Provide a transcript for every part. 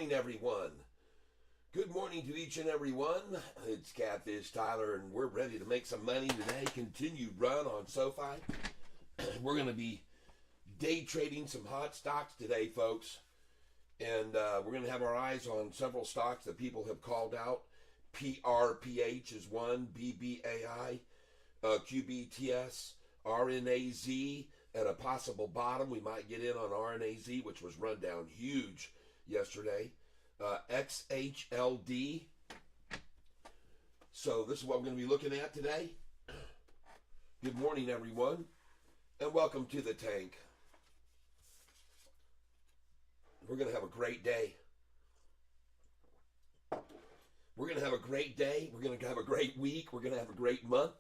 morning, everyone. Good morning to each and every one. It's Catfish Tyler, and we're ready to make some money today. Continued run on SoFi. We're going to be day trading some hot stocks today, folks. And we're going to have our eyes on several stocks that people have called out. PRPH is one, BBAI, QBTS, RNAZ at a possible bottom. We might get in on RNAZ, which was run down huge yesterday. XHLD. So this is what we're going to be looking at today. Good morning, everyone, and welcome to the tank. We're going to have a great day. We're going to have a great day. We're going to have a great week. We're going to have a great month.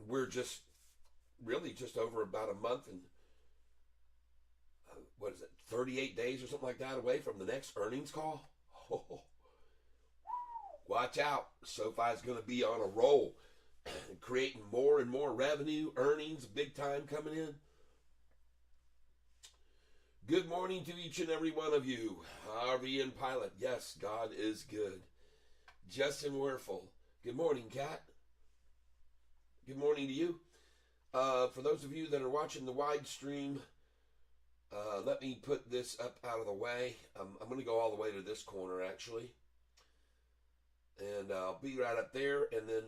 We're just really just over about a month and 38 days or something like that away from the next earnings call. Oh, watch out. SoFi is going to be on a roll, creating more and more revenue, earnings, big time coming in. Good morning to each and every one of you. RV and Pilot, yes, God is good. Justin Werfel, good morning, Kat. Good morning to you. For those of you that are watching the wide stream, let me put this up out of the way. I'm going to go all the way to this corner, actually. And I'll be right up there. And then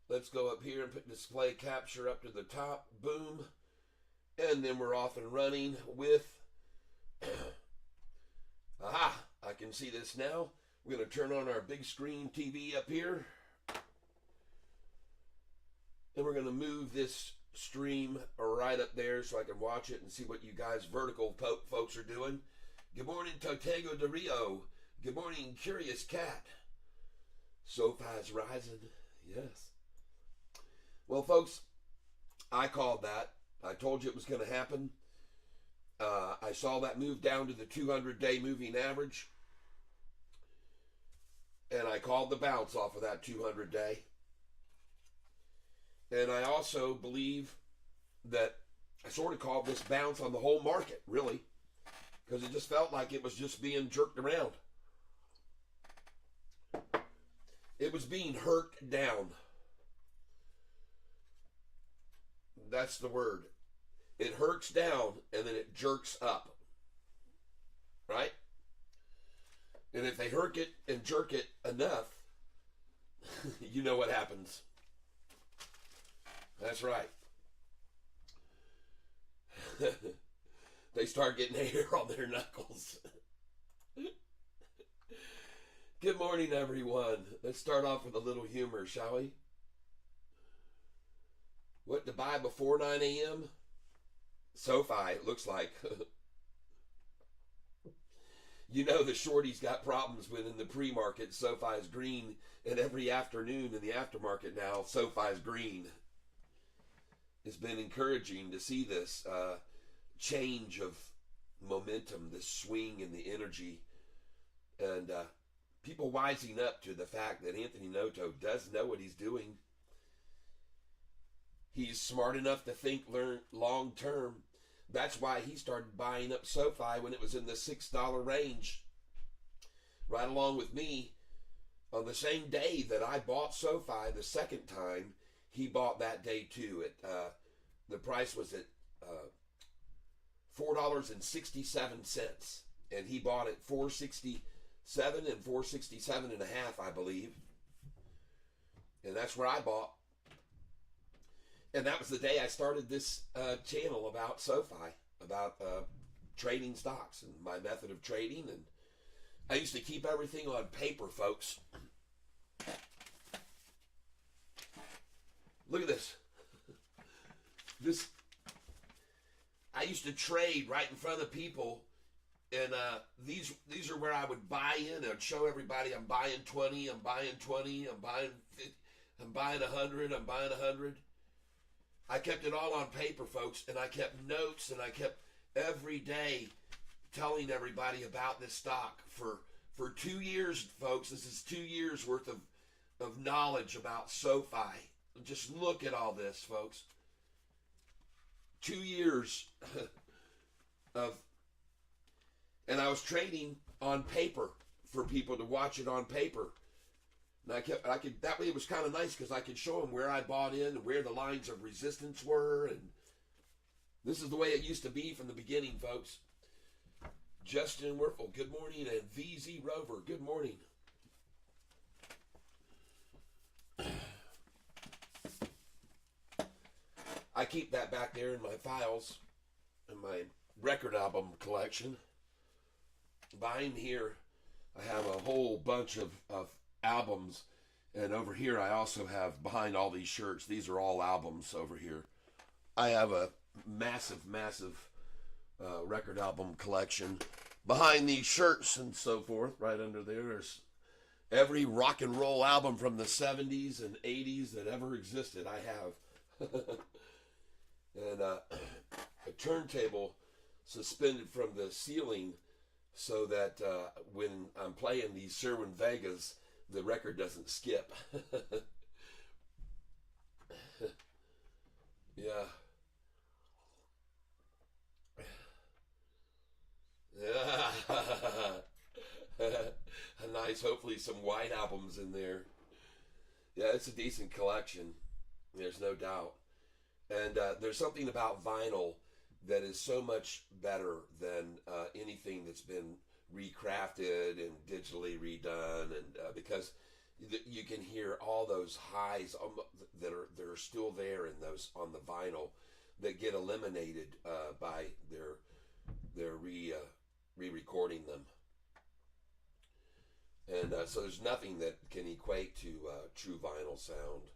let's go up here and put display capture up to the top. Boom. And then we're off and running with... Aha! I can see this now. We're going to turn on our big screen TV up here. And we're going to move this stream right up there so I can watch it and see what you guys vertical folks are doing. Good morning, Totego de Rio. Good morning, Curious Cat. SoFi's rising. Yes. Well, folks, I called that. I told you it was going to happen. I saw that move down to the 200-day moving average. And I called the bounce off of that 200-day. And I also believe that I sort of called this bounce on the whole market, really, because it just felt like it was just being jerked around. It was being hurt down. That's the word. It hurts down and then it jerks up. Right? And if they hurt it and jerk it enough, you know what happens. That's right. They start getting hair on their knuckles. Good morning, everyone. Let's start off with a little humor, shall we? What to buy before 9 a.m.? SoFi, it looks like. You know the shorties got problems with in the pre-market. SoFi is green, and every afternoon in the aftermarket now, SoFi is green. It's been encouraging to see this change of momentum, this swing in the energy, and people wising up to the fact that Anthony Noto does know what he's doing. He's smart enough to think long term. That's why he started buying up SoFi when it was in the $6 range. Right along with me, on the same day that I bought SoFi the second time, he bought that day too. The price was at $4.67, and he bought at $4.67 and $4.67.5, I believe. And that's where I bought. And that was the day I started this channel about SoFi, about trading stocks and my method of trading. And I used to keep everything on paper, folks. Look at this. I used to trade right in front of people, and these are where I would buy in. I'd show everybody I'm buying 20, I'm buying 20, I'm buying 50, I'm buying 100, I'm buying 100. I kept it all on paper, folks, and I kept notes, and I kept every day telling everybody about this stock for 2 years, folks. This is 2 years worth of knowledge about SoFi. Just look at all this, folks. 2 years of And I was trading on paper for people to watch it on paper. And I could that way it was kind of nice because I could show them where I bought in and where the lines of resistance were. And this is the way it used to be from the beginning, folks. Justin Werfel, good morning. And VZ Rover, good morning. I keep that back there in my files, in my record album collection. Behind here, I have a whole bunch of albums. And over here, I also have, behind all these shirts, these are all albums over here. I have a massive record album collection. Behind these shirts and so forth, right under there's every rock and roll album from the 70s and 80s that ever existed, I have. And a turntable suspended from the ceiling so that when I'm playing these Sherwin Vegas, the record doesn't skip. Yeah. A nice, hopefully some white albums in there. Yeah, it's a decent collection. There's no doubt. And there's something about vinyl that is so much better than anything that's been recrafted and digitally redone, and because you can hear all those highs that are still there in those on the vinyl that get eliminated by their re-recording them. And so there's nothing that can equate to true vinyl sound,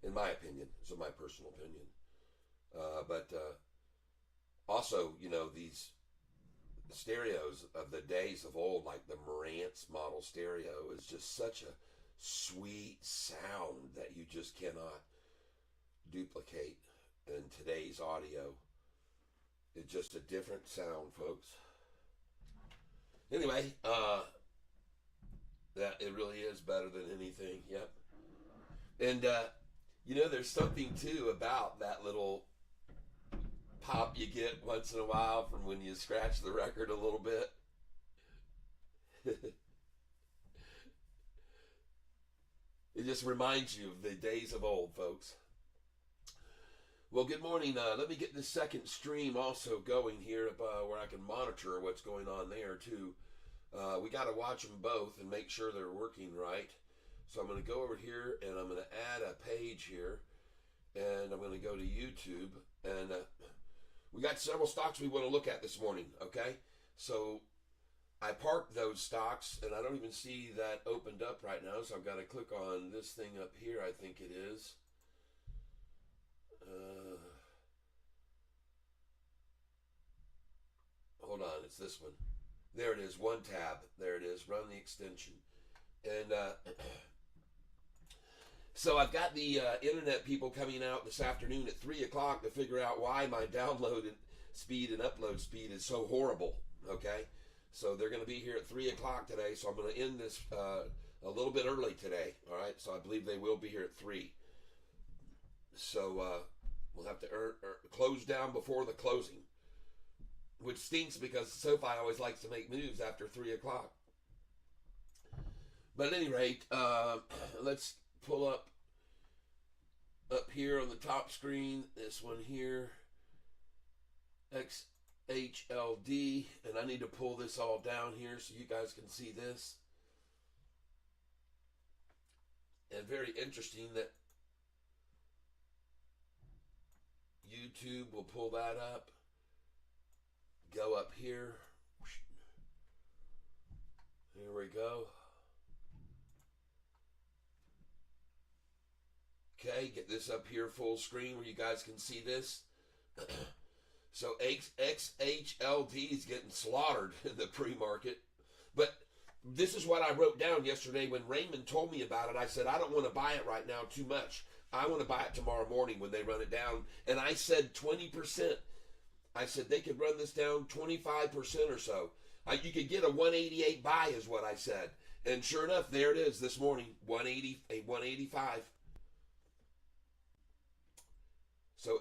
in my opinion. It's my personal opinion. But also, you know, these stereos of the days of old, like the Marantz model stereo, is just such a sweet sound that you just cannot duplicate in today's audio. It's just a different sound, folks. Anyway, that it really is better than anything. Yep. And you know, there's something too about that little pop you get once in a while from when you scratch the record a little bit. It just reminds you of the days of old, folks. Well, good morning. Let me get this second stream also going here where I can monitor what's going on there too. We got to watch them both and make sure they're working right. So I'm going to go over here and I'm going to add a page here, and I'm going to go to YouTube, and we got several stocks we want to look at this morning, okay? So I parked those stocks, and I don't even see that opened up right now, so I've got to click on this thing up here, I think it is. Hold on, it's this one. There it is, one tab. There it is, run the extension. And so I've got the internet people coming out this afternoon at 3 o'clock to figure out why my download speed and upload speed is so horrible, okay? So they're going to be here at 3 o'clock today, so I'm going to end this a little bit early today, all right? So I believe they will be here at 3. So we'll have to close down before the closing, which stinks because SoFi always likes to make moves after 3 o'clock. But at any rate, let's pull up here on the top screen, this one here, XHLD, and I need to pull this all down here so you guys can see this. And very interesting that YouTube will pull that up. Go up here. Here we go. Okay, get this up here full screen where you guys can see this. So XHLD is getting slaughtered in the pre-market. But this is what I wrote down yesterday when Raymond told me about it. I said, I don't want to buy it right now too much. I want to buy it tomorrow morning when they run it down. And I said 20%. I said they could run this down 25% or so. You could get a 188 buy is what I said. And sure enough, there it is this morning, 185. So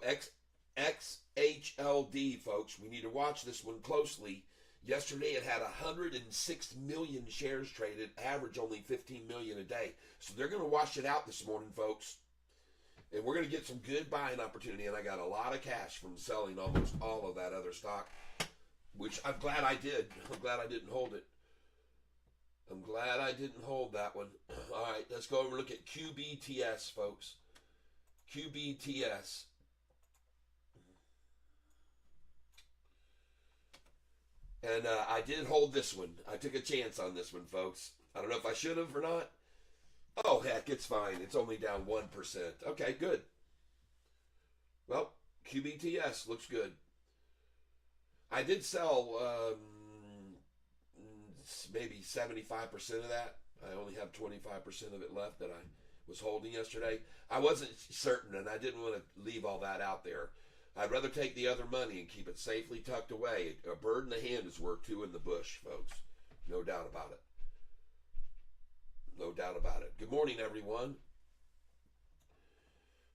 XHLD, folks, we need to watch this one closely. Yesterday it had 106 million shares traded, average only 15 million a day. So they're going to wash it out this morning, folks. And we're going to get some good buying opportunity. And I got a lot of cash from selling almost all of that other stock, which I'm glad I did. I'm glad I didn't hold it. I'm glad I didn't hold that one. All right, let's go over and look at QBTS, folks. QBTS. And I did hold this one. I took a chance on this one, folks. I don't know if I should have or not. Oh, heck, it's fine. It's only down 1%. Okay, good. Well, QBTS looks good. I did sell maybe 75% of that. I only have 25% of it left that I was holding yesterday. I wasn't certain, and I didn't want to leave all that out there. I'd rather take the other money and keep it safely tucked away. A bird in the hand is worth two in the bush, folks. No doubt about it. No doubt about it. Good morning, everyone.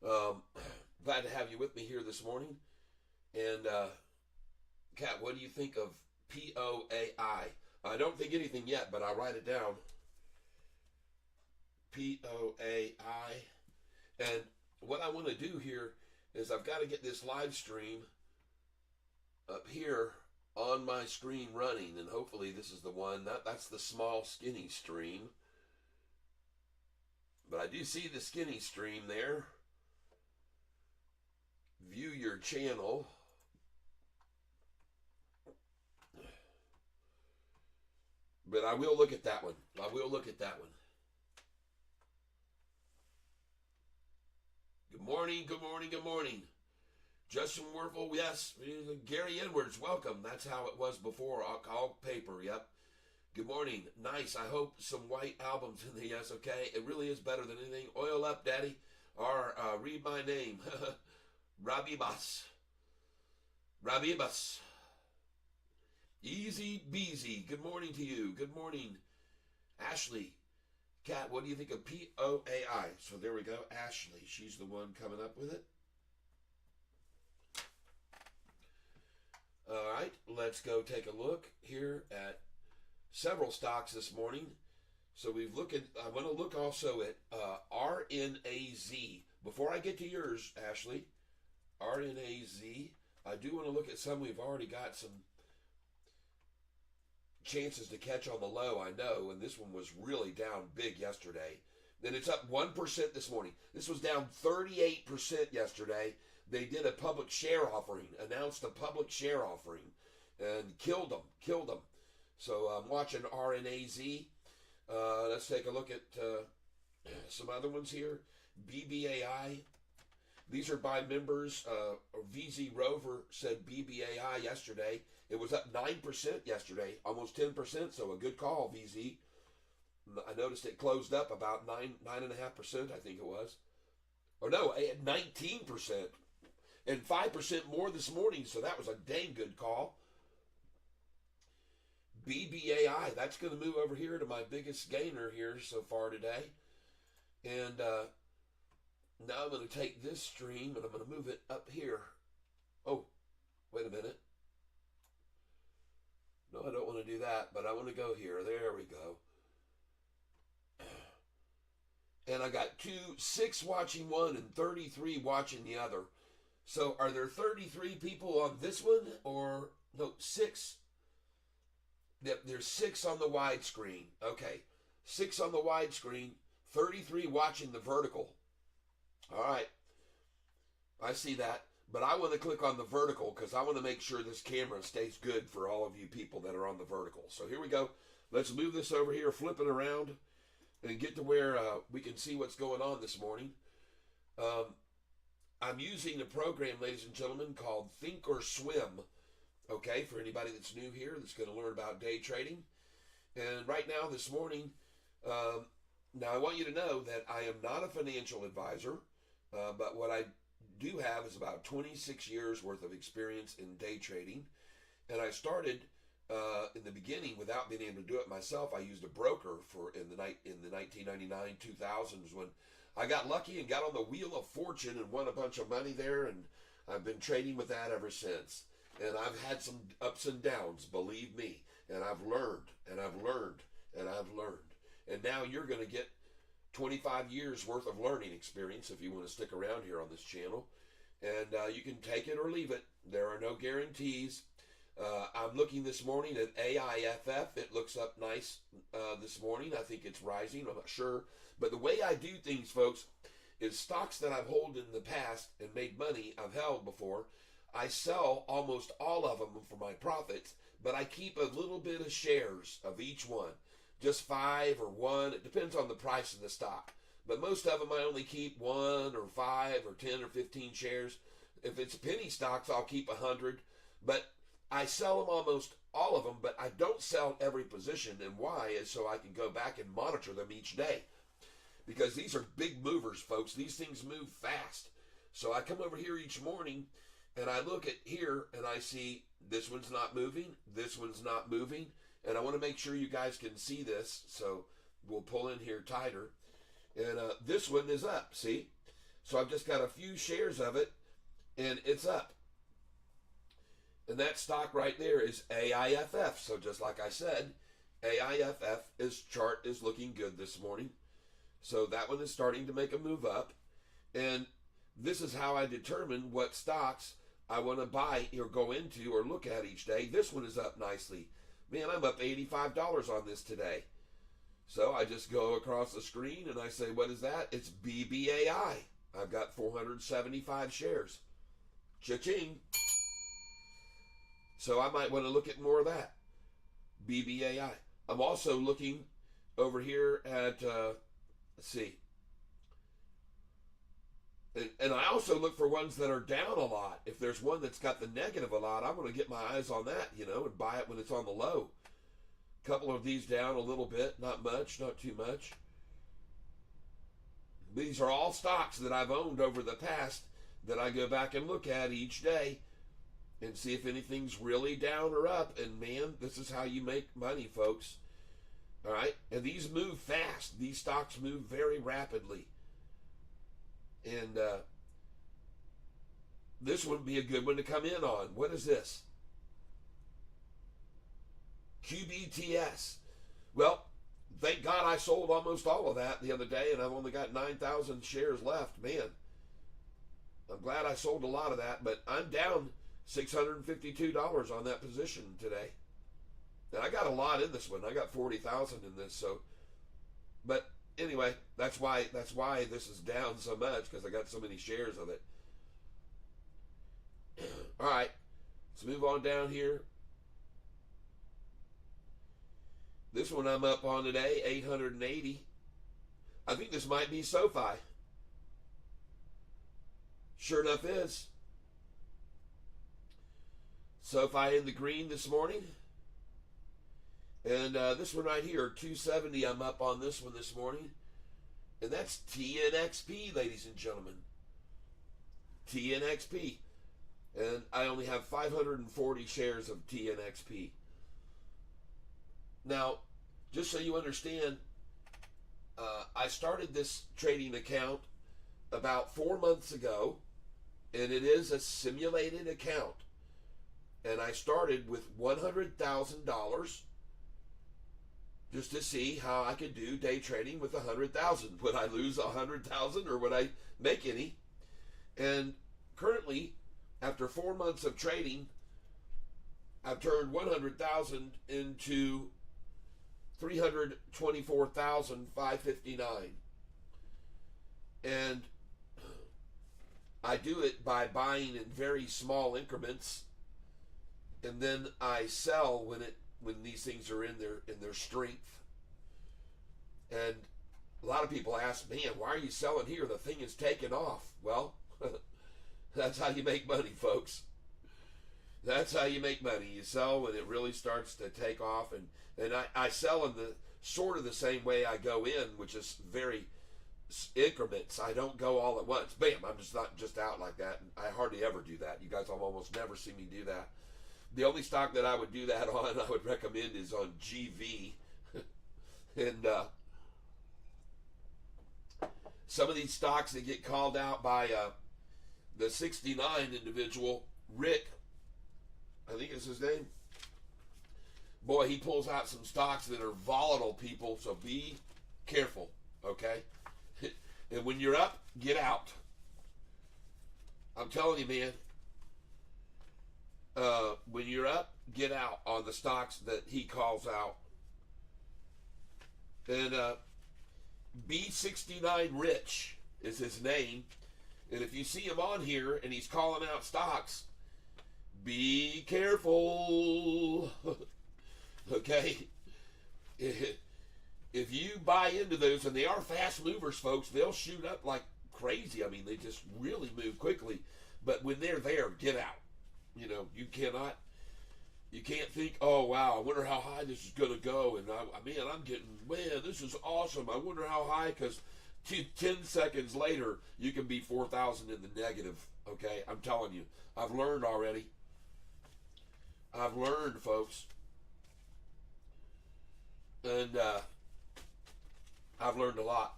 Glad to have you with me here this morning. And, Kat, what do you think of PO AI? I don't think anything yet, but I'll write it down. PO AI. And what I want to do here is I've got to get this live stream up here on my screen running, and hopefully this is the one. That's the small skinny stream. But I do see the skinny stream there. View your channel. But I will look at that one. I will look at that one. Good morning, good morning, good morning. Justin Werfel, yes. Gary Edwards, welcome. That's how it was before. All paper, yep. Good morning. Nice. I hope some white albums in the yes, okay. It really is better than anything. Oil up, daddy. Or read my name. Rabibas. Rabibas. Easy beasy. Good morning to you. Good morning. Ashley. Kat, what do you think of POAI? So there we go. Ashley. She's the one coming up with it. All right. Let's go take a look here at several stocks this morning. So we've looked at, I want to look also at RNAZ. Before I get to yours, Ashley, RNAZ, I do want to look at some we've already got some chances to catch on the low, I know, and this one was really down big yesterday. Then it's up 1% this morning. This was down 38% yesterday. They did a public share offering, announced a public share offering, and killed them. So I'm watching RNAZ. Let's take a look at some other ones here. BBAI. These are by members. VZ Rover said BBAI yesterday. It was up 9% yesterday, almost 10%, so a good call, VZ. I noticed it closed up about 9.5%, I think it was. Or no, at 19%. And 5% more this morning, so that was a dang good call. BBAI, that's going to move over here to my biggest gainer here so far today. And now I'm going to take this stream and I'm going to move it up here. Oh, wait a minute. No, I don't want to do that, but I want to go here. There we go. And I got 6 watching one and 33 watching the other. So are there 33 people on this one? Or, no, 6. There's 6 on the widescreen. Okay, 6 on the widescreen, 33 watching the vertical. All right, I see that. But I want to click on the vertical because I want to make sure this camera stays good for all of you people that are on the vertical. So here we go. Let's move this over here, flip it around, and get to where we can see what's going on this morning. I'm using a program, ladies and gentlemen, called Think or Swim. Okay, for anybody that's new here that's going to learn about day trading. And right now, this morning, now I want you to know that I am not a financial advisor, but what I do have is about 26 years worth of experience in day trading. And I started in the beginning without being able to do it myself. I used a broker in the 1999, 2000s when I got lucky and got on the Wheel of Fortune and won a bunch of money there. And I've been trading with that ever since. And I've had some ups and downs, believe me. And I've learned, and I've learned, and I've learned. And now you're going to get 25 years worth of learning experience if you want to stick around here on this channel. And you can take it or leave it. There are no guarantees. I'm looking this morning at AIFF. It looks up nice this morning. I think it's rising. I'm not sure. But the way I do things, folks, is stocks that I've held in the past and made money, I've held before. I sell almost all of them for my profits, but I keep a little bit of shares of each one. Just 5 or 1. It depends on the price of the stock. But most of them I only keep 1 or 5 or 10 or 15 shares. If it's penny stocks, I'll keep 100. But I sell them almost all of them, but I don't sell every position. And why is so I can go back and monitor them each day. Because these are big movers, folks. These things move fast. So I come over here each morning and I look at here and I see this one's not moving, this one's not moving. And I want to make sure you guys can see this. So we'll pull in here tighter. And this one is up, see? So I've just got a few shares of it and it's up. And that stock right there is AIFF. So just like I said, AIFF chart is looking good this morning. So that one is starting to make a move up. And this is how I determine what stocks I want to buy or go into or look at each day. This one is up nicely. Man, I'm up $85 on this today. So I just go across the screen and I say, what is that? It's BBAI. I've got 475 shares. Cha-ching. So I might want to look at more of that. BBAI. I'm also looking over here at, let's see. And I also look for ones that are down a lot. If there's one that's got the negative a lot, I'm going to get my eyes on that, and buy it when it's on the low. A couple of these down a little bit, not much, not too much. These are all stocks that I've owned over the past that I go back and look at each day and see if anything's really down or up. And man, this is how you make money, folks. All right? And these move fast. These stocks move very rapidly. And this would be a good one to come in on. What is this? QBTS. Well, thank God I sold almost all of that the other day, and I've only got 9,000 shares left. Man, I'm glad I sold a lot of that, but I'm down $652 on that position today. And I got a lot in this one. I got 40,000 in this. So, but anyway, that's why this is down so much, because I got so many shares of it. All right, let's move on down here. This one I'm up on today, 880. I think this might be SoFi. Sure enough is. SoFi in the green this morning. And this one right here, 270, I'm up on this one this morning. And that's TNXP, ladies and gentlemen. TNXP. And I only have 540 shares of TNXP. Now, just so you understand, I started this trading account about 4 months ago, and it is a simulated account. And I started with $100,000 just to see how I could do day trading with 100,000. Would I lose 100,000 or would I make any? And currently, after 4 months of trading, I've turned 100,000 into 324,559. And I do it by buying in very small increments, and then I sell when these things are in their strength. And a lot of people ask, man, why are you selling here? The thing is taking off. Well, that's how you make money, folks. That's how you make money. You sell when it really starts to take off, and I sell in the sort of the same way I go in, which is very increments. I don't go all at once. Bam, I'm just not just out like that. I hardly ever do that. You guys will almost never see me do that. The only stock that I would do that on, I would recommend, is on GV. And some of these stocks that get called out by the 69 individual, Rick, I think it's his name. Boy, he pulls out some stocks that are volatile, people, so be careful, okay? And when you're up, get out. I'm telling you, man. When you're up, get out on the stocks that he calls out. And B69 Rich is his name. And if you see him on here and he's calling out stocks, be careful. Okay? If you buy into those, and they are fast movers, folks, they'll shoot up like crazy. I mean, they just really move quickly. But when they're there, get out. You know, you can't think, oh, wow, I wonder how high this is going to go. And, man, this is awesome. I wonder how high, because 10 seconds later, you can be 4,000 in the negative, okay? I'm telling you. I've learned already. I've learned, folks. And I've learned a lot.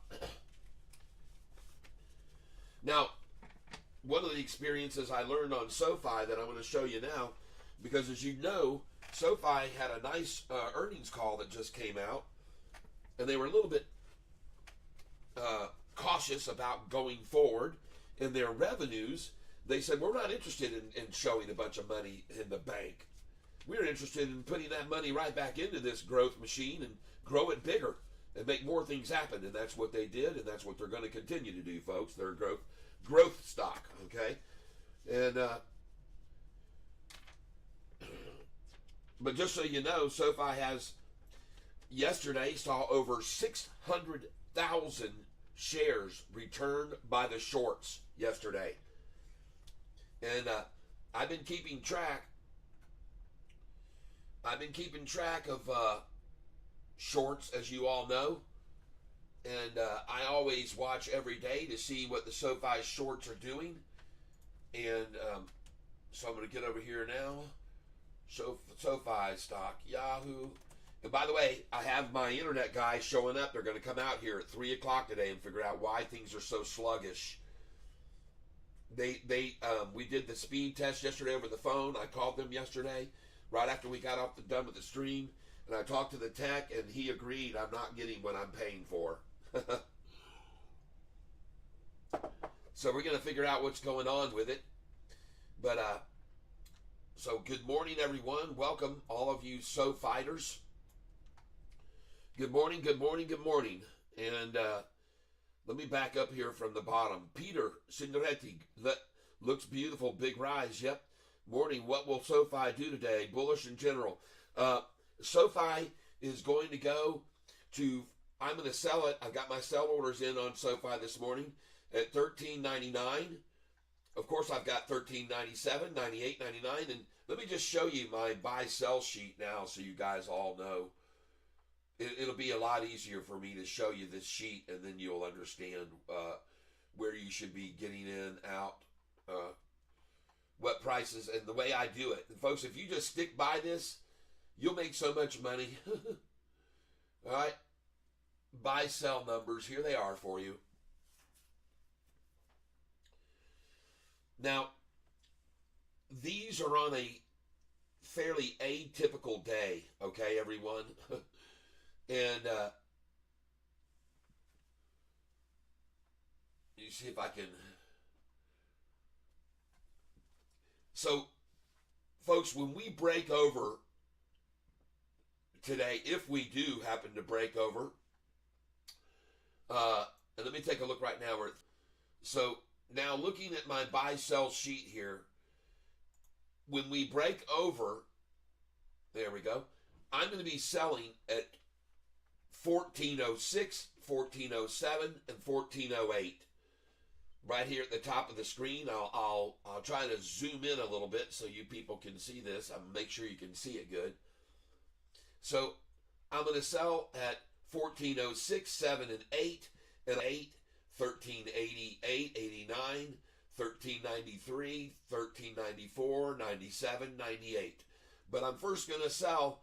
Now, one of the experiences I learned on SoFi that I'm going to show you now, because as you know, SoFi had a nice earnings call that just came out, and they were a little bit cautious about going forward in their revenues. They said, we're not interested in showing a bunch of money in the bank. We're interested in putting that money right back into this growth machine and grow it bigger and make more things happen. And that's what they did, and that's what they're going to continue to do, folks. They're a growth stock, okay? And but just so you know, SoFi has yesterday saw over 600,000 shares returned by the shorts yesterday. And I've been keeping track of shorts, as you all know. And I always watch every day to see what the SoFi shorts are doing. And so I'm going to get over here now. SoFi stock, Yahoo. And by the way, I have my internet guys showing up. They're going to come out here at 3 o'clock today and figure out why things are so sluggish. We did the speed test yesterday over the phone. I called them yesterday, right after we got done with the stream. And I talked to the tech, and he agreed I'm not getting what I'm paying for. So we're going to figure out what's going on with it. But, so good morning, everyone. Welcome, all of you SoFighters. Good morning, good morning, good morning. And let me back up here from the bottom. Peter Cinderetti, that looks beautiful, big rise. Yep. Morning, what will SoFi do today? Bullish in general. SoFi is going to go to, I'm going to sell it. I've got my sell orders in on SoFi this morning at $13.99. Of course, I've got $13.97, $98.99. And let me just show you my buy-sell sheet now so you guys all know. It'll be a lot easier for me to show you this sheet, and then you'll understand where you should be getting in, out, what prices, and the way I do it. And folks, if you just stick by this, you'll make so much money. All right? Buy-sell numbers, here they are for you. Now, these are on a fairly atypical day, okay, everyone? And you see if I can. So, folks, when we break over today, if we do happen to break over, and let me take a look right now. So now looking at my buy-sell sheet here, when we break over, there we go, I'm going to be selling at 1406, 1407, and 1408. Right here at the top of the screen, I'll try to zoom in a little bit so you people can see this. I'll make sure you can see it good. So I'm going to sell at 1406, 7, and 8, and 8, 1388, 89, 1393, 1394, 97, 98. But I'm first going to sell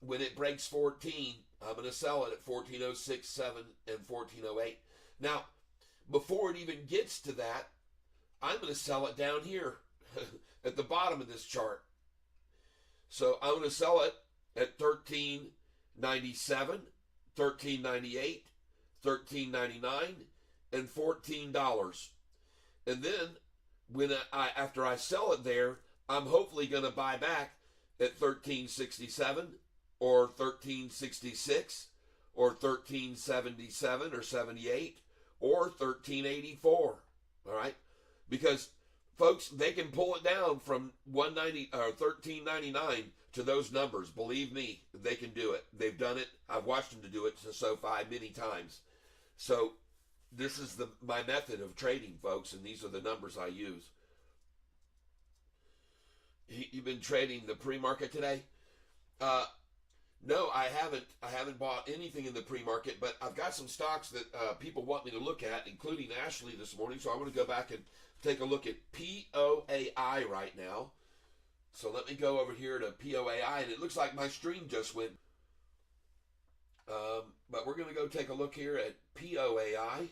when it breaks 14. I'm going to sell it at 1406, 7, and 1408. Now, before it even gets to that, I'm going to sell it down here at the bottom of this chart. So I'm going to sell it at $13.97, $13.98, $13.99, and $14. And then when after I sell it there, I'm hopefully going to buy back at $13.67 or $13.66 or $13.77 or 78 or $13.84. All right, because folks, they can pull it down from $190 or $13.99 to those numbers. Believe me, they can do it. They've done it. I've watched them to do it to SoFi many times. So this is my method of trading, folks, and these are the numbers I use. You've been trading the pre-market today? No, I haven't. I haven't bought anything in the pre-market, but I've got some stocks that people want me to look at, including Ashley this morning. So I'm going to go back and take a look at PO AI right now. So let me go over here to PO AI, and it looks like my stream just went. But we're going to go take a look here at PO AI.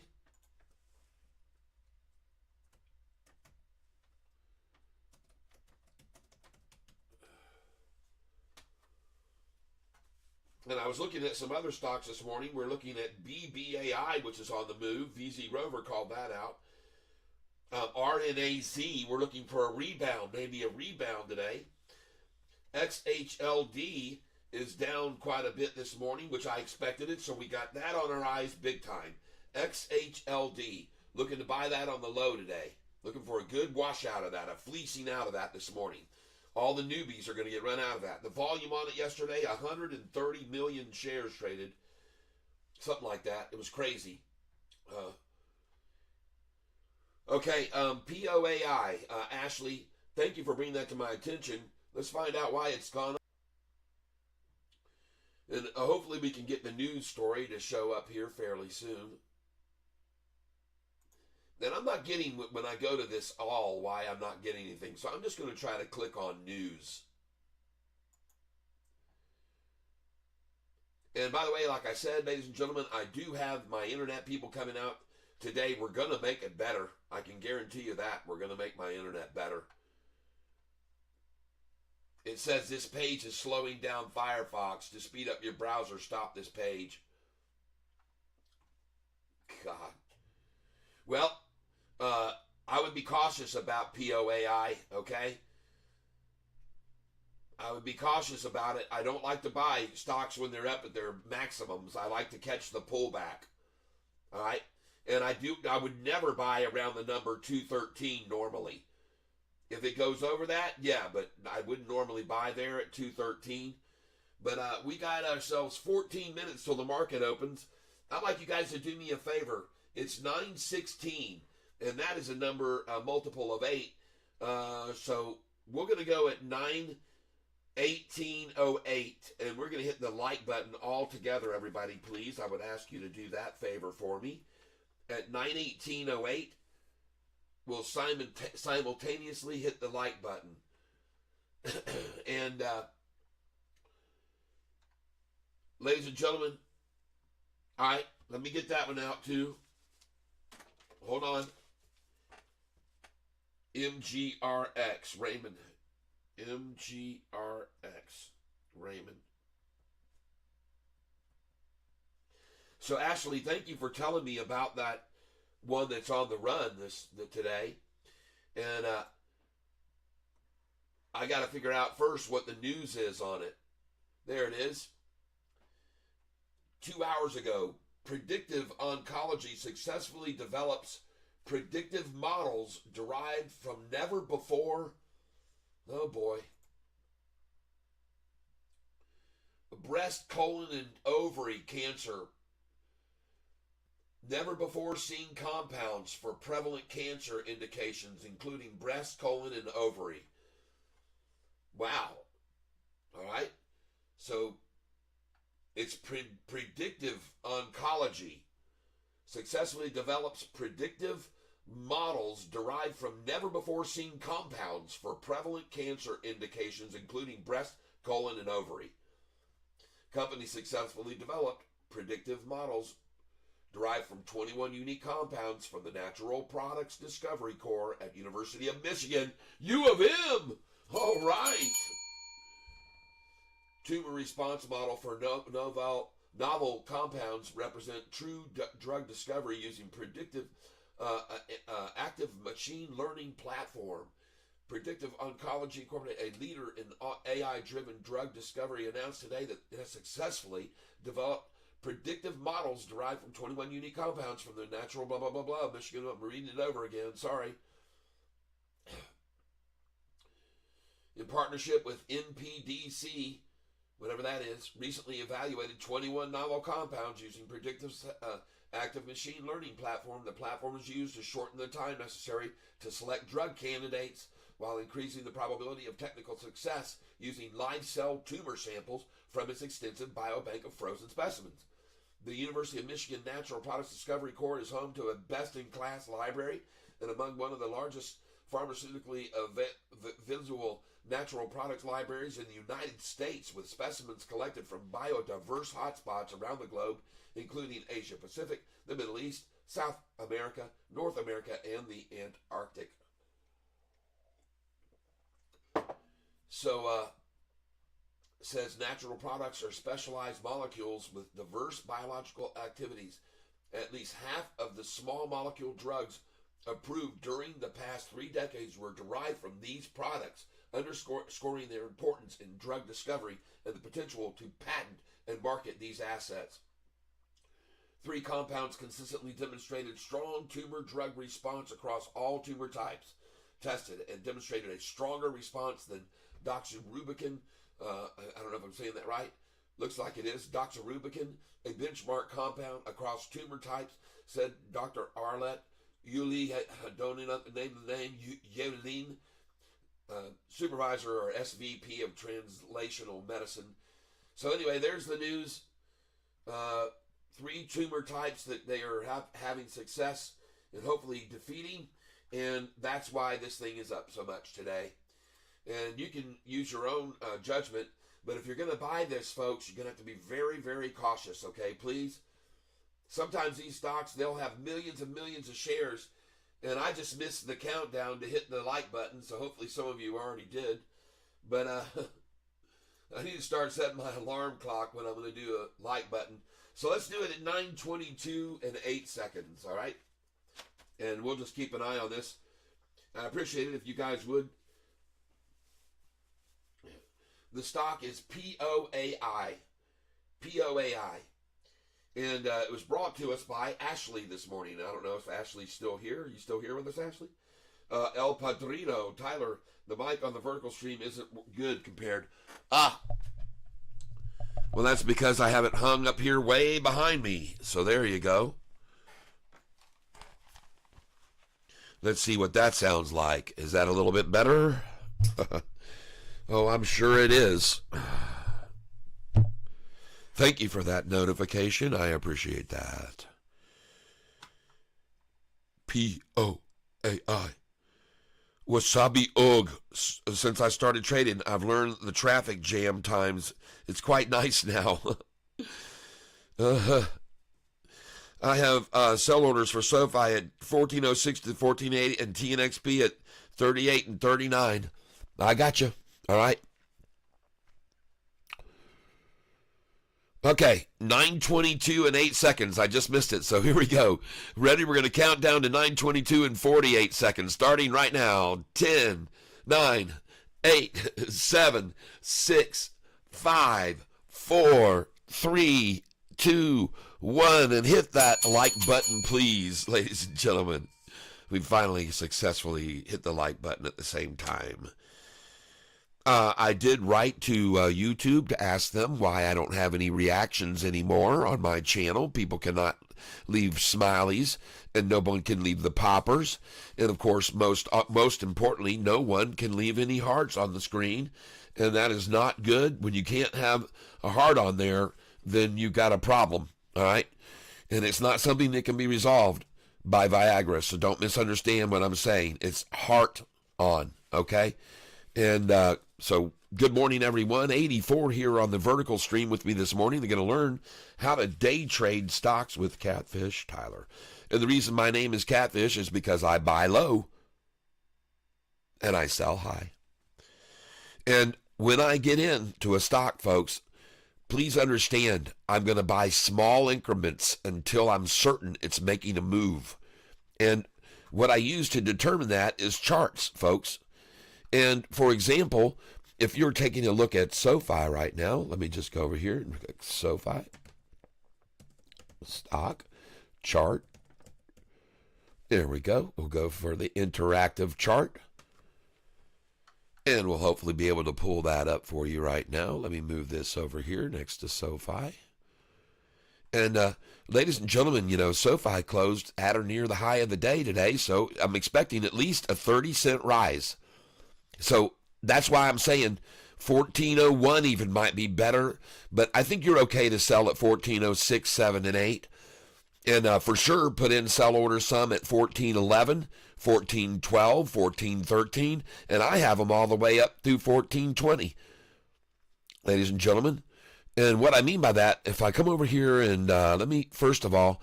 And I was looking at some other stocks this morning. We're looking at BBAI, which is on the move. VZ Rover called that out. RNAZ, we're looking for a rebound, maybe a rebound today. XHLD is down quite a bit this morning, which I expected it, so we got that on our eyes big time. XHLD, looking to buy that on the low today. Looking for a good washout of that, a fleecing out of that this morning. All the newbies are going to get run out of that. The volume on it yesterday, 130 million shares traded. Something like that. It was crazy. Okay, POAI. Ashley, thank you for bringing that to my attention. Let's find out why it's gone up. And hopefully we can get the news story to show up here fairly soon. Then I'm not getting, when I go to this all, why I'm not getting anything. So I'm just going to try to click on news. And by the way, like I said, ladies and gentlemen, I do have my internet people coming out today. We're going to make it better. I can guarantee you that. We're going to make my internet better. It says this page is slowing down Firefox. To speed up your browser, stop this page. God. Well, I would be cautious about POAI, okay? I would be cautious about it. I don't like to buy stocks when they're up at their maximums. I like to catch the pullback, all right? And I would never buy around the number 213 normally. If it goes over that, yeah, but I wouldn't normally buy there at 213. But we got ourselves 14 minutes till the market opens. I'd like you guys to do me a favor. It's 916. And that is a number, a multiple of 8. So we're going to go at 9:18:08. And we're going to hit the like button all together, everybody, please. I would ask you to do that favor for me. At 9:18:08, we'll simultaneously hit the like button. And, ladies and gentlemen, all right, let me get that one out too. Hold on. MGRX, Raymond. MGRX, Raymond. So Ashley, thank you for telling me about that one that's on the run today. And I got to figure out first what the news is on it. There it is. 2 hours ago, Predictive Oncology successfully develops predictive models derived from never before, oh boy, breast, colon, and ovary cancer. Never before seen compounds for prevalent cancer indications, including breast, colon, and ovary. Wow. All right. So it's predictive oncology. Successfully develops predictive models derived from never before seen compounds for prevalent cancer indications, including breast, colon, and ovary. Company successfully developed predictive models derived from 21 unique compounds from the Natural Products Discovery Core at University of Michigan, U of M. All right. tumor response model for novel compounds represent true drug discovery using predictive active machine learning platform. Predictive Oncology Incorporated, a leader in AI-driven drug discovery, announced today that it has successfully developed predictive models derived from 21 unique compounds from the natural blah, blah, blah, blah. Michigan, I'm reading it over again. Sorry. In partnership with NPDC, whatever that is, recently evaluated 21 novel compounds using predictive active machine learning platform. The platform is used to shorten the time necessary to select drug candidates while increasing the probability of technical success using live cell tumor samples from its extensive biobank of frozen specimens. The University of Michigan Natural Products Discovery Core is home to a best-in-class library and among one of the largest pharmaceutically visual natural products libraries in the United States, with specimens collected from biodiverse hotspots around the globe, including Asia Pacific, the Middle East, South America, North America, and the Antarctic. So, says natural products are specialized molecules with diverse biological activities. At least half of the small molecule drugs approved during the past 3 decades were derived from these products, underscoring their importance in drug discovery and the potential to patent and market these assets. 3 compounds consistently demonstrated strong tumor drug response across all tumor types tested and demonstrated a stronger response than doxorubicin. I don't know if I'm saying that right. Looks like it is. Doxorubicin, a benchmark compound across tumor types, said Dr. Arlette Yuli, don't name the name, Yelin, supervisor or SVP of translational medicine. So anyway, there's the news. 3 tumor types that they are having success and hopefully defeating, and that's why this thing is up so much today. And you can use your own judgment, but if you're going to buy this, folks, you're going to have to be very, very cautious, okay? Please. Sometimes these stocks, they'll have millions and millions of shares, and I just missed the countdown to hit the like button, so hopefully some of you already did. But I need to start setting my alarm clock when I'm going to do a like button. So let's do it at 9:22 and 8 seconds, all right? And we'll just keep an eye on this. I appreciate it if you guys would. The stock is PO AI. PO AI. And it was brought to us by Ashley this morning. I don't know if Ashley's still here. Are you still here with us, Ashley? El Padrino, Tyler, the mic on the vertical stream isn't good compared. Well, that's because I have it hung up here way behind me. So there you go. Let's see what that sounds like. Is that a little bit better? Oh, I'm sure it is. Thank you for that notification. I appreciate that. P-O-A-I. Wasabi Og. Since I started trading, I've learned the traffic jam times. It's quite nice now. I have sell orders for SoFi at 1406 to 1480 and TNXP at 38 and 39. I got you. All right. Okay, 9:22 and 8 seconds. I just missed it, so here we go. Ready? We're going to count down to 9:22 and 48 seconds, starting right now. 10, 9, 8, 7, 6, 5, 4, 3, 2, 1, and hit that like button, please, ladies and gentlemen. We finally successfully hit the like button at the same time. I did write to YouTube to ask them why I don't have any reactions anymore on my channel. People cannot leave smileys, and no one can leave the poppers. And, of course, most importantly, no one can leave any hearts on the screen. And that is not good. When you can't have a heart on there, then you got a problem, all right? And it's not something that can be resolved by Viagra, so don't misunderstand what I'm saying. It's heart on, okay? And so good morning, everyone. 84 here on the vertical stream with me this morning. They're going to learn how to day trade stocks with Catfish Tyler. And the reason my name is Catfish is because I buy low and I sell high. And when I get into a stock, folks, please understand I'm going to buy small increments until I'm certain it's making a move. And what I use to determine that is charts, folks. And for example, if you're taking a look at SoFi right now, let me just go over here and look at SoFi. Stock, chart. There we go. We'll go for the interactive chart. And we'll hopefully be able to pull that up for you right now. Let me move this over here next to SoFi. And ladies and gentlemen, you know, SoFi closed at or near the high of the day today, so I'm expecting at least a 30-cent rise. So that's why I'm saying 14.01 even might be better, but I think you're okay to sell at 14.06, 7, and 8. And for sure, put in sell orders some at 14.11, 14.12, 14.13, and I have them all the way up through 14.20, ladies and gentlemen. And what I mean by that, if I come over here and let me, first of all,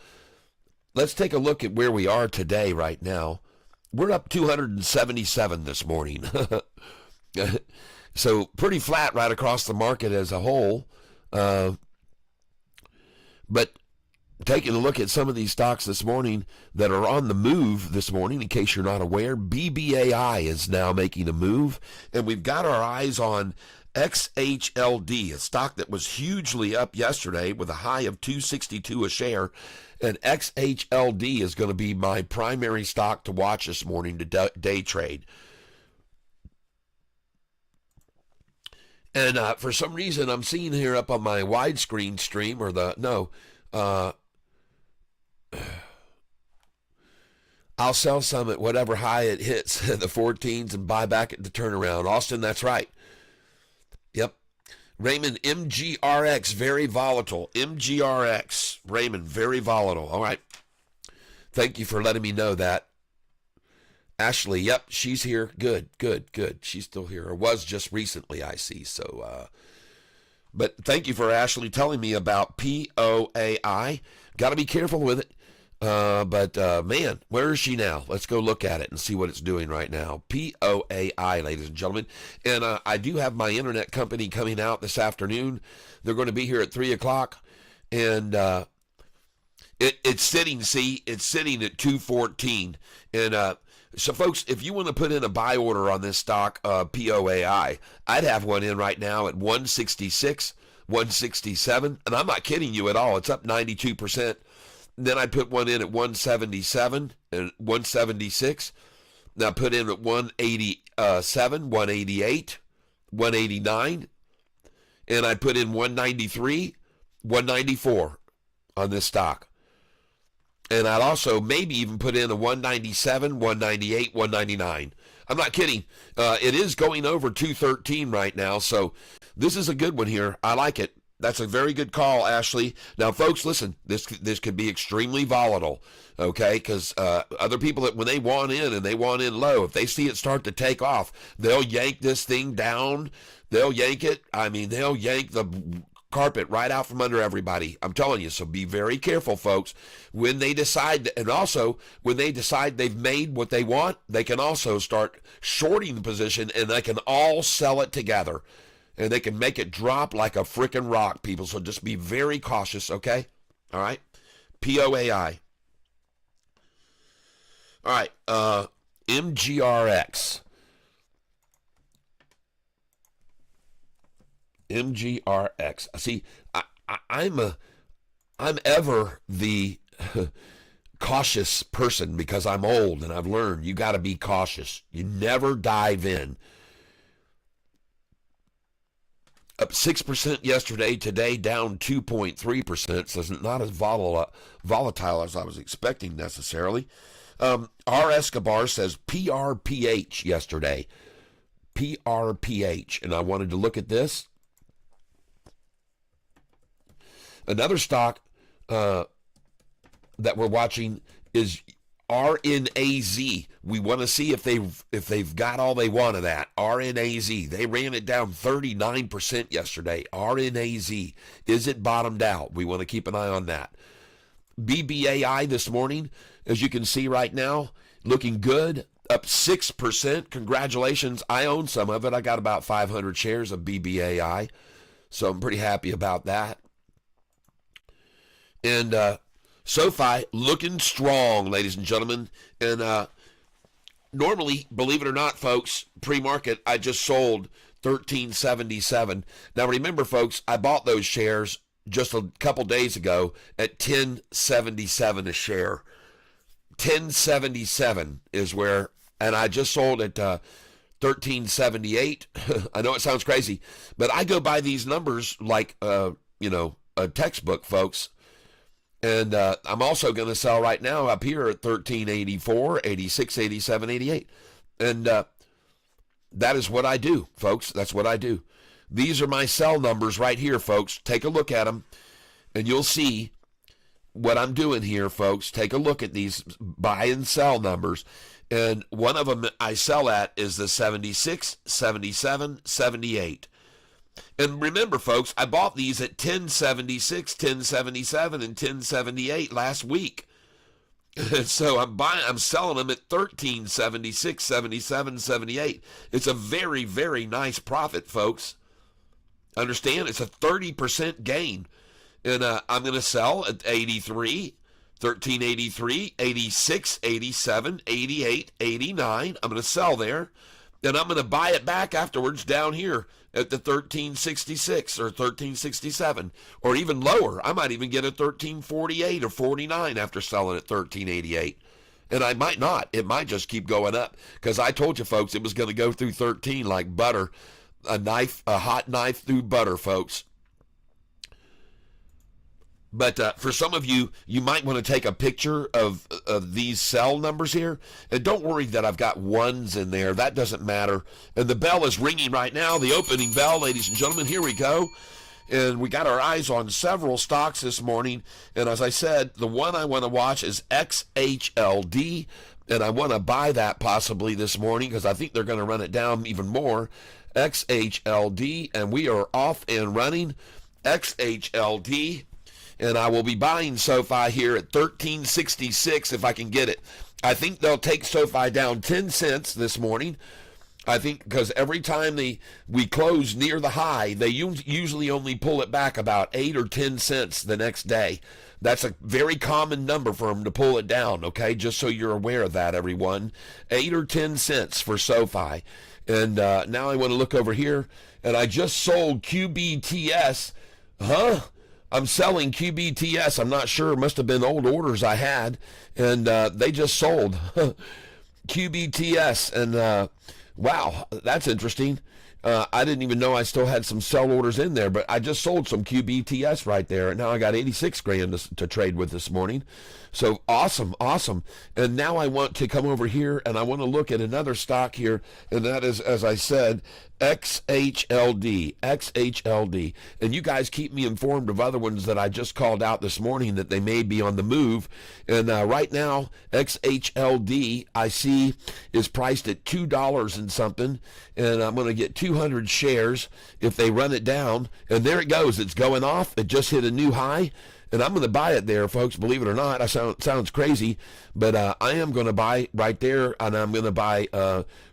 let's take a look at where we are today right now. We're up 277 this morning. So pretty flat right across the market as a whole. But taking a look at some of these stocks this morning that are on the move this morning, in case you're not aware, BBAI is now making a move. And we've got our eyes on XHLD, a stock that was hugely up yesterday with a high of 262 a share. And XHLD is going to be my primary stock to watch this morning to day trade. And for some reason, I'm seeing here up on my widescreen stream, or I'll sell some at whatever high it hits, the 14s, and buy back at the turnaround. Austin, that's right. Yep. Raymond, MGRX, very volatile. MGRX, Raymond, very volatile. All right. Thank you for letting me know that. Ashley, yep, she's here. Good. She's still here, or was just recently, I see. So, but thank you for Ashley telling me about PO AI. Got to be careful with it. But man, where is she now? Let's go look at it and see what it's doing right now. PO AI, ladies and gentlemen. And I do have my internet company coming out this afternoon. They're going to be here at 3 o'clock. And it's sitting, it's sitting at 214. And so, folks, if you want to put in a buy order on this stock, POAI, I'd have one in right now at 166, 167. And I'm not kidding you at all. It's up 92%. Then I put one in at 177 and 176. Now put in at 187, 188, 189. And I put in 193, 194 on this stock. And I'd also maybe even put in a 197, 198, 199. I'm not kidding. It is going over 213 right now, so this is a good one here. I like it. That's a very good call, Ashley. Now, folks, listen, this could be extremely volatile, okay? Because other people, when they want in and they want in low, if they see it start to take off, they'll yank this thing down. They'll yank it. I mean, they'll yank the carpet right out from under everybody. I'm telling you, so be very careful, folks. When they decide, and also when they decide they've made what they want, they can also start shorting the position, and they can all sell it together. And they can make it drop like a frickin' rock, people. So just be very cautious, okay? All right? POAI. All right. MGRX. MGRX. See, I'm ever the cautious person because I'm old and I've learned you got to be cautious. You never dive in. Up 6% yesterday, today down 2.3%, so it's not as volatile as I was expecting necessarily. R. Escobar says PRPH yesterday. PRPH, and I wanted to look at this. Another stock that we're watching is RNAZ. We want to see if they've got all they want of that. RNAZ. They ran it down 39% yesterday. RNAZ. Is it bottomed out? We want to keep an eye on that. BBAI this morning, as you can see right now, looking good. up 6%. Congratulations. I own some of it. I got about 500 shares of BBAI, so I'm pretty happy about that. And SoFi looking strong, ladies and gentlemen. And normally, believe it or not, folks, pre-market, I just sold 1377. Now remember, folks, I bought those shares just a couple days ago at 1077 a share. 1077 is where, and I just sold at 1378. I know it sounds crazy, but I go by these numbers like a textbook, folks. And I'm also going to sell right now up here at 1384, 86, 87, 88. And that is what I do, folks. That's what I do. These are my sell numbers right here, folks. Take a look at them, and you'll see what I'm doing here, folks. Take a look at these buy and sell numbers. And one of them I sell at is the 76, 77, 78. And remember, folks, I bought these at 1076, 1077, and 1078 last week. So I'm selling them at 1376, 77, 78. It's a very, very nice profit, folks. Understand? It's a 30% gain. And I'm going to sell at 83, 1383, 86, 87, 88, 89. I'm going to sell there. And I'm going to buy it back afterwards down here at the 1366 or 1367 or even lower. I might even get a 1348 or 49 after selling at 1388. And I might not. It might just keep going up because I told you, folks, it was going to go through 13 like butter, a hot knife through butter, folks. But for some of you, you might want to take a picture of these cell numbers here. And don't worry that I've got ones in there. That doesn't matter. And the bell is ringing right now, the opening bell, ladies and gentlemen. Here we go. And we got our eyes on several stocks this morning. And as I said, the one I want to watch is XHLD. And I want to buy that possibly this morning because I think they're going to run it down even more. XHLD. And we are off and running. XHLD. And I will be buying SoFi here at 1366 if I can get it. I think they'll take SoFi down 10 cents this morning. I think because every time we close near the high, they usually only pull it back about 8 or 10 cents the next day. That's a very common number for them to pull it down, okay? Just so you're aware of that, everyone. 8 or 10 cents for SoFi. And now I want to look over here, and I just sold QBTS. I'm selling QBTS. I'm not sure. It must have been old orders I had, and they just sold QBTS. And wow, that's interesting. I didn't even know I still had some sell orders in there, but I just sold some QBTS right there. And now I got 86 grand to trade with this morning. So awesome, awesome. And now I want to come over here and I want to look at another stock here. And that is, as I said, XHLD. And you guys keep me informed of other ones that I just called out this morning that they may be on the move. And right now, XHLD, I see, is priced at $2 and something. And I'm going to get 200 shares if they run it down. And there it goes. It's going off. It just hit a new high. And I'm going to buy it there, folks, believe it or not. Sounds crazy, but I am going to buy right there, and I'm going to buy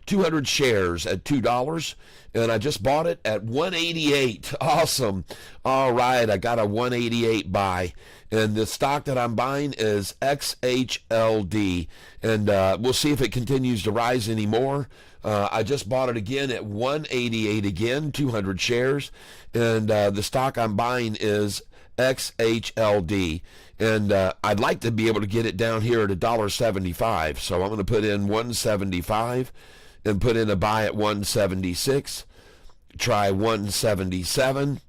200 shares at $2, and I just bought it at 188. Awesome. All right, I got a 188 buy, and the stock that I'm buying is XHLD, and we'll see if it continues to rise anymore. I just bought it again at 188 again, 200 shares, and the stock I'm buying is XHLD, and I'd like to be able to get it down here at $1.75, so I'm going to put in 175 and put in a buy at 176, try 177,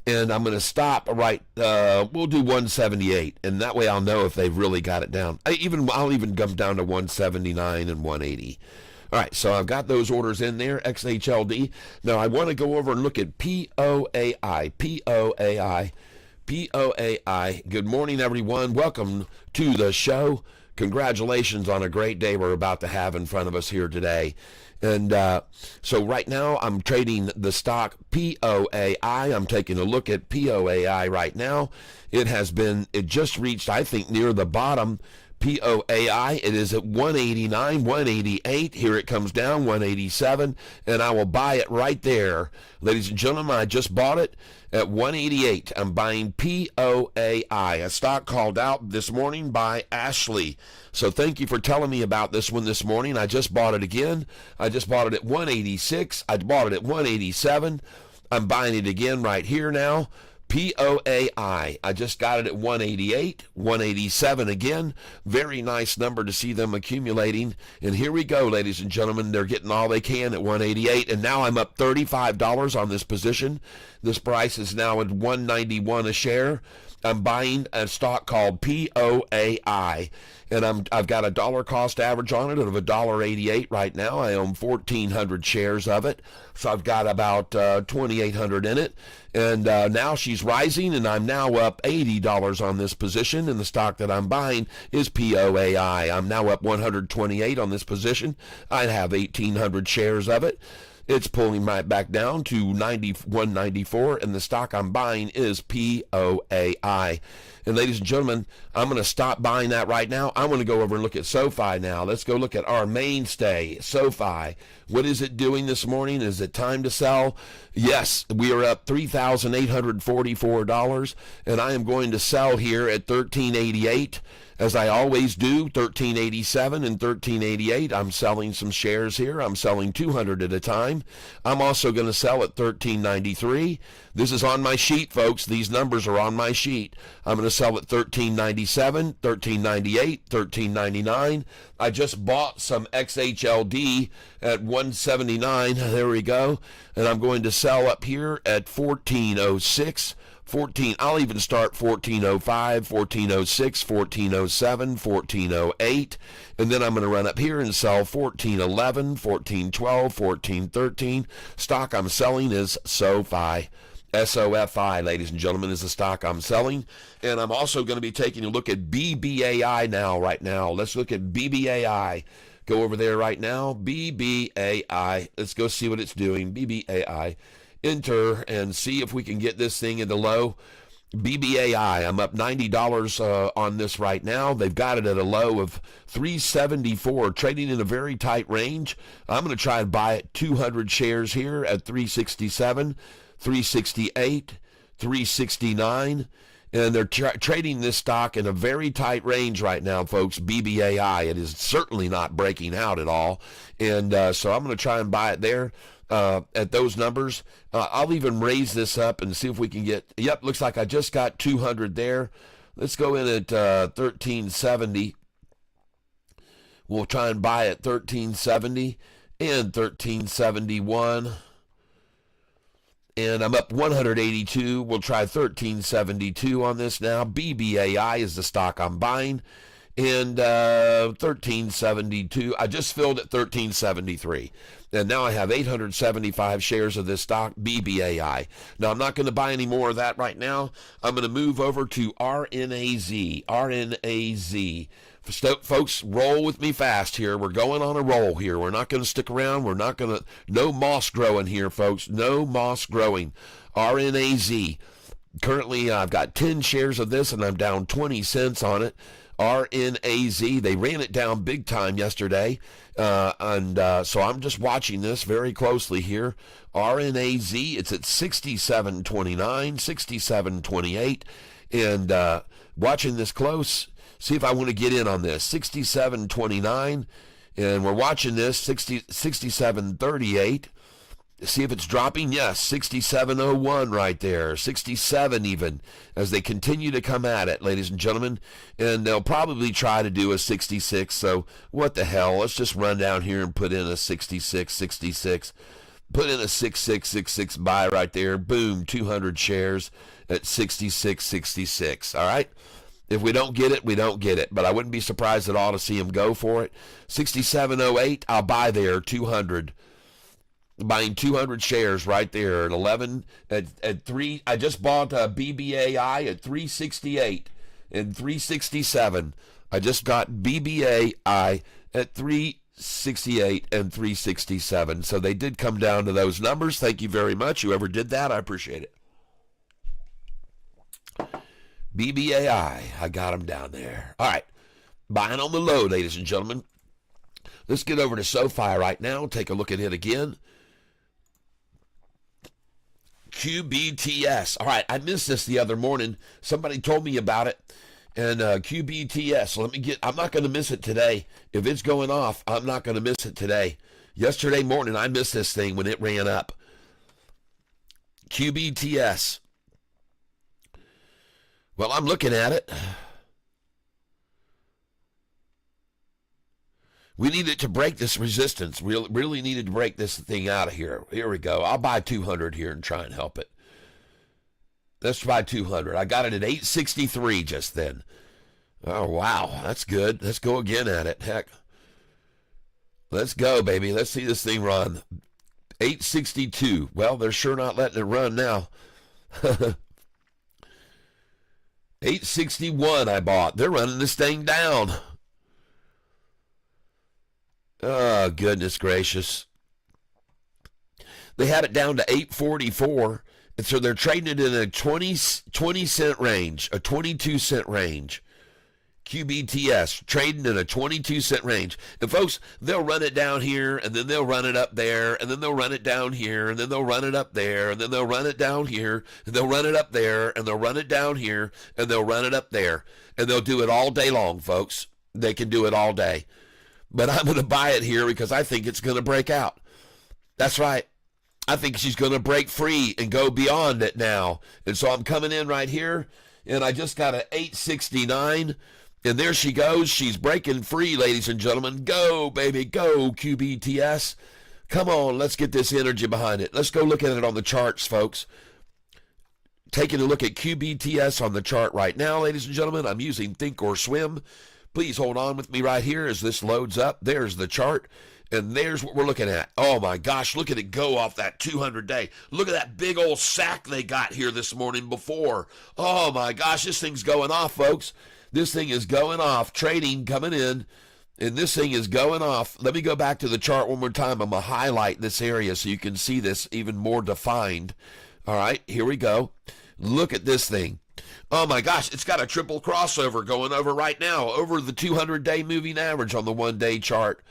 and I'm going to stop right, we'll do 178, and that way I'll know if they've really got it down. I'll even come down to 179 and 180. All right, so I've got those orders in there, XHLD. Now I want to go over and look at PO AI. Good morning, everyone. Welcome to the show. Congratulations on a great day we're about to have in front of us here today. And so right now I'm trading the stock PO AI. I'm taking a look at PO AI right now. It just reached, I think, near the bottom POAI. It is at 189, 188. Here it comes down, 187, and I will buy it right there. Ladies and gentlemen, I just bought it at 188. I'm buying POAI, a stock called out this morning by Ashley. So thank you for telling me about this one this morning. I just bought it again. I just bought it at 186. I bought it at 187. I'm buying it again right here now. POAI. I just got it at 188, 187 again. Very nice number to see them accumulating. And here we go, ladies and gentlemen. They're getting all they can at 188. And now I'm up $35 on this position. This price is now at 191 a share. I'm buying a stock called POAI. And I've got a dollar cost average on it of $1.88 right now. I own 1,400 shares of it. So I've got about 2,800 in it. And now she's rising, and I'm now up $80 on this position. And the stock that I'm buying is POAI. I'm now up 128 on this position. I have 1,800 shares of it. It's pulling right back down to 194, and the stock I'm buying is POAI. And ladies and gentlemen, I'm going to stop buying that right now. I'm going to go over and look at SoFi now. Let's go look at our mainstay, SoFi. What is it doing this morning? Is it time to sell? Yes, we are up $3,844, and I am going to sell here at $13.88. As I always do, $13.87 and $13.88. I'm selling some shares here. I'm selling 200 at a time. I'm also going to sell at $13.93. This is on my sheet, folks. These numbers are on my sheet. I'm going to sell at $13.97, $13.98, $13.99. I just bought some XHLD at $179. There we go. And I'm going to sell up here at $14.06. I'll even start 1405, 1406, 1407, 1408, and then I'm going to run up here and sell 1411, 1412, 1413. Stock I'm selling is SoFi. SOFI, ladies and gentlemen, is the stock I'm selling. And I'm also going to be taking a look at BBAI right now. Let's look at BBAI. Go over there right now. BBAI. Let's go see what it's doing. BBAI. Enter and see if we can get this thing in the low. BBAI, I'm up $90 on this right now. They've got it at a low of 374, trading in a very tight range. I'm going to try and buy it 200 shares here at 367, 368, 369. And they're trading this stock in a very tight range right now, folks. BBAI, it is certainly not breaking out at all. And so I'm going to try and buy it there. At those numbers. I'll even raise this up and see if we can get, yep, looks like I just got 200 there. Let's go in at 1370. We'll try and buy at 1370 and 1371. And I'm up 182. We'll try 1372 on this now. BBAI is the stock I'm buying. And 1372. I just filled at 1373. And now I have 875 shares of this stock, BBAI. Now, I'm not going to buy any more of that right now. I'm going to move over to RNAZ. RNAZ. Folks, roll with me fast here. We're going on a roll here. We're not going to stick around. We're not going to, no moss growing here, folks. No moss growing. RNAZ. Currently, I've got 10 shares of this, and I'm down 20 cents on it. RNAZ. They ran it down big time yesterday. So I'm just watching this very closely here. RNAZ, it's at 67.29, 67.28. And watching this close, see if I want to get in on this. 67.29. And we're watching this, 67.38. See if it's dropping. Yes, 67.01 right there, 67 even, as they continue to come at it, ladies and gentlemen. And they'll probably try to do a 66, so what the hell. Let's just run down here and put in a 66, 66. Put in a 6666 buy right there. Boom, 200 shares at 66, 66. All right? If we don't get it, we don't get it. But I wouldn't be surprised at all to see them go for it. 67.08, I'll buy there, 200. Buying 200 shares right there at 11 at 3. I just bought a BBAI at 368 and 367. I just got BBAI at 368 and 367. So they did come down to those numbers. Thank you very much. Whoever did that, I appreciate it. BBAI, I got them down there. All right. Buying on the low, ladies and gentlemen. Let's get over to SoFi right now. Take a look at it again. QBTS. All right, I missed this the other morning. Somebody told me about it. And QBTS, I'm not going to miss it today. If it's going off, I'm not going to miss it today. Yesterday morning, I missed this thing when it ran up. QBTS. Well, I'm looking at it. We needed to break this resistance. We really needed to break this thing out of here. Here we go. I'll buy 200 here and try and help it. Let's buy 200. I got it at 863 just then. Oh, wow. That's good. Let's go again at it. Heck. Let's go, baby. Let's see this thing run. 862. Well, they're sure not letting it run now. 861 I bought. They're running this thing down. Oh, goodness gracious. They had it down to 844. And so they're trading it in a 20 cent range, a 22 cent range. QBTS, trading in a 22 cent range. And folks, they'll run it down here, and then they'll run it up there, and then they'll run it down here, and then they'll run it up there, and then they'll run it down here, and they'll run it up there, and they'll run it down here, and they'll run it up there. And they'll do it all day long, folks. They can do it all day. But I'm going to buy it here because I think it's going to break out. That's right. I think she's going to break free and go beyond it now. And so I'm coming in right here, and I just got an 869, and there she goes. She's breaking free, ladies and gentlemen. Go, baby, go, QBTS. Come on, let's get this energy behind it. Let's go look at it on the charts, folks. Taking a look at QBTS on the chart right now, ladies and gentlemen. I'm using Think or Swim. Please hold on with me right here as this loads up. There's the chart. And there's what we're looking at. Oh, my gosh, look at it go off that 200-day. Look at that big old sack they got here this morning before. Oh, my gosh, this thing's going off, folks. This thing is going off. Trading coming in, and this thing is going off. Let me go back to the chart one more time. I'm going to highlight this area so you can see this even more defined. All right, here we go. Look at this thing. Oh, my gosh, it's got a triple crossover going over right now, over the 200-day moving average on the one-day chart.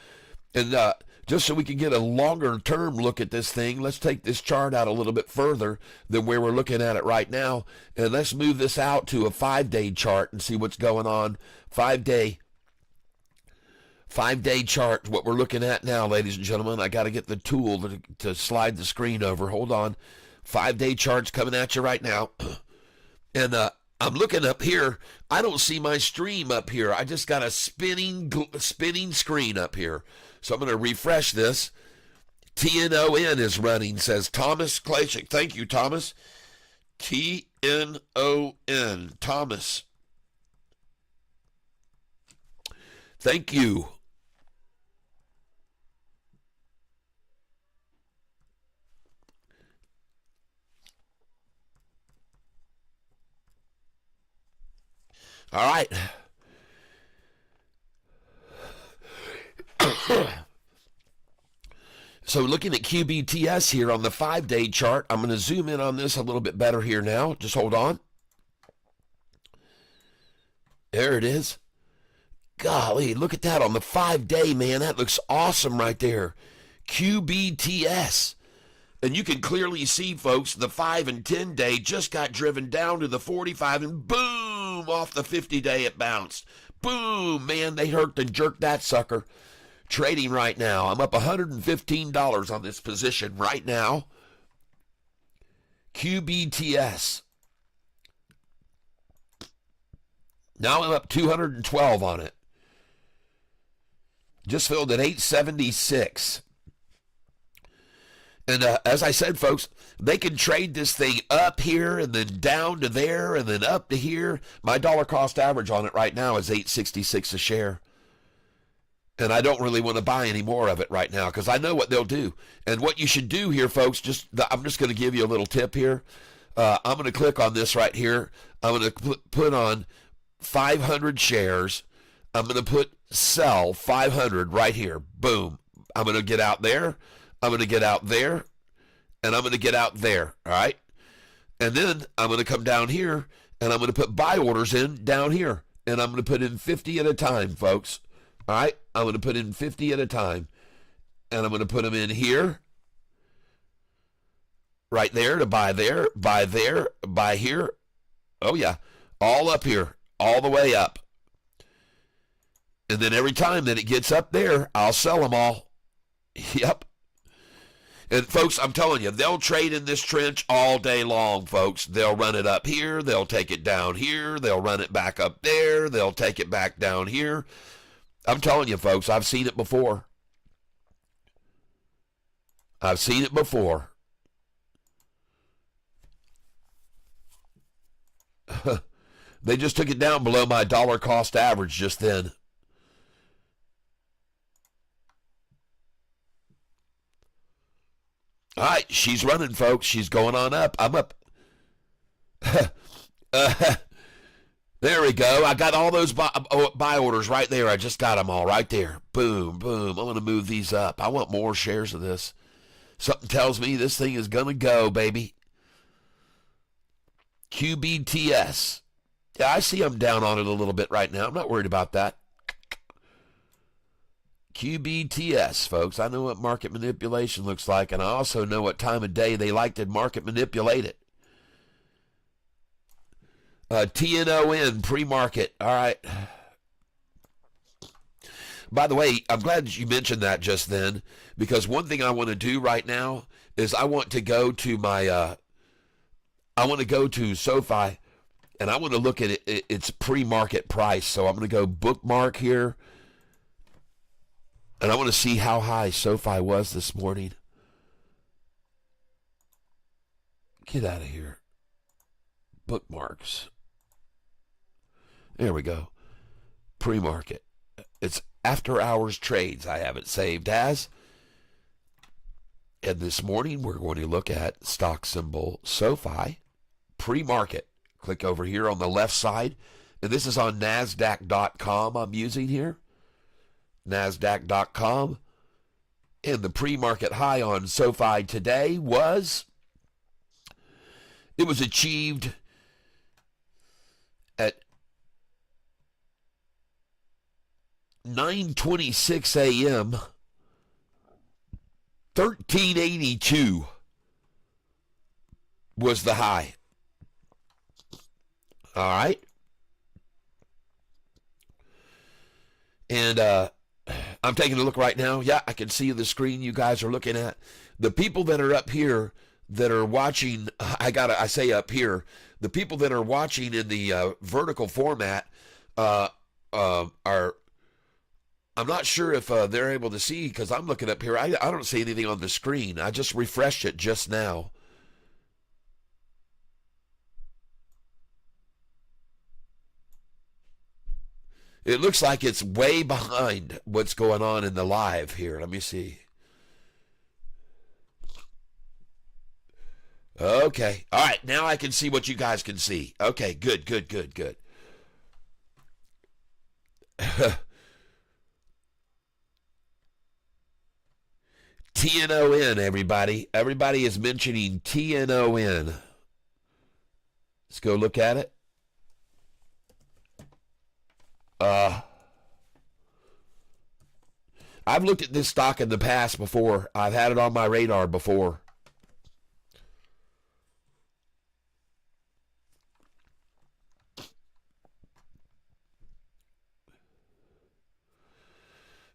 And just so we can get a longer-term look at this thing, let's take this chart out a little bit further than where we're looking at it right now. And let's move this out to a 5-day chart and see what's going on. 5-day chart, what we're looking at now, ladies and gentlemen. I got to get the tool to slide the screen over. Hold on. 5-day chart's coming at you right now. And I'm looking up here. I don't see my stream up here. I just got a spinning screen up here. So I'm going to refresh this. TNON is running, says Thomas Klashik. Thank you, Thomas. TNON, Thomas. Thank you. All right. So looking at QBTS here on the 5-day chart, I'm going to zoom in on this a little bit better here now. Just hold on. There it is. Golly, look at that on the 5-day, man. That looks awesome right there. QBTS. And you can clearly see, folks, the 5 and 10-day just got driven down to the 45, and boom, off the 50-day it bounced. Boom, man, they hurt and jerked that sucker. Trading right now. I'm up $115 on this position right now. QBTS. Now I'm up 212 on it. Just filled at 876. And as I said, folks, they can trade this thing up here and then down to there and then up to here. My dollar cost average on it right now is $8.66 a share. And I don't really want to buy any more of it right now because I know what they'll do. And what you should do here, folks, I'm just going to give you a little tip here. I'm going to click on this right here. I'm going to put on 500 shares. I'm going to put sell 500 right here. Boom. I'm going to get out there. I'm going to get out there. And I'm going to get out there. All right. And then I'm going to come down here and I'm going to put buy orders in down here. and I'm going to put in 50 at a time, folks. All right, I'm going to put in 50 at a time, and I'm going to put them in here, right there, to buy there, buy here. Oh, yeah, all up here, all the way up. And then every time that it gets up there, I'll sell them all. Yep. And folks, I'm telling you, they'll trade in this trench all day long, folks. They'll run it up here. They'll take it down here. They'll run it back up there. They'll take it back down here. I'm telling you, folks, I've seen it before. I've seen it before. They just took it down below my dollar cost average just then. All right, she's running, folks. She's going on up. I'm up. There we go. I got all those buy orders right there. I just got them all right there. Boom, boom. I'm going to move these up. I want more shares of this. Something tells me this thing is going to go, baby. QBTS. Yeah, I see I'm down on it a little bit right now. I'm not worried about that. QBTS, folks. I know what market manipulation looks like, and I also know what time of day they like to market manipulate it. TNON, pre-market. All right. By the way, I'm glad that you mentioned that just then, because one thing I want to do right now is I want to go to my, I want to go to SoFi, and I want to look at its pre-market price. So I'm going to go bookmark here. And I want to see how high SoFi was this morning. Get out of here. Bookmarks. There we go. Pre-market. It's after hours trades I have it saved as. And this morning we're going to look at stock symbol SoFi. Pre-market. Click over here on the left side. And this is on NASDAQ.com I'm using here. NASDAQ.com, and the pre-market high on SoFi today was, it was achieved at 9:26 a.m., 1382 was the high. All right. And, I'm taking a look right now. Yeah, I can see the screen you guys are looking at. The people that are up here that are watching, I say up here, the people that are watching in the vertical format are, I'm not sure if they're able to see, because I'm looking up here. I don't see anything on the screen. I just refreshed it just now. It looks like it's way behind what's going on in the live here. Let me see. Okay. All right. Now I can see what you guys can see. Okay. Good. TNON, everybody. Everybody is mentioning TNON. Let's go look at it. I've looked at this stock in the past before. I've had it on my radar before.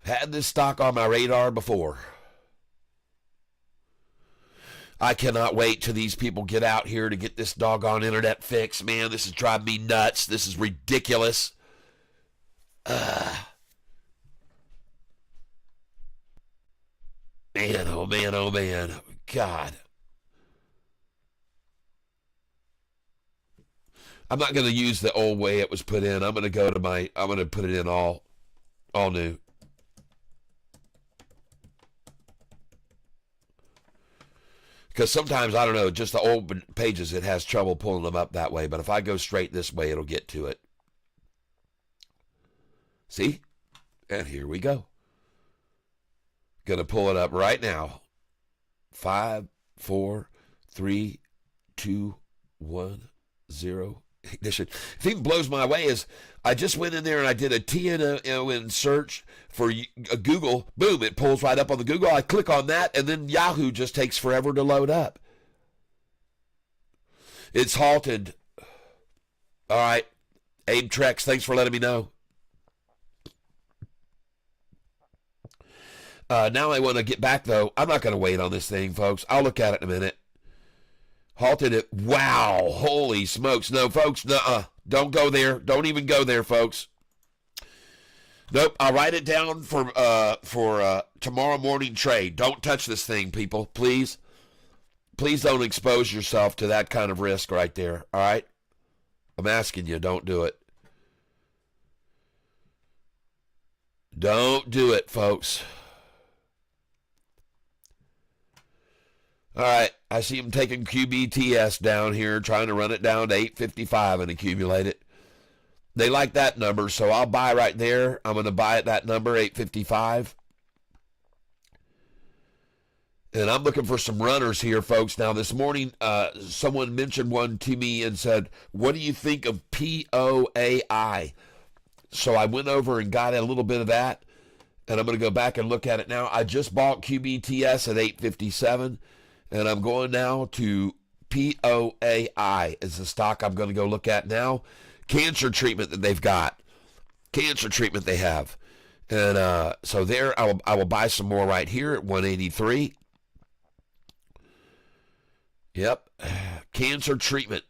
Had this stock on my radar before. I cannot wait till these people get out here to get this doggone internet fixed. Man, this is driving me nuts. This is ridiculous. Man, oh man, oh man. God. I'm not going to use the old way it was put in. I'm going to go to I'm going to put it in all new. Because sometimes, I don't know, just the old pages, it has trouble pulling them up that way. But if I go straight this way, it'll get to it. See? And here we go. Going to pull it up right now. 5, 4, 3, 2, 1, 0, ignition. The thing that blows my way is I just went in there and I did a TNO search for Google. Boom, it pulls right up on the Google. I click on that, and then Yahoo just takes forever to load up. It's halted. All right. Abe Trex, thanks for letting me know. Now I want to get back, though. I'm not going to wait on this thing, folks. I'll look at it in a minute. Halted it. Wow. Holy smokes. No, folks. Nuh-uh. Don't go there. Don't even go there, folks. Nope. I'll write it down for tomorrow morning trade. Don't touch this thing, people. Please. Please don't expose yourself to that kind of risk right there. All right? I'm asking you, don't do it. Don't do it, folks. All right, I see them taking QBTS down here, trying to run it down to 855 and accumulate it. They like that number, so I'll buy right there. I'm going to buy at that number, 855. And I'm looking for some runners here, folks. Now, this morning, someone mentioned one to me and said, what do you think of PO AI? So I went over and got a little bit of that, and I'm going to go back and look at it now. I just bought QBTS at 857. And I'm going now to PO AI is the stock I'm going to go look at now. Cancer treatment that they've got. Cancer treatment they have. And so there, I will buy some more right here at 183. Yep. Cancer treatment.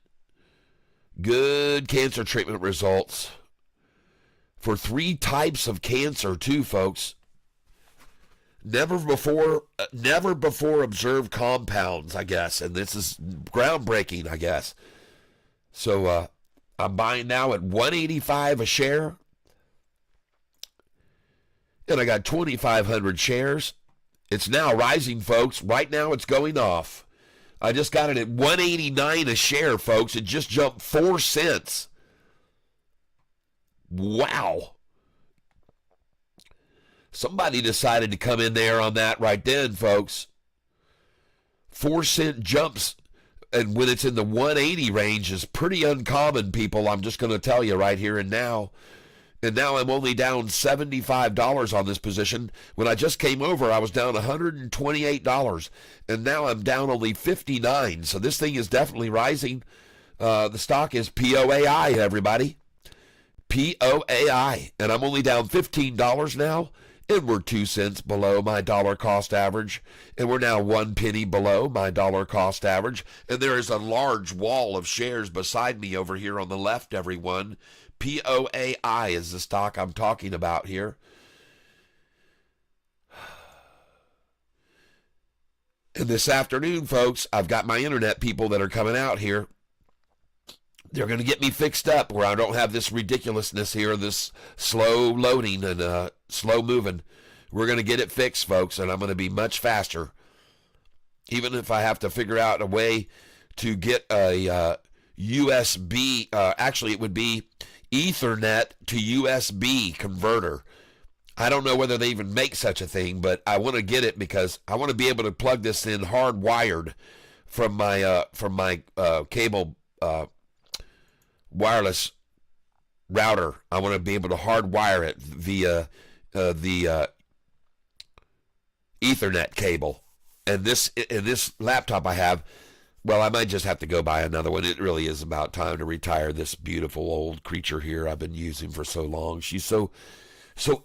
Good cancer treatment results. For 3 types of cancer too, folks. Never before observed compounds, I guess. And this is groundbreaking, I guess. So I'm buying now at 185 a share. And I got 2,500 shares. It's now rising, folks. Right now it's going off. I just got it at 189 a share, folks. It just jumped 4 cents. Wow. Somebody decided to come in there on that right then, folks. 4-cent jumps, and when it's in the 180 range, is pretty uncommon, people. I'm just going to tell you right here and now. And now I'm only down $75 on this position. When I just came over, I was down $128, and now I'm down only $59. So this thing is definitely rising. The stock is POAI, everybody. POAI, and I'm only down $15 now. And we're 2 cents below my dollar cost average. And we're now 1 penny below my dollar cost average. And there is a large wall of shares beside me over here on the left, everyone. POAI is the stock I'm talking about here. And this afternoon, folks, I've got my internet people that are coming out here. They're going to get me fixed up where I don't have this ridiculousness here, this slow loading and slow moving. We're going to get it fixed, folks, and I'm going to be much faster. Even if I have to figure out a way to get a USB, actually it would be Ethernet to USB converter. I don't know whether they even make such a thing, but I want to get it because I want to be able to plug this in hardwired from my cable wireless router. I want to be able to hardwire it via the Ethernet cable. And this laptop I have, well, I might just have to go buy another one. It really is about time to retire this beautiful old creature here I've been using for so long. She's so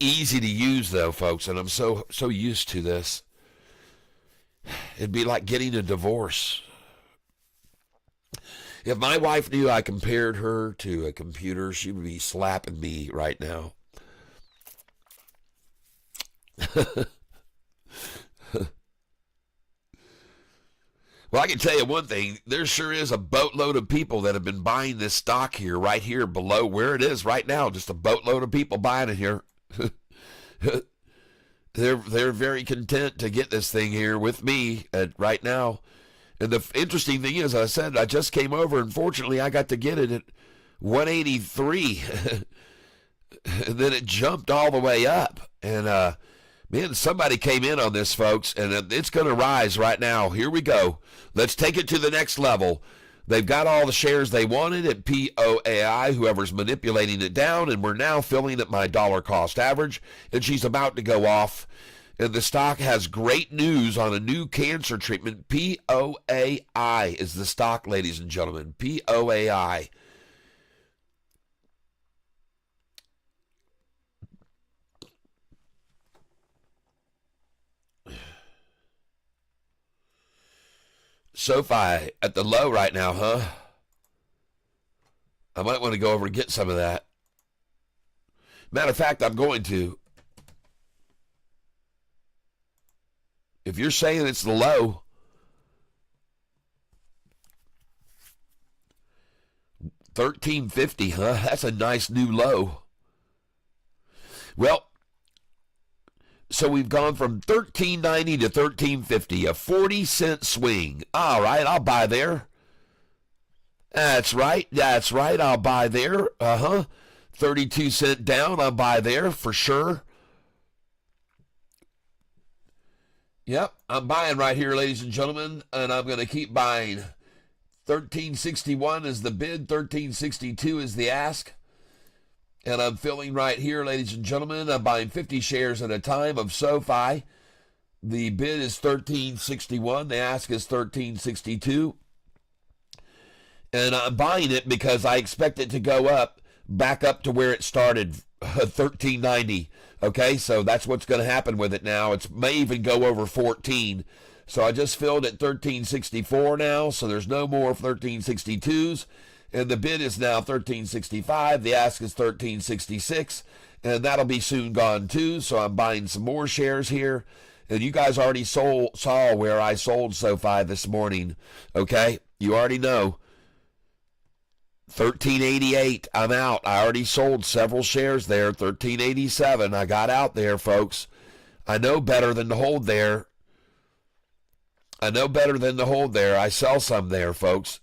easy to use, though, folks, and I'm so used to this. It'd be like getting a divorce. If my wife knew I compared her to a computer, she would be slapping me right now. Well, I can tell you one thing. There sure is a boatload of people that have been buying this stock here, right here below where it is right now. Just a boatload of people buying it here. They're very content to get this thing here with me right now. And the interesting thing is, I said, I just came over, and fortunately I got to get it at 183. And then it jumped all the way up. And, man, somebody came in on this, folks, and it's going to rise right now. Here we go. Let's take it to the next level. They've got all the shares they wanted at PO AI, whoever's manipulating it down, and we're now filling at my dollar cost average, and she's about to go off. And the stock has great news on a new cancer treatment. PO AI is the stock, ladies and gentlemen. PO AI. SoFi at the low right now, huh? I might want to go over and get some of that. Matter of fact, I'm going to. If you're saying it's the low, $13.50, huh? That's a nice new low. Well, so we've gone from $13.90 to $13.50, a 40-cent swing. All right, I'll buy there. That's right, I'll buy there. 32-cent down, I'll buy there for sure. Yep, I'm buying right here, ladies and gentlemen, and I'm going to keep buying. $13.61 is the bid, $13.62 is the ask. And I'm filling right here, ladies and gentlemen. I'm buying 50 shares at a time of SoFi. The bid is $13.61. The ask is $13.62. And I'm buying it because I expect it to go up, back up to where it started, $13.90. Okay, so that's what's going to happen with it now. It may even go over 14. So I just filled at $13.64 now, so there's no more $13.62s. And the bid is now $13.65. The ask is $13.66. And that'll be soon gone too. So I'm buying some more shares here. And you guys already saw where I sold SoFi this morning. Okay? You already know. $13.88. I'm out. I already sold several shares there. $13.87. I got out there, folks. I know better than to hold there. I sell some there, folks.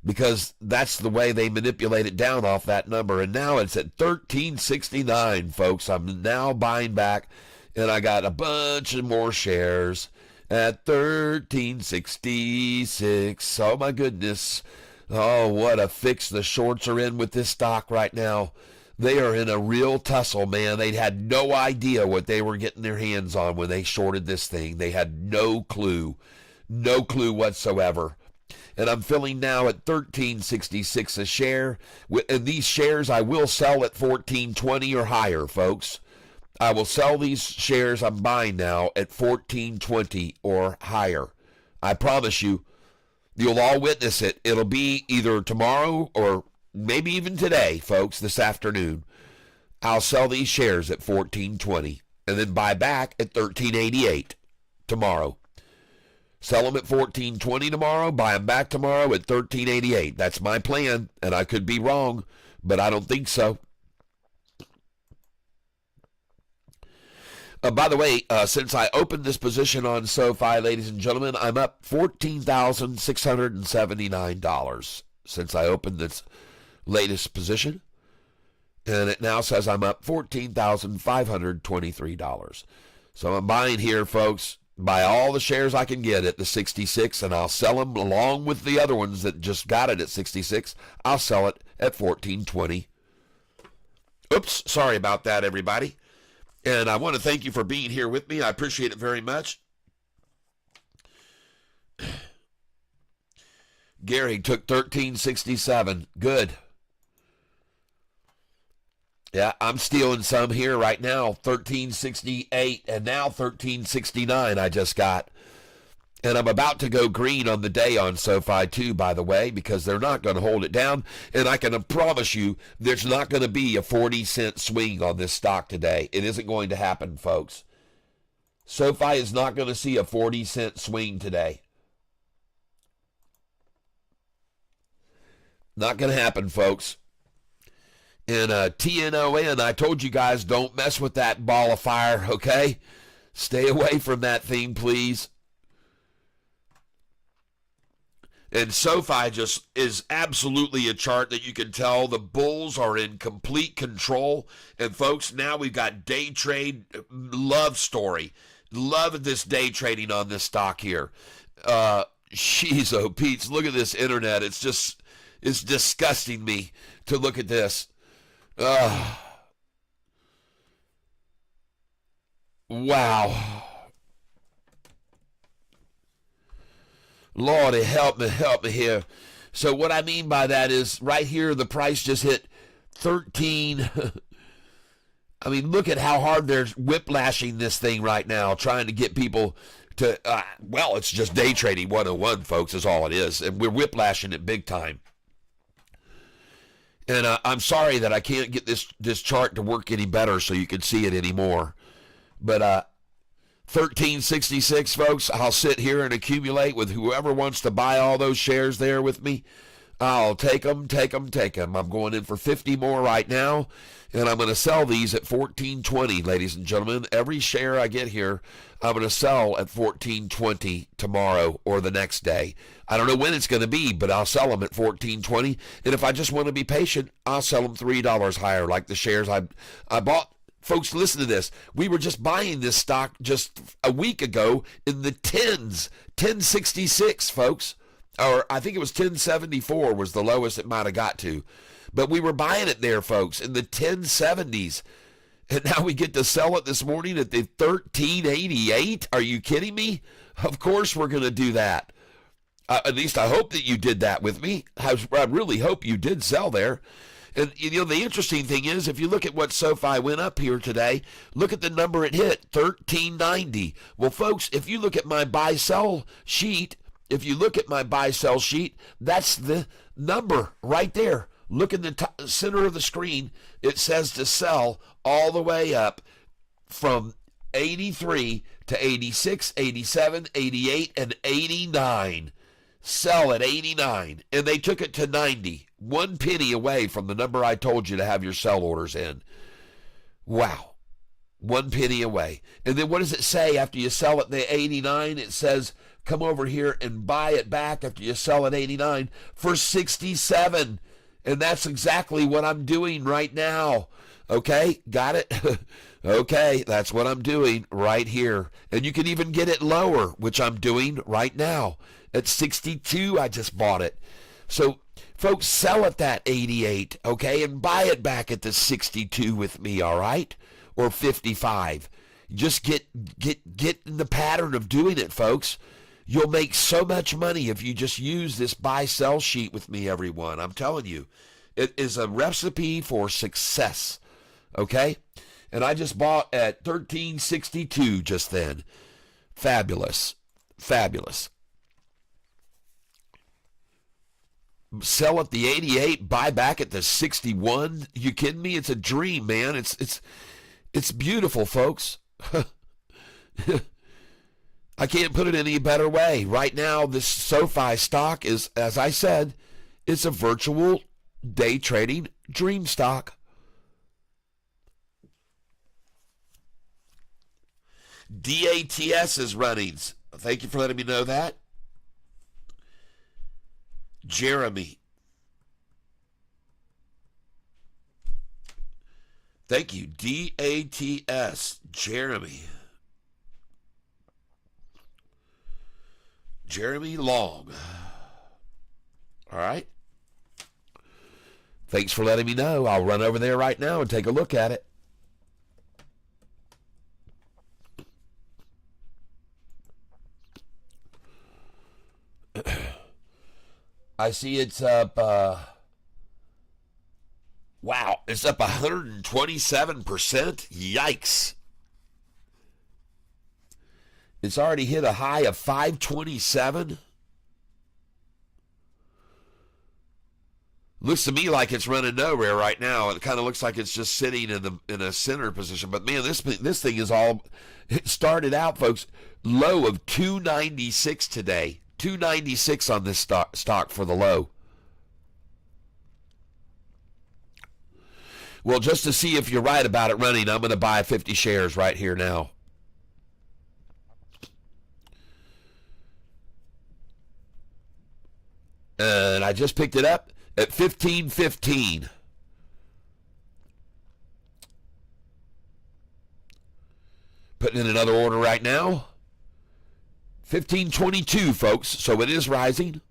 Because that's the way they manipulate it down off that number. And now it's at $13.69, folks. I'm now buying back, and I got a bunch of more shares at $13.66. Oh, my goodness. Oh, what a fix the shorts are in with this stock right now. They are in a real tussle, man. They had no idea what they were getting their hands on when they shorted this thing. They had no clue whatsoever. And I'm filling now at $13.66 a share. And these shares I will sell at $14.20 or higher, folks. I will sell these shares I'm buying now at $14.20 or higher. I promise you, you'll all witness it. It'll be either tomorrow or maybe even today, folks, this afternoon. I'll sell these shares at $14.20 and then buy back at $13.88 tomorrow. Sell them at $14.20 tomorrow, buy them back tomorrow at $13.88. That's my plan, and I could be wrong, but I don't think so. By the way, since I opened this position on SoFi, ladies and gentlemen, I'm up $14,679 since I opened this latest position. And it now says I'm up $14,523. So I'm buying here, folks. Buy all the shares I can get at the 66, and I'll sell them along with the other ones that just got it at 66. I'll sell it at $14.20. Oops, sorry about that, everybody. And I want to thank you for being here with me. I appreciate it very much. Gary took $13.67. Good. Yeah, I'm stealing some here right now. $13.68 and now $13.69 I just got. And I'm about to go green on the day on SoFi too, by the way, because they're not going to hold it down. And I can promise you there's not going to be a 40-cent swing on this stock today. It isn't going to happen, folks. SoFi is not going to see a 40-cent swing today. Not going to happen, folks. And TNON, I told you guys, don't mess with that ball of fire, okay? Stay away from that thing, please. And SoFi just is absolutely a chart that you can tell the bulls are in complete control. And folks, now we've got day trade love story. Love this day trading on this stock here. Jeez, oh, Pete's, look at this internet. It's disgusting me to look at this. Wow. Lordy, help me here. So what I mean by that is right here, the price just hit 13. I mean, look at how hard they're whiplashing this thing right now, trying to get people to, well, it's just day trading 101, folks, is all it is. And we're whiplashing it big time. And I'm sorry that I can't get this chart to work any better so you can see it anymore. But 1366, folks, I'll sit here and accumulate with whoever wants to buy all those shares there with me. I'll take them. I'm going in for 50 more right now, and I'm going to sell these at 14.20, ladies and gentlemen. Every share I get here, I'm going to sell at 14.20 tomorrow or the next day. I don't know when it's going to be, but I'll sell them at 14.20. And if I just want to be patient, I'll sell them $3 higher, like the shares I bought. Folks, listen to this. We were just buying this stock just a week ago in the tens, 1066, folks. Or I think it was 1074 was the lowest it might have got to. But we were buying it there, folks, in the 1070s. And now we get to sell it this morning at the 1388. Are you kidding me? Of course we're going to do that. At least I hope that you did that with me. I really hope you did sell there. And, you know, the interesting thing is, if you look at what SoFi went up here today, look at the number it hit, 1390. Well, folks, if you look at my buy-sell sheet, that's the number right there. Look in the center of the screen. It says to sell all the way up from 83 to 86, 87, 88, and 89. Sell at 89. And they took it to 90. 1 penny away from the number I told you to have your sell orders in. Wow. 1 penny away. And then what does it say after you sell at the 89? It says, come over here and buy it back after you sell at 89 for 67. And that's exactly what I'm doing right now. Okay, got it? Okay, that's what I'm doing right here. And you can even get it lower, which I'm doing right now. At 62, I just bought it. So, folks, sell at that 88, okay, and buy it back at the 62 with me, all right? Or 55. Just get in the pattern of doing it, folks. You'll make so much money if you just use this buy-sell sheet with me, everyone. I'm telling you, it is a recipe for success, okay? And I just bought at 1362 just then. Fabulous. Fabulous. Sell at the 88, buy back at the 61. You kidding me? It's a dream, man. It's beautiful, folks. I can't put it any better way. Right now, this SoFi stock is, as I said, it's a virtual day trading dream stock. DATS is running. Thank you for letting me know that. Jeremy. Thank you. DATS. Jeremy. Jeremy Long. All right. Thanks for letting me know. I'll run over there right now and take a look at it. I see it's up, wow, it's up 127%. Yikes. It's already hit a high of 527. Looks to me like it's running nowhere right now. It kind of looks like it's just sitting in a center position. But man, this thing is all, it started out, folks, low of 296 today. 296 on this stock for the low. Well, just to see if you're right about it running, I'm going to buy 50 shares right here now. And I just picked it up at 15.15. Putting in another order right now. 1522, folks. So it is rising.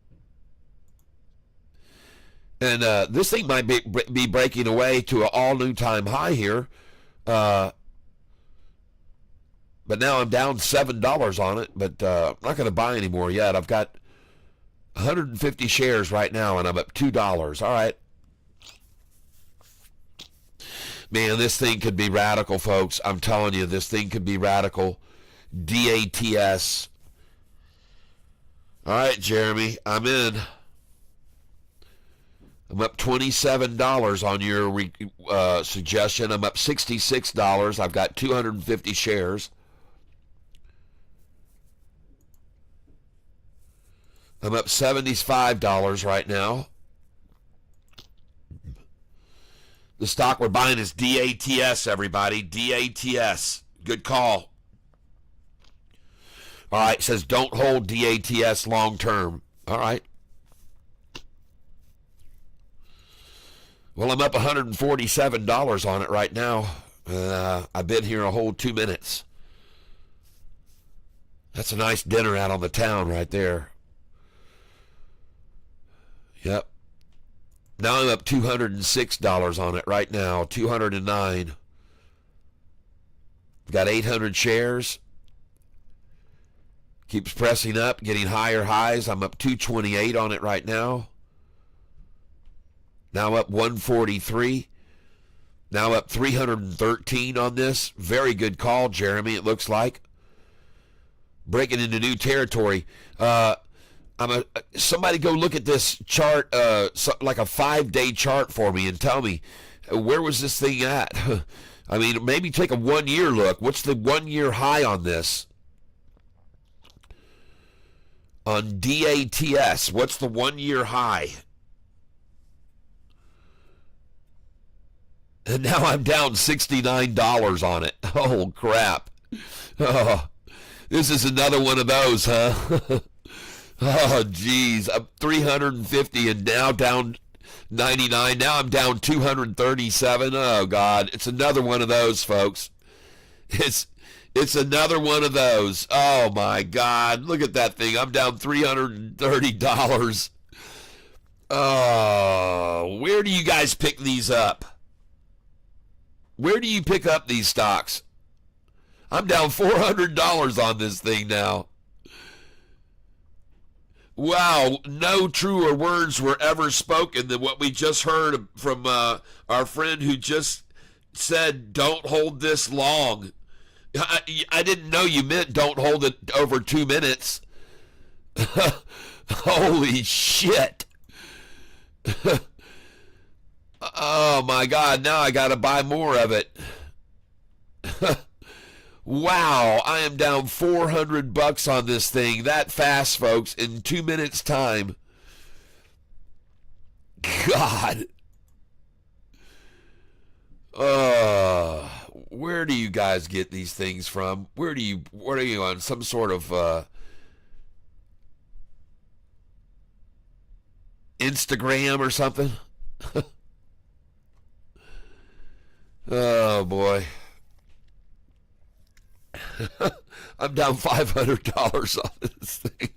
And this thing might be breaking away to an all-new time high here. But now I'm down $7 on it. But I'm not going to buy any more yet. I've got 150 shares right now, and I'm up $2. All right. Man, this thing could be radical, folks. I'm telling you, this thing could be radical. DATS. All right, Jeremy, I'm in. I'm up $27 on your suggestion. I'm up $66. I've got 250 shares. I'm up $75 right now. The stock we're buying is DATS, everybody. DATS. Good call. All right, it says don't hold DATS long term. All right. Well, I'm up $147 on it right now. I've been here a whole 2 minutes. That's a nice dinner out on the town right there. Yep. Now I'm up $206 on it right now. 209. Got 800 shares. Keeps pressing up, getting higher highs. I'm up 228 on it right now. Now up 143. Now up 313 on this. Very good call, Jeremy, it looks like. Breaking into new territory. Somebody go look at this chart, like a 5-day chart for me, and tell me, where was this thing at? I mean, maybe take a 1-year look. What's the 1-year high on this? On DATS, what's the 1-year high? And now I'm down $69 on it. Oh, crap. Oh, this is another one of those, huh? Oh, geez. I'm 350 and now down 99. Now I'm down 237. Oh, God. It's another one of those, folks. It's another one of those. Oh, my God. Look at that thing. I'm down $330. Oh, where do you guys pick these up? Where do you pick up these stocks? I'm down $400 on this thing now. Wow, no truer words were ever spoken than what we just heard from our friend who just said, don't hold this long. I didn't know you meant don't hold it over 2 minutes. Holy shit. Oh, my God, now I got to buy more of it. Wow, I am down $400 on this thing that fast, folks, in 2 minutes' time. God. Where do you guys get these things from? What are you on, some sort of Instagram or something? Oh, boy. I'm down $500 on this thing.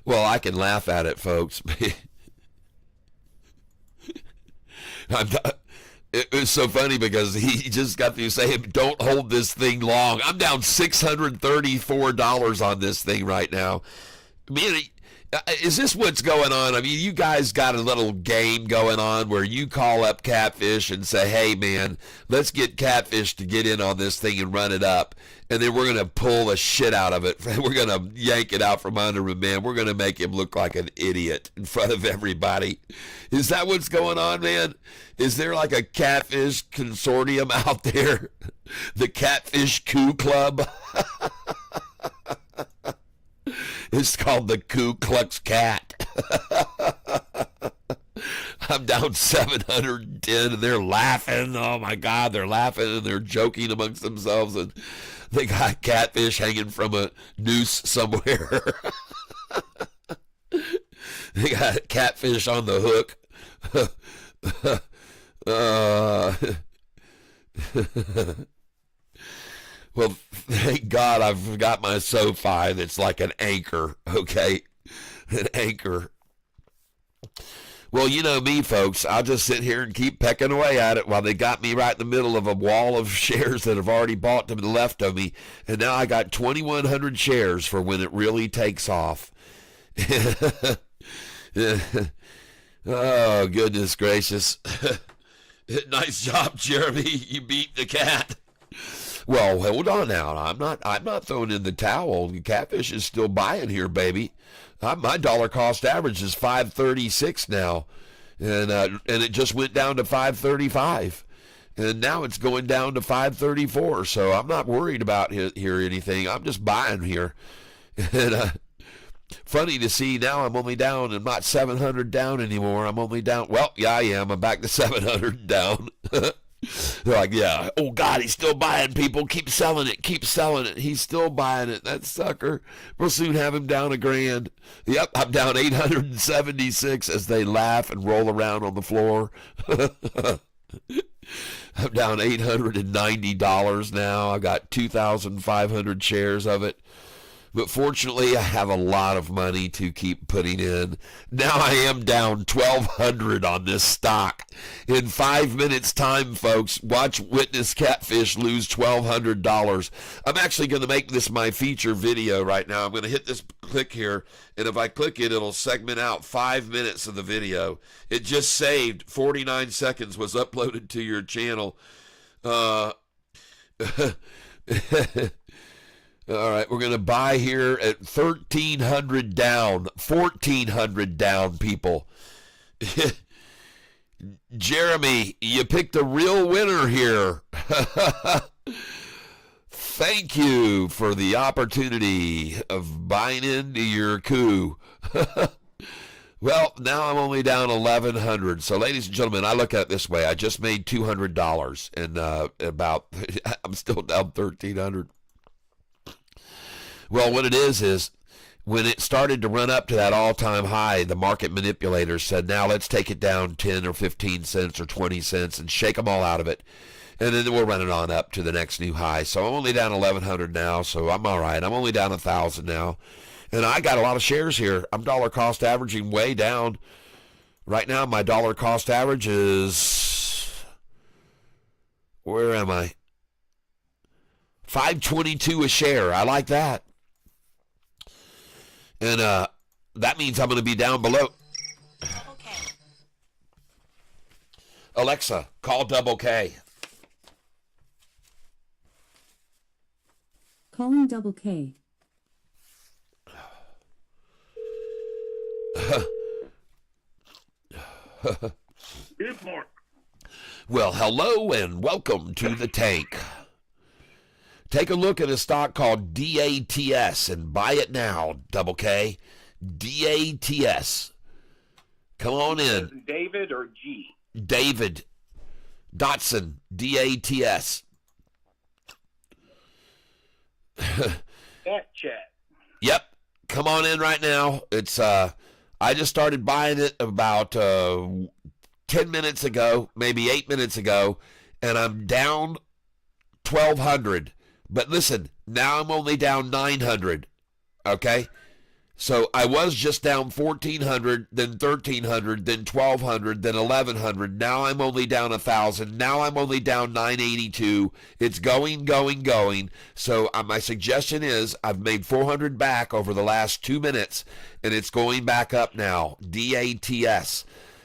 Well, I can laugh at it, folks. It was so funny because he just got through saying, don't hold this thing long. I'm down $634 on this thing right now. Man, is this what's going on? I mean, you guys got a little game going on where you call up Catfish and say, hey, man, let's get Catfish to get in on this thing and run it up. And then we're going to pull the shit out of it. We're going to yank it out from under him, man. We're going to make him look like an idiot in front of everybody. Is that what's going on, man? Is there like a Catfish consortium out there? The Catfish Coup Club? It's called the Ku Klux Cat. I'm down 710 and they're laughing. Oh my God, they're laughing and they're joking amongst themselves and they got Catfish hanging from a noose somewhere. They got Catfish on the hook. Uh, well, thank God I've got my SoFi that's like an anchor, okay? An anchor. Well, you know me, folks. I'll just sit here and keep pecking away at it while they got me right in the middle of a wall of shares that have already bought to the left of me. And now I got 2,100 shares for when it really takes off. Oh, goodness gracious. Nice job, Jeremy. You beat the cat. Well, hold on now. I'm not throwing in the towel. The catfish is still buying here, baby. My dollar cost average is 536 now, and it just went down to 535, and now it's going down to 534. So I'm not worried about here anything. I'm just buying here, and funny to see now I'm only down. I'm not 700 down anymore. I'm only down. Well, yeah, I am. I'm back to 700 down. They're like, yeah, oh God, he's still buying, people. Keep selling it. Keep selling it. He's still buying it. That sucker. We'll soon have him down $1,000. Yep, I'm down 876 as they laugh and roll around on the floor. I'm down $890 now. I got 2,500 shares of it. But fortunately, I have a lot of money to keep putting in. Now I am down 1,200 on this stock. In 5 minutes' time, folks, witness Catfish lose $1,200. I'm actually going to make this my feature video right now. I'm going to hit this click here, and if I click it, it'll segment out 5 minutes of the video. It just saved 49 seconds, was uploaded to your channel. All right, we're going to buy here at 1,300 down, 1,400 down, people. Jeremy, you picked a real winner here. Thank you for the opportunity of buying into your coup. Well, now I'm only down 1,100. So, ladies and gentlemen, I look at it this way. I just made $200, and I'm still down 1,300. Well, what it is when it started to run up to that all-time high, the market manipulators said, now let's take it down 10 or 15 cents or 20 cents and shake them all out of it. And then we'll run it on up to the next new high. So I'm only down 1,100 now, so I'm all right. I'm only down 1,000 now. And I got a lot of shares here. I'm dollar cost averaging way down. Right now, my dollar cost average is, where am I? $5.22 a share. I like that. And that means I'm going to be down below. Double K. Alexa, call Double K. Calling Double K. Good morning. Well, hello and welcome to the tank. Take a look at a stock called DATS and buy it now, Double K. DATS. Come on in. David or G? David Dotson, DATS. That chat. Yep. Come on in right now. It's I just started buying it about 10 minutes ago, maybe 8 minutes ago, and I'm down 1,200. But listen, now I'm only down 900, okay? So I was just down 1,400, then 1,300, then 1,200, then 1,100. Now I'm only down 1,000. Now I'm only down 982. It's going. So my suggestion is I've made 400 back over the last 2 minutes, and it's going back up now, DATS.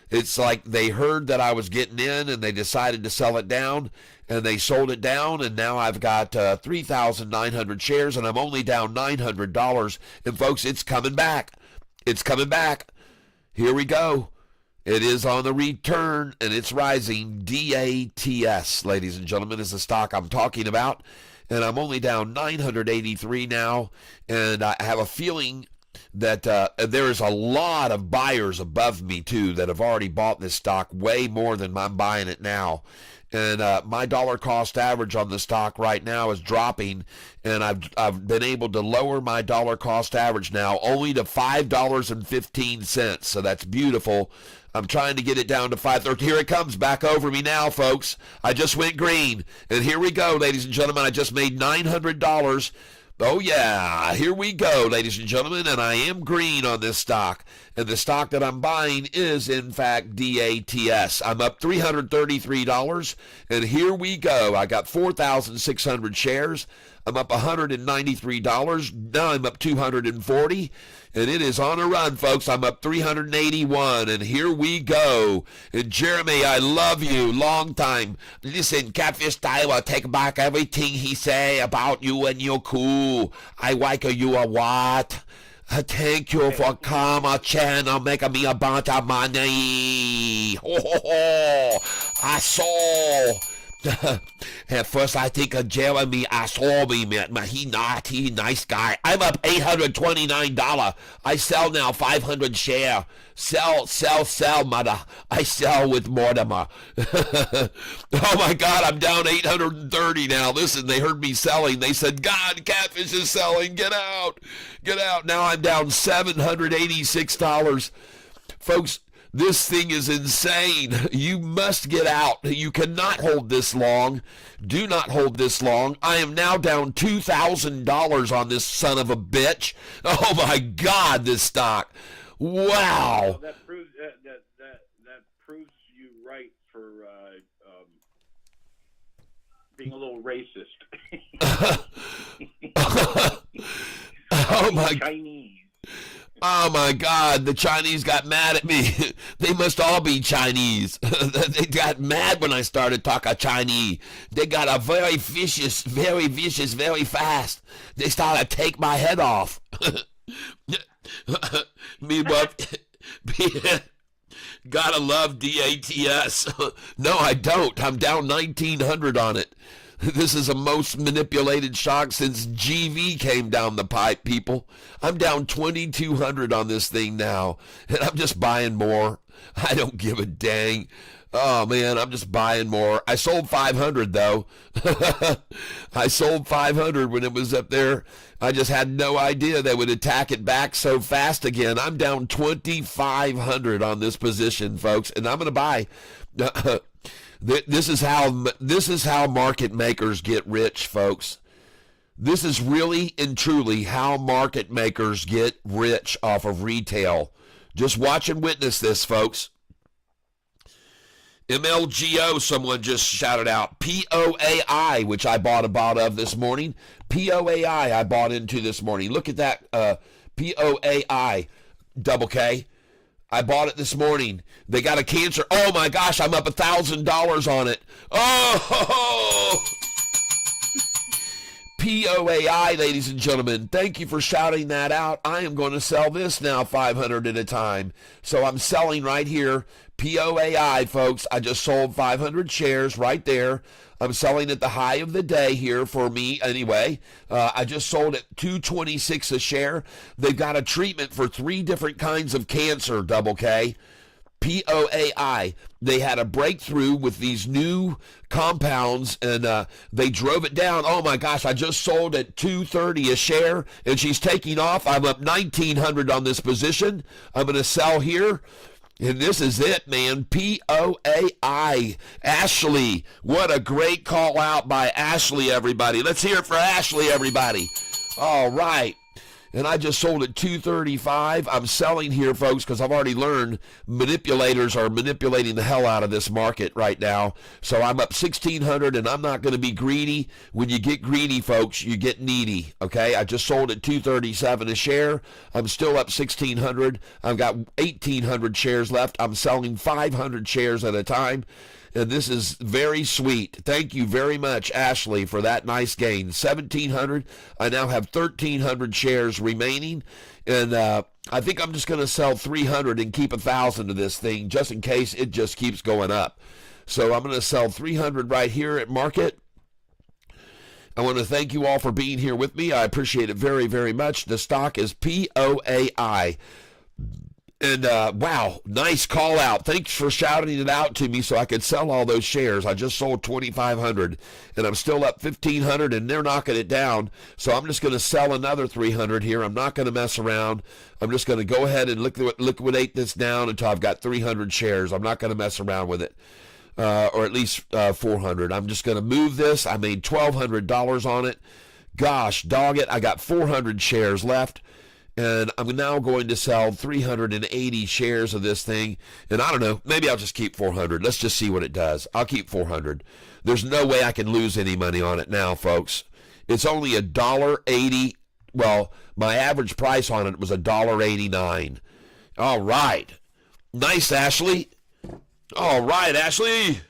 It's like they heard that I was getting in, and they decided to sell it down, and they sold it down, and now I've got 3,900 shares, and I'm only down $900. And folks, it's coming back. It's coming back. Here we go. It is on the return, and it's rising. DATS, ladies and gentlemen, is the stock I'm talking about, and I'm only down 983 now, and I have a feeling that there is a lot of buyers above me too that have already bought this stock way more than I'm buying it now. And my dollar cost average on the stock right now is dropping, and I've been able to lower my dollar cost average now only to $5.15. So that's beautiful. I'm trying to get it down to 5.30. Here it comes back over me now, folks. I just went green, and here we go, ladies and gentlemen. I just made $900. Oh, yeah, here we go, ladies and gentlemen, and I am green on this stock. And the stock that I'm buying is, in fact, DATS. I'm up $333, and here we go. I got 4,600 shares. I'm up $193. Now I'm up $240, and it is on a run, folks. I'm up $381, and here we go. And Jeremy, I love you. Long time. Listen, Catfish Tyler, take back everything he say about you and your cool. I like you a lot. Thank you for coming channel, making me a bunch of money. Ho, ho, ho. I saw. At first, I think of Jeremy. I saw me, man. He nice guy. I'm up $829. I sell now 500 share. Sell, mother. I sell with Mortimer. Oh my God, I'm down 830 now. Listen, they heard me selling. They said, God, Catfish is selling. Get out. Now I'm down $786. Folks, this thing is insane. You must get out. You cannot hold this long. Do not hold this long. I am now down $2,000 on this son of a bitch. Oh my God, this stock. Wow. Well, that proves that proves you right for being a little racist. Oh my Chinese. Oh my God, the Chinese got mad at me. They must all be Chinese. They got mad when I started talking Chinese. They got a very vicious, very fast. They started to take my head off. Meanwhile, gotta love DATS. No, I don't. I'm down 1,900 on it. This is the most manipulated stock since GV came down the pipe, people. I'm down 2,200 on this thing now, and I'm just buying more. I don't give a dang. Oh, man, I'm just buying more. I sold 500, though. I sold 500 when it was up there. I just had no idea they would attack it back so fast again. I'm down 2,500 on this position, folks, and I'm going to buy. This is how market makers get rich, folks. This is really and truly how market makers get rich off of retail. Just watch and witness this, folks. MLGO, someone just shouted out. PO AI, which I bought of this morning. PO AI I bought into this morning. Look at that PO AI, double K. I bought it this morning. They got a cancer. Oh my gosh, I'm up $1,000 on it. Oh, POAI, ladies and gentlemen. Thank you for shouting that out. I am going to sell this now 500 at a time. So I'm selling right here. POAI, folks. I just sold 500 shares right there. I'm selling at the high of the day here for me anyway. I just sold at $226 a share. They've got a treatment for 3 different kinds of cancer, double K. POAI. They had a breakthrough with these new compounds, and they drove it down. Oh my gosh, I just sold at $230 a share, and she's taking off. I'm up $1,900 on this position. I'm going to sell here. And this is it, man. POAI. Ashley. What a great call out by Ashley, everybody. Let's hear it for Ashley, everybody. All right. And I just sold at $235. I'm selling here, folks, because I've already learned manipulators are manipulating the hell out of this market right now. So I'm up $1,600, and I'm not going to be greedy. When you get greedy, folks, you get needy, okay? I just sold at $237 a share. I'm still up $1,600. I've got 1,800 shares left. I'm selling 500 shares at a time. And this is very sweet. Thank you very much, Ashley, for that nice gain. 1,700. I now have 1,300 shares remaining. And I think I'm just going to sell 300 and keep 1,000 of this thing just in case it just keeps going up. So I'm going to sell 300 right here at market. I want to thank you all for being here with me. I appreciate it very, very much. The stock is PO AI. And wow, nice call out. Thanks for shouting it out to me so I could sell all those shares. I just sold 2,500 and I'm still up 1,500 and they're knocking it down. So I'm just going to sell another 300 here. I'm not going to mess around. I'm just going to go ahead and liquidate this down until I've got 300 shares. I'm not going to mess around with it. Or at least 400. I'm just going to move this. I made $1,200 on it. Gosh, dog it. I got 400 shares left. And I'm now going to sell 380 shares of this thing. And I don't know, maybe I'll just keep 400. Let's just see what it does. I'll keep 400. There's no way I can lose any money on it now, folks. It's only $1.80. Well, my average price on it was $1.89. All right. Nice, Ashley. All right, Ashley.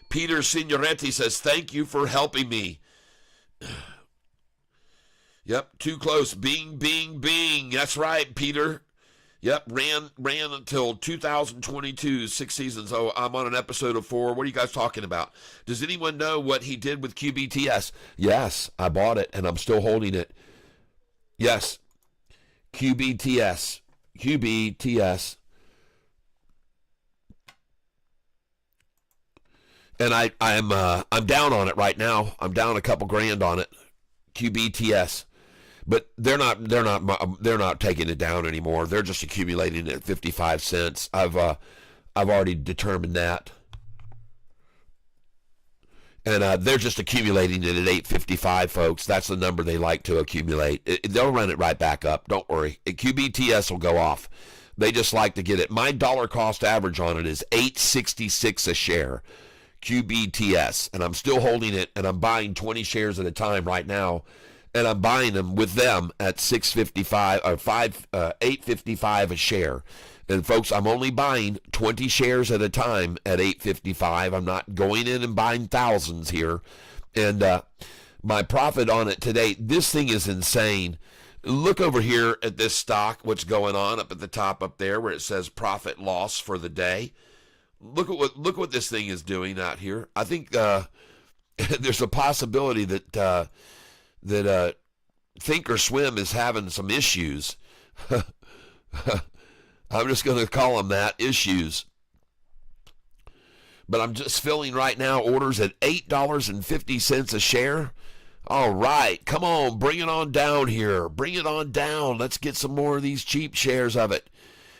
Peter Signoretti says, thank you for helping me. Yep, too close. Bing, bing, bing. That's right, Peter. Yep, ran until 2022, 6 seasons. Oh, I'm on an episode of 4. What are you guys talking about? Does anyone know what he did with QBTS? Yes, I bought it, and I'm still holding it. Yes, QBTS. QBTS. And I'm down on it right now. I'm down a couple grand on it. QBTS. But they're not taking it down anymore. They're just accumulating it at 55 cents. I've already determined that. And they're just accumulating it at 8.55, folks. That's the number they like to accumulate. They'll run it right back up. Don't worry. QBTS will go off. They just like to get it. My dollar cost average on it is $8.66 a share. QBTS. And I'm still holding it, and I'm buying 20 shares at a time right now. And I'm buying them with them at $6.55 or $8.55 a share. And folks, I'm only buying 20 shares at a time at $8.55. I'm not going in and buying thousands here. And my profit on it today, this thing is insane. Look over here at this stock, what's going on up at the top up there where it says profit loss for the day. Look what this thing is doing out here. I think there's a possibility that Thinkorswim is having some issues. I'm just going to call them that, issues. But I'm just filling right now orders at $8.50 a share. All right, come on, bring it on down here. Bring it on down. Let's get some more of these cheap shares of it.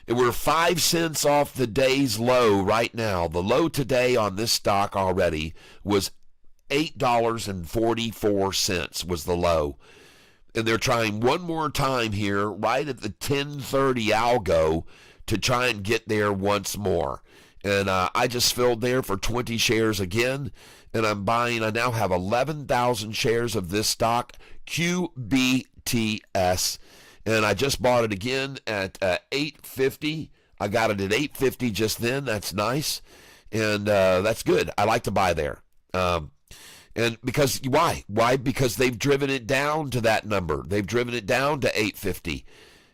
And we're 5 cents off the day's low right now. The low today on this stock already was $8.44 was the low. And they're trying one more time here right at the 10:30 algo to try and get there once more. And I just filled there for 20 shares again. And I'm buying, I now have 11,000 shares of this stock, QBTS. And I just bought it again at $8.50. I got it at $8.50 just then. That's nice. And that's good. I like to buy there. And because, why? Why? Because they've driven it down to that number. They've driven it down to $8.50.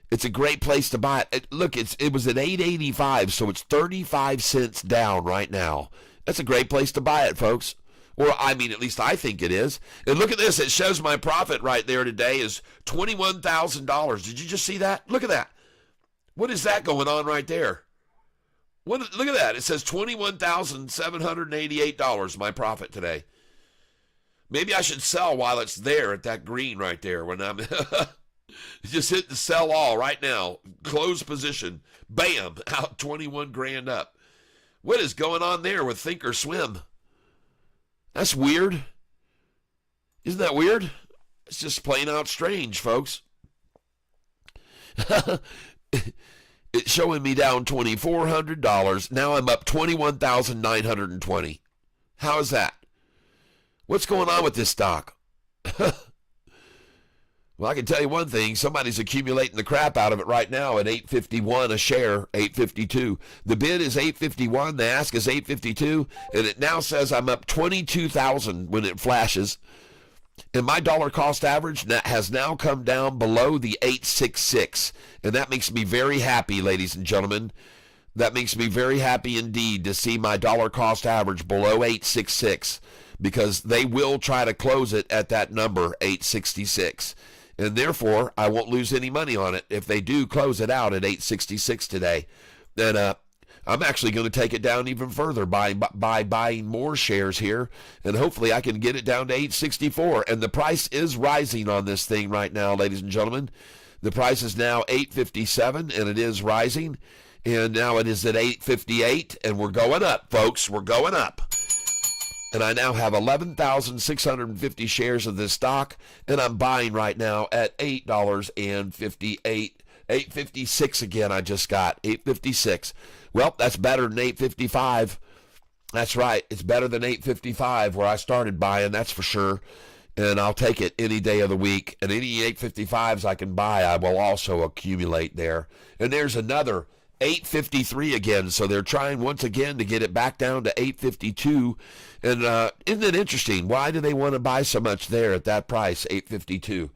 It's a great place to buy it. Look, it was at $8.85, so it's 35 cents down right now. That's a great place to buy it, folks. Or, I mean, at least I think it is. And look at this. It shows my profit right there today is $21,000. Did you just see that? Look at that. What is that going on right there? Look at that. It says $21,788, my profit today. Maybe I should sell while it's there at that green right there. When I'm just hit the sell all right now. Close position. Bam. Out 21 grand up. What is going on there with Thinkorswim? That's weird. Isn't that weird? It's just plain out strange, folks. It's showing me down $2,400. Now I'm up $21,920. How is that? What's going on with this stock? Well, I can tell you one thing. Somebody's accumulating the crap out of it right now at $8.51 a share, $8.52. The bid is $8.51. The ask is $8.52. And it now says I'm up $22,000 when it flashes. And my dollar cost average has now come down below the 866. And that makes me very happy, ladies and gentlemen. That makes me very happy indeed to see my dollar cost average below 866. because they will try to close it at that number, 866. And therefore, I won't lose any money on it if they do close it out at 866 today. Then I'm actually going to take it down even further by buying more shares here, and hopefully I can get it down to 864. And the price is rising on this thing right now, ladies and gentlemen. The price is now 857, and it is rising. And now it is at 858, and we're going up, folks. We're going up. And I now have 11,650 shares of this stock, and I'm buying right now at $8.58. 856 again, I just got 856. Well, that's better than 855. That's right. It's better than 855 where I started buying, that's for sure. And I'll take it any day of the week. And any 855s I can buy, I will also accumulate there. And there's another 853 again. So they're trying once again to get it back down to 852. And isn't it interesting? Why do they want to buy so much there at that price, 852?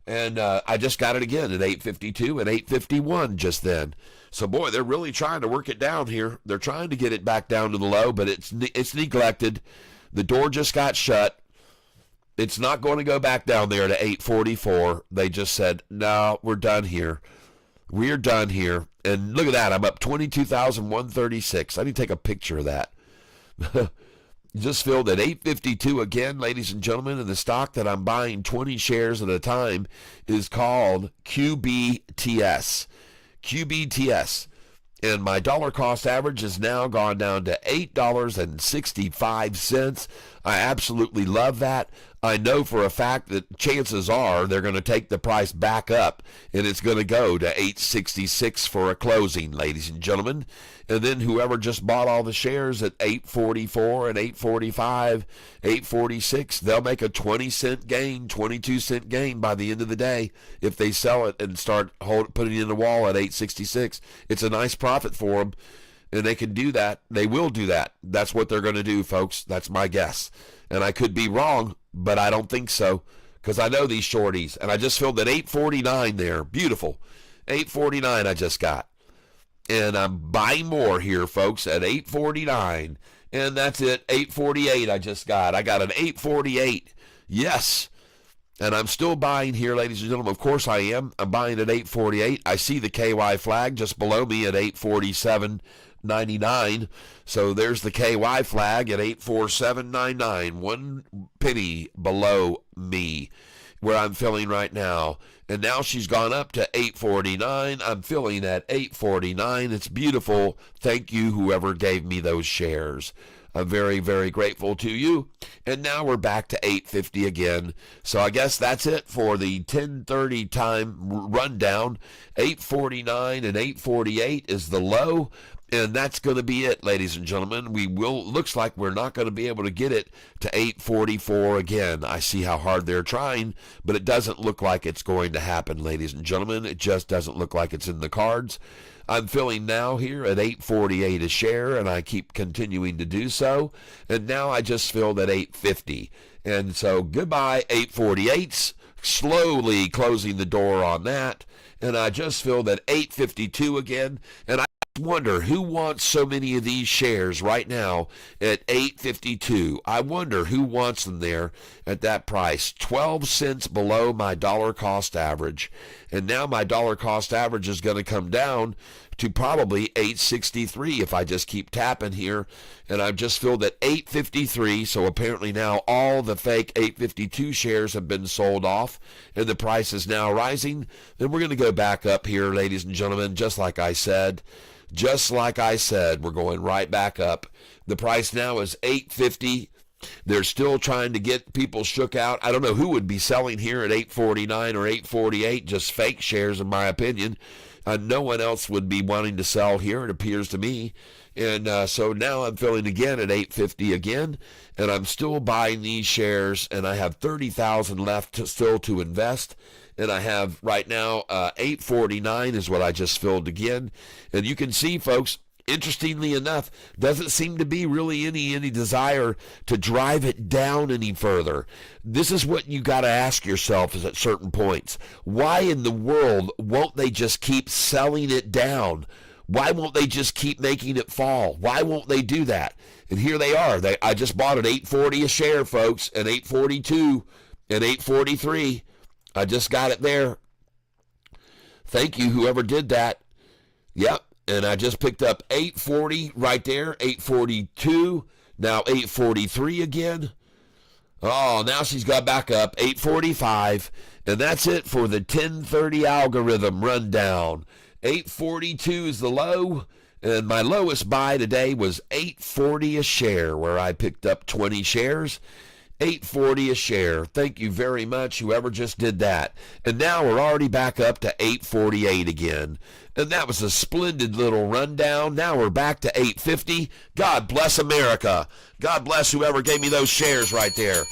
And I just got it again at 852 and 851 just then. So, boy, they're really trying to work it down here. They're trying to get it back down to the low, but it's neglected. The door just got shut. It's not going to go back down there to 844. They just said, no, we're done here. We're done here. And look at that. I'm up 22,136. I need to take a picture of that. Just filled at 852 again, ladies and gentlemen, and the stock that I'm buying 20 shares at a time is called QBTS. QBTS. And my dollar cost average has now gone down to $8.65. I absolutely love that. I know for a fact that chances are they're going to take the price back up, and it's going to go to $8.66 for a closing, ladies and gentlemen. And then whoever just bought all the shares at $8.44 and $8.45, $8.46, they'll make a 20-cent gain, 22-cent gain by the end of the day if they sell it and start putting it in the wall at $8.66. It's a nice profit for them, and they can do that. They will do that. That's what they're going to do, folks. That's my guess. And I could be wrong, but I don't think so, because I know these shorties. And I just filled at 849 there. Beautiful. 849 I just got. And I'm buying more here, folks, at 849. And that's it. 848 I just got. I got an 848. Yes. And I'm still buying here, ladies and gentlemen. Of course I am. I'm buying at 848. I see the KY flag just below me at 847.99. So there's the KY flag at 847.99. 1 penny below me where I'm filling right now. And now she's gone up to 849. I'm filling at 849. It's beautiful. Thank you, whoever gave me those shares. I'm very, very grateful to you. And now we're back to 850 again. So I guess that's it for the 10:30 time rundown. 849 and 848 is the low. And that's going to be it, ladies and gentlemen. Looks like we're not going to be able to get it to 844 again. I see how hard they're trying, but it doesn't look like it's going to happen, ladies and gentlemen. It just doesn't look like it's in the cards. I'm filling now here at 848 a share, and I keep continuing to do so. And now I just filled at 850. And so goodbye, 848s. Slowly closing the door on that. And I just filled at 852 again. And I wonder who wants so many of these shares right now at 852. I wonder who wants them there at that price, 12 cents below my dollar cost average. And now my dollar cost average is going to come down to probably 863 if I just keep tapping here. And I've just filled at 853, so apparently now all the fake 852 shares have been sold off, and the price is now rising. Then we're going to go back up here, ladies and gentlemen, just like I said. Just like I said, we're going right back up. The price now is 850. They're still trying to get people shook out. I don't know who would be selling here at 849 or 848, just fake shares in my opinion. No one else would be wanting to sell here, it appears to me. And so now I'm filling again at 850 again, and I'm still buying these shares, and I have 30,000 left still to invest. And I have right now 849 is what I just filled again. And you can see, folks, interestingly enough, doesn't seem to be really any desire to drive it down any further. This is what you got to ask yourself is at certain points. Why in the world won't they just keep selling it down? Why won't they just keep making it fall? Why won't they do that? And here they are. I just bought at $8.40 a share, folks, and $8.42 and $8.43. I just got it there. Thank you, whoever did that. Yep, and I just picked up $8.40 right there, $8.42, now $8.43 again. Oh, now she's got back up, $8.45, and that's it for the 10:30 algorithm rundown. $8.42 is the low, and my lowest buy today was $8.40 a share, where I picked up 20 shares. $8.40 a share. Thank you very much, whoever just did that. And now we're already back up to $8.48 again. And that was a splendid little rundown. Now we're back to $8.50. God bless America. God bless whoever gave me those shares right there.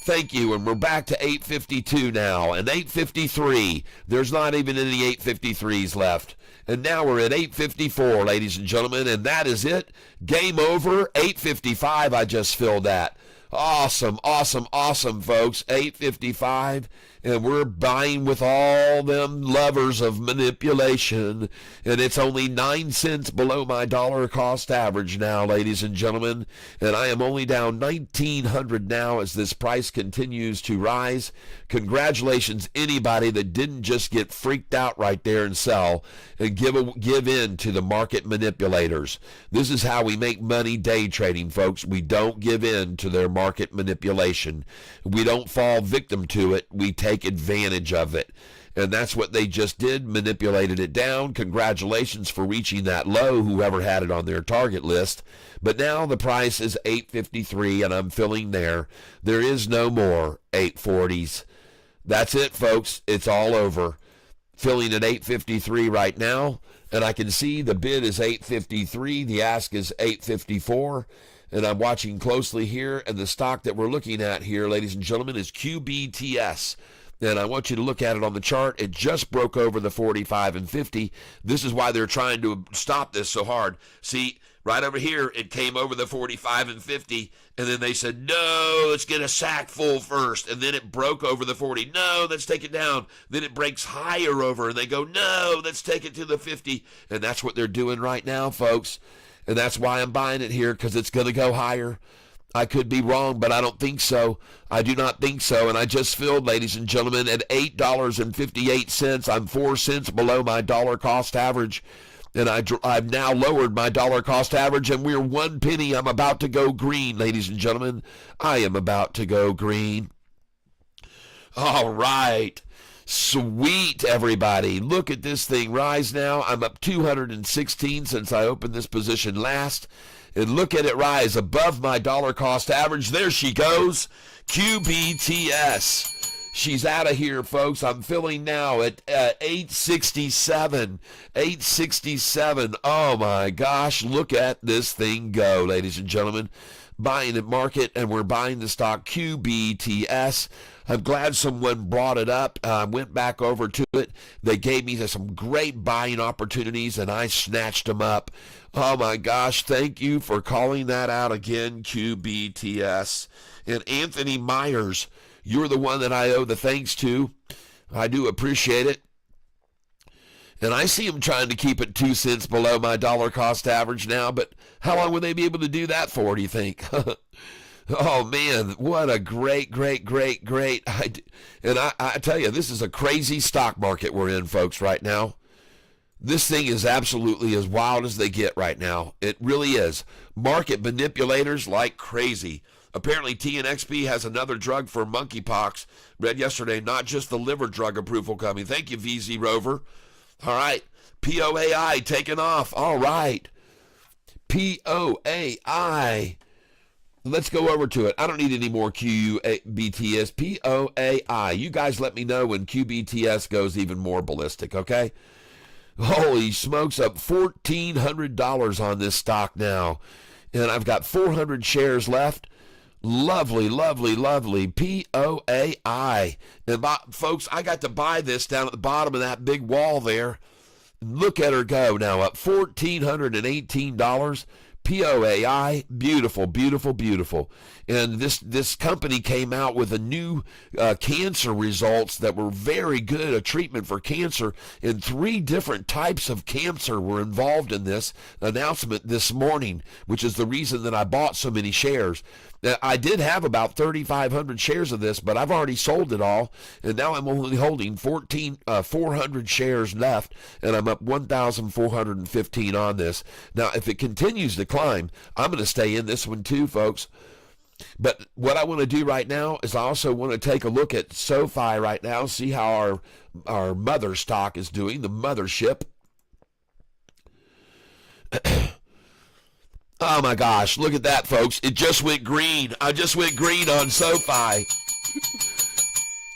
Thank you. And we're back to $8.52 now. And $8.53. There's not even any $8.53s left. And now we're at $8.54, ladies and gentlemen. And that is it. Game over. $8.55 I just filled that. Awesome, awesome, awesome, folks. $8.55, and we're buying with all them lovers of manipulation, and it's only 9 cents below my dollar cost average now, ladies and gentlemen, and I am only down 1,900 now as this price continues to rise. Congratulations, anybody that didn't just get freaked out right there and sell and give in to the market manipulators. This is how we make money day trading, folks. We don't give in to their market manipulation. We don't fall victim to it. We take advantage of it. And that's what they just did, manipulated it down. Congratulations for reaching that low, whoever had it on their target list. But now the price is $8.53, and I'm filling there. There is no more $8.40s. That's it, folks. It's all over. Filling at $8.53 right now, and I can see the bid is $8.53. The ask is $8.54. And I'm watching closely here, and the stock that we're looking at here, ladies and gentlemen, is QBTS. And I want you to look at it on the chart. It just broke over the 45 and 50. This is why they're trying to stop this so hard. See, right over here, it came over the 45 and 50, and then they said, no, let's get a sack full first. And then it broke over the 40. No, let's take it down. Then it breaks higher over, and they go, no, let's take it to the 50. And that's what they're doing right now, folks. And that's why I'm buying it here, because it's going to go higher. I could be wrong, but I don't think so. I do not think so. And I just filled, ladies and gentlemen, at $8.58. I'm 4 cents below my dollar cost average. And I've now lowered my dollar cost average, and we're 1 penny. I'm about to go green, ladies and gentlemen. I am about to go green. All right. Sweet, everybody. Look at this thing rise now. I'm up 216 since I opened this position last. And look at it rise above my dollar cost average. There she goes. QBTS. She's out of here, folks. I'm filling now at 867. 867. Oh, my gosh. Look at this thing go, ladies and gentlemen. Buying at market, and we're buying the stock QBTS. I'm glad someone brought it up. I went back over to it. They gave me some great buying opportunities, and I snatched them up. Oh, my gosh. Thank you for calling that out again, QBTS. And Anthony Myers, you're the one that I owe the thanks to. I do appreciate it. And I see them trying to keep it 2 cents below my dollar cost average now, but how long will they be able to do that for, do you think? Oh, man, what a great. And I tell you, this is a crazy stock market we're in, folks, right now. This thing is absolutely as wild as they get right now. It really is. Market manipulators like crazy. Apparently, TNXP has another drug for monkeypox. Read yesterday, not just the liver drug approval coming. Thank you, VZ Rover. All right. PO AI taking off. All right. PO AI. Let's go over to it. I don't need any more QBTS. PO AI. You guys let me know when QBTS goes even more ballistic, okay? Holy smokes, up $1,400 on this stock now. And I've got 400 shares left. Lovely. POAI. And folks, I got to buy this down at the bottom of that big wall there. Look at her go now, up $1,418. PO AI, beautiful, beautiful, beautiful. And this company came out with a new cancer results that were very good, a treatment for cancer. And 3 different types of cancer were involved in this announcement this morning, which is the reason that I bought so many shares. Now, I did have about 3,500 shares of this, but I've already sold it all, and now I'm only holding 400 shares left, and I'm up 1,415 on this. Now, if it continues to climb, I'm going to stay in this one too, folks. But what I want to do right now is I also want to take a look at SoFi right now, see how our mother stock is doing, the mothership. Oh my gosh, look at that, folks. It just went green. I just went green on SoFi.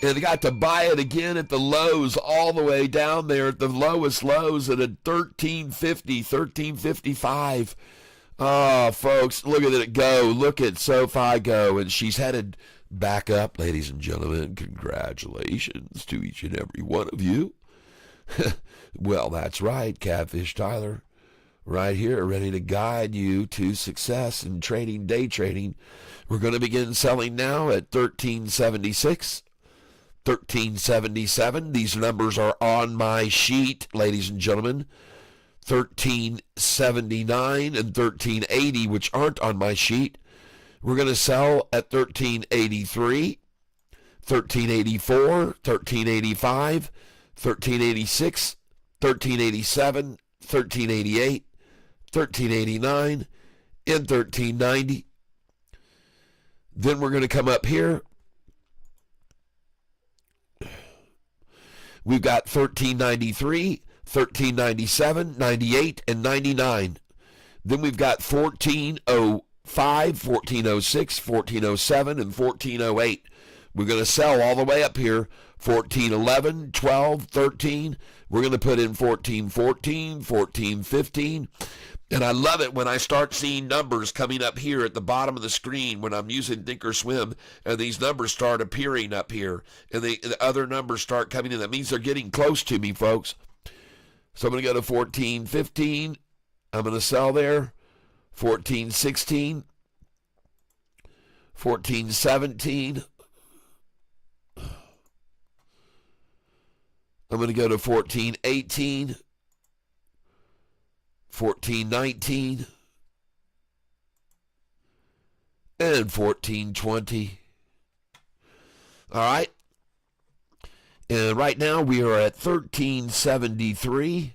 And I got to buy it again at the lows, all the way down there at the lowest lows at a 1350, 1355. Oh, folks, look at it go. Look at SoFi go. And she's headed back up, ladies and gentlemen. Congratulations to each and every one of you. Well, that's right, Catfish Tyler. Right here, ready to guide you to success in trading, day trading. We're going to begin selling now at 1376, 1377. These numbers are on my sheet, ladies and gentlemen. 1379 and 1380, which aren't on my sheet. We're going to sell at 1383, 1384, 1385, 1386, 1387, 1388, 1389, and 1390. Then we're going to come up here. We've got 1393, 1397, 98, and 99. Then we've got 1405, 1406, 1407, and 1408. We're going to sell all the way up here. 1411, 12, 13. We're going to put in 1414, 1415. And I love it when I start seeing numbers coming up here at the bottom of the screen when I'm using Thinkorswim, and these numbers start appearing up here, and the other numbers start coming in. That means they're getting close to me, folks. So I'm going to go to 1415. I'm going to sell there. 1416. 1417. I'm going to go to 1418. 1419. And 1420. All right. And right now we are at 1373.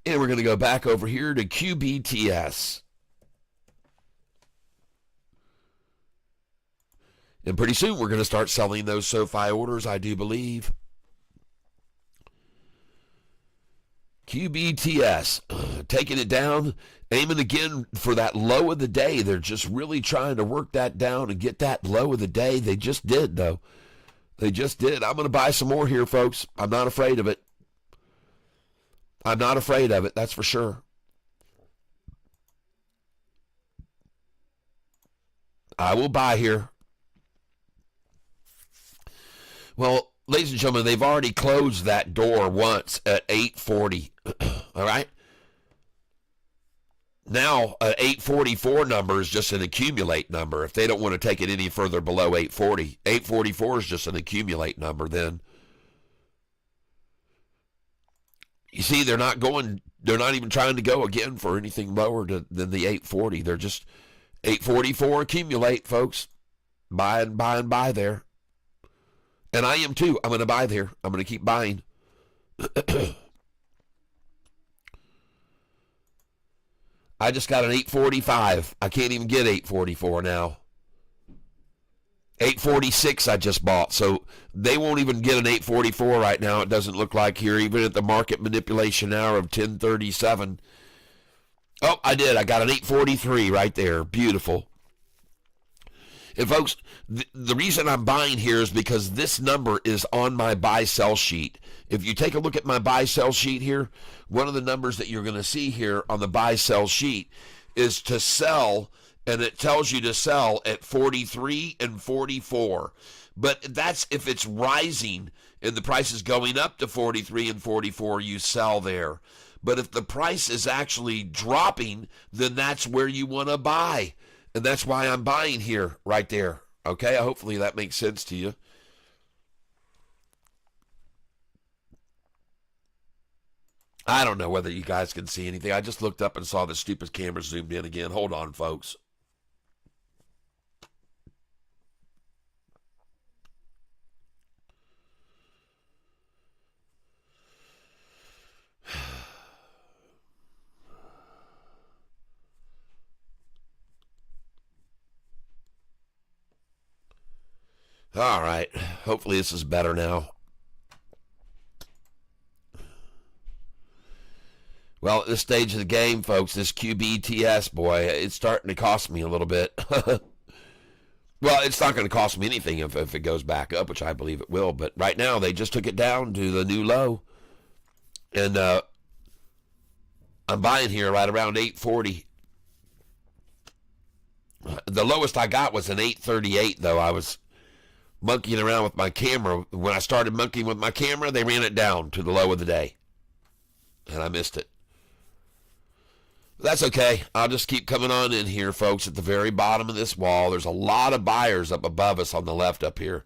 And we're going to go back over here to QBTS. And pretty soon we're going to start selling those SoFi orders, I do believe. QBTS, taking it down, aiming again for that low of the day. They're just really trying to work that down and get that low of the day. They just did, though. They just did. I'm going to buy some more here, folks. I'm not afraid of it. I'm not afraid of it, that's for sure. I will buy here. Well, ladies and gentlemen, they've already closed that door once at 840. All right? Now, an 844 number is just an accumulate number. If they don't want to take it any further below 840, 844 is just an accumulate number then. You see, they're not even trying to go again for anything lower than the 840. They're just 844 accumulate, folks. Buy and buy and buy there. And I am too. I'm going to buy there. I'm going to keep buying. I just got an 845. I can't even get 844 now. 846 I just bought. So they won't even get an 844 right now. It doesn't look like here, even at the market manipulation hour of 1037. Oh, I did. I got an 843 right there. Beautiful. And folks, the reason I'm buying here is because this number is on my buy-sell sheet. If you take a look at my buy-sell sheet here, one of the numbers that you're going to see here on the buy-sell sheet is to sell, and it tells you to sell at 43 and 44. But that's if it's rising and the price is going up to 43 and 44, you sell there. But if the price is actually dropping, then that's where you want to buy. And that's why I'm buying here, right there. Okay, hopefully that makes sense to you. I don't know whether you guys can see anything. I just looked up and saw the stupid camera zoomed in again. Hold on, folks. All right. Hopefully this is better now. Well, at this stage of the game, folks, this QBTS, boy, it's starting to cost me a little bit. Well, it's not going to cost me anything if it goes back up, which I believe it will. But right now, they just took it down to the new low. And I'm buying here right around 840. The lowest I got was an 838, though. I was monkeying around with my camera. When I started monkeying with my camera, they ran it down to the low of the day. And I missed it. That's okay. I'll just keep coming on in here, folks, at the very bottom of this wall. There's a lot of buyers up above us on the left up here.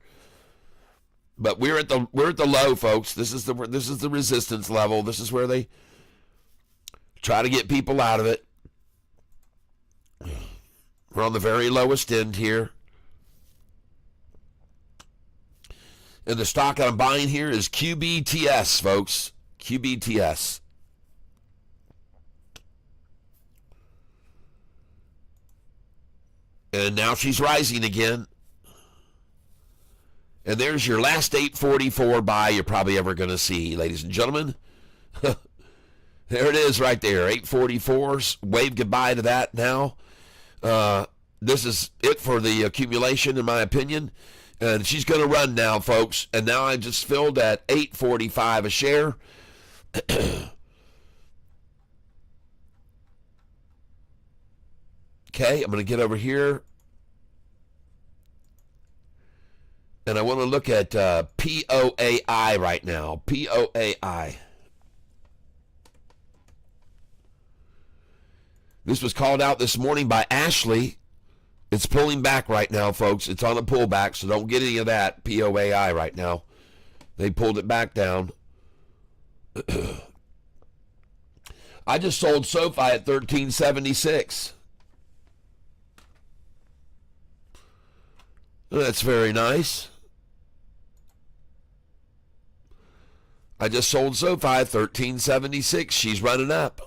But we're at the low, folks. This is the resistance level. This is where they try to get people out of it. We're on the very lowest end here. And the stock I'm buying here is QBTS, folks. QBTS. And now she's rising again. And there's your last 844 buy you're probably ever going to see, ladies and gentlemen. There it is right there, 844s. Wave goodbye to that now. This is it for the accumulation, in my opinion. And she's going to run now, folks. And now I just filled at 845 a share. Okay, I'm going to get over here. And I want to look at PO AI right now. PO AI. This was called out this morning by Ashley. It's pulling back right now, folks. It's on a pullback, so don't get any of that PO AI right now. They pulled it back down. I just sold SoFi at $13.76. That's very nice. I just sold SoFi at $13.76. She's running up.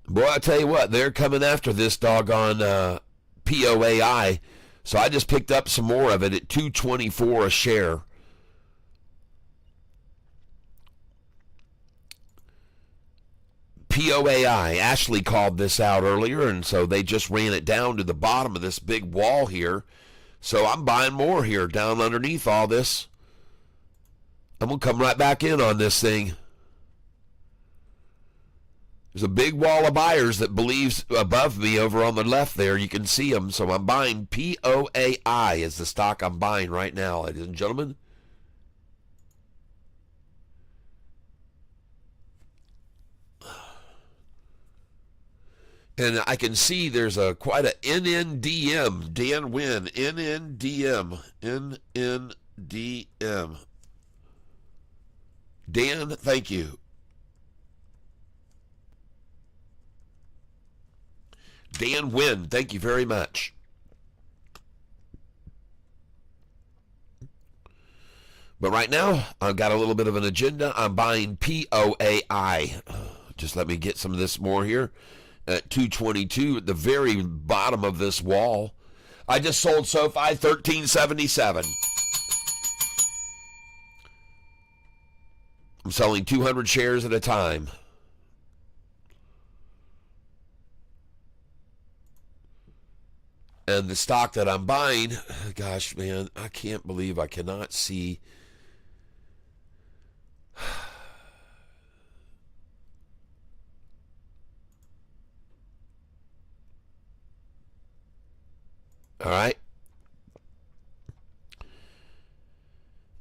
Boy, I tell you what, they're coming after this doggone PO AI. So I just picked up some more of it at $2.24 a share. PO AI. Ashley called this out earlier, and so they just ran it down to the bottom of this big wall here. So I'm buying more here down underneath all this. I'm going to come right back in on this thing. There's a big wall of buyers that believes above me over on the left there. You can see them. So I'm buying PO AI is the stock I'm buying right now, ladies and gentlemen. And I can see there's quite a NNDM. Dan Wynn. NNDM. NNDM. Dan, thank you. Dan Wynn, thank you very much. But right now, I've got a little bit of an agenda. I'm buying PO AI. Just let me get some of this more here. At 222 at the very bottom of this wall. I just sold SoFi $13.77. I'm selling 200 shares at a time. And the stock that I'm buying, gosh, man, I can't believe I cannot see. All right.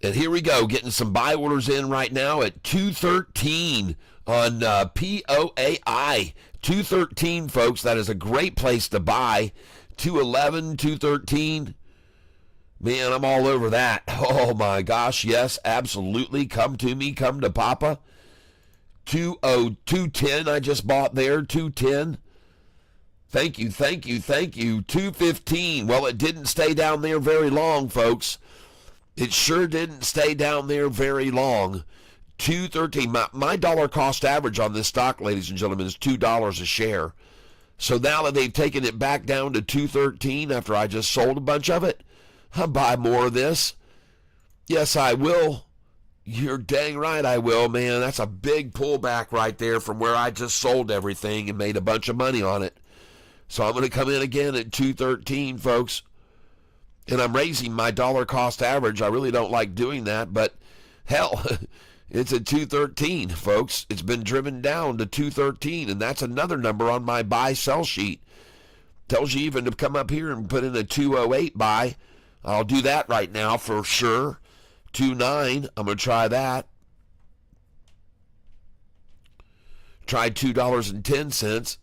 And here we go, getting some buy orders in right now at 213 on PO AI. 213, folks. That is a great place to buy. 211, 213. Man, I'm all over that. Oh, my gosh. Yes, absolutely. Come to me. Come to Papa. 210 I just bought there. 210. Thank you, thank you, thank you. 215. Well, it didn't stay down there very long, folks. It sure didn't stay down there very long. 213. My dollar cost average on this stock, ladies and gentlemen, is $2 a share. So now that they've taken it back down to 213 after I just sold a bunch of it, I'll buy more of this. Yes, I will. You're dang right I will, man. That's a big pullback right there from where I just sold everything and made a bunch of money on it. So I'm going to come in again at 213, folks. And I'm raising my dollar cost average. I really don't like doing that, but hell, it's at 213, folks. It's been driven down to 213, and that's another number on my buy-sell sheet. Tells you even to come up here and put in a 208 buy. I'll do that right now for sure. 2.9, I'm going to try that. Try $2.10.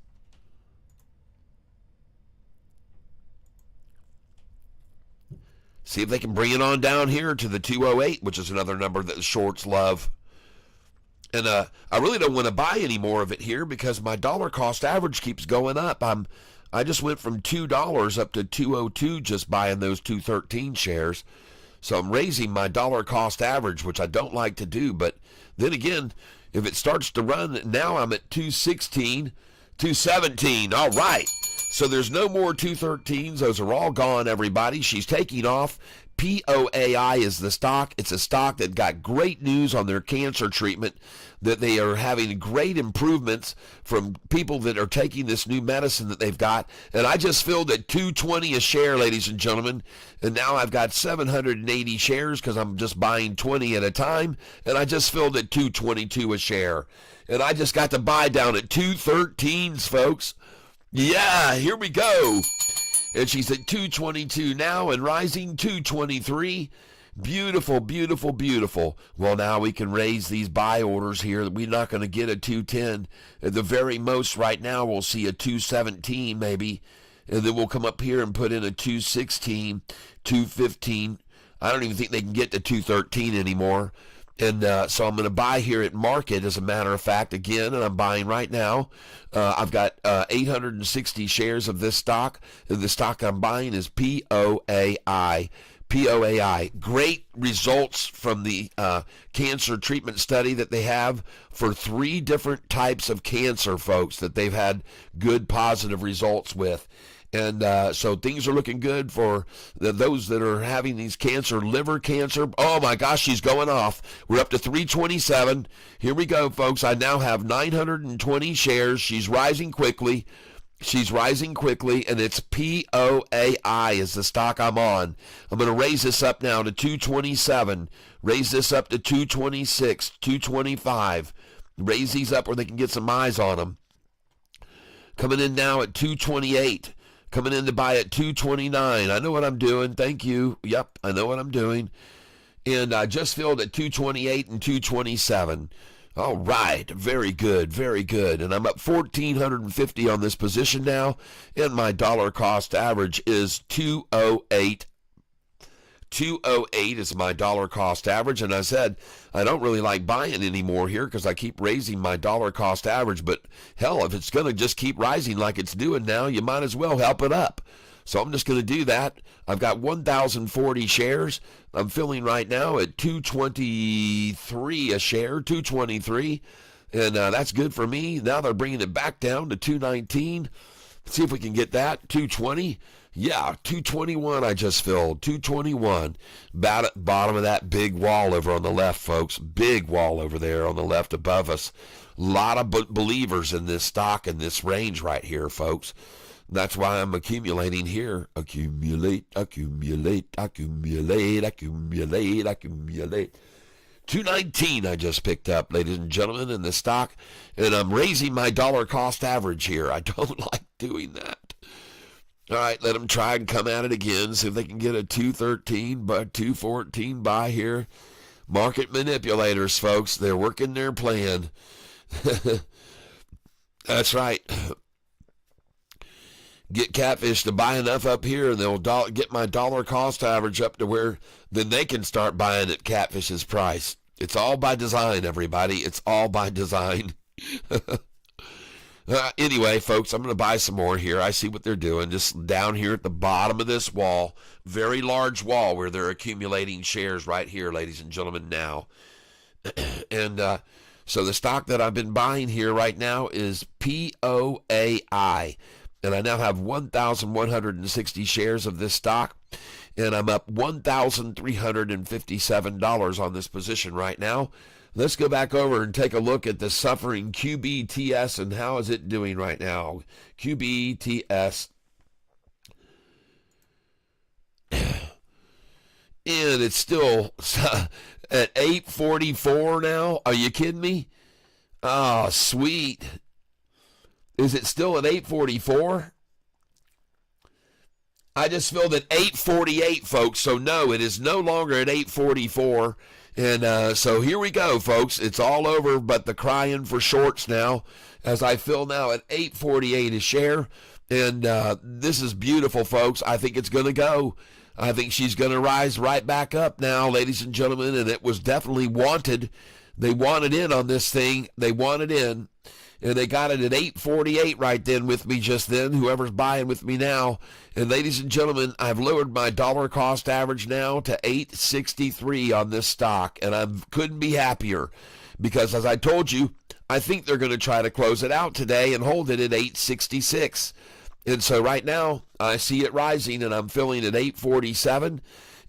See if they can bring it on down here to the 208, which is another number that the shorts love. And I really don't want to buy any more of it here because my dollar cost average keeps going up. I just went from $2 up to 202 just buying those 213 shares. So I'm raising my dollar cost average, which I don't like to do. But then again, if it starts to run, now I'm at 216, 217. All right. So there's no more 213s. Those are all gone, everybody. She's taking off. POAI is the stock. It's a stock that got great news on their cancer treatment, that they are having great improvements from people that are taking this new medicine that they've got. And I just filled at $2.20 a share, ladies and gentlemen. And now I've got 780 shares because I'm just buying 20 at a time. And I just filled at $2.22 a share. And I just got to buy down at 213s, folks. Yeah, here we go. And she's at 222 now and rising 223. Beautiful, beautiful, beautiful. Well, now we can raise these buy orders here. We're not going to get a 210. At the very most right now, we'll see a 217 maybe. And then we'll come up here and put in a 216, 215. I don't even think they can get to 213 anymore. And so I'm going to buy here at market, as a matter of fact, again, and I'm buying right now. I've got 860 shares of this stock, and the stock I'm buying is POAI. POAI. Great results from the cancer treatment study that they have for 3 different types of cancer, folks, that they've had good positive results with. And so things are looking good for those that are having these cancer, liver cancer. Oh, my gosh, she's going off. We're up to 327. Here we go, folks. I now have 920 shares. She's rising quickly. She's rising quickly, and it's POAI is the stock I'm on. I'm going to raise this up now to 227. Raise this up to 226, 225. Raise these up where they can get some eyes on them. Coming in now at 228. Coming in to buy at 229. I know what I'm doing. Thank you. Yep, I know what I'm doing. And I just filled at 228 and 227. All right. Very good. Very good. And I'm up 1,450 on this position now. And my dollar cost average is 208. 208 is my dollar cost average. And I said, I don't really like buying anymore here because I keep raising my dollar cost average. But hell, if it's going to just keep rising like it's doing now, you might as well help it up. So I'm just going to do that. I've got 1,040 shares. I'm filling right now at 223 a share, 223. And that's good for me. Now they're bringing it back down to 219. Let's see if we can get that. 220. Yeah, 221 I just filled. 221. About at the bottom of that big wall over on the left, folks. Big wall over there on the left above us. A lot of believers in this stock in this range right here, folks. That's why I'm accumulating here. Accumulate, accumulate, accumulate, accumulate, accumulate. 219 I just picked up, ladies and gentlemen, in the stock. And I'm raising my dollar cost average here. I don't like doing that. All right, let them try and come at it again, see if they can get a 213, but 214 buy here. Market manipulators, folks. They're working their plan. That's right. Get Catfish to buy enough up here, and they'll get my dollar cost average up to where then they can start buying at Catfish's price. It's all by design, everybody. It's all by design. Anyway, folks, I'm going to buy some more here. I see what they're doing. Just down here at the bottom of this wall, very large wall where they're accumulating shares right here, ladies and gentlemen, now. And so the stock that I've been buying here right now is PO AI. And I now have 1,160 shares of this stock. And I'm up $1,357 on this position right now. Let's go back over and take a look at the suffering QBTS and how is it doing right now. QBTS. And it's still at 844 now. Are you kidding me? Oh, sweet. Is it still at 844? I just filled at 848, folks. So no, it is no longer at 844. And so here we go, folks. It's all over but the crying for shorts now, as I fill now at 848 a share. And this is beautiful, folks. I think it's going to go. I think she's going to rise right back up now, ladies and gentlemen. And it was definitely wanted. They wanted in on this thing. They wanted in. And they got it at 848 right then with me just then, whoever's buying with me now. And ladies and gentlemen, I've lowered my dollar cost average now to 863 on this stock. And I couldn't be happier because, as I told you, I think they're going to try to close it out today and hold it at 866. And so right now, I see it rising, and I'm filling at 847.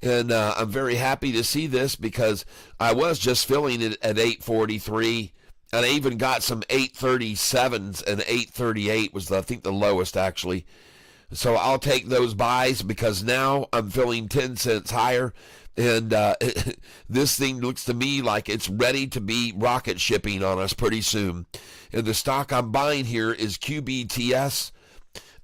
And I'm very happy to see this because I was just filling it at 843. And I even got some 837s, and 838 was, I think, the lowest, actually. So I'll take those buys because now I'm feeling 10 cents higher. And this thing looks to me like it's ready to be rocket shipping on us pretty soon. And the stock I'm buying here is QBTS.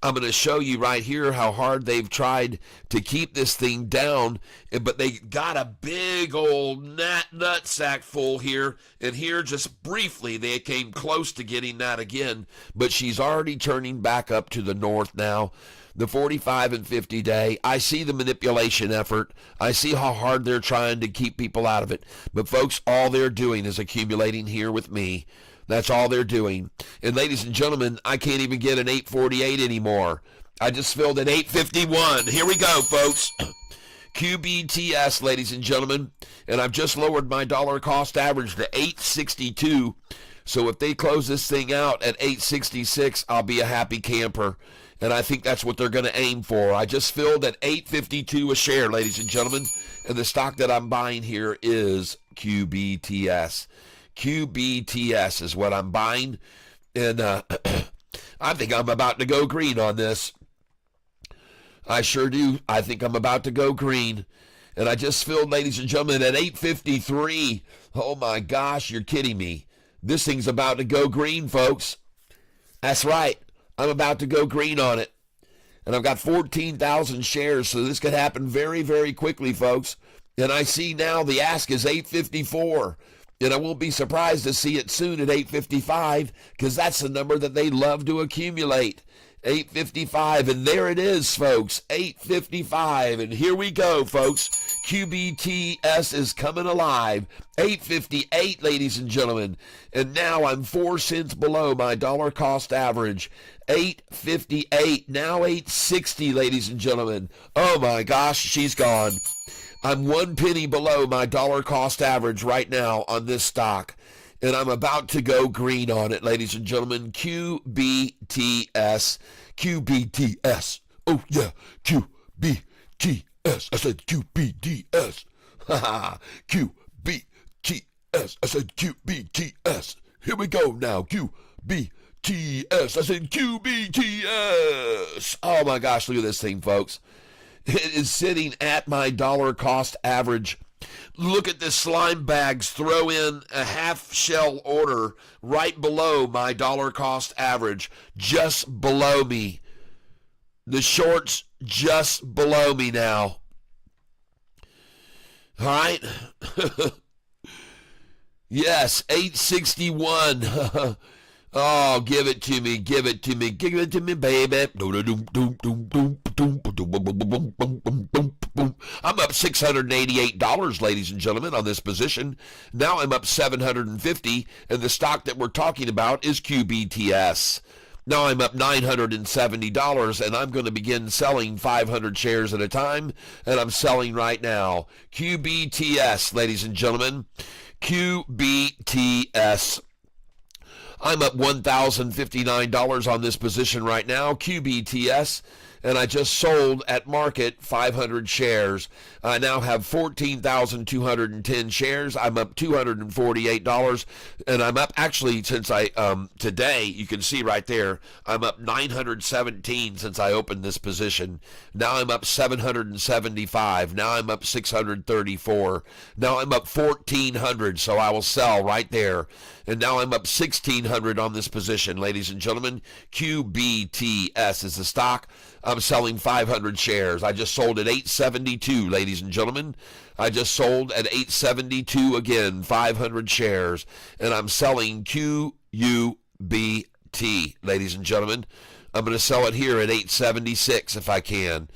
I'm going to show you right here how hard they've tried to keep this thing down, but they got a big old nut sack full here, and here just briefly they came close to getting that again, but she's already turning back up to the north now. The 45 and 50 day, I see the manipulation effort. I see how hard they're trying to keep people out of it, but folks, all they're doing is accumulating here with me. That's all they're doing. And ladies and gentlemen, I can't even get an 848 anymore. I just filled at 851. Here we go, folks. QBTS, ladies and gentlemen. And I've just lowered my dollar cost average to 862. So if they close this thing out at 866, I'll be a happy camper. And I think that's what they're going to aim for. I just filled at 852 a share, ladies and gentlemen. And the stock that I'm buying here is QBTS. QBTS is what I'm buying, and I think I'm about to go green on this. I sure do. I think I'm about to go green, and I just filled, ladies and gentlemen, at 853. Oh my gosh, you're kidding me. This thing's about to go green, folks. That's right. I'm about to go green on it, and I've got 14,000 shares, so this could happen very, very quickly, folks. And I see now the ask is 854. And I won't be surprised to see it soon at 855 because that's the number that they love to accumulate. 855, and there it is, folks, 855. And here we go, folks. QBTS is coming alive. 858, ladies and gentlemen. And now I'm 4 cents below my dollar cost average. 858, now 860, ladies and gentlemen. Oh my gosh, she's gone. I'm 1 penny below my dollar cost average right now on this stock, and I'm about to go green on it, ladies and gentlemen. QBTS. QBTS. Oh, yeah. QBTS. I said QBTS. QBTS. I said QBTS. Here we go now. QBTS. I said QBTS. Oh, my gosh. Look at this thing, folks. It is sitting at my dollar cost average. Look at the slime bags. Throw in a half shell order right below my dollar cost average, just below me. The shorts just below me now. All right. Yes, 861. Oh, give it to me, give it to me, give it to me, baby. I'm up $688, ladies and gentlemen, on this position. Now I'm up $750, and the stock that we're talking about is QBTS. Now I'm up $970, and I'm going to begin selling 500 shares at a time, and I'm selling right now. QBTS, ladies and gentlemen, QBTS. I'm up $1,059 on this position right now, QBTS, and I just sold at market 500 shares. I now have 14,210 shares. I'm up $248, and I'm up actually since today, you can see right there, I'm up 917 since I opened this position. Now I'm up 775. Now I'm up 634. Now I'm up 1,400, so I will sell right there. And now I'm up 1,600 on this position, ladies and gentlemen. QBTS is the stock. I'm selling 500 shares. I just sold at 872, ladies and gentlemen. I just sold at 872 again, 500 shares. And I'm selling QUBT, ladies and gentlemen. I'm going to sell it here at 876 if I can.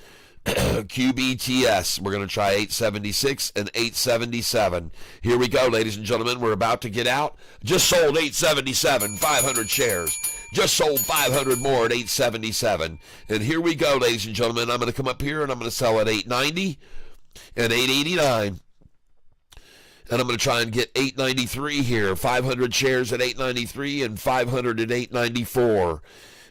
QBTS. We're going to try 876 and 877. Here we go, ladies and gentlemen. We're about to get out. Just sold 877, 500 shares. Just sold 500 more at 877. And here we go, ladies and gentlemen. I'm going to come up here and I'm going to sell at 890 and 889. And I'm going to try and get 893 here. 500 shares at 893 and 500 at 894.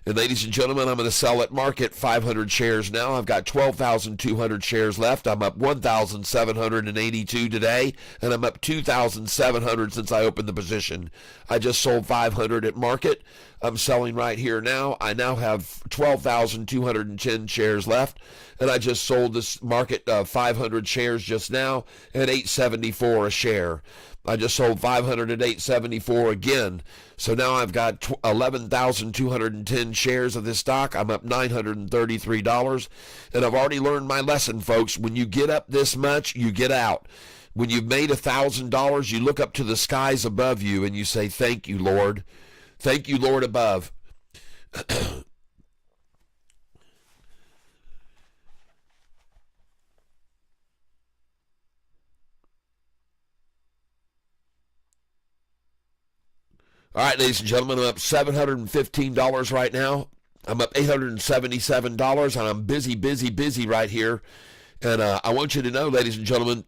And ladies and gentlemen, I'm going to sell at market 500 shares now. I've got 12,200 shares left. I'm up 1,782 today, and I'm up 2,700 since I opened the position. I just sold 500 at market. I'm selling right here now. I now have 12,210 shares left, and I just sold this market 500 shares just now at $874 a share. I just sold 500 at $874 again. So now I've got 11,210 shares of this stock. I'm up $933. And I've already learned my lesson, folks. When you get up this much, you get out. When you've made $1,000, you look up to the skies above you and you say, thank you, Lord. Thank you, Lord, above. All right, ladies and gentlemen, I'm up $715 right now. I'm up $877, and I'm busy right here. And I want you to know, ladies and gentlemen,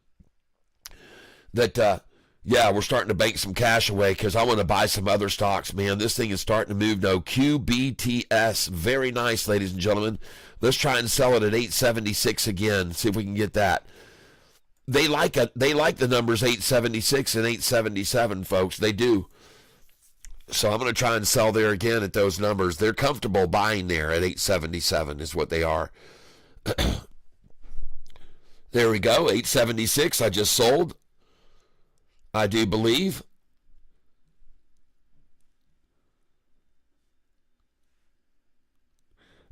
that, we're starting to bank some cash away because I want to buy some other stocks, man. This thing is starting to move. No, QBTS, very nice, ladies and gentlemen. Let's try and sell it at 876 again, see if we can get that. They like the numbers 876 and 877, folks. They do. So I'm going to try and sell there again at those numbers. They're comfortable buying there at 877 is what they are. There we go, 876 I just sold. I do believe.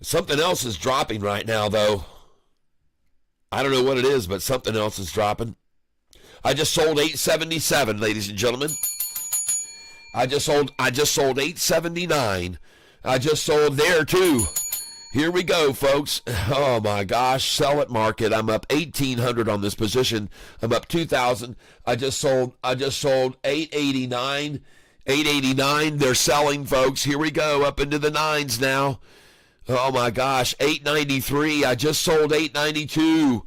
Something else is dropping right now, though. I don't know what it is, but something else is dropping. I just sold 877, ladies and gentlemen. I just sold 879. I just sold there too. Here we go, folks. Oh my gosh, sell at market. I'm up 1,800 on this position. I'm up 2,000. I just sold 889. 889. They're selling, folks. Here we go, up into the nines now. Oh my gosh, 893. I just sold 892.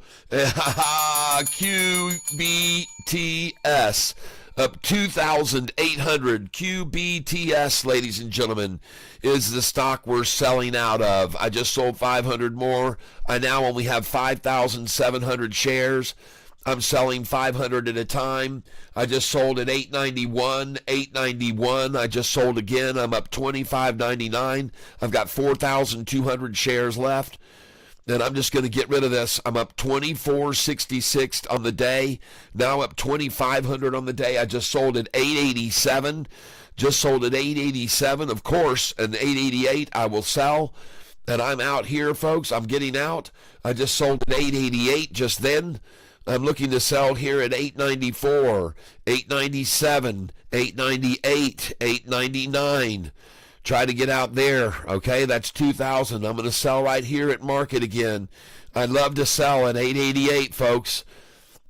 QBTS. Up 2,800. QBTS, ladies and gentlemen, is the stock we're selling out of. I just sold 500 more. I now only have 5,700 shares. I'm selling 500 at a time. I just sold at 891. 891. I just sold again. I'm up 25.99. I've got 4,200 shares left. And I'm just going to get rid of this. I'm up 24.66 on the day. Now up 2,500 on the day. I just sold at 887. Just sold at 887. Of course, an 888 I will sell. And I'm out here, folks. I'm getting out. I just sold at 888 just then. I'm looking to sell here at 894, 897, 898, 899. Try to get out there. Okay, that's 2,000. I'm going to sell right here at market again. I'd love to sell at 888, folks.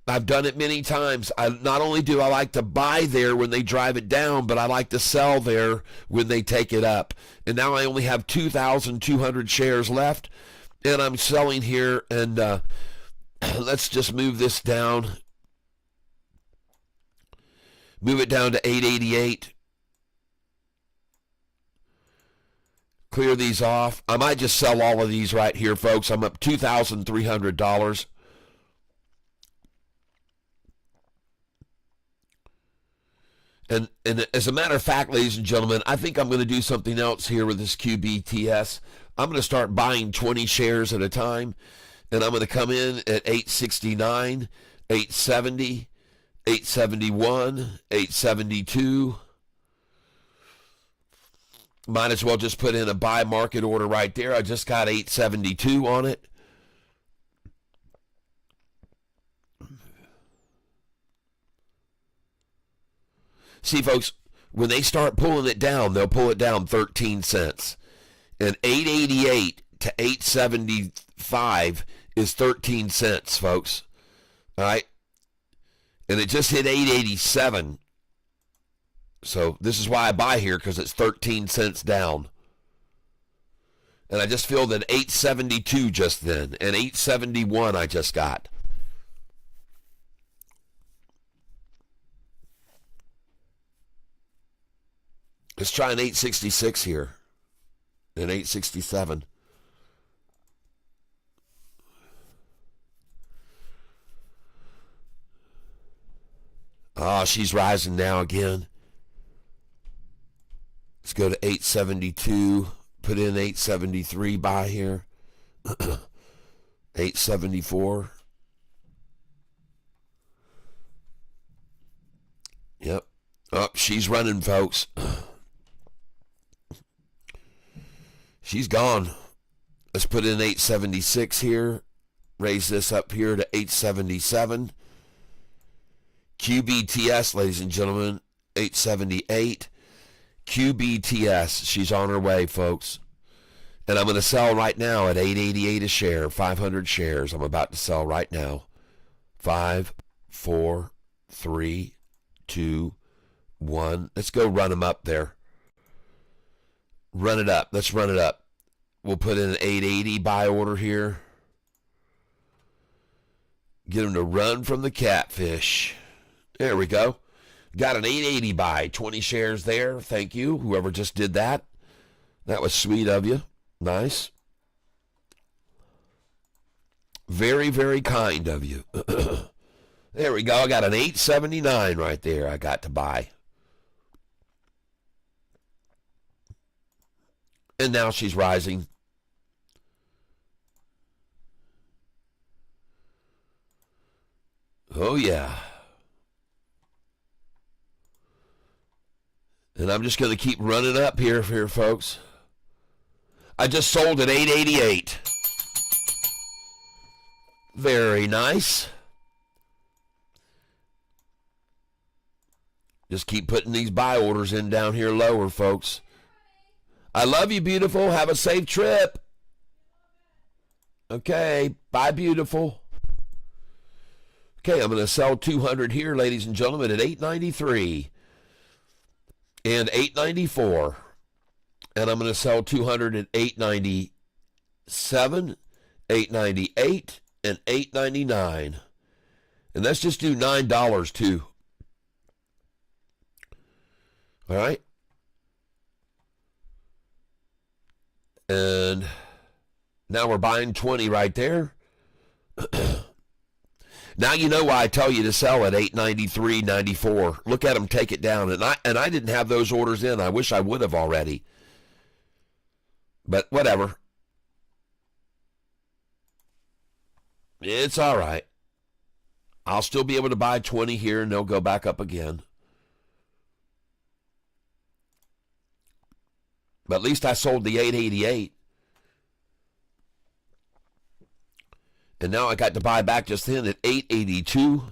I've done it many times. Not only do I like to buy there when they drive it down, but I like to sell there when they take it up. And now I only have 2,200 shares left, and I'm selling here. And let's just move this down. Move it down to 888. Clear these off. I might just sell all of these right here, folks. I'm up $2,300. And as a matter of fact, ladies and gentlemen, I think I'm going to do something else here with this QBTS. I'm going to start buying 20 shares at a time, and I'm going to come in at 869, 870, 871, 872. Might as well just put in a buy market order right there. I just got 872 on it. See, folks, when they start pulling it down, they'll pull it down 13 cents. And 888 to 875 is 13 cents, folks. All right? And it just hit 887. So this is why I buy here, because it's 13 cents down. And I just feel that 872 just then, and 871 I just got. Let's try an 866 here, and 867. She's rising now again. Let's go to 872. Put in 873 buy here. 874. Yep. Oh, she's running, folks. She's gone. Let's put in 876 here. Raise this up here to 877. QBTS, ladies and gentlemen, 878. QBTS, she's on her way, folks. And I'm going to sell right now at 888 a share, 500 shares. I'm about to sell right now. 5, 4, 3, 2, 1. Let's go run them up there. Run it up. Let's run it up. We'll put in an 880 buy order here. Get them to run from the catfish. There we go. Got an 880 buy. 20 shares there. Thank you, whoever just did that. That was sweet of you. Nice. Very, very kind of you. There we go. I got an 879 right there I got to buy. And now she's rising. Oh, yeah. And I'm just going to keep running up here, folks. I just sold at 888. Very nice. Just keep putting these buy orders in down here lower, folks. I love you, beautiful. Have a safe trip. Okay. Bye, beautiful. Okay, I'm going to sell 200 here, ladies and gentlemen, at 893 and 894. And I'm going to sell 200 at 897, 898, and 899. And let's just do $9 too. All right. And now we're buying 20 right there. Now you know why I tell you to sell at 893.94. Look at them take it down. And I didn't have those orders in. I wish I would have already. But whatever. It's all right. I'll still be able to buy 20 here and they'll go back up again. But at least I sold the 888. And now I got to buy back just then at 882.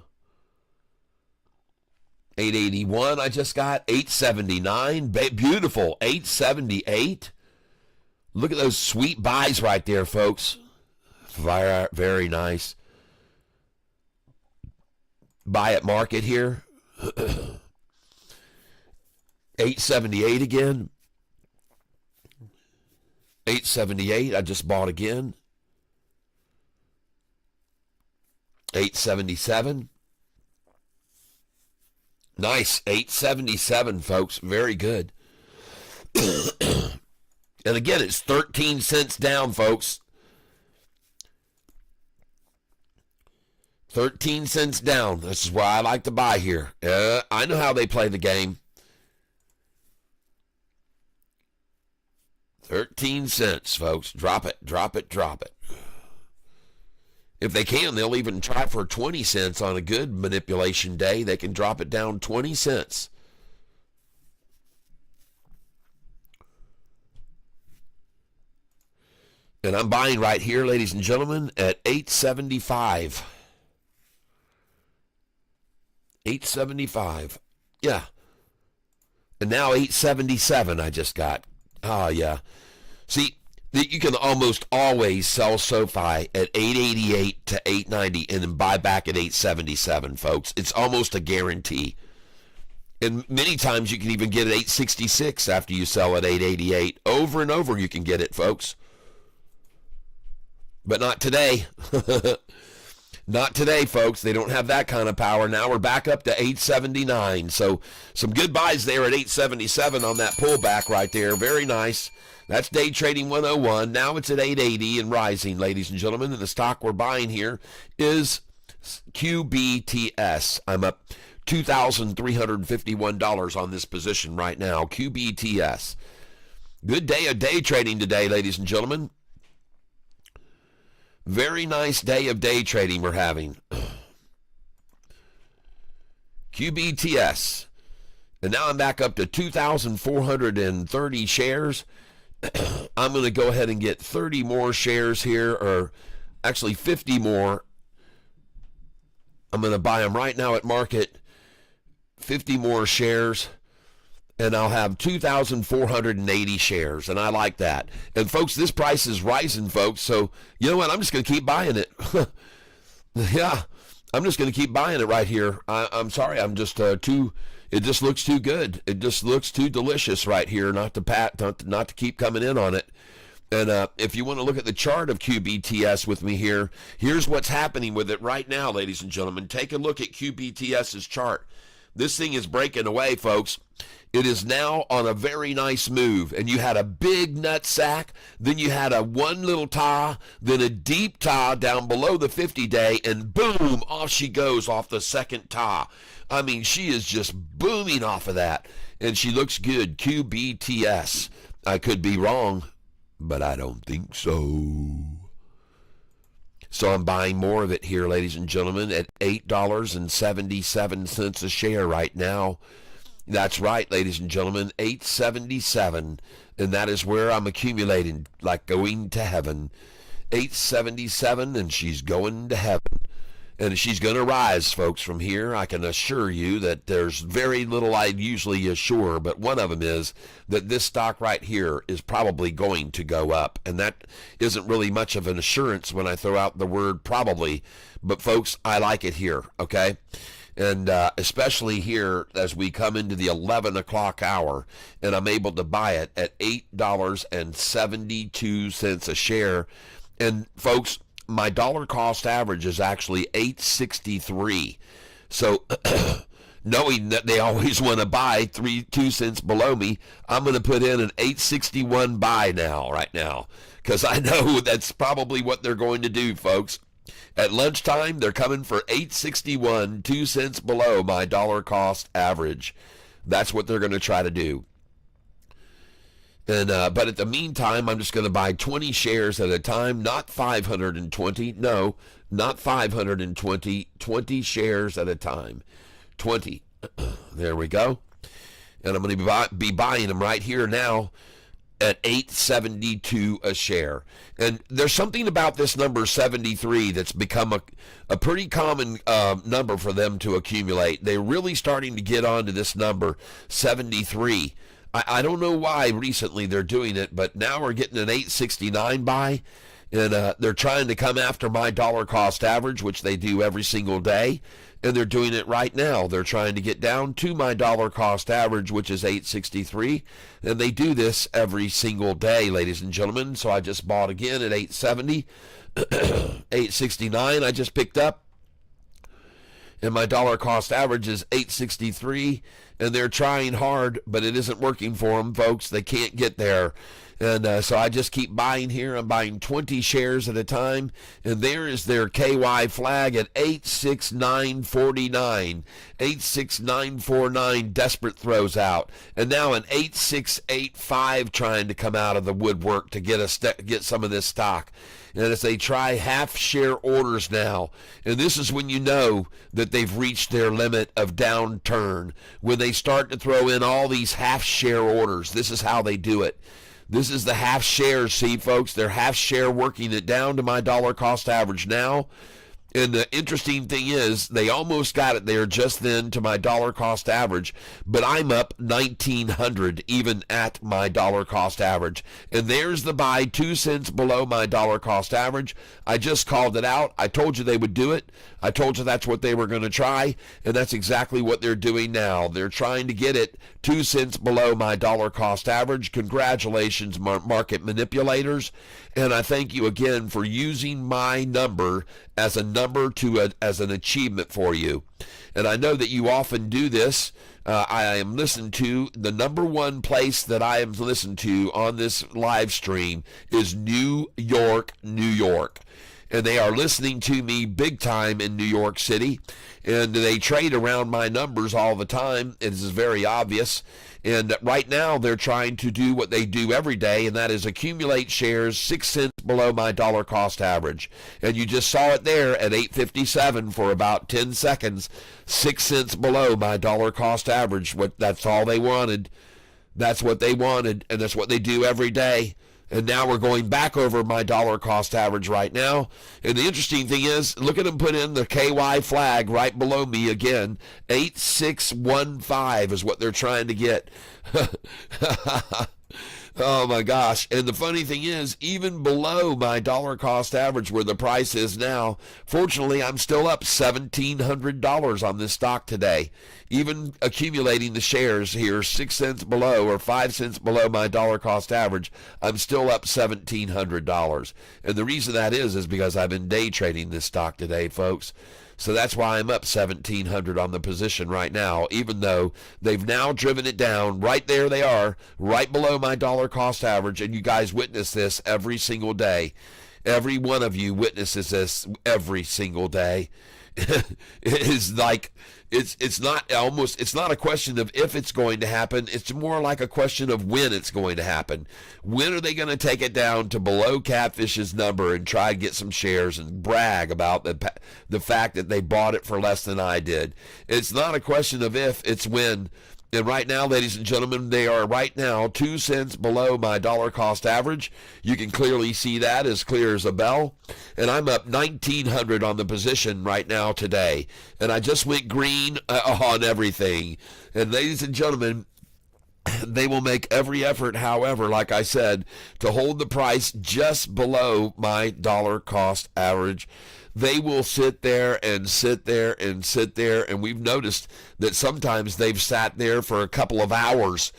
881 I just got. 879. Beautiful. 878. Look at those sweet buys right there, folks. Very, very nice. Buy at market here. 878 again. 878 I just bought again. 877. Nice. 877, folks. Very good. And again, it's 13 cents down, folks. 13 cents down. This is why I like to buy here. I know how they play the game. 13 cents, folks. Drop it, drop it, drop it. If they can, they'll even try for 20 cents on a good manipulation day. They can drop it down 20 cents. And I'm buying right here, ladies and gentlemen, at 875. 875. Yeah. And now 877 I just got. Oh, yeah. See, you can almost always sell SoFi at 888 to 890 and then buy back at 877, folks. It's almost a guarantee. And many times you can even get at 866 after you sell at 888. Over and over you can get it, folks. But not today. Not today, folks. They don't have that kind of power. Now we're back up to 879. So some good buys there at 877 on that pullback right there. Very nice. That's day trading 101. Now it's at 880 and rising, ladies and gentlemen. And the stock we're buying here is QBTS. I'm up $2,351 on this position right now. QBTS. Good day of day trading today, ladies and gentlemen. Very nice day of day trading we're having. QBTS. And now I'm back up to 2,430 shares. I'm going to go ahead and get 30 more shares here, or actually 50 more. I'm going to buy them right now at market. 50 more shares. And I'll have 2,480 shares, and I like that. And, folks, this price is rising, folks, so you know what? I'm just going to keep buying it. Yeah, I'm just going to keep buying it right here. I'm sorry, I'm just it just looks too good. It just looks too delicious right here not to keep coming in on it. And if you want to look at the chart of QBTS with me here, here's what's happening with it right now, ladies and gentlemen. Take a look at QBTS's chart. This thing is breaking away, folks. It is now on a very nice move. And you had a big nut sack, then you had a one little tie, then a deep tie down below the 50-day, and boom, off she goes off the second tie. I mean, she is just booming off of that. And she looks good. QBTS. I could be wrong, but I don't think so. So I'm buying more of it here, ladies and gentlemen, at $8.77 a share right now. That's right, ladies and gentlemen, $8.77, and that is where I'm accumulating, like going to heaven. $8.77, and she's going to heaven. And she's going to rise, folks, from here. I can assure you that there's very little I usually assure, but one of them is that this stock right here is probably going to go up. And that isn't really much of an assurance when I throw out the word probably. But, folks, I like it here, okay? And especially here as we come into the 11 o'clock hour, and I'm able to buy it at $8.72 a share. And, folks, my dollar cost average is actually $8.63. So knowing that they always want to buy 2 cents below me, I'm going to put in an $8.61 buy right now, because I know that's probably what they're going to do, folks. At lunchtime, they're coming for $8.61, 2 cents below my dollar cost average. That's what they're going to try to do. And but at the meantime, I'm just going to buy 20 shares at a time, not 520. No, not 520. 20 shares at a time. 20. There we go. And I'm going to be buying them right here now at $8.72 a share. And there's something about this number 73 that's become a pretty common number for them to accumulate. They're really starting to get onto this number 73. I don't know why recently they're doing it, but now we're getting an 869 buy, and they're trying to come after my dollar cost average, which they do every single day, and they're doing it right now. They're trying to get down to my dollar cost average, which is 863, and they do this every single day, ladies and gentlemen. So I just bought again at 870, 869 I just picked up, and my dollar cost average is 863, and they're trying hard, but it isn't working for them, folks. They can't get there. And so I just keep buying here. I'm buying 20 shares at a time. And there is their KY flag at 869.49. 86949, desperate throws out. And now an 8685 trying to come out of the woodwork to get some of this stock. And as they try half share orders now, and this is when you know that they've reached their limit of downturn, when they start to throw in all these half share orders. This is how they do it. This is the half shares, see, folks. They're half share working it down to my dollar cost average now. And the interesting thing is, they almost got it there just then to my dollar cost average, but I'm up 1,900 even at my dollar cost average. And there's the buy, 2 cents below my dollar cost average. I just called it out. I told you they would do it. I told you that's what they were going to try, and that's exactly what they're doing now. They're trying to get it 2 cents below my dollar cost average. Congratulations, market manipulators. And I thank you again for using my number as a number as an achievement for you. And I know that you often do this. I am listened to. The number one place that I am listened to on this live stream is New York, New York. And they are listening to me big time in New York City. And they trade around my numbers all the time. It is very obvious. And right now they're trying to do what they do every day, and that is accumulate shares 6 cents below my dollar cost average. And you just saw it there at 857 for about 10 seconds, 6 cents below my dollar cost average. That's all they wanted. That's what they wanted, and that's what they do every day. And now we're going back over my dollar cost average right now. And the interesting thing is, look at them put in the KY flag right below me again. 8615 is what they're trying to get. Oh my gosh. And the funny thing is, even below my dollar cost average where the price is now, fortunately, I'm still up $1,700 on this stock today. Even accumulating the shares here 6 cents below or 5 cents below my dollar cost average, I'm still up $1,700. And the reason that is because I've been day trading this stock today, folks. So that's why I'm up $1,700 on the position right now, even though they've now driven it down. Right there they are, right below my dollar cost average, and you guys witness this every single day. Every one of you witnesses this every single day. It is like it's not a question of if it's going to happen. It's more like a question of when it's going to happen. When are they going to take it down to below Catfish's number and try to get some shares and brag about the fact that they bought it for less than I did? It's not a question of if, it's when. And right now, ladies and gentlemen, they are right now 2 cents below my dollar cost average. You can clearly see that as clear as a bell. And I'm up 1,900 on the position right now today. And I just went green on everything. And ladies and gentlemen, they will make every effort, however, like I said, to hold the price just below my dollar cost average. They will sit there and sit there and sit there, and we've noticed that sometimes they've sat there for a couple of hours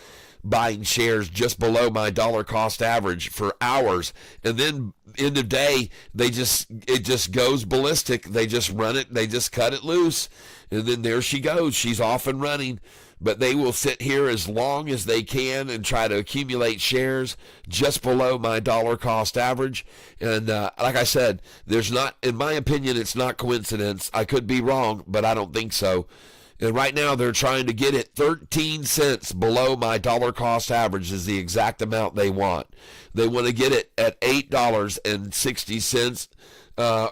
buying shares just below my dollar cost average for hours, and then end of day it just goes ballistic. They just run it, they just cut it loose, and then there she goes, she's off and running. But they will sit here as long as they can and try to accumulate shares just below my dollar cost average. And like I said, in my opinion, it's not coincidence. I could be wrong, but I don't think so. And right now they're trying to get it 13 cents below my dollar cost average is the exact amount they want. They want to get it at $8.60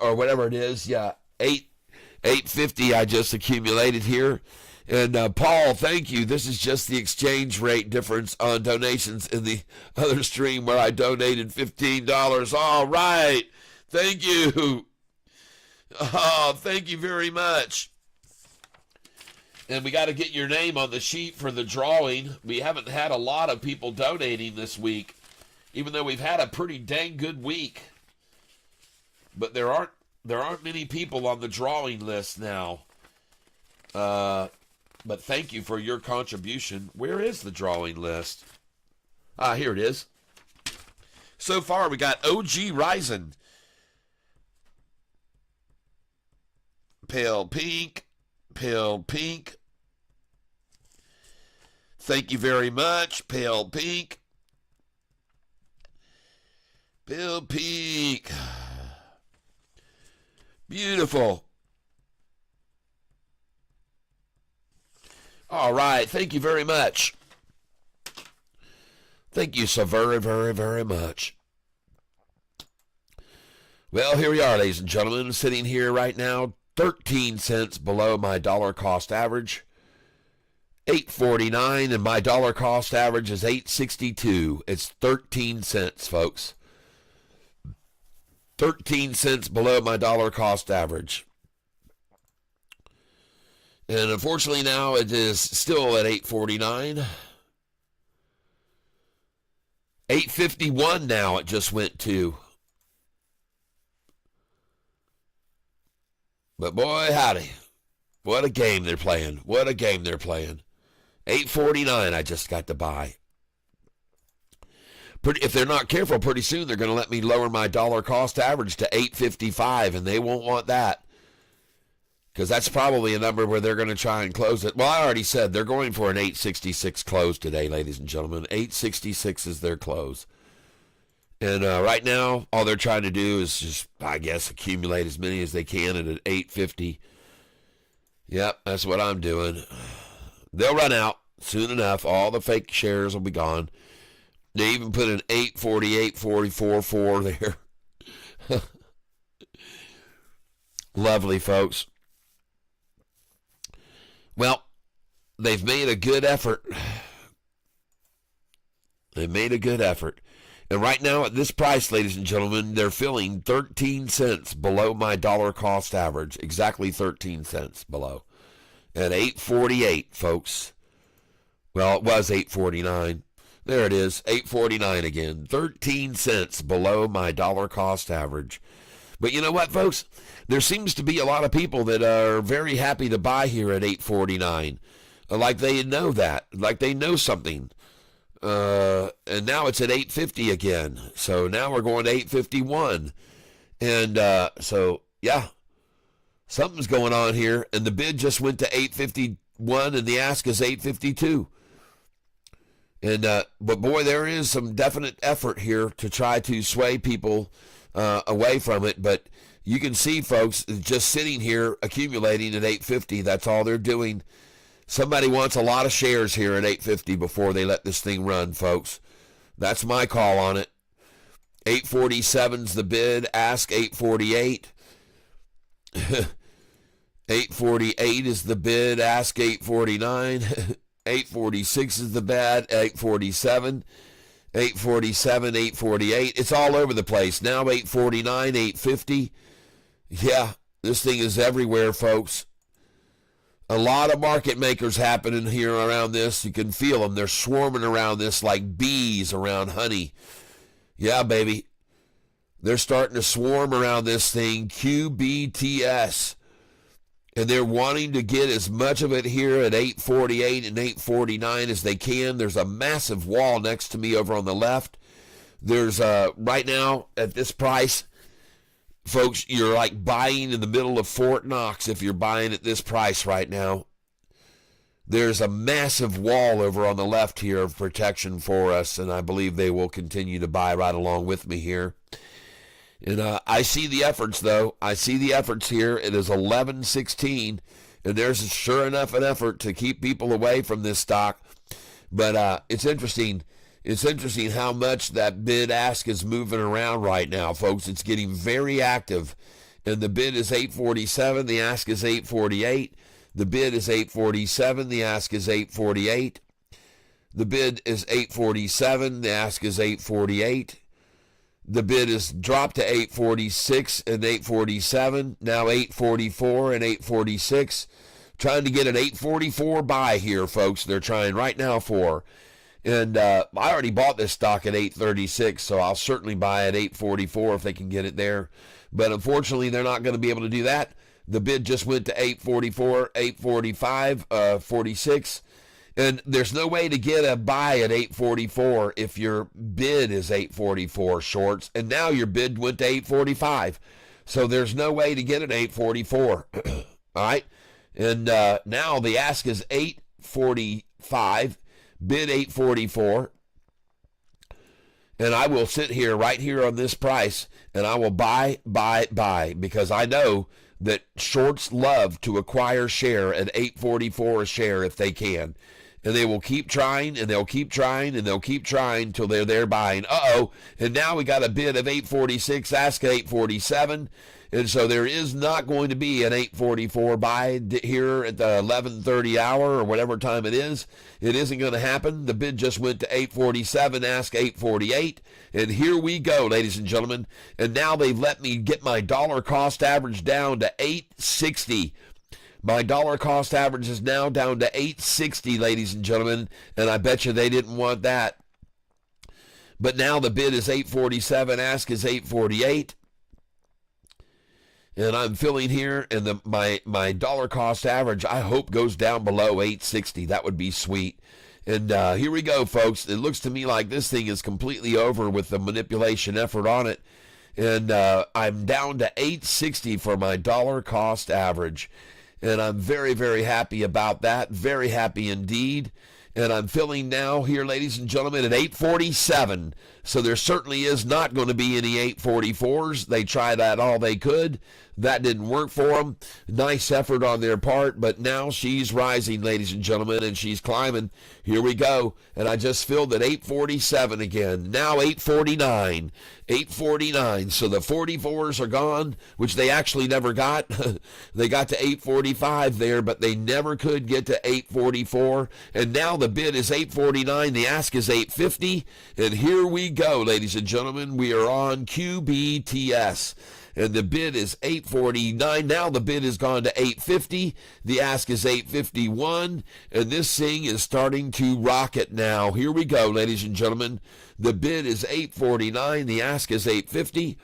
or whatever it is. Yeah, $8.50 I just accumulated here. And Paul, thank you. This is just the exchange rate difference on donations in the other stream where I donated $15. All right. Thank you. Oh, thank you very much. And we got to get your name on the sheet for the drawing. We haven't had a lot of people donating this week, even though we've had a pretty dang good week. But there aren't many people on the drawing list now. But thank you for your contribution. Where is the drawing list? Here it is. So far, we got OG Ryzen, Pale Pink. Thank you very much, Pale Pink. Beautiful. All right. Thank you very much. Thank you so very, very, very much. Well, here we are, ladies and gentlemen, sitting here right now, 13 cents below my dollar cost average, 8.49, and my dollar cost average is 8.62. It's 13 cents, folks. 13 cents below my dollar cost average. And unfortunately now it is still at 8.49. 8.51 now it just went to. But boy, howdy. What a game they're playing. 8.49 I just got to buy. If they're not careful, pretty soon they're going to let me lower my dollar cost average to 8.55, and they won't want that. Because that's probably a number where they're going to try and close it. Well, I already said they're going for an 8.66 close today, ladies and gentlemen. 8.66 is their close. And right now, all they're trying to do is just, I guess, accumulate as many as they can at an 8.50. Yep, that's what I'm doing. They'll run out soon enough. All the fake shares will be gone. They even put an 8.40, 8.44 there. Lovely, folks. Well, they've made a good effort. And right now at this price, ladies and gentlemen, they're filling 13 cents below my dollar cost average. Exactly 13 cents below. At 8.48, folks. Well, it was 8.49. There it is, 8.49 again. 13 cents below my dollar cost average. But you know what, folks? There seems to be a lot of people that are very happy to buy here at 8.49. Like they know that. Like they know something. And now it's at 8.50 again. So now we're going to 8.51. And so, yeah. Something's going on here. And the bid just went to 8.51 and the ask is 8.52. And but boy, there is some definite effort here to try to sway people away from it. But you can see, folks, just sitting here accumulating at 8.50. That's all they're doing. Somebody wants a lot of shares here at 8.50 before they let this thing run, folks. That's my call on it. 8.47's the bid. Ask 8.48. 8.48 is the bid. Ask 8.49. 8.46 is the bad. 8.47. 8.47, 8.48. It's all over the place. Now 8.49, 8.50. Yeah, this thing is everywhere, folks. A lot of market makers happening here around this. You can feel them. They're swarming around this like bees around honey. Yeah, baby. They're starting to swarm around this thing, QBTS. And they're wanting to get as much of it here at 8.48 and 8.49 as they can. There's a massive wall next to me over on the left. There's, right now, at this price, folks, you're like buying in the middle of Fort Knox if you're buying at this price right now. There's a massive wall over on the left here of protection for us, and I believe they will continue to buy right along with me here. And I see the efforts, though. I see the efforts here. It is 11.16, and there's sure enough an effort to keep people away from this stock. But it's interesting. It's interesting how much that bid-ask is moving around right now, folks. It's getting very active. And the bid is 8.47. The ask is 8.48. The bid is 847. The ask is 848. The bid is 847. The ask is 848. The bid is dropped to 846 and 847. Now 844 and 846. Trying to get an 844 buy here, folks. They're trying right now for. And I already bought this stock at 836, so I'll certainly buy at 844 if they can get it there. But unfortunately, they're not going to be able to do that. The bid just went to 844, 845, 46. And there's no way to get a buy at 844 if your bid is 844 shorts. And now your bid went to 845. So there's no way to get an 844. All right. And now the ask is 845, bid 844. And I will sit here right here on this price and I will buy, because I know that shorts love to acquire share at 844 a share if they can. And they will keep trying, and they'll keep trying, and they'll keep trying until they're there buying. Uh-oh, and now we got a bid of 846, ask at 847. And so there is not going to be an 844 buy here at the 11:30 hour or whatever time it is. It isn't going to happen. The bid just went to 847, ask 848. And here we go, ladies and gentlemen. And now they've let me get my dollar cost average down to 860. My dollar cost average is now down to 860, ladies and gentlemen. And I bet you they didn't want that. But now the bid is 847, ask is 848. And I'm filling here, and my dollar cost average, I hope, goes down below 860. That would be sweet. And here we go, folks. It looks to me like this thing is completely over with the manipulation effort on it. And I'm down to 860 for my dollar cost average. And I'm very, very happy about that. Very happy indeed. And I'm filling now here, ladies and gentlemen, at 847. So there certainly is not going to be any 844s. They tried that all they could. That didn't work for them. Nice effort on their part, but now she's rising, ladies and gentlemen, and she's climbing. Here we go. And I just filled at 847 again. Now 849. 849. So the 44s are gone, which they actually never got. They got to 845 there, but they never could get to 844. And now the bid is 849. The ask is 850. And here we go, ladies and gentlemen. We are on QBTS. And the bid is 849. Now the bid has gone to 850. The ask is 851. And this thing is starting to rocket now. Here we go, ladies and gentlemen. The bid is 849. The ask is 850.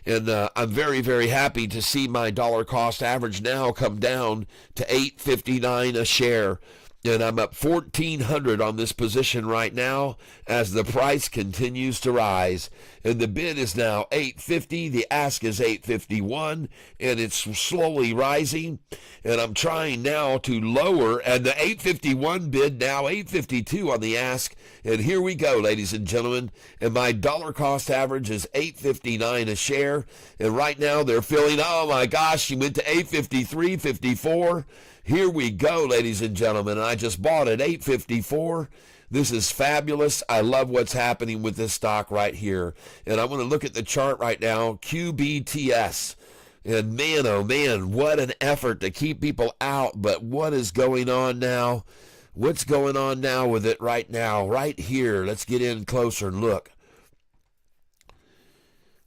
And I'm very, very happy to see my dollar cost average now come down to 859 a share. And I'm up 1,400 on this position right now as the price continues to rise. And the bid is now 850. The ask is 851. And it's slowly rising. And I'm trying now to lower. And the 851 bid now 852 on the ask. And here we go, ladies and gentlemen. And my dollar cost average is 859 a share. And right now they're feeling, oh my gosh, she went to 853, 54. Here we go, ladies and gentlemen. I just bought at 854. This is fabulous. I love what's happening with this stock right here. And I want to look at the chart right now, QBTS. And man, oh man, what an effort to keep people out. But what is going on now? What's going on now with it right now? Right here. Let's get in closer and look.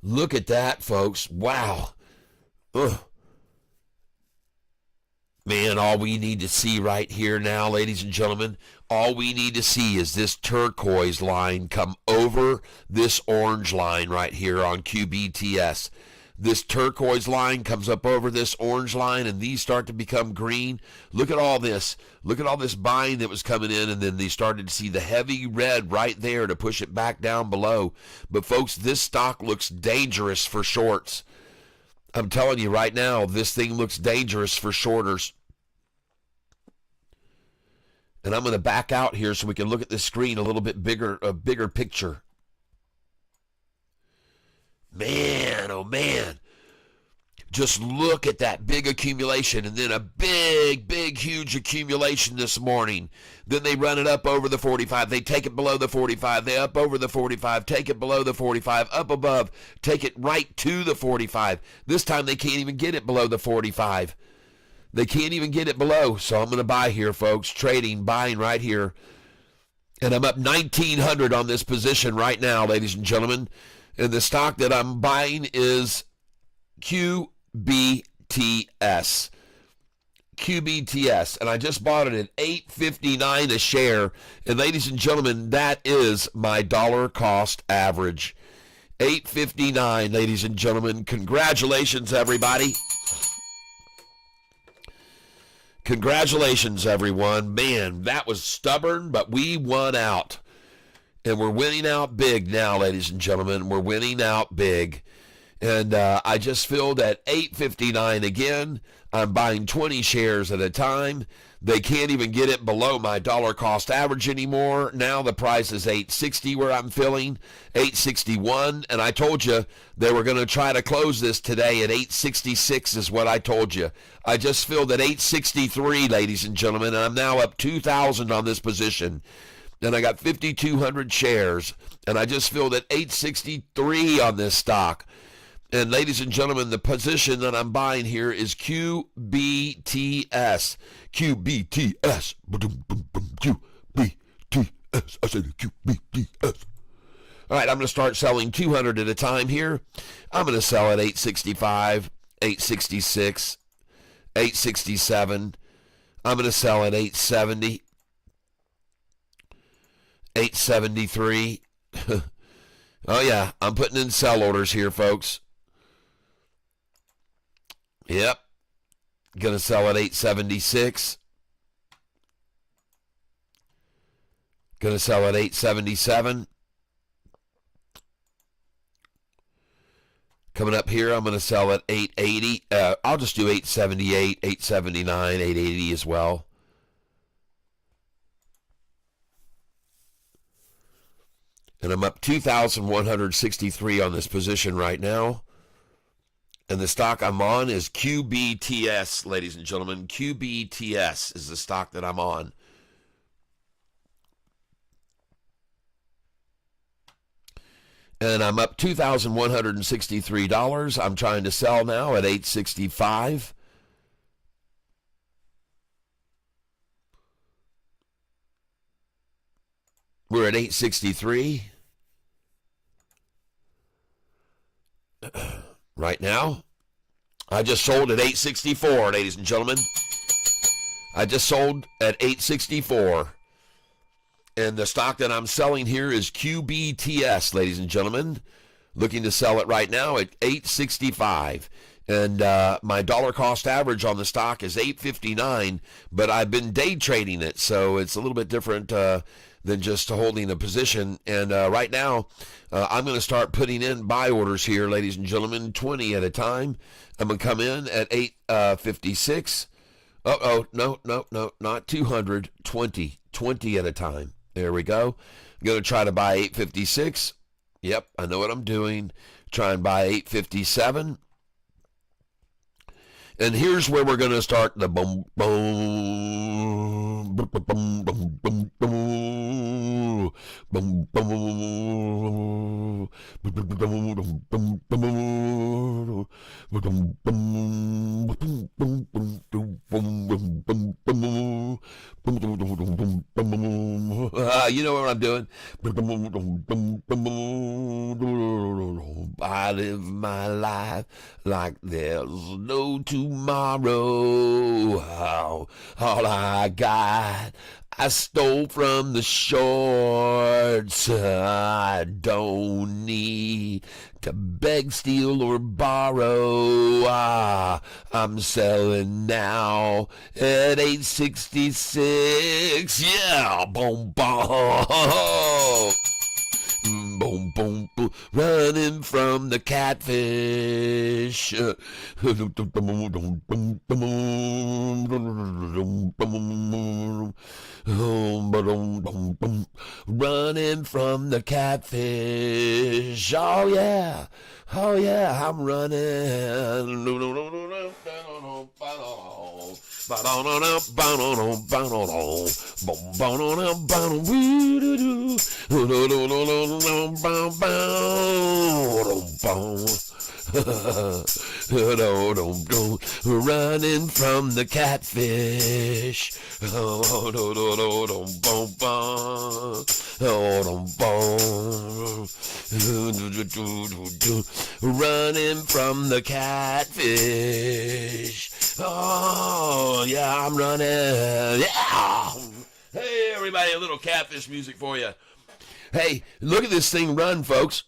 Look at that, folks. Wow. Ugh. Man, all we need to see right here now, ladies and gentlemen, all we need to see is this turquoise line come over this orange line right here on QBTS. This turquoise line comes up over this orange line, and these start to become green. Look at all this. Look at all this buying that was coming in, and then they started to see the heavy red right there to push it back down below. But, folks, this stock looks dangerous for shorts. I'm telling you right now, this thing looks dangerous for shorters. And I'm going to back out here so we can look at the screen a little bit bigger, a bigger picture. Man, oh man. Just look at that big accumulation, and then a big, huge accumulation this morning. Then they run it up over the 45. They take it below the 45. They up over the 45. Take it below the 45. Up above. Take it right to the 45. This time they can't even get it below the 45. They can't even get it below, so I'm going to buy here, folks. Trading, buying right here. And I'm up 1,900 on this position right now, ladies and gentlemen. And the stock that I'm buying is QBTS. QBTS. And I just bought it at $8.59 a share. And ladies and gentlemen, that is my dollar cost average. $8.59, ladies and gentlemen. Congratulations, everybody. Congratulations, everyone. Man, that was stubborn, but we won out. And we're winning out big now, ladies and gentlemen. We're winning out big. And I just feel that $8.59 again. I'm buying 20 shares at a time. They can't even get it below my dollar cost average anymore. Now the price is $8.60 where I'm filling, $8.61. And I told you they were going to try to close this today at $8.66 is what I told you. I just filled at $8.63, ladies and gentlemen, and I'm now up 2,000 on this position. And I got 5,200 shares, and I just filled at $8.63 on this stock. And ladies and gentlemen, the position that I'm buying here is QBTS. QBTS. QBTS. I said QBTS. All right, I'm going to start selling 200 at a time here. I'm going to sell at 865, 866, 867. I'm going to sell at 870, 873. Oh, yeah, I'm putting in sell orders here, folks. Yep. Going to sell at 876. Going to sell at 877. Coming up here, I'm going to sell at 880. I'll just do 878, 879, 880 as well. And I'm up 2,163 on this position right now. And the stock I'm on is QBTS, ladies and gentlemen. QBTS is the stock that I'm on. And I'm up $2,163. I'm trying to sell now at $865. We're at $863. Right now, I just sold at $864, ladies and gentlemen. I just sold at $864. And the stock that I'm selling here is QBTS, ladies and gentlemen. Looking to sell it right now at $865. And my dollar cost average on the stock is $8.59, but I've been day trading it, so it's a little bit different than just holding a position. And right now, I'm going to start putting in buy orders here, ladies and gentlemen, 20 at a time. I'm going to come in at $8.56. No, not 200, 20 at a time. There we go. I'm going to try to buy $8.56. Yep, I know what I'm doing. Try and buy $8.57. And here's where we're going to start the boom, boom, boom, boom, boom, boom, boom, boom, boom, you know what I'm doing? I live my life like there's no tomorrow. All I got, I stole from the shorts. I don't need to beg, steal, or borrow. I'm selling now at $8.66. Yeah, boom, boom. Boom, boom, boom, running from the catfish. Running from the catfish. Oh yeah, I'm running. Running from the catfish. Running from the catfish. Oh, yeah, I'm running. Yeah. Hey, everybody, a little catfish music for you. Hey, look at this thing run, folks.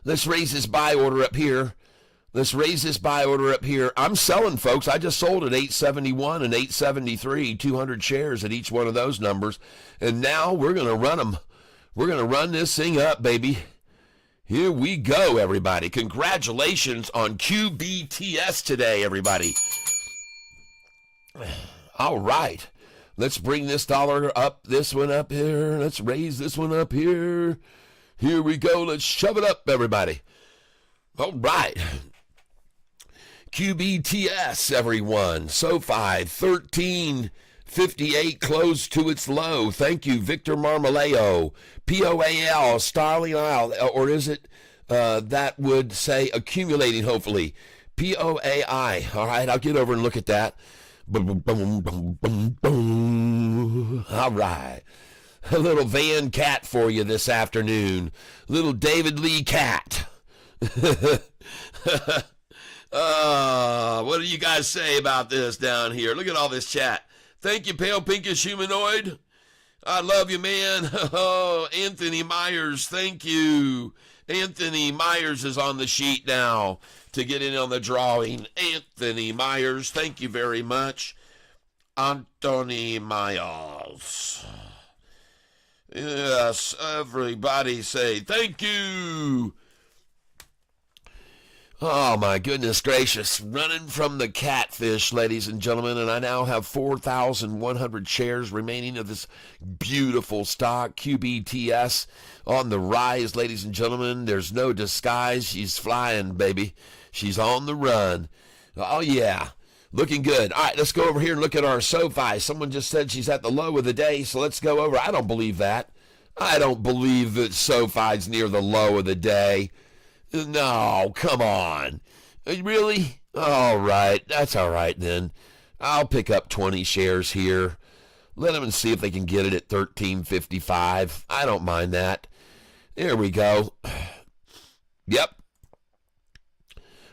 Let's raise this buy order up here. I'm selling, folks. I just sold at 871 and 873, 200 shares at each one of those numbers. And now we're going to run them. We're going to run this thing up, baby. Here we go, everybody. Congratulations on QBTS today, everybody. All right. Let's bring this dollar up, this one up here. Let's raise this one up here. Here we go. Let's shove it up, everybody. All right. QBTS, everyone. SoFi, 1358, closed to its low. Thank you, Victor Marmaleo. POAL, Starling Isle, or is it that would say accumulating, hopefully. POAI. All right, I'll get over and look at that. Boom, boom, boom, boom, boom. All right. A little Van Cat for you this afternoon. Little David Lee Cat. What do you guys say about this down here? Look at all this chat. Thank you, Pale Pinkish Humanoid. I love you, man. Oh, Anthony Myers, thank you. Anthony Myers is on the sheet now to get in on the drawing. Anthony Myers, thank you very much. Anthony Myers. Yes, everybody say thank you. Oh, my goodness gracious. Running from the catfish, ladies and gentlemen, and I now have 4,100 shares remaining of this beautiful stock, QBTS, on the rise, ladies and gentlemen. There's no disguise. She's flying, baby. She's on the run. Oh, yeah. Looking good. All right, let's go over here and look at our SoFi. Someone just said she's at the low of the day, so let's go over. I don't believe that. I don't believe that SoFi's near the low of the day. No, come on. Really? All right. That's all right then. I'll pick up 20 shares here. Let them see if they can get it at $13.55. I don't mind that. There we go. Yep.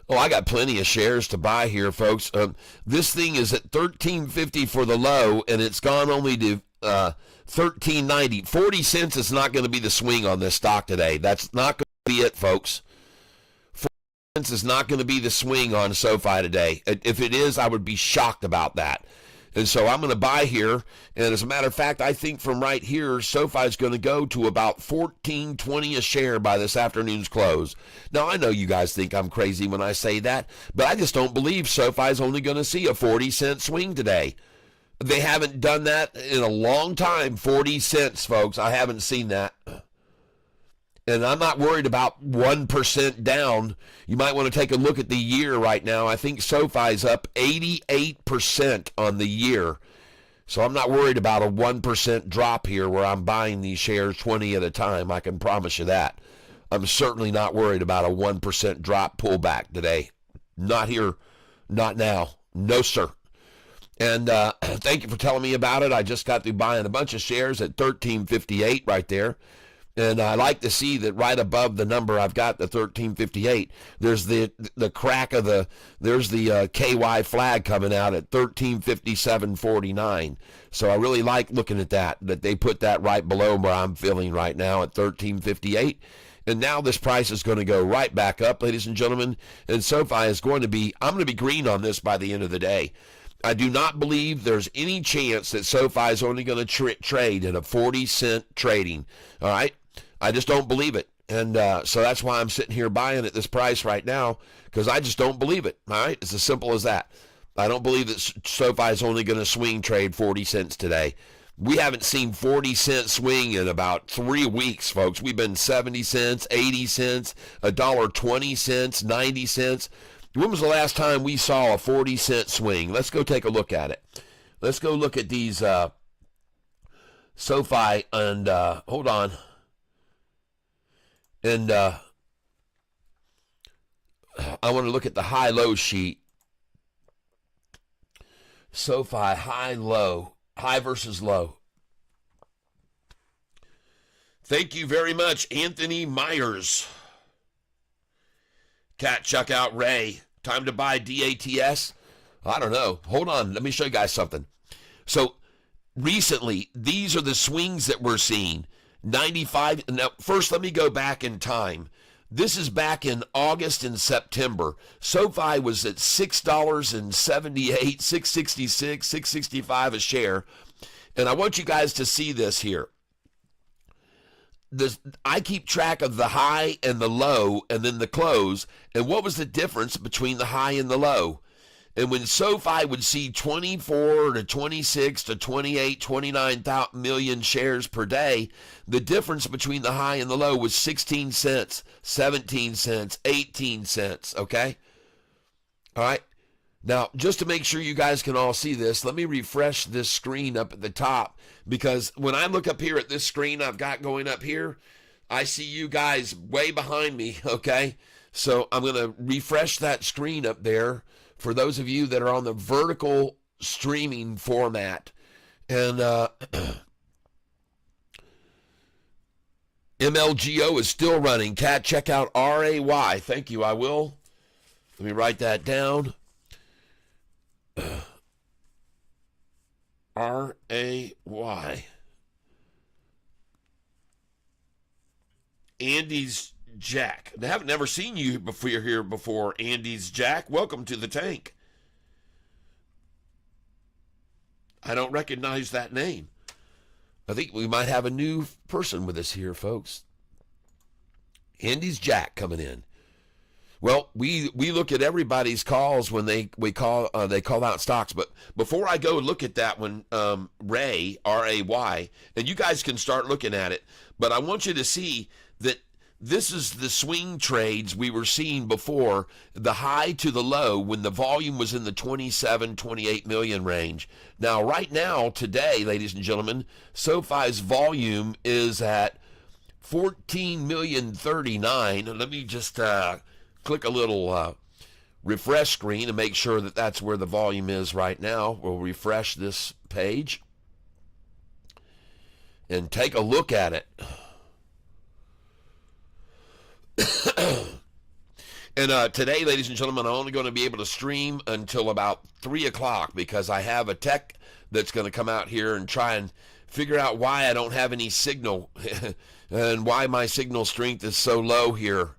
Oh, I got plenty of shares to buy here, folks. This thing is at $13.50 for the low, and it's gone only to $13.90. 40 cents is not going to be the swing on this stock today. That's not going to be it, folks. 40 cents is not going to be the swing on SoFi today. If it is, I would be shocked about that. And so I'm going to buy here. And as a matter of fact, I think from right here, SoFi is going to go to about $14.20 a share by this afternoon's close. Now, I know you guys think I'm crazy when I say that, but I just don't believe SoFi is only going to see a 40-cent swing today. They haven't done that in a long time. 40 cents, folks. I haven't seen that. And I'm not worried about 1% down. You might want to take a look at the year right now. I think SoFi's up 88% on the year. So I'm not worried about a 1% drop here where I'm buying these shares 20 at a time. I can promise you that. I'm certainly not worried about a 1% drop pullback today. Not here. Not now. No, sir. And thank you for telling me about it. I just got through buying a bunch of shares at $13.58 right there. And I like to see that right above the number I've got, the 1358, there's the crack of there's the KY flag coming out at 1357.49. So I really like looking at that they put that right below where I'm feeling right now at 1358. And now this price is going to go right back up, ladies and gentlemen. And SoFi is going to be, I'm going to be green on this by the end of the day. I do not believe there's any chance that SoFi is only going to trade at a 40-cent trading. All right? I just don't believe it. And so that's why I'm sitting here buying at this price right now, because I just don't believe it. All right? It's as simple as that. I don't believe that SoFi is only going to swing trade 40 cents today. We haven't seen 40-cent swing in about 3 weeks, folks. We've been 70 cents, 80 cents, $1.20, 90 cents. When was the last time we saw a 40-cent swing? Let's go take a look at it. Let's go look at these SoFi and hold on. And I want to look at the high-low sheet. SoFi, high-low, high versus low. Thank you very much, Anthony Myers. Cat, check out Ray. Time to buy DATS? I don't know. Hold on. Let me show you guys something. So recently, these are the swings that we're seeing. 95. Now, first, let me go back in time. This is back in August and September. SoFi was at $6.78, $6.66, $6.65 a share. And I want you guys to see this here. I keep track of the high and the low and then the close. And what was the difference between the high and the low? And when SoFi would see 24 to 26 to 28, 29 million shares per day, the difference between the high and the low was 16 cents, 17 cents, 18 cents, okay? All right. Now, just to make sure you guys can all see this, let me refresh this screen up at the top, because when I look up here at this screen I've got going up here, I see you guys way behind me, okay? So I'm going to refresh that screen up there for those of you that are on the vertical streaming format. And MLGO is still running. Cat, check out RAY. Thank you, I will. Let me write that down. RAY. Andy's Jack. I haven't never seen you before here before, Andy's Jack. Welcome to the tank. I don't recognize that name. I think we might have a new person with us here, folks. Andy's Jack coming in. Well, we look at everybody's calls when they call out stocks. But before I go look at that one, Ray, RAY, and you guys can start looking at it. But I want you to see that this is the swing trades we were seeing before, the high to the low when the volume was in the 27, 28 million range. Now, right now, today, ladies and gentlemen, SoFi's volume is at 14,039,000. Let me just click a little refresh screen and make sure that that's where the volume is right now. We'll refresh this page and take a look at it. And today, ladies and gentlemen, I'm only going to be able to stream until about 3 o'clock because I have a tech that's going to come out here and try and figure out why I don't have any signal and why my signal strength is so low here.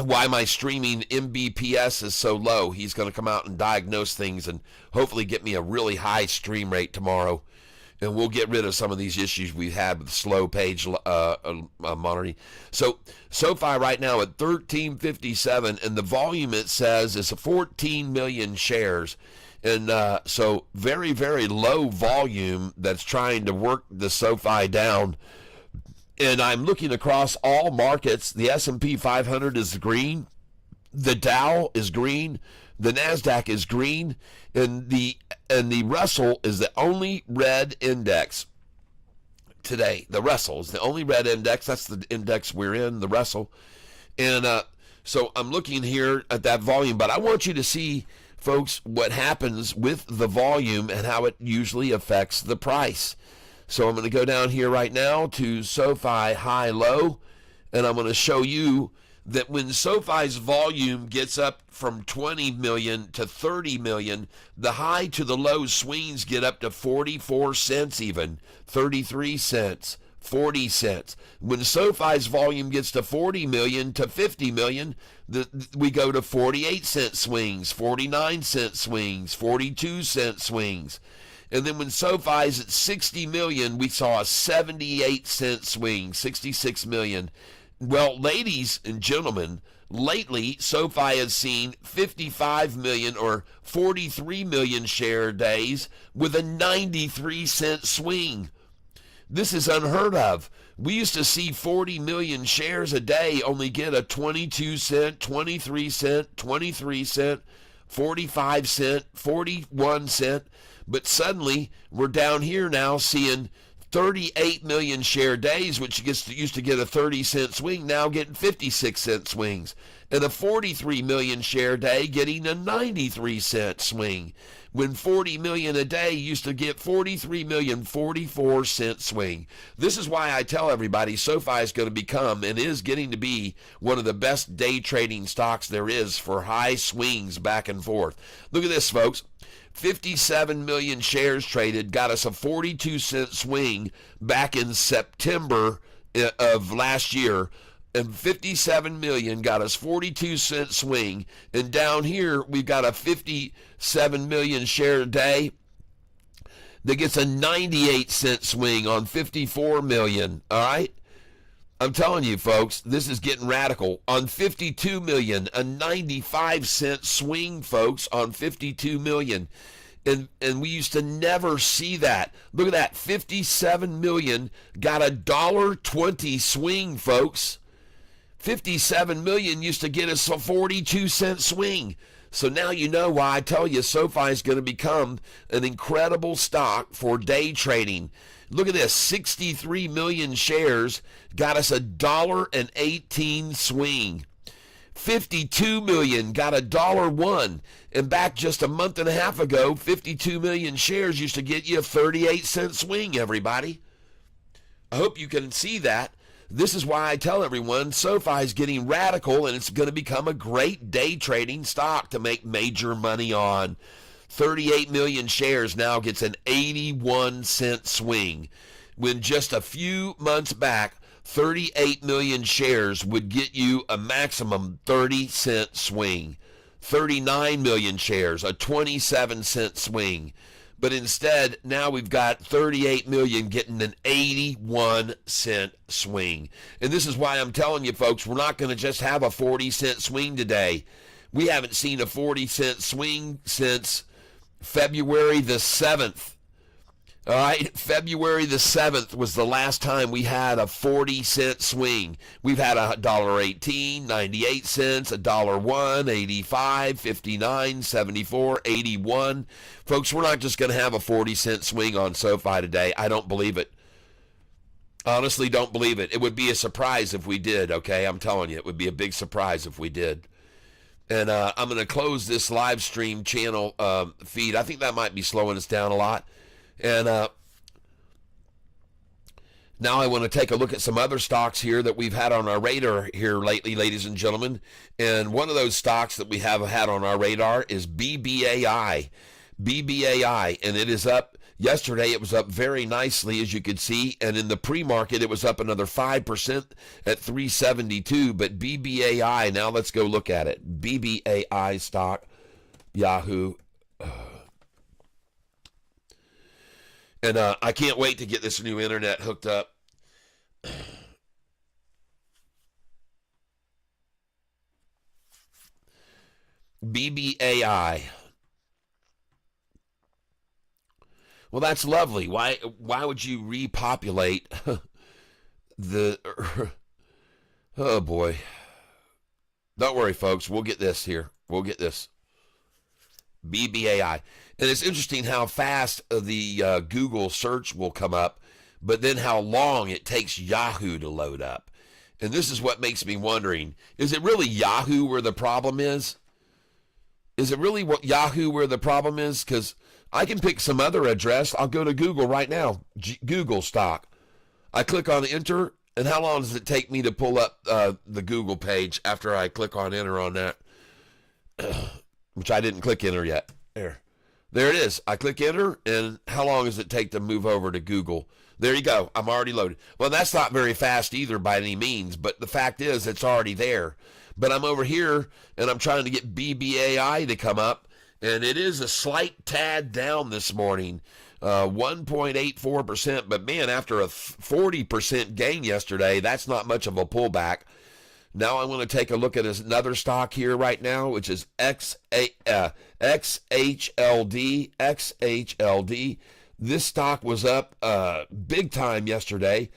Why my streaming Mbps is so low. He's going to come out and diagnose things and hopefully get me a really high stream rate tomorrow. And we'll get rid of some of these issues we've had with slow page monitoring. So SoFi right now at 1357, and the volume it says is 14 million shares. And so very, very low volume that's trying to work the SoFi down. And I'm looking across all markets. The S&P 500 is green. The Dow is green. The NASDAQ is green. And the Russell is the only red index today. The Russell is the only red index. That's the index we're in, the Russell. And so I'm looking here at that volume. But I want you to see, folks, what happens with the volume and how it usually affects the price. So I'm going to go down here right now to SoFi high-low, and I'm going to show you that when SoFi's volume gets up from 20 million to 30 million, the high to the low swings get up to 44 cents even, 33 cents, 40 cents. When SoFi's volume gets to 40 million to 50 million, we go to 48 cent swings, 49 cent swings, 42 cent swings. And then when SoFi's at 60 million, we saw a 78 cent swing, 66 million. Well, ladies and gentlemen, lately SoFi has seen 55 million or 43 million share days with a 93 cent swing. This is unheard of. We used to see 40 million shares a day only get a 22 cent, 23 cent, 23 cent, 45 cent, 41 cent. But suddenly, we're down here now seeing 38 million share days, which used to get a 30-cent swing, now getting 56-cent swings. And a 43 million share day getting a 93-cent swing. When 40 million a day used to get 43 million, 44-cent swing. This is why I tell everybody SoFi is going to become and is getting to be one of the best day trading stocks there is for high swings back and forth. Look at this, folks. 57 million shares traded got us a 42-cent swing back in September of last year. And 57 million got us 42-cent swing. And down here, we've got a 57 million share day that gets a 98-cent swing on 54 million. All right? I'm telling you, folks, this is getting radical. On 52 million, a 95-cent swing, folks, on 52 million. And we used to never see that. Look at that. 57 million got a $1.20 swing, folks. 57 million used to get us a 42-cent swing. So now you know why I tell you SoFi is going to become an incredible stock for day trading. Look at this, 63 million shares got us a $1.18 swing. 52 million got a $1.01. And back just a month and a half ago, 52 million shares used to get you a 38-cent swing, everybody. I hope you can see that. This is why I tell everyone SoFi is getting radical and it's going to become a great day trading stock to make major money on. 38 million shares now gets an 81-cent swing. When just a few months back, 38 million shares would get you a maximum 30-cent swing. 39 million shares, a 27-cent swing. But instead, now we've got 38 million getting an 81-cent swing. And this is why I'm telling you, folks, we're not going to just have a 40-cent swing today. We haven't seen a 40-cent swing since February the 7th. All right, February the 7th was the last time we had a 40-cent swing. We've had a $1.18, 98 cents, a $1.01, 85, 59, 74, 81. Folks, we're not just going to have a 40-cent swing on SoFi today. I don't believe it. Honestly, don't believe it. It would be a surprise if we did, okay? I'm telling you, it would be a big surprise if we did. And I'm going to close this live stream channel feed. I think that might be slowing us down a lot. And now I want to take a look at some other stocks here that we've had on our radar here lately, ladies and gentlemen. And one of those stocks that we have had on our radar is BBAI. BBAI, and it is up. Yesterday it was up very nicely, as you could see. And in the pre-market, it was up another 5% at 372. But BBAI, now let's go look at it. BBAI stock, Yahoo. And I can't wait to get this new internet hooked up. BBAI. Well, that's lovely. Why would you repopulate the... Oh, boy. Don't worry, folks. We'll get this here. We'll get this. BBAI. And it's interesting how fast the Google search will come up, but then how long it takes Yahoo to load up. And this is what makes me wondering, is it really Yahoo where the problem is? Is it really Yahoo where the problem is? Because I can pick some other address. I'll go to Google right now, Google stock. I click on enter, and how long does it take me to pull up the Google page after I click on enter on that? Which I didn't click enter yet. There it is. I click enter, and how long does it take to move over to Google? There you go. I'm already loaded. Well, that's not very fast either by any means, but the fact is it's already there. But I'm over here, and I'm trying to get BBAI to come up, and it is a slight tad down this morning, 1.84%. But, man, after a 40% gain yesterday, that's not much of a pullback. Now I want to take a look at another stock here right now, which is XHLD. XHLD. This stock was up big time yesterday,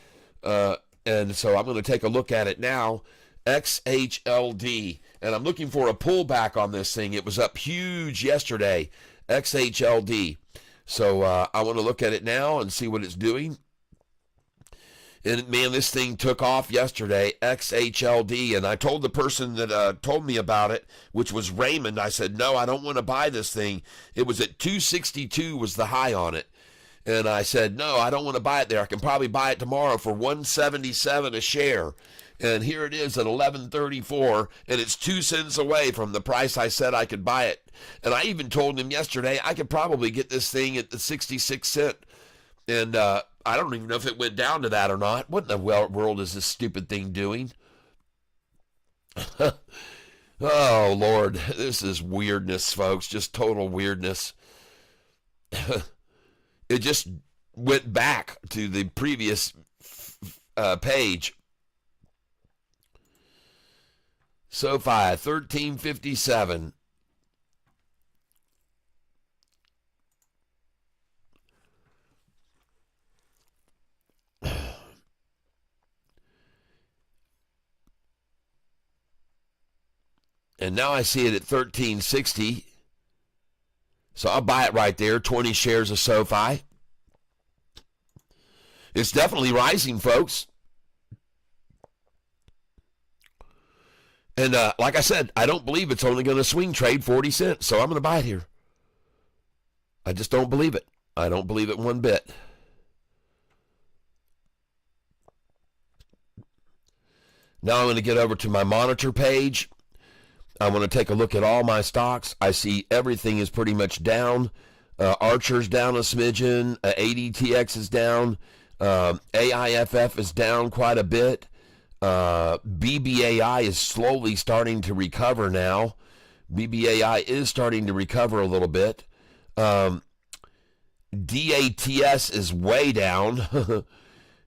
and so I'm going to take a look at it now. XHLD, and I'm looking for a pullback on this thing. It was up huge yesterday. XHLD. So I want to look at it now and see what it's doing. And man, this thing took off yesterday, XHLD. And I told the person that told me about it, which was Raymond, I said, no, I don't want to buy this thing. It was at 262 was the high on it. And I said, no, I don't want to buy it there. I can probably buy it tomorrow for 177 a share. And here it is at 11.34, and it's 2 cents away from the price I said I could buy it. And I even told him yesterday I could probably get this thing at the 66 cent. And I don't even know if it went down to that or not. What in the world is this stupid thing doing? Oh, Lord, this is weirdness, folks, just total weirdness. It just went back to the previous page. SoFi, 1357. And now I see it at 1360. So I'll buy it right there, 20 shares of SoFi. It's definitely rising, folks. And like I said, I don't believe it's only going to swing trade 40 cents, so I'm going to buy it here. I just don't believe it. I don't believe it one bit. Now I'm going to get over to my monitor page. I want to take a look at all my stocks. I see everything is pretty much down. Archer's down a smidgen. ADTX is down. AIFF is down quite a bit. BBAI is slowly starting to recover now. BBAI is starting to recover a little bit. DATS is way down.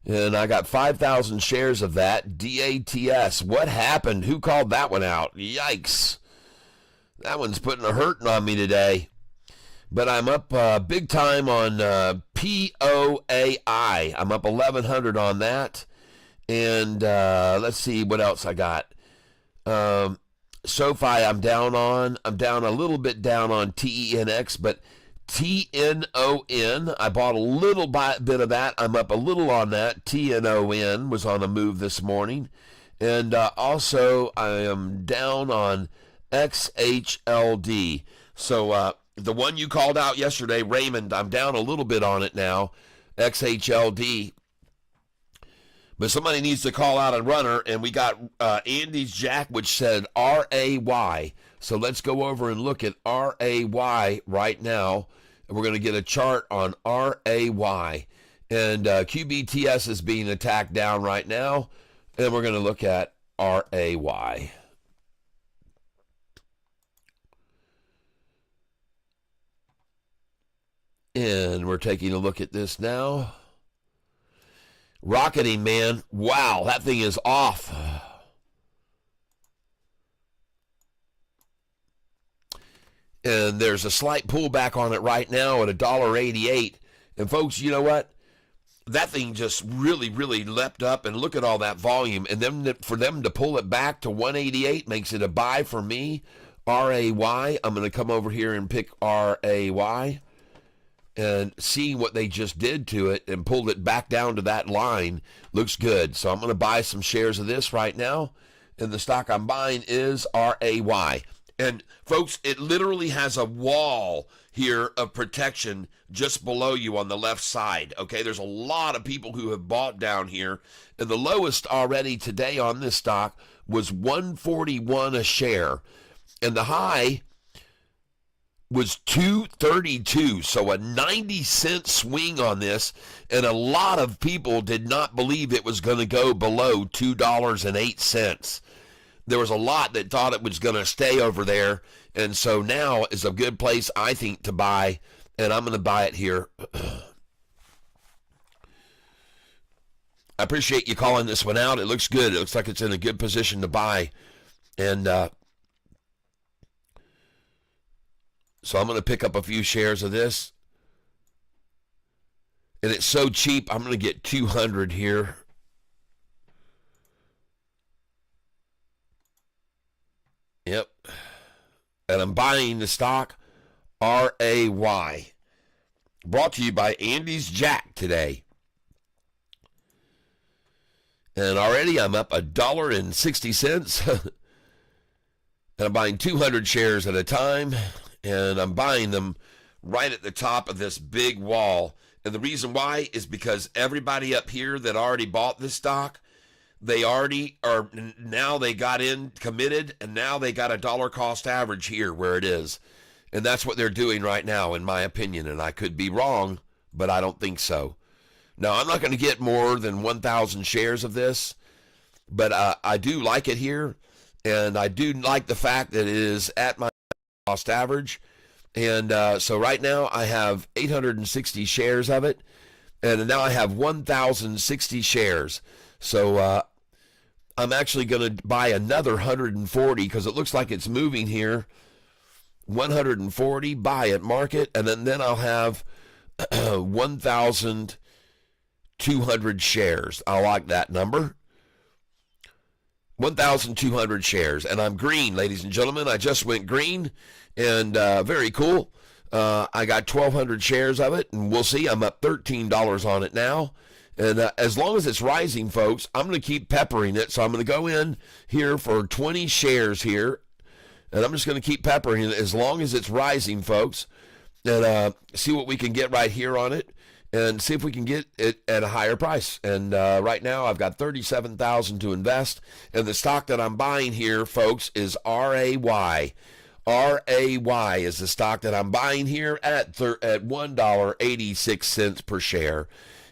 And I got 5,000 shares of that. DATS. What happened? Who called that one out? Yikes. That one's putting a hurting on me today. But I'm up big time on PO AI. I'm up 1,100 on that. And let's see what else I got. SoFi I'm down on. I'm down a little bit down on TENX, but TNON, I bought a little bit of that. I'm up a little on that. TNON was on a move this morning. And also I am down on XHLD. So the one you called out yesterday, Raymond, I'm down a little bit on it now. XHLD. But somebody needs to call out a runner, and we got Andy's Jack, which said RAY. So let's go over and look at RAY right now. And we're going to get a chart on RAY. And QBTS is being attacked down right now. And we're going to look at RAY. And we're taking a look at this now. Rocketing, man. Wow, that thing is off. And there's a slight pullback on it right now at $1.88. And folks, you know what? That thing just really, really leapt up, and look at all that volume. And then for them to pull it back to 188 makes it a buy for me. RAY. I'm going to come over here and pick RAY. And seeing what they just did to it and pulled it back down to that line looks good. So I'm going to buy some shares of this right now. And the stock I'm buying is RAY. And folks, it literally has a wall here of protection just below you on the left side. Okay, there's a lot of people who have bought down here. And the lowest already today on this stock was 141 a share. And the high was 232, so a 90-cent swing on this, and a lot of people did not believe it was going to go below $2.08. There was a lot that thought it was going to stay over there, and so now is a good place, I think, to buy, and I'm going to buy it here. I appreciate you calling this one out. It looks good. It looks like it's in a good position to buy, and so I'm going to pick up a few shares of this. And it's so cheap, I'm going to get 200 here. Yep. And I'm buying the stock RAY. Brought to you by Andy's Jack today. And already I'm up $1.60. And I'm buying 200 shares at a time. And I'm buying them right at the top of this big wall. And the reason why is because everybody up here that already bought this stock, they already are, now they got in committed, and now they got a dollar cost average here where it is. And that's what they're doing right now, in my opinion. And I could be wrong, but I don't think so. Now, I'm not going to get more than 1,000 shares of this, but I do like it here. And I do like the fact that it is at my cost average. And so right now I have 860 shares of it. And now I have 1,060 shares. So I'm actually going to buy another 140 because it looks like it's moving here. 140, buy it, market, and then I'll have 1,200 shares. I like that number. 1,200 shares. And I'm green, ladies and gentlemen. I just went green, and very cool. I got 1,200 shares of it, and we'll see. I'm up $13 on it now. And as long as it's rising, folks, I'm going to keep peppering it. So I'm going to go in here for 20 shares here. And I'm just going to keep peppering it as long as it's rising, folks. And see what we can get right here on it. And see if we can get it at a higher price. And right now I've got $37,000 to invest. And the stock that I'm buying here, folks, is RAY. RAY is the stock that I'm buying here at $1.86 per share.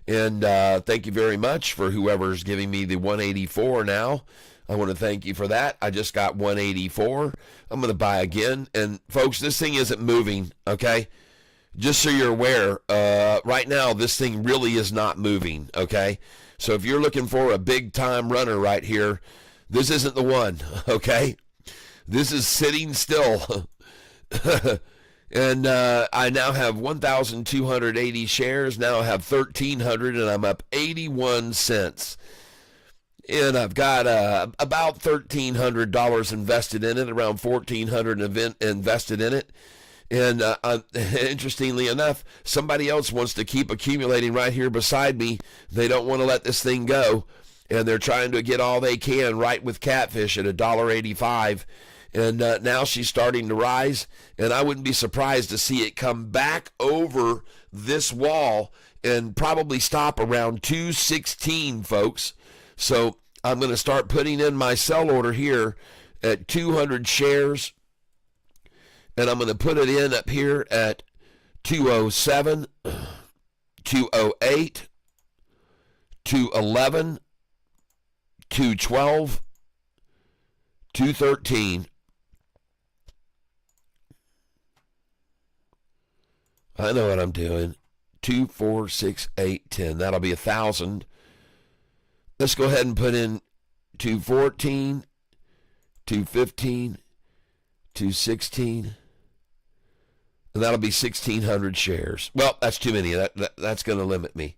And thank you very much for whoever's giving me the 184 now. I want to thank you for that. I just got 184. I'm going to buy again. And folks, this thing isn't moving, okay? Just so you're aware, right now this thing really is not moving, okay? So if you're looking for a big time runner right here, this isn't the one, okay? This is sitting still. And I now have 1,280 shares. Now I have 1,300, and I'm up 81 cents. And I've got about $1,300 invested in it, around $1,400 invested in it. And interestingly enough, somebody else wants to keep accumulating right here beside me. They don't want to let this thing go, and they're trying to get all they can right with Catfish at $1.85. And now she's starting to rise, and I wouldn't be surprised to see it come back over this wall and probably stop around 216, folks. So I'm going to start putting in my sell order here at 200 shares, and I'm going to put it in up here at 207, 208, 211, 212, 213. I know what I'm doing. 2, 4, 6, 8, 10. That'll be 1,000. Let's go ahead and put in 214, 215, 216. And that'll be 1,600 shares. Well, that's too many. That's going to limit me.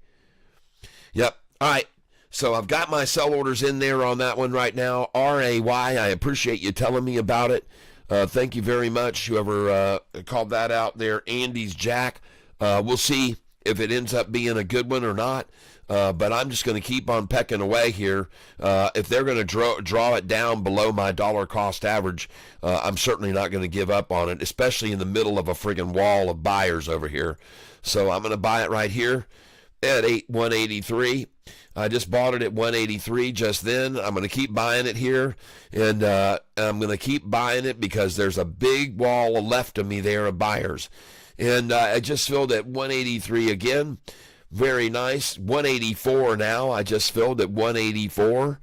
Yep. All right. So I've got my sell orders in there on that one right now. RAY. I appreciate you telling me about it. Thank you very much, whoever called that out there. Andy's Jack. We'll see if it ends up being a good one or not. But I'm just going to keep on pecking away here. If they're going to draw it down below my dollar cost average, I'm certainly not going to give up on it, especially in the middle of a friggin' wall of buyers over here. So I'm going to buy it right here at 183. I just bought it at 183 just then. I'm going to keep buying it here, and I'm going to keep buying it because there's a big wall left of me there of buyers. And I just filled at 183 again. Very nice. 184 now. I just filled at 184.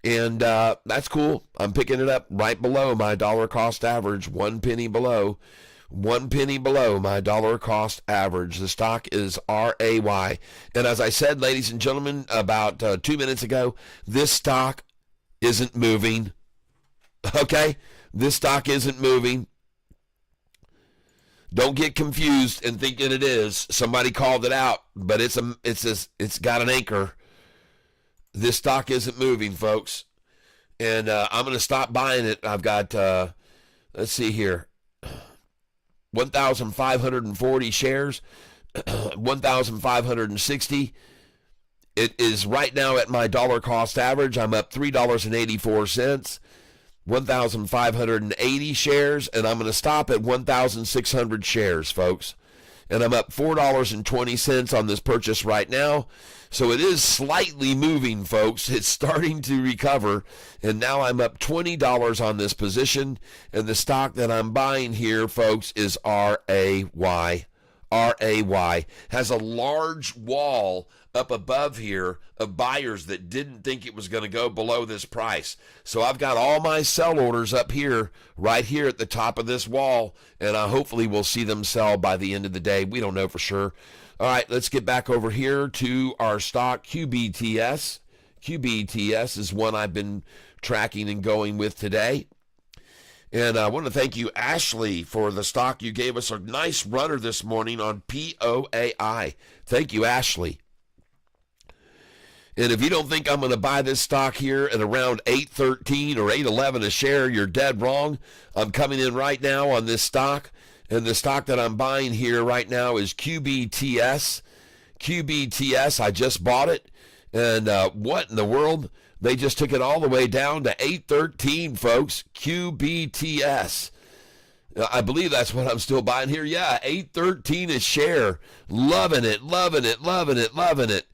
And that's cool. I'm picking it up right below my dollar cost average, 1 penny below. 1 penny below my dollar cost average. The stock is RAY. And as I said, ladies and gentlemen, about 2 minutes ago, this stock isn't moving. Okay? This stock isn't moving. Don't get confused and thinking it is. Somebody called it out, but it's got an anchor. This stock isn't moving, folks. And I'm going to stop buying it. I've got, let's see here, 1,540 shares, 1,560. It is right now at my dollar cost average. I'm up $3.84, 1,580 shares, and I'm going to stop at 1,600 shares, folks. And I'm up $4.20 on this purchase right now. So it is slightly moving, folks. It's starting to recover, and now I'm up $20 on this position. And the stock that I'm buying here, folks, is RAY. RAY has a large wall up above here of buyers that didn't think it was going to go below this price. So I've got all my sell orders up here, right here at the top of this wall, and I hopefully will see them sell by the end of the day. We don't know for sure. All right, let's get back over here to our stock, QBTS. QBTS is one I've been tracking and going with today. And I want to thank you, Ashley, for the stock. You gave us a nice runner this morning on PO AI. Thank you, Ashley. And if you don't think I'm going to buy this stock here at around $8.13 or $8.11 a share, you're dead wrong. I'm coming in right now on this stock. And the stock that I'm buying here right now is QBTS. QBTS, I just bought it. And what in the world? They just took it all the way down to $8.13, folks. QBTS. I believe that's what I'm still buying here. Yeah, $8.13 a share. Loving it, loving it, loving it, loving it.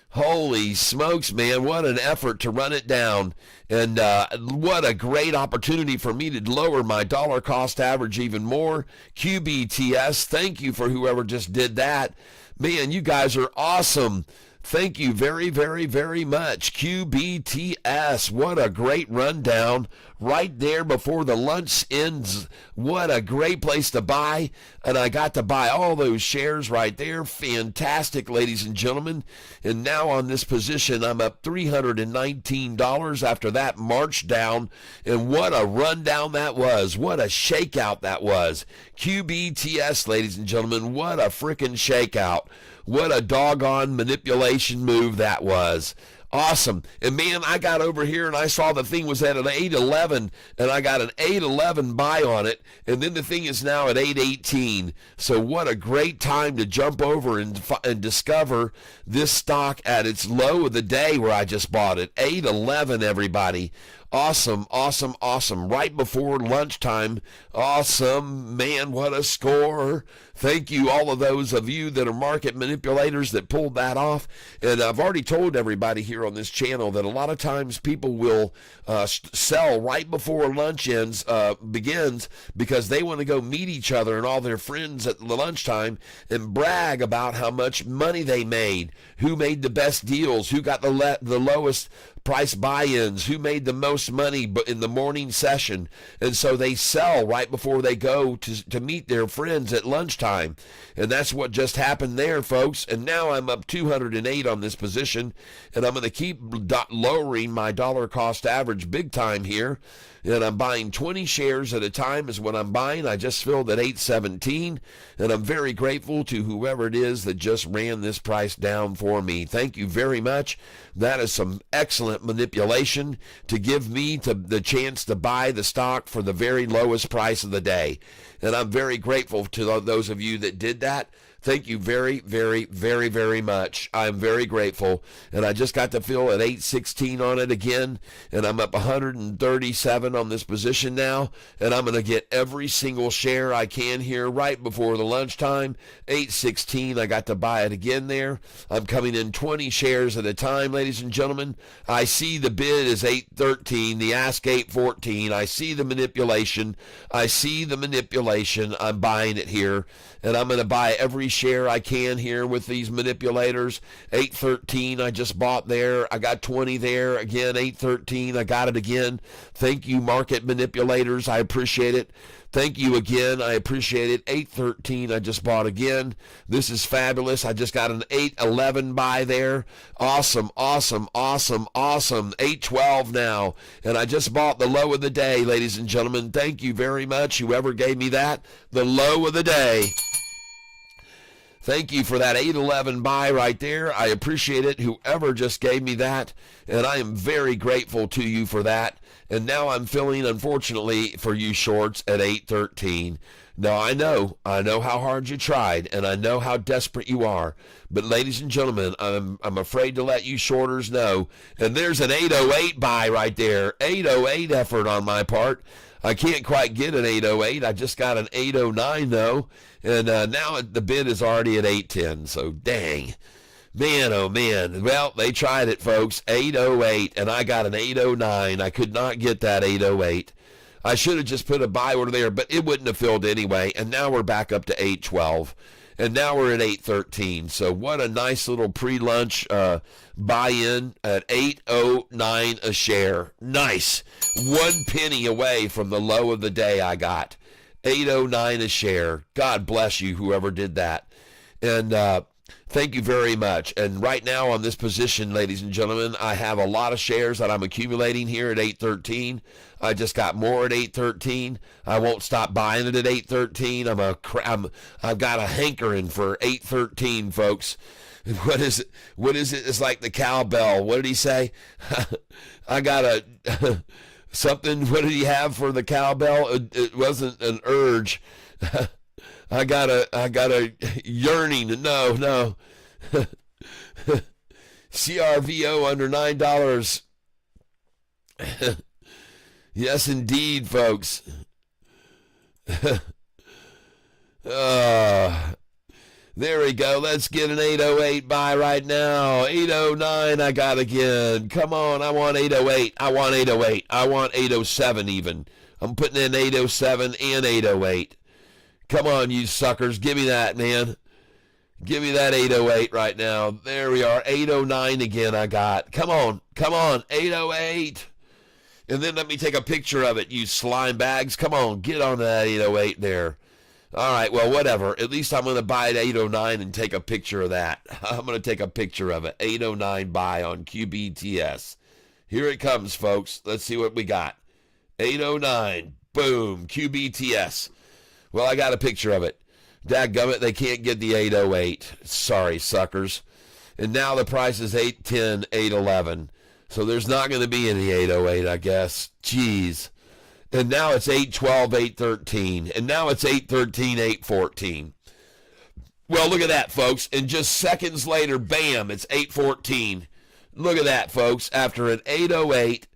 Holy smokes, man, what an effort to run it down. And what a great opportunity for me to lower my dollar cost average even more. QBTS, thank you for whoever just did that. Man, you guys are awesome. Thank you very, very, very much. QBTS, what a great rundown right there before the lunch ends. What a great place to buy. And I got to buy all those shares right there. Fantastic, ladies and gentlemen. And now on this position, I'm up $319 after that march down. And what a rundown that was. What a shakeout that was. QBTS, ladies and gentlemen, what a freaking shakeout. What a doggone manipulation move that was. Awesome. And man, I got over here and I saw the thing was at an 8.11 and I got an 8.11 buy on it. And then the thing is now at 8.18. So what a great time to jump over and discover this stock at its low of the day where I just bought it. 8.11, everybody. Awesome, awesome, awesome. Right before lunchtime. Awesome. Man, what a score. Thank you, all of those of you that are market manipulators that pulled that off. And I've already told everybody here on this channel that a lot of times people will sell right before lunch begins because they want to go meet each other and all their friends at the lunchtime and brag about how much money they made, who made the best deals, who got the lowest price buy-ins, who made the most money in the morning session. And so they sell right before they go to meet their friends at lunchtime. And that's what just happened there, folks. And now I'm up 208 on this position, and I'm going to keep lowering my dollar cost average big time here. And I'm buying 20 shares at a time is what I'm buying. I just filled at 8.17, and I'm very grateful to whoever it is that just ran this price down for me. Thank you very much. That is some excellent manipulation to give me the chance to buy the stock for the very lowest price of the day. And I'm very grateful to those of you that did that. Thank you very, very, very, very much. I'm very grateful. And I just got to fill at 8.16 on it again. And I'm up 137 on this position now. And I'm going to get every single share I can here right before the lunchtime. 8.16, I got to buy it again there. I'm coming in 20 shares at a time, ladies and gentlemen. I see the bid is 8.13, the ask 8.14. I see the manipulation. I see the manipulation. I'm buying it here. And I'm going to buy every share I can here with these manipulators. 8.13 I just bought there. I got 20 there. Again, 8.13. I got it again. Thank you, market manipulators. I appreciate it. Thank you again. I appreciate it. 8.13 I just bought again. This is fabulous. I just got an 8.11 buy there. Awesome, awesome, awesome, awesome. 8.12 now. And I just bought the low of the day, ladies and gentlemen. Thank you very much, whoever gave me that. The low of the day. Thank you for that 811 buy right there. I appreciate it, whoever just gave me that, and I am very grateful to you for that. And now I'm filling, unfortunately, for you shorts at 813. Now, I know how hard you tried, and I know how desperate you are. But, ladies and gentlemen, I'm afraid to let you shorters know. And there's an 808 buy right there. 808 effort on my part. I can't quite get an 808. I just got an 809, though. And now the bid is already at 810. So, dang. Man, oh, man. Well, they tried it, folks. 808, and I got an 809. I could not get that 808. I should have just put a buy order there, but it wouldn't have filled anyway. And now we're back up to 812. And now we're at 813. So what a nice little pre-lunch buy-in at 809 a share. Nice. 1 penny away from the low of the day I got. 809 a share. God bless you, whoever did that. And thank you very much. And right now on this position, ladies and gentlemen, I have a lot of shares that I'm accumulating here at 813. I just got more at 813. I won't stop buying it at 813. I've got a hankering for 813, folks. What is it? It's like the cowbell. What did he say? I got a something. What did he have for the cowbell? It wasn't an urge. I got a yearning. No. CRVO under $9. Yes, indeed, folks. There we go. Let's get an 808 buy right now. 809 I got again. Come on, I want 808. I want 808. I want 807 even. I'm putting in 807 and 808. Come on, you suckers. Give me that, man. Give me that 808 right now. There we are. 809 again I got. Come on. 808. And then let me take a picture of it, you slime bags. Come on, get on that 808 there. All right, well, whatever. At least I'm going to buy at 809 and take a picture of that. I'm going to take a picture of it. 809 buy on QBTS. Here it comes, folks. Let's see what we got. 809. Boom. QBTS. Well, I got a picture of it. Dadgummit, they can't get the 808. Sorry, suckers. And now the price is 810, 811. So there's not going to be any 808, I guess. Jeez. And now it's 812, 813. And now it's 813, 814. Well, look at that, folks. And just seconds later, bam, it's 814. Look at that, folks. After an 808,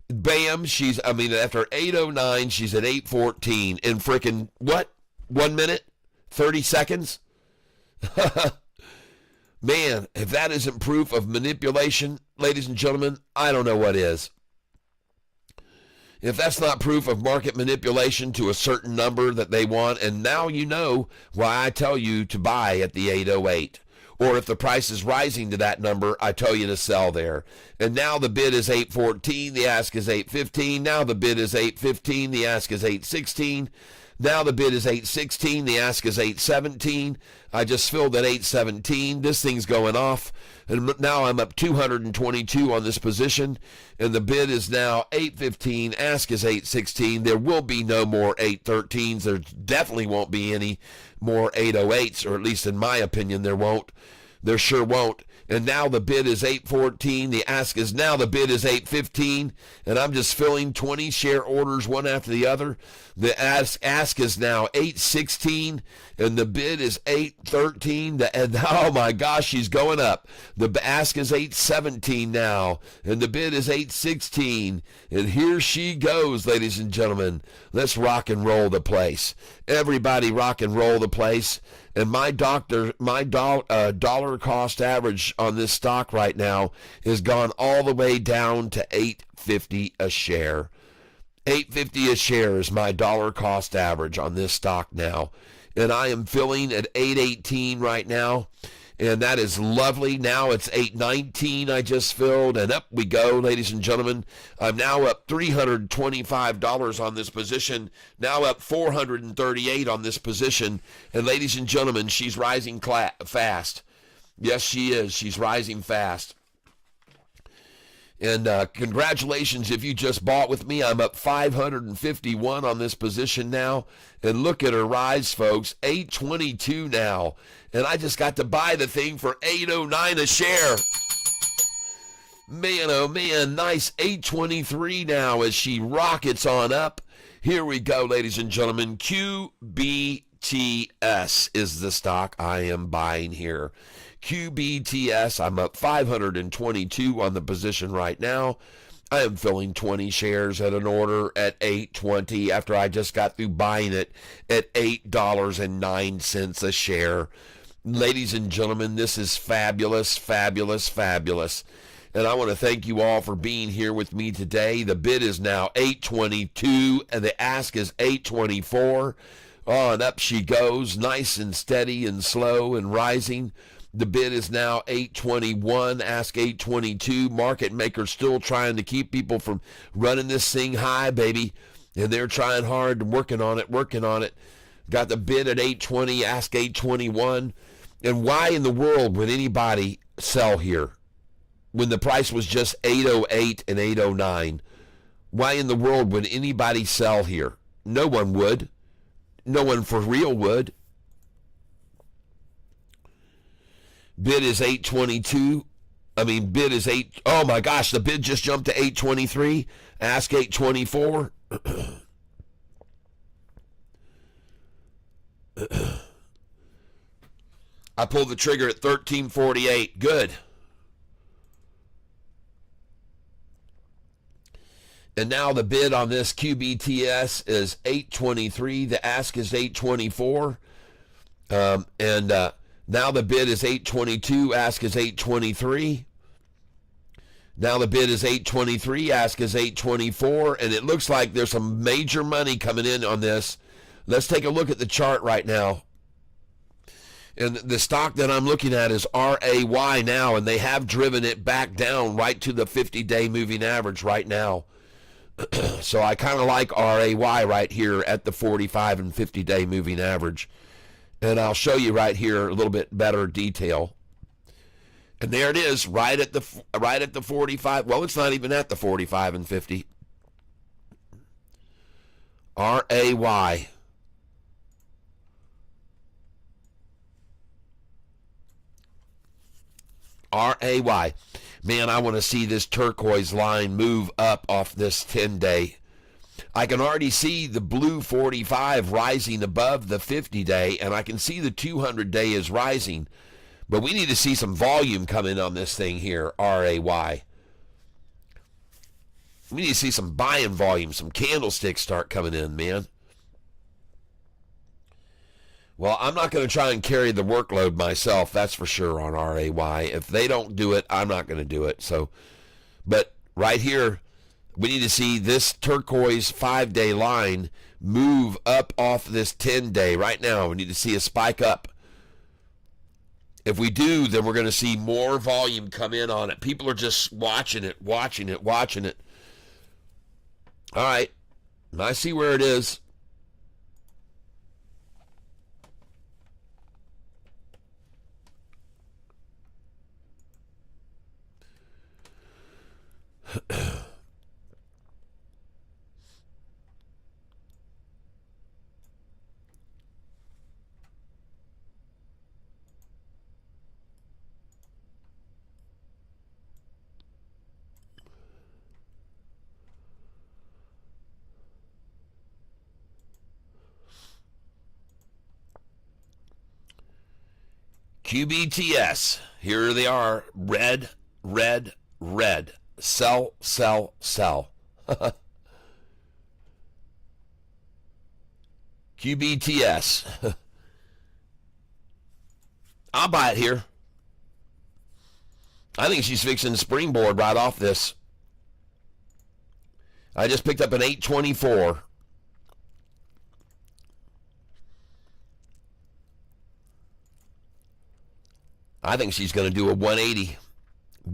bam, after 809, she's at 814. In frickin', what? 1 minute? 30 seconds? Man, if that isn't proof of manipulation, ladies and gentlemen, I don't know what is. If that's not proof of market manipulation to a certain number that they want, and now you know why I tell you to buy at the 808. Or if the price is rising to that number, I tell you to sell there. And now the bid is 814, the ask is 815. Now the bid is 815, the ask is 816. Now the bid is 816, the ask is 817. I just filled at 817. This thing's going off. And now I'm up 222 on this position. And the bid is now 815, ask is 816. There will be no more 813s. There definitely won't be any more 808s, or at least in my opinion, there won't. There sure won't. And now the bid is 814. The ask is now the bid is 815. And I'm just filling 20 share orders one after the other. The ask is now 816. And the bid is 813. And oh my gosh, she's going up. The ask is 817 now. And the bid is 816. And here she goes, ladies and gentlemen. Let's rock and roll the place. Everybody rock and roll the place. And my dollar cost average on this stock right now has gone all the way down to $8.50 a share. $8.50 a share is my dollar cost average on this stock now. And I am filling at $8.18 right now. And that is lovely. Now it's $8.19 I just filled. And up we go, ladies and gentlemen. I'm now up $325 on this position. Now up $438 on this position. And ladies and gentlemen, she's rising fast. Yes, she is. She's rising fast. And congratulations if you just bought with me. I'm up 551 on this position now. And look at her rise, folks. 822 now. And I just got to buy the thing for 809 a share. Man, oh man, nice 823 now as she rockets on up. Here we go, ladies and gentlemen. QBTS is the stock I am buying here. QBTS, I'm up 522 on the position right now. I am filling 20 shares at an order at $8.20 after I just got through buying it at $8.09 a share. Ladies and gentlemen, this is fabulous, fabulous, fabulous. And I want to thank you all for being here with me today. The bid is now $8.22 and the ask is $8.24. Oh, and up she goes, nice and steady and slow and rising. The bid is now $8.21, ask $8.22. Market makers still trying to keep people from running this thing high, baby. And they're trying hard and working on it. Got the bid at $8.20, ask $8.21. And why in the world would anybody sell here when the price was just $8.08 and $8.09? Why in the world would anybody sell here? No one would. No one for real would. Bid is 822. Bid is 8. Oh my gosh, the bid just jumped to 823. Ask 824. I pulled the trigger at 1348. Good. And now the bid on this QBTS is 823. The ask is 824. Now the bid is 822, ask is 823. Now the bid is 823, ask is 824, and it looks like there's some major money coming in on this. Let's take a look at the chart right now. And the stock that I'm looking at is RAY now, and they have driven it back down right to the 50-day moving average right now. So I kind of like RAY right here at the 45 and 50-day moving average. And I'll show you right here a little bit better detail. And there it is, right at the 45. Well, it's not even at the 45 and 50. RAY. RAY. Man, I want to see this turquoise line move up off this 10-day. I can already see the blue 45 rising above the 50-day, and I can see the 200-day is rising. But we need to see some volume come in on this thing here, RAY. We need to see some buying volume, some candlesticks start coming in, man. Well, I'm not going to try and carry the workload myself, that's for sure, on RAY. If they don't do it, I'm not going to do it. So, but right here, we need to see this turquoise 5-day line move up off this 10-day right now. We need to see a spike up. If we do, then we're going to see more volume come in on it. People are just watching it. All right. I see where it is. QBTS. Here they are. Red, red, red. Sell, sell, sell. QBTS. I'll buy it here. I think she's fixing the springboard right off this. I just picked up an 824. I think she's going to do a 180.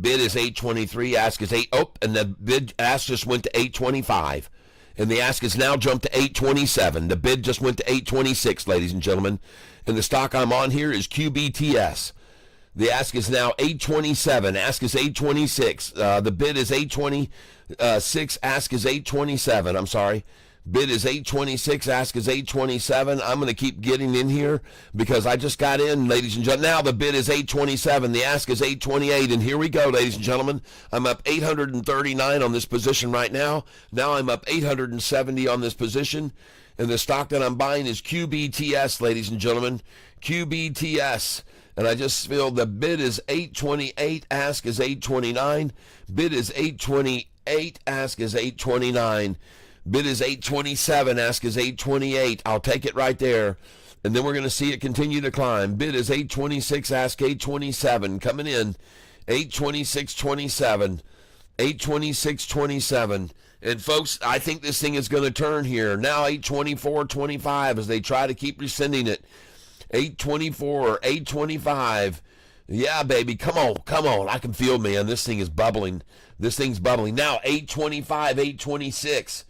Bid is 823, ask is 8. Oh, and the bid ask just went to 825. And the ask has now jumped to 827. The bid just went to 826, ladies and gentlemen. And the stock I'm on here is QBTS. The ask is now 827. Ask is 826. The bid is 826. Ask is 827. I'm sorry. Bid is 826. Ask is 827. I'm going to keep getting in here because I just got in, ladies and gentlemen. Now the bid is 827. The ask is 828. And here we go, ladies and gentlemen. I'm up 839 on this position right now. Now I'm up 870 on this position. And the stock that I'm buying is QBTS, ladies and gentlemen. QBTS. And I just feel the bid is 828, ask is 829. Bid is 828, ask is 829. Bid is 827, ask is 828. I'll take it right there. And then we're going to see it continue to climb. Bid is 826, ask 827. Coming in, 826.27. 826.27. And folks, I think this thing is going to turn here. Now 824.25 as they try to keep rescinding it. 824, 825. Yeah, baby. Come on, come on. I can feel, man. This thing is bubbling. This thing's bubbling. Now 825, 826.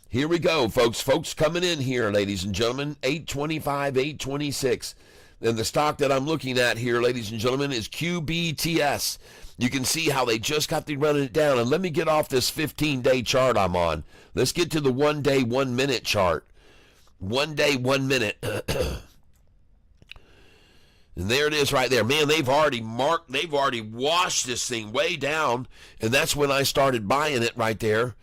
Here we go, folks. Folks coming in here, ladies and gentlemen. 825, 826. And the stock that I'm looking at here, ladies and gentlemen, is QBTS. You can see how they just got to running it down. And let me get off this 15-day chart I'm on. Let's get to the 1 day, 1 minute chart. 1 day, 1 minute. And there it is right there. Man, they've already washed this thing way down. And that's when I started buying it right there.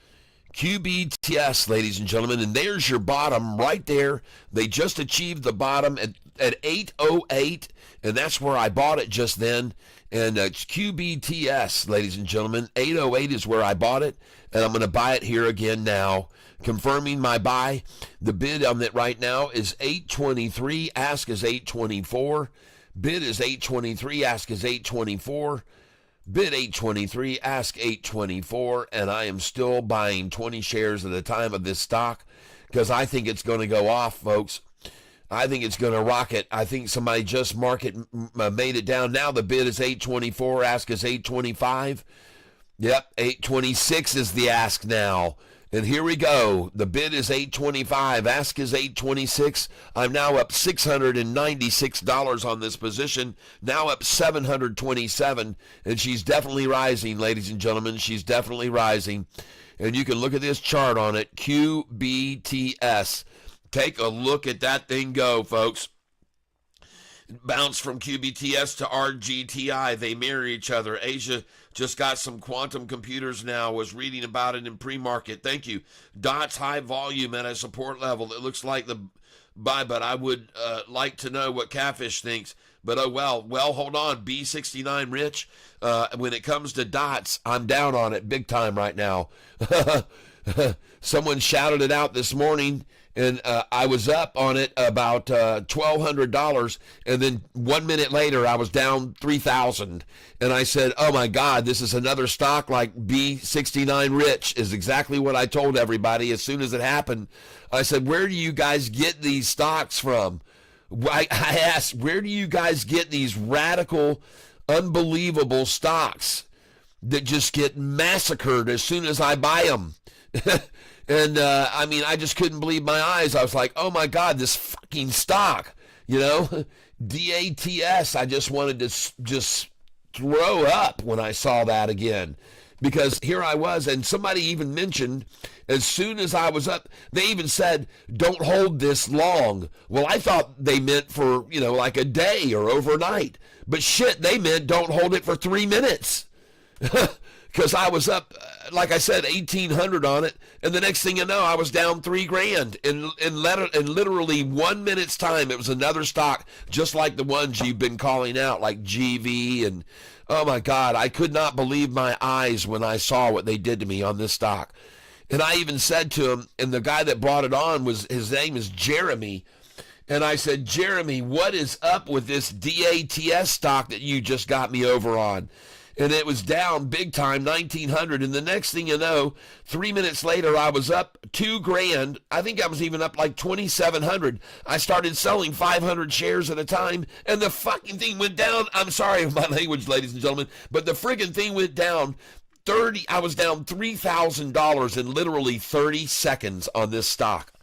QBTS, ladies and gentlemen. And there's your bottom right there. They just achieved the bottom at 808. And that's where I bought it just then. And it's QBTS, ladies and gentlemen. 808 is where I bought it. And I'm going to buy it here again now. Confirming my buy. The bid on it right now is 823. Ask is 824. Bid is 823, ask is 824. Bid 823, ask 824, and I am still buying 20 shares at a time of this stock because I think it's going to go off, folks. I think it's going to rocket. I think somebody just made it down. Now the bid is 824, ask is 825. Yep, 826 is the ask now. And here we go. The bid is 825. Ask is 826. I'm now up $696 on this position. Now up 727. And she's definitely rising, ladies and gentlemen. She's definitely rising. And you can look at this chart on it. QBTS. Take a look at that thing go, folks. Bounce from QBTS to RGTI. They mirror each other. Asia just got some quantum computers now. Was reading about it in pre-market. Thank you. Dots high volume at a support level. It looks like the buy, but I would like to know what Catfish thinks. But oh well. Well, hold on. B69 Rich. When it comes to dots, I'm down on it big time right now. Someone shouted it out this morning. And I was up on it about $1,200, and then 1 minute later I was down $3,000. And I said, "Oh my God, this is another stock like B69 Rich." Is exactly what I told everybody as soon as it happened. I said, "Where do you guys get these stocks from?" I asked, "Where do you guys get these radical, unbelievable stocks that just get massacred as soon as I buy them?" And, I mean, I just couldn't believe my eyes. I was like, oh, my God, this fucking stock, you know, DATS. I just wanted to just throw up when I saw that again. Because here I was, and somebody even mentioned, as soon as I was up, they even said, don't hold this long. Well, I thought they meant for, you know, like a day or overnight. But shit, they meant don't hold it for 3 minutes. Because I was up, like I said, 1,800 on it, and the next thing you know, I was down $3,000 in literally 1 minute's time. It was another stock, just like the ones you've been calling out, like GV, and oh my God, I could not believe my eyes when I saw what they did to me on this stock. And I even said to him, and the guy that brought it on his name is Jeremy, and I said, Jeremy, what is up with this DATS stock that you just got me over on? And it was down big time, 1,900. And the next thing you know, 3 minutes later, I was up $2,000. I think I was even up like 2,700. I started selling 500 shares at a time, and the fucking thing went down. I'm sorry for my language, ladies and gentlemen, but the friggin' thing went down I was down $3,000 in literally 30 seconds on this stock.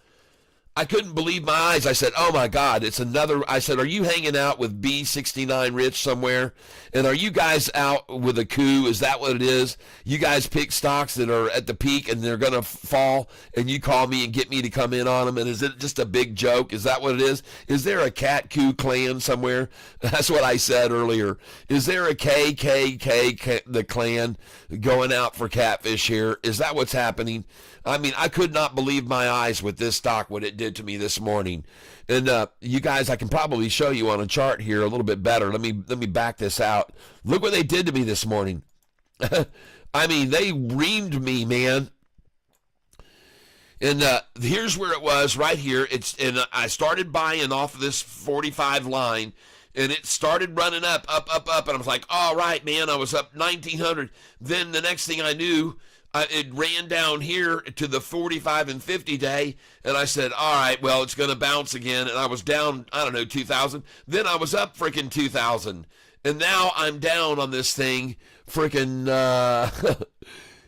I couldn't believe my eyes. I said, oh my God, it's another. I said, are you hanging out with B69 Rich somewhere? And are you guys out with a coup? Is that what it is? You guys pick stocks that are at the peak and they're going to fall, and you call me and get me to come in on them. And is it just a big joke? Is that what it is? Is there a cat coup clan somewhere? That's what I said earlier. Is there a KKK, the clan, going out for catfish here? Is that what's happening? I mean, I could not believe my eyes with this stock, what it did to me this morning. And you guys, I can probably show you on a chart here a little bit better. Let me back this out. Look what they did to me this morning. I mean, they reamed me, man. And here's where it was right here. And I started buying off of this 45 line, and it started running up. And I was like, all right, man, I was up 1,900. Then the next thing I knew, it ran down here to the 45 and 50 day, and I said, all right, well, it's going to bounce again. And I was down, 2,000. Then I was up freaking 2,000. And now I'm down on this thing freaking,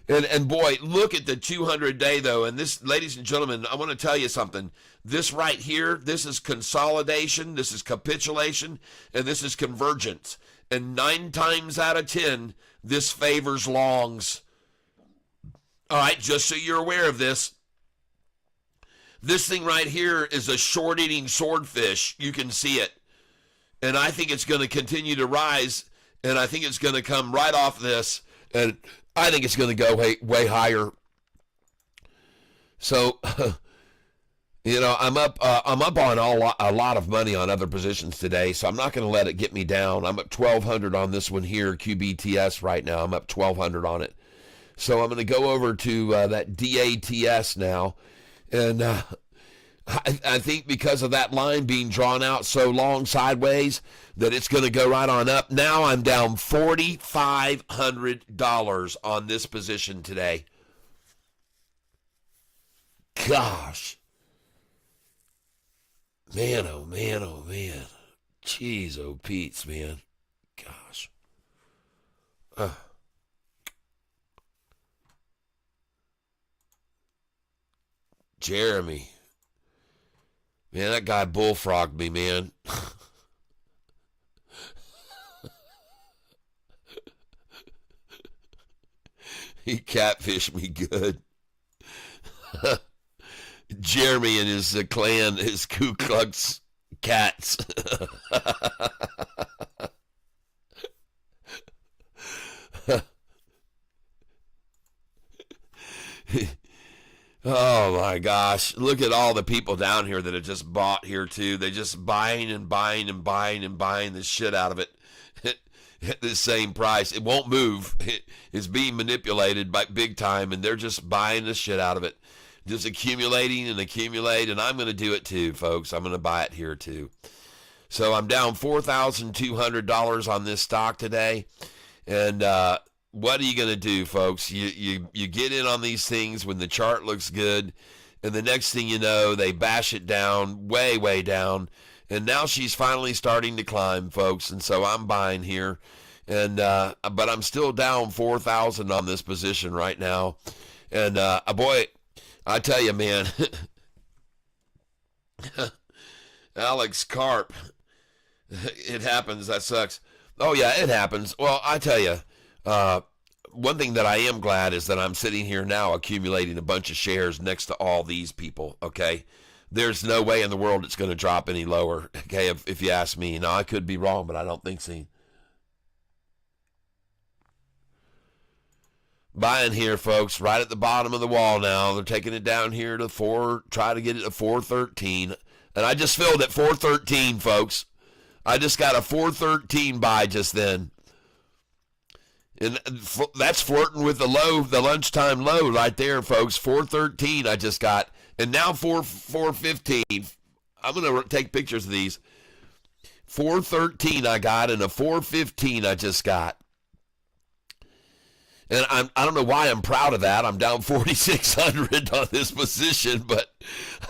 and boy, look at the 200 day, though. And this, ladies and gentlemen, I want to tell you something. This right here, this is consolidation, this is capitulation, and this is convergence. And 9 times out of 10, this favors longs. All right, just so you're aware of this, this thing right here is a short-eating swordfish. You can see it. And I think it's going to continue to rise, and I think it's going to come right off this, and I think it's going to go way higher. So, I'm up on a lot of money on other positions today, so I'm not going to let it get me down. I'm at 1,200 on this one here, QBTS right now. I'm up 1,200 on it. So I'm going to go over to that DATS now, and I think because of that line being drawn out so long sideways that it's going to go right on up. Now I'm down $4,500 on this position today. Gosh. Man, oh man, oh man. Jeez, oh Pete's, man. Gosh. Jeremy. Man, that guy bullfrogged me, man. He catfished me good. Jeremy and his clan, his Ku Klux cats. Oh my gosh. Look at all the people down here that have just bought here too. They just buying and buying and buying and buying the shit out of it at the same price. It won't move. It's being manipulated by big time, and they're just buying the shit out of it. Just accumulating and accumulate, and I'm going to do it too, folks. I'm going to buy it here too. So I'm down $4,200 on this stock today. And what are you going to do, folks? You get in on these things when the chart looks good, and the next thing you know, they bash it down, way down, and now she's finally starting to climb, folks, and so I'm buying here, and but I'm still down 4,000 on this position right now, and boy, I tell you, man, Alex Carp, it happens, that sucks. Oh yeah, it happens. Well, I tell you, one thing that I am glad is that I'm sitting here now accumulating a bunch of shares next to all these people, okay? There's no way in the world it's going to drop any lower, okay, if you ask me. Now, I could be wrong, but I don't think so. Buying here, folks, right at the bottom of the wall now. They're taking it down here to try to get it to 413. And I just filled at 413, folks. I just got a 413 buy just then. And that's flirting with the low, the lunchtime low right there, folks. 413 I just got. And now 415. I'm going to take pictures of these. 413 I got, and a 415 I just got. And I don't know why I'm proud of that. I'm down 4,600 on this position, but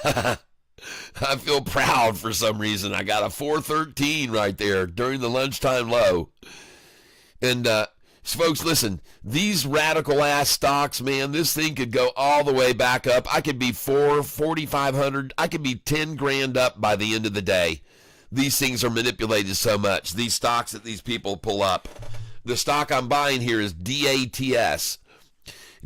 I feel proud for some reason. I got a 413 right there during the lunchtime low. And So folks, listen, these radical ass stocks, man, this thing could go all the way back up. I could be 4,500. I could be 10 grand up by the end of the day. These things are manipulated so much. These stocks that these people pull up. The stock I'm buying here is DATS.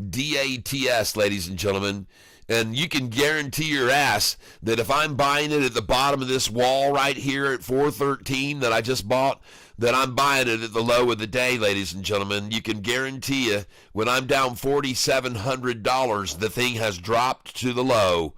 DATS, ladies and gentlemen. And you can guarantee your ass that if I'm buying it at the bottom of this wall right here at 413 that I just bought, that I'm buying it at the low of the day, ladies and gentlemen. You can guarantee you when I'm down $4,700, the thing has dropped to the low.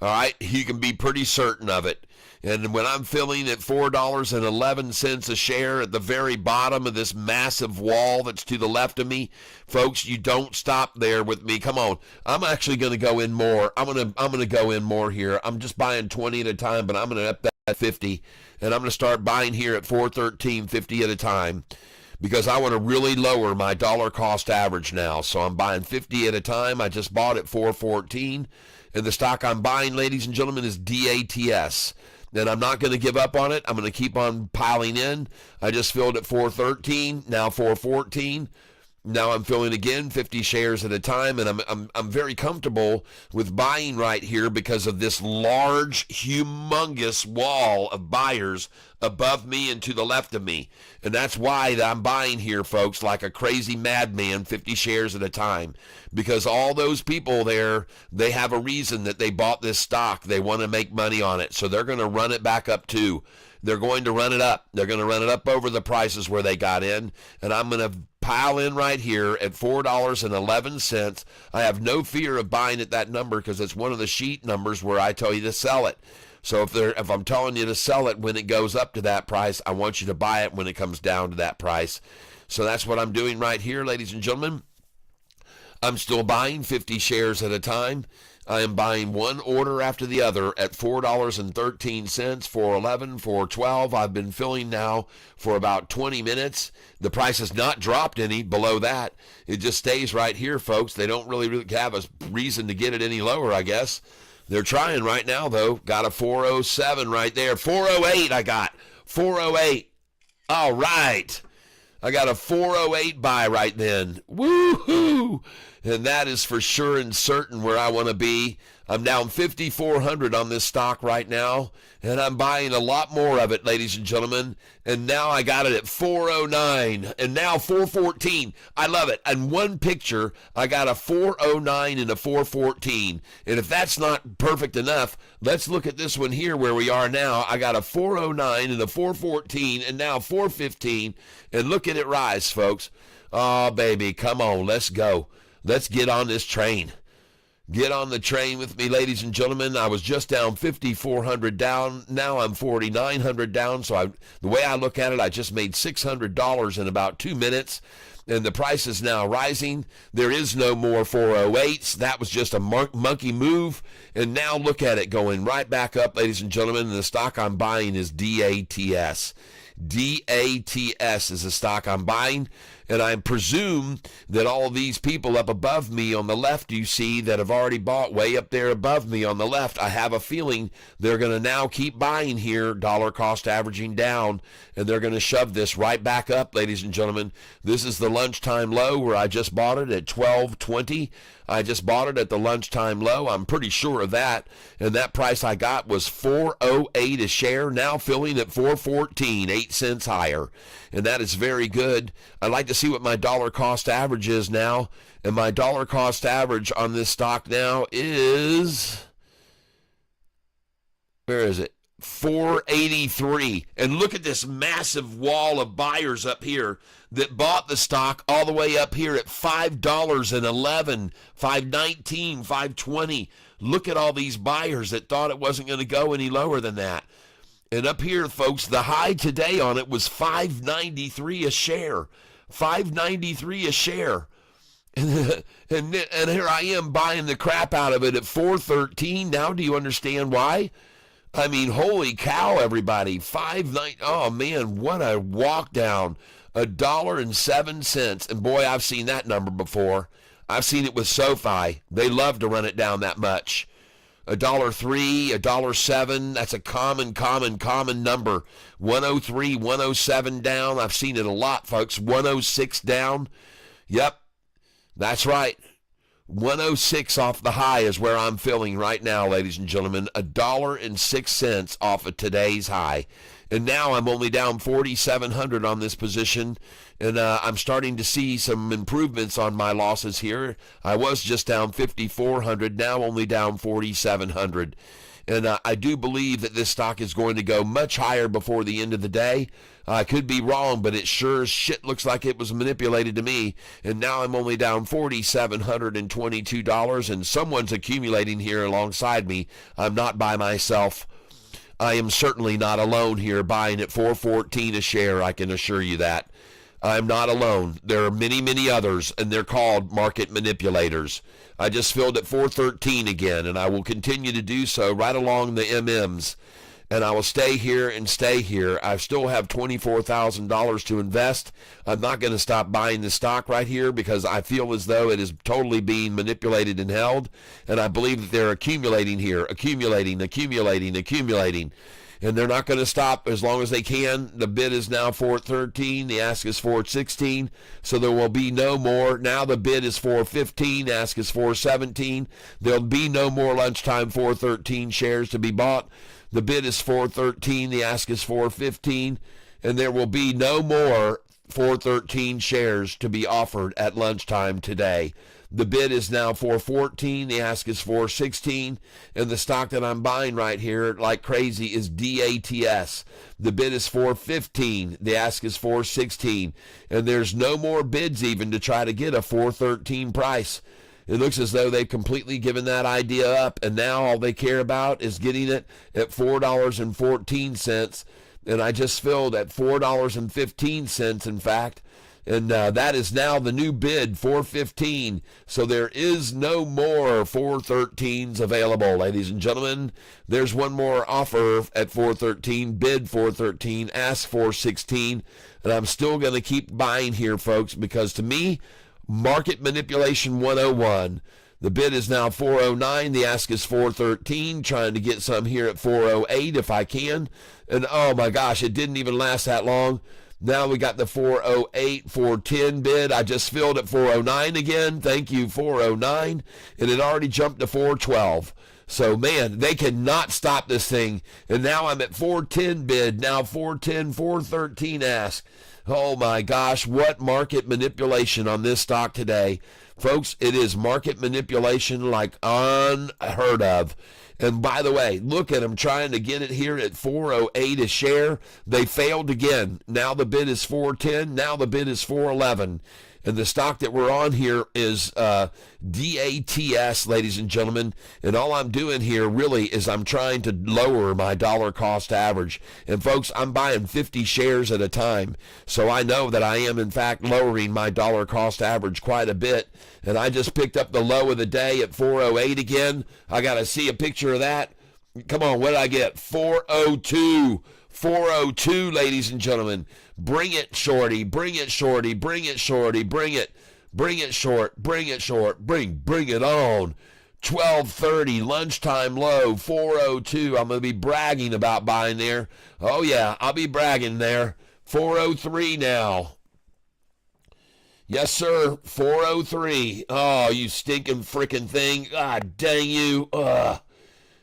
All right? You can be pretty certain of it. And when I'm filling at $4.11 a share at the very bottom of this massive wall that's to the left of me, folks, you don't stop there with me. Come on. I'm actually going to go in more. I'm going to go in more here. I'm just buying 20 at a time, but I'm going to up that at 50. And I'm going to start buying here at 413.50 at a time because I want to really lower my dollar cost average now. So I'm buying 50 at a time. I just bought at 414. And the stock I'm buying, ladies and gentlemen, is DATS. And I'm not going to give up on it. I'm going to keep on piling in. I just filled at 413, now 414. Now I'm filling again 50 shares at a time, and I'm very comfortable with buying right here because of this large, humongous wall of buyers above me and to the left of me. And that's why I'm buying here, folks, like a crazy madman, 50 shares at a time. Because all those people there, they have a reason that they bought this stock. They want to make money on it, so they're going to run it back up too. They're going to run it up. They're going to run it up over the prices where they got in, and I'm going to pile in right here at $4.11. I have no fear of buying at that number because it's one of the sheet numbers where I tell you to sell it. So if I'm telling you to sell it when it goes up to that price, I want you to buy it when it comes down to that price. So that's what I'm doing right here, ladies and gentlemen. I'm still buying 50 shares at a time. I am buying one order after the other at $4.13, $4.11, $4.12. I've been filling now for about 20 minutes. The price has not dropped any below that. It just stays right here, folks. They don't really have a reason to get it any lower, I guess. They're trying right now, though. Got a 407 right there. 408 I got. 408. All right. I got a 408 buy right then. Woo-hoo! And that is for sure and certain where I want to be. I'm down 5,400 on this stock right now, and I'm buying a lot more of it, ladies and gentlemen. And now I got it at 409, and now 414. I love it. In one picture, I got a 409 and a 414. And if that's not perfect enough, let's look at this one here where we are now. I got a 409 and a 414, and now 415. And look at it rise, folks. Oh, baby, come on, let's go. Let's get on this train. Get on the train with me, ladies and gentlemen. I was just down 5,400 down. Now I'm 4,900 down. So the way I look at it, I just made $600 in about 2 minutes. And the price is now rising. There is no more 408s. That was just a monkey move. And now look at it going right back up, ladies and gentlemen. And the stock I'm buying is DATS. DATS is the stock I'm buying. And I presume that all these people up above me on the left, you see, that have already bought way up there above me on the left, I have a feeling they're going to now keep buying here, dollar cost averaging down, and they're going to shove this right back up, ladies and gentlemen. This is the lunchtime low where I just bought it at 12.20. I just bought it at the lunchtime low. I'm pretty sure of that. And that price I got was $4.08 a share, now filling at $4.14, 8 cents higher. And that is very good. I'd like to see what my dollar cost average is now. And my dollar cost average on this stock now is, where is it? 483. And look at this massive wall of buyers up here that bought the stock all the way up here at $5.11, $5.19, $5.20. Look at all these buyers that thought it wasn't going to go any lower than that. And up here, folks, the high today on it was $5.93 a share. $5.93 a share. And here I am buying the crap out of it at $4.13. Now do you understand why? I mean, holy cow, everybody. $5.90. Oh, man, what a walk down. $1.07. And boy, I've seen that number before. I've seen it with SoFi. They love to run it down that much. $1.03, $1.07. That's a common number. 103, 107 down. I've seen it a lot, folks. 106 down. Yep, that's right. 106 off the high is where I'm feeling right now, ladies and gentlemen. $1.06 off of today's high. And now I'm only down 4,700 on this position, and I'm starting to see some improvements on my losses here. I was just down 5,400, now only down 4,700. And I do believe that this stock is going to go much higher before the end of the day. I could be wrong, but it sure as shit looks like it was manipulated to me. And now I'm only down $4,722, and someone's accumulating here alongside me. I'm not by myself. I am certainly not alone here buying at $4.14 a share, I can assure you that. I'm not alone. There are many others, and they're called market manipulators. I just filled at $4.13 again, and I will continue to do so right along the MMs. And I will stay here and stay here. I still have $24,000 to invest. I'm not going to stop buying the stock right here because I feel as though it is totally being manipulated and held. And I believe that they're accumulating here, accumulating. And they're not going to stop as long as they can. The bid is now $4.13. The ask is $4.16. So there will be no more. Now the bid is $4.15. Ask is $4.17. There'll be no more lunchtime $4.13 shares to be bought. The bid is $4.13. The ask is $4.15. And there will be no more $4.13 shares to be offered at lunchtime today. The bid is now $4.14. The ask is $4.16. And the stock that I'm buying right here like crazy is DATS. The bid is $4.15. The ask is $4.16. And there's no more bids even to try to get a $4.13 price. It looks as though they've completely given that idea up, and now all they care about is getting it at $4.14. And I just filled at $4.15, in fact. And that is now the new bid, $4.15. So there is no more $4.13s available, ladies and gentlemen. There's one more offer at $4.13, bid $4.13, ask $4.16. And I'm still going to keep buying here, folks, because to me, Market Manipulation 101. The bid is now $4.09. The ask is $4.13. Trying to get some here at $4.08 if I can. And oh my gosh, it didn't even last that long. Now we got the $4.08, $4.10 bid. I just filled at $4.09 again. Thank you, $4.09. And it already jumped to $4.12. So, man, they cannot stop this thing. And now I'm at $4.10 bid. Now $4.10, $4.13 ask. Oh my gosh, what market manipulation on this stock today. Folks, it is market manipulation like unheard of. And by the way, look at them trying to get it here at $4.08 a share. They failed again. Now the bid is $4.10. Now the bid is $4.11. And the stock that we're on here is DATS, ladies and gentlemen. And all I'm doing here really is I'm trying to lower my dollar cost average. And folks, I'm buying 50 shares at a time. So I know that I am, in fact, lowering my dollar cost average quite a bit. And I just picked up the low of the day at 408 again. I got to see a picture of that. Come on, what did I get? 402. 402, ladies and gentlemen. Bring it, shorty. Bring it, shorty. Bring it, shorty. Bring it. Bring it short. Bring it short. Bring it on. 12:30 lunchtime low. 402. I'm going to be bragging about buying there. Oh yeah, I'll be bragging there. 403 now. Yes, sir. 403. Oh, you stinking freaking thing. God dang you.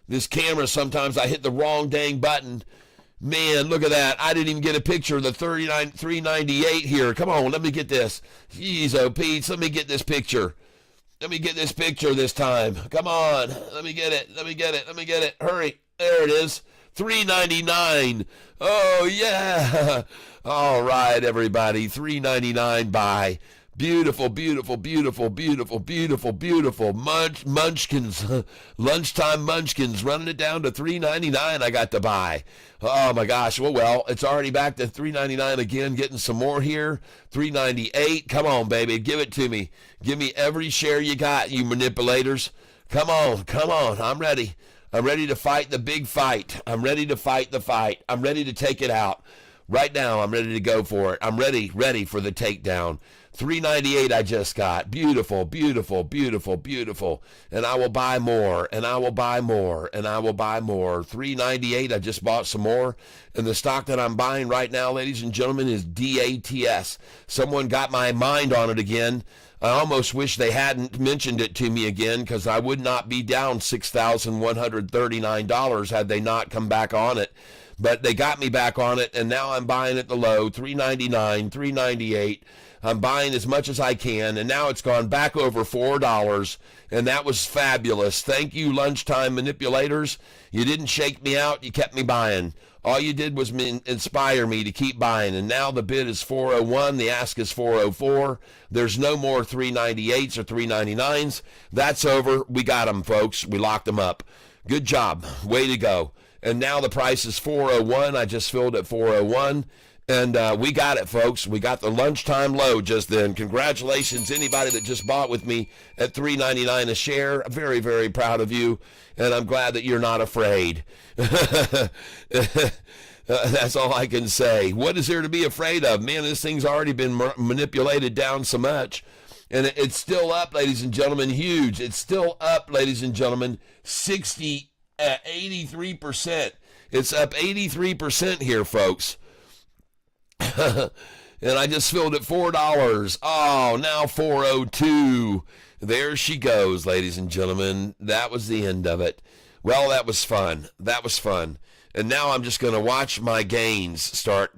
This camera, sometimes I hit the wrong dang button. Man, look at that. I didn't even get a picture of the 398 here. Come on, let me get this. Jeez, oh, Pete, let me get this picture. Let me get this picture this time. Come on. Let me get it. Let me get it. Let me get it. Hurry. There it is. 399. Oh, yeah. All right, everybody. 399 buy. Beautiful, beautiful, beautiful, beautiful, beautiful, beautiful. Munchkins. Lunchtime munchkins. Running it down to $3.99 I got to buy. Oh, my gosh. Well, it's already back to $3.99 again. Getting some more here. $3.98. Come on, baby. Give it to me. Give me every share you got, you manipulators. Come on. Come on. I'm ready. I'm ready to fight the big fight. I'm ready to fight the fight. I'm ready to take it out. Right now, I'm ready to go for it. I'm ready for the takedown. 398 I just got. Beautiful, beautiful, beautiful, beautiful. And I will buy more, and I will buy more, and I will buy more. 398, I just bought some more. And the stock that I'm buying right now, ladies and gentlemen, is DATS. Someone got my mind on it again. I almost wish they hadn't mentioned it to me again, because I would not be down $6,139 had they not come back on it. But they got me back on it, and now I'm buying at the low, $3.99, $3.98. I'm buying as much as I can, and now it's gone back over $4, and that was fabulous. Thank you, lunchtime manipulators. You didn't shake me out. You kept me buying. All you did was inspire me to keep buying, and now the bid is 401. The ask is 404. There's no more 398s or 399s. That's over. We got them, folks. We locked them up. Good job. Way to go. And now the price is 401. I just filled at 401. And we got it, folks. We got the lunchtime low just then. Congratulations, anybody that just bought with me at $3.99 a share. I'm very, very proud of you, and I'm glad that you're not afraid. That's all I can say. What is there to be afraid of? Man, this thing's already been manipulated down so much. And it's still up, ladies and gentlemen, huge. It's still up, ladies and gentlemen, 83%. It's up 83% here, folks. And I just filled at $4. Oh, now 402. There she goes, ladies and gentlemen. That was the end of it. Well, that was fun. That was fun. And now I'm just going to watch my gains start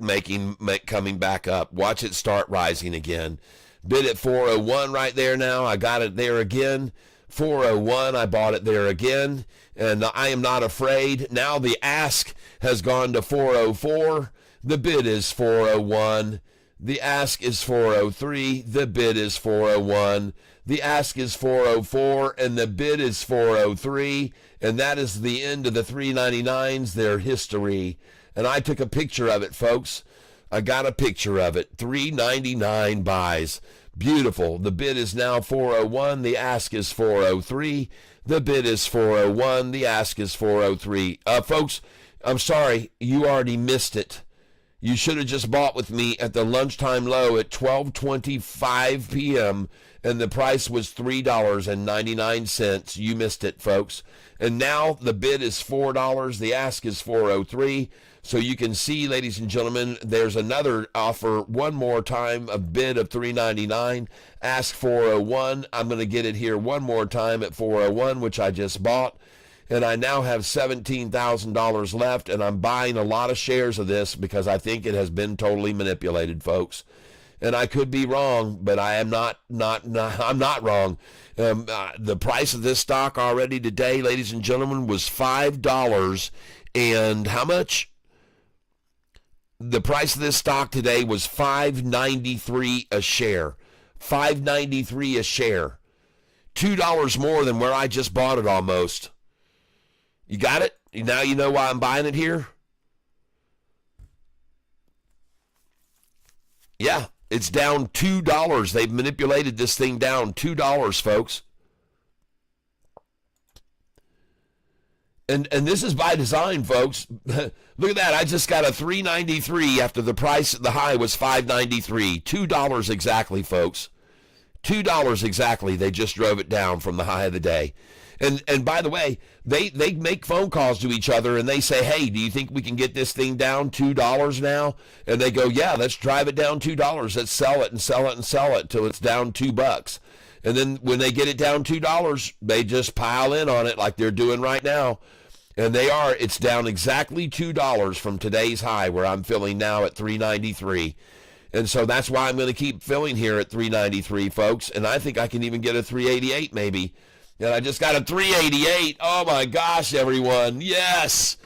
coming back up. Watch it start rising again. Bid at 401 right there now. I got it there again. 401, I bought it there again. And I am not afraid. Now the ask has gone to 404. The bid is 401. The ask is 403. The bid is 401. The ask is 404, and the bid is 403. And that is the end of the 399s, their history. And I took a picture of it, folks. I got a picture of it. 399 buys. Beautiful. The bid is now 401. The ask is 403. The bid is 401. The ask is 403. Folks, I'm sorry. You already missed it. You should have just bought with me at the lunchtime low at 12:25 p.m., and the price was $3.99. You missed it, folks. And now the bid is $4. The ask is 403. So you can see, ladies and gentlemen, there's another offer one more time, a bid of $3.99. Ask 401. I'm going to get it here one more time at 401, which I just bought. And I now have $17,000 left, and I'm buying a lot of shares of this because I think it has been totally manipulated, folks. And I could be wrong, but I am I'm not wrong. The price of this stock already today, ladies and gentlemen, was $5 and how much? The price of this stock today was $5.93 a share. $5.93 a share. $2 more than where I just bought it almost. You got it? Now you know why I'm buying it here? Yeah, it's down $2. They've manipulated this thing down $2, folks. And this is by design, folks. Look at that. I just got a $3.93 after the price, the high was $5.93. $2 exactly, folks. $2 exactly. They just drove it down from the high of the day. And by the way, they make phone calls to each other and they say, hey, do you think we can get this thing down $2 now? And they go, yeah, let's drive it down $2. Let's sell it and sell it and sell it till it's down $2. And then when they get it down $2, they just pile in on it like they're doing right now. And it's down exactly $2 from today's high where I'm filling now at $3.93. And so that's why I'm going to keep filling here at $3.93, folks. And I think I can even get a $3.88 maybe. And I just got a $3.88. Oh my gosh, everyone. Yes.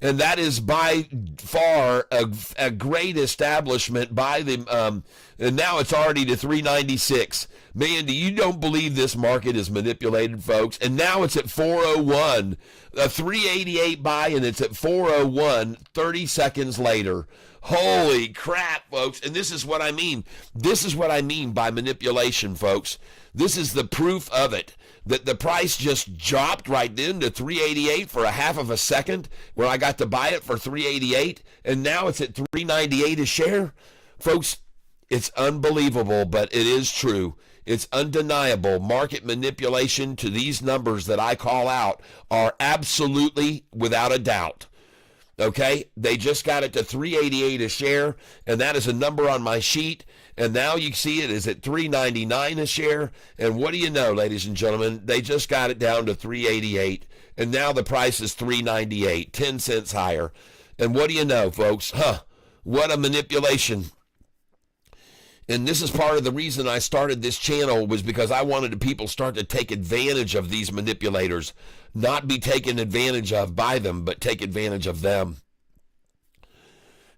And that is by far a great establishment by the, and now it's already to $3.96. Man, you don't believe this market is manipulated, folks. And now it's at 401. A $3.88 buy, and it's at 401 30 seconds later. Holy crap, folks. And this is what I mean. This is what I mean by manipulation, folks. This is the proof of it. That the price just dropped right then to $3.88 for a half of a second where I got to buy it for $3.88, and now it's at $3.98 a share. Folks, It's unbelievable, but it is true. It's undeniable. Market manipulation to these numbers that I call out are absolutely without a doubt. Okay, they just got it to 388 a share, and that is a number on my sheet. And now you see it is at 399 a share. And what do you know, ladies and gentlemen? They just got it down to 388, and now the price is 398, 10 cents higher. And what do you know, folks? What a manipulation. And this is part of the reason I started this channel, was because I wanted people start to take advantage of these manipulators, not be taken advantage of by them, but take advantage of them.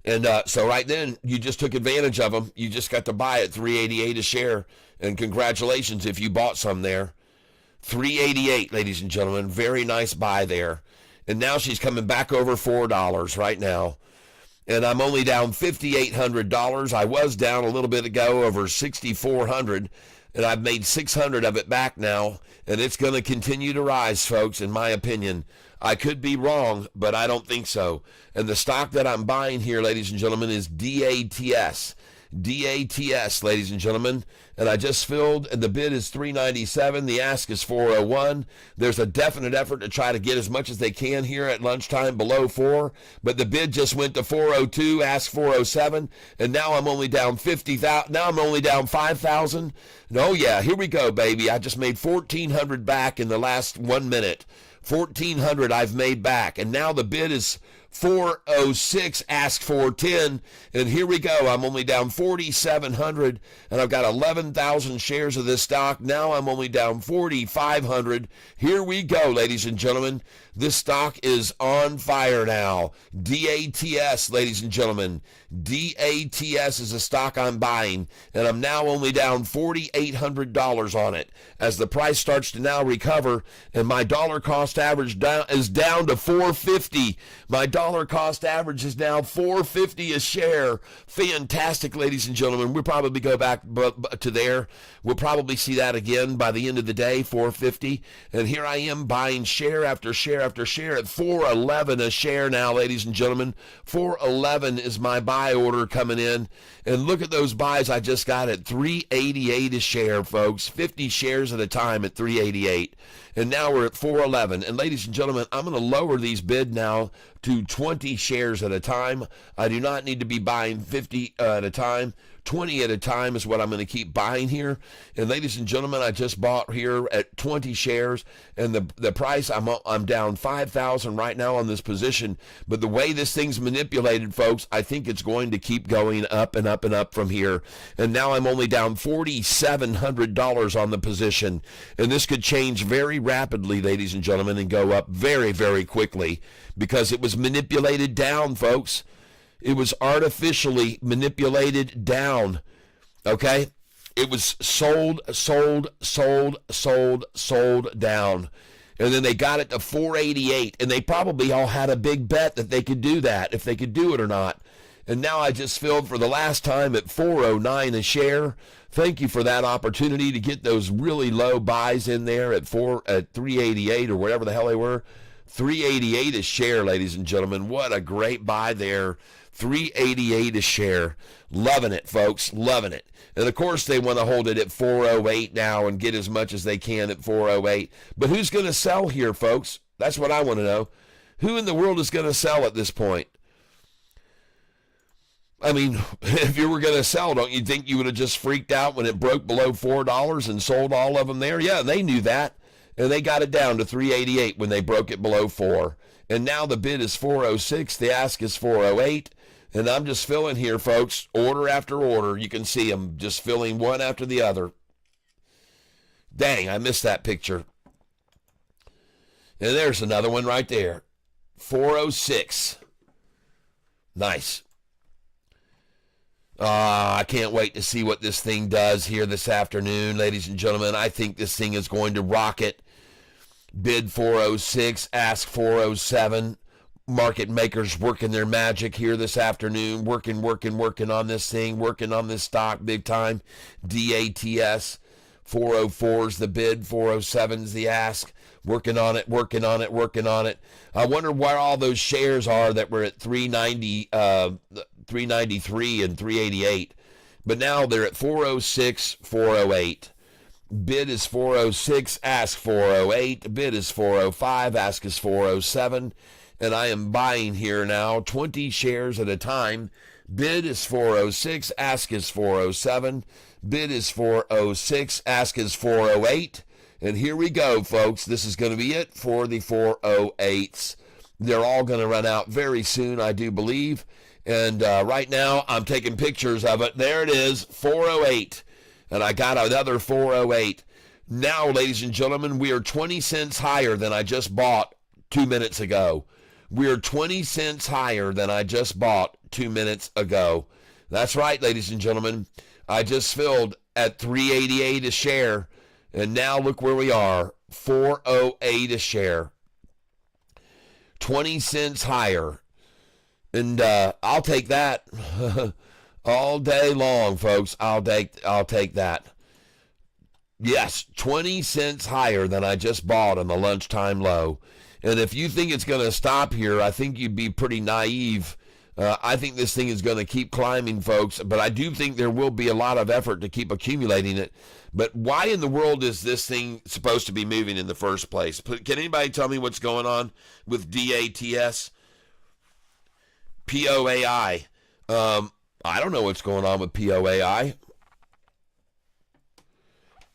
And so right then, you just took advantage of them. You just got to buy at 388 a share, and congratulations if you bought some there. 388, ladies and gentlemen, very nice buy there. And now she's coming back over $4 right now. And I'm only down $5,800. I was down a little bit ago over $6,400, and I've made $600 of it back now, and it's going to continue to rise, folks, in my opinion. I could be wrong, but I don't think so. And the stock that I'm buying here, ladies and gentlemen, is DATS. DATS, ladies and gentlemen. And I just filled, and the bid is $397. The ask is $401. There's a definite effort to try to get as much as they can here at lunchtime below $4. But the bid just went to $402, ask $407, and now I'm only down $50,000. Now I'm only down $5,000. Oh yeah, here we go, baby. I just made $1,400 back in the last 1 minute. $1,400 I've made back, and now the bid is $406, ask $410, and here we go. I'm only down $4,700, and I've got 11,000 shares of this stock. Now I'm only down $4,500. Here we go, ladies and gentlemen. This stock is on fire now. DATS, ladies and gentlemen. DATS is a stock I'm buying, and I'm now only down $4,800 on it. As the price starts to now recover, and my dollar cost average is down to $4.50. My dollar cost average is now $4.50 a share. Fantastic, ladies and gentlemen. We'll probably go back to there. We'll probably see that again by the end of the day, $4.50. And here I am buying share after share after share at $4.11 a share now, ladies and gentlemen. $4.11 is my buy order coming in. And look at those buys I just got at $3.88 a share, folks. 50 shares at a time at $3.88. And now we're at $4.11. And ladies and gentlemen, I'm going to lower these bid now to 20 shares at a time. I do not need to be buying 50 at a time. 20 at a time is what I'm going to keep buying here. And ladies and gentlemen, I just bought here at 20 shares, and the price, I'm down 5,000 right now on this position. But the way this thing's manipulated, folks, I think it's going to keep going up and up and up from here. And now I'm only down $4,700 on the position. And this could change very rapidly, ladies and gentlemen, and go up very, very quickly, because it was manipulated down, folks. It was artificially manipulated down, okay? It was sold down. And then they got it to 488, and they probably all had a big bet that they could do that, if they could do it or not. And now I just filled for the last time at 409 a share. Thank you for that opportunity to get those really low buys in there at 388 or whatever the hell they were. 388 a share, ladies and gentlemen. What a great buy there. 388 a share. Loving it, folks. Loving it. And of course, they want to hold it at 408 now and get as much as they can at 408. But who's going to sell here, folks? That's what I want to know. Who in the world is going to sell at this point? I mean, if you were going to sell, don't you think you would have just freaked out when it broke below $4 and sold all of them there? Yeah, they knew that. And they got it down to 388 when they broke it below 4. And now the bid is 406. The ask is 408. And I'm just filling here, folks, order after order. You can see them just filling one after the other. Dang, I missed that picture. And there's another one right there. 406. Nice. I can't wait to see what this thing does here this afternoon, ladies and gentlemen. I think this thing is going to rocket. Bid 406, ask 407. Market makers working their magic here this afternoon, working on this thing, working on this stock big time. DATS, 404 is the bid, 407 is the ask. Working on it. I wonder where all those shares are that were at 393 and 388. but now they're at 406, 408. Bid is 406, ask 408. Bid is 405, ask is 407. And I am buying here now 20 shares at a time. Bid is 406, ask is 407. Bid is 406, ask is 408. And here we go, folks. This is going to be it for the 408s. They're all going to run out very soon, I do believe. And right now, I'm taking pictures of it. There it is, 408. And I got another 408. Now, ladies and gentlemen, we are 20 cents higher than I just bought 2 minutes ago. We are 20 cents higher than I just bought 2 minutes ago. That's right, ladies and gentlemen. I just filled at $3.88 a share. And now look where we are, $4.08 a share. 20 cents higher. And I'll take that all day long, folks. I'll take that. Yes, 20 cents higher than I just bought on the lunchtime low. And if you think it's going to stop here, I think you'd be pretty naive. I think this thing is going to keep climbing, folks. But I do think there will be a lot of effort to keep accumulating it. But why in the world is this thing supposed to be moving in the first place? Can anybody tell me what's going on with DATS? PO AI. I don't know what's going on with PO AI.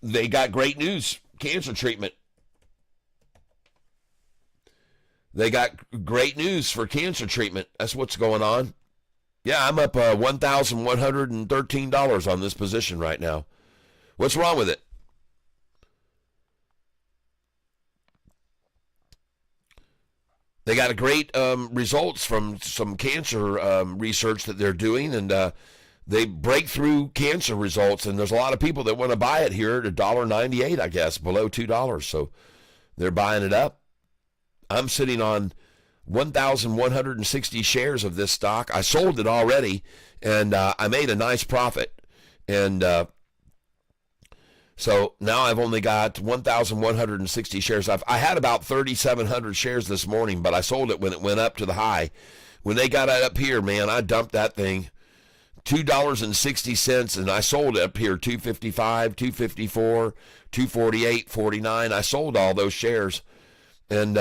They got great news. Cancer treatment. They got great news for cancer treatment. That's what's going on. Yeah, I'm up $1,113 on this position right now. What's wrong with it? They got a great results from some cancer research that they're doing, and they break through cancer results, and there's a lot of people that want to buy it here at $1.98, I guess, below $2. So they're buying it up. I'm sitting on 1,160 shares of this stock. I sold it already, and I made a nice profit. And so now I've only got 1,160 shares. I had about 3,700 shares this morning, but I sold it when it went up to the high. When they got it up here, man, I dumped that thing. $2.60, and I sold it up here, $2.55, $2.54, $2.48, $49. I sold all those shares, and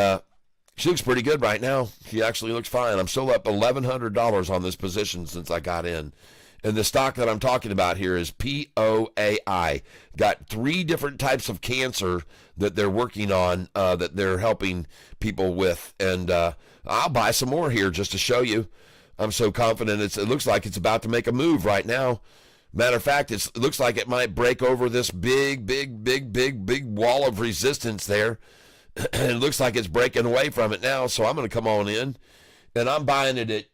she looks pretty good right now. She actually looks fine. I'm still up $1,100 on this position since I got in. And the stock that I'm talking about here is PO AI. Got 3 different types of cancer that they're working on, that they're helping people with. And I'll buy some more here just to show you. I'm so confident. It looks like it's about to make a move right now. Matter of fact, it looks like it might break over this big wall of resistance there. And it looks like it's breaking away from it now. So I'm going to come on in. And I'm buying it at...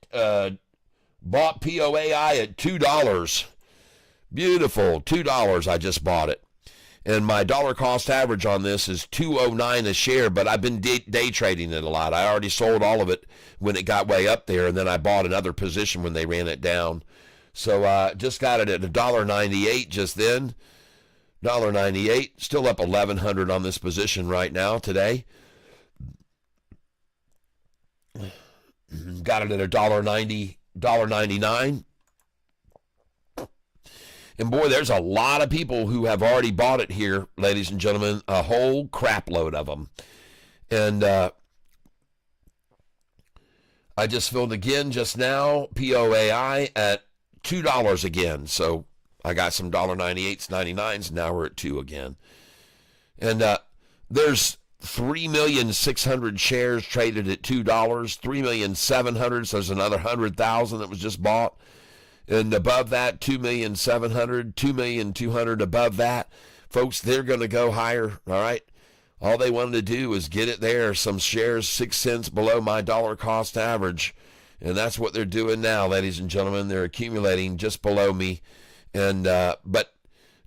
Bought PO AI at $2. Beautiful. $2 I just bought it. And my dollar cost average on this is $2.09 a share, but I've been day trading it a lot. I already sold all of it when it got way up there, and then I bought another position when they ran it down. So just got it at $1.98 just then. $1.98. Still up $1,100 on this position right now today. Got it at $1.90. $1.99. And boy, there's a lot of people who have already bought it here, ladies and gentlemen, a whole crap load of them. And I just filled again just now, PO AI at $2 again. So I got some $1.98s, 99s. Now we're at $2 again. And there's 3,600,000 shares traded at $2, 3,700,000. So there's another 100,000 that was just bought. And above that, 2,700,000, 2,200,000 above that. Folks, they're going to go higher, all right? All they wanted to do was get it there. Some shares 6 cents below my dollar cost average. And that's what they're doing now, ladies and gentlemen. They're accumulating just below me. And but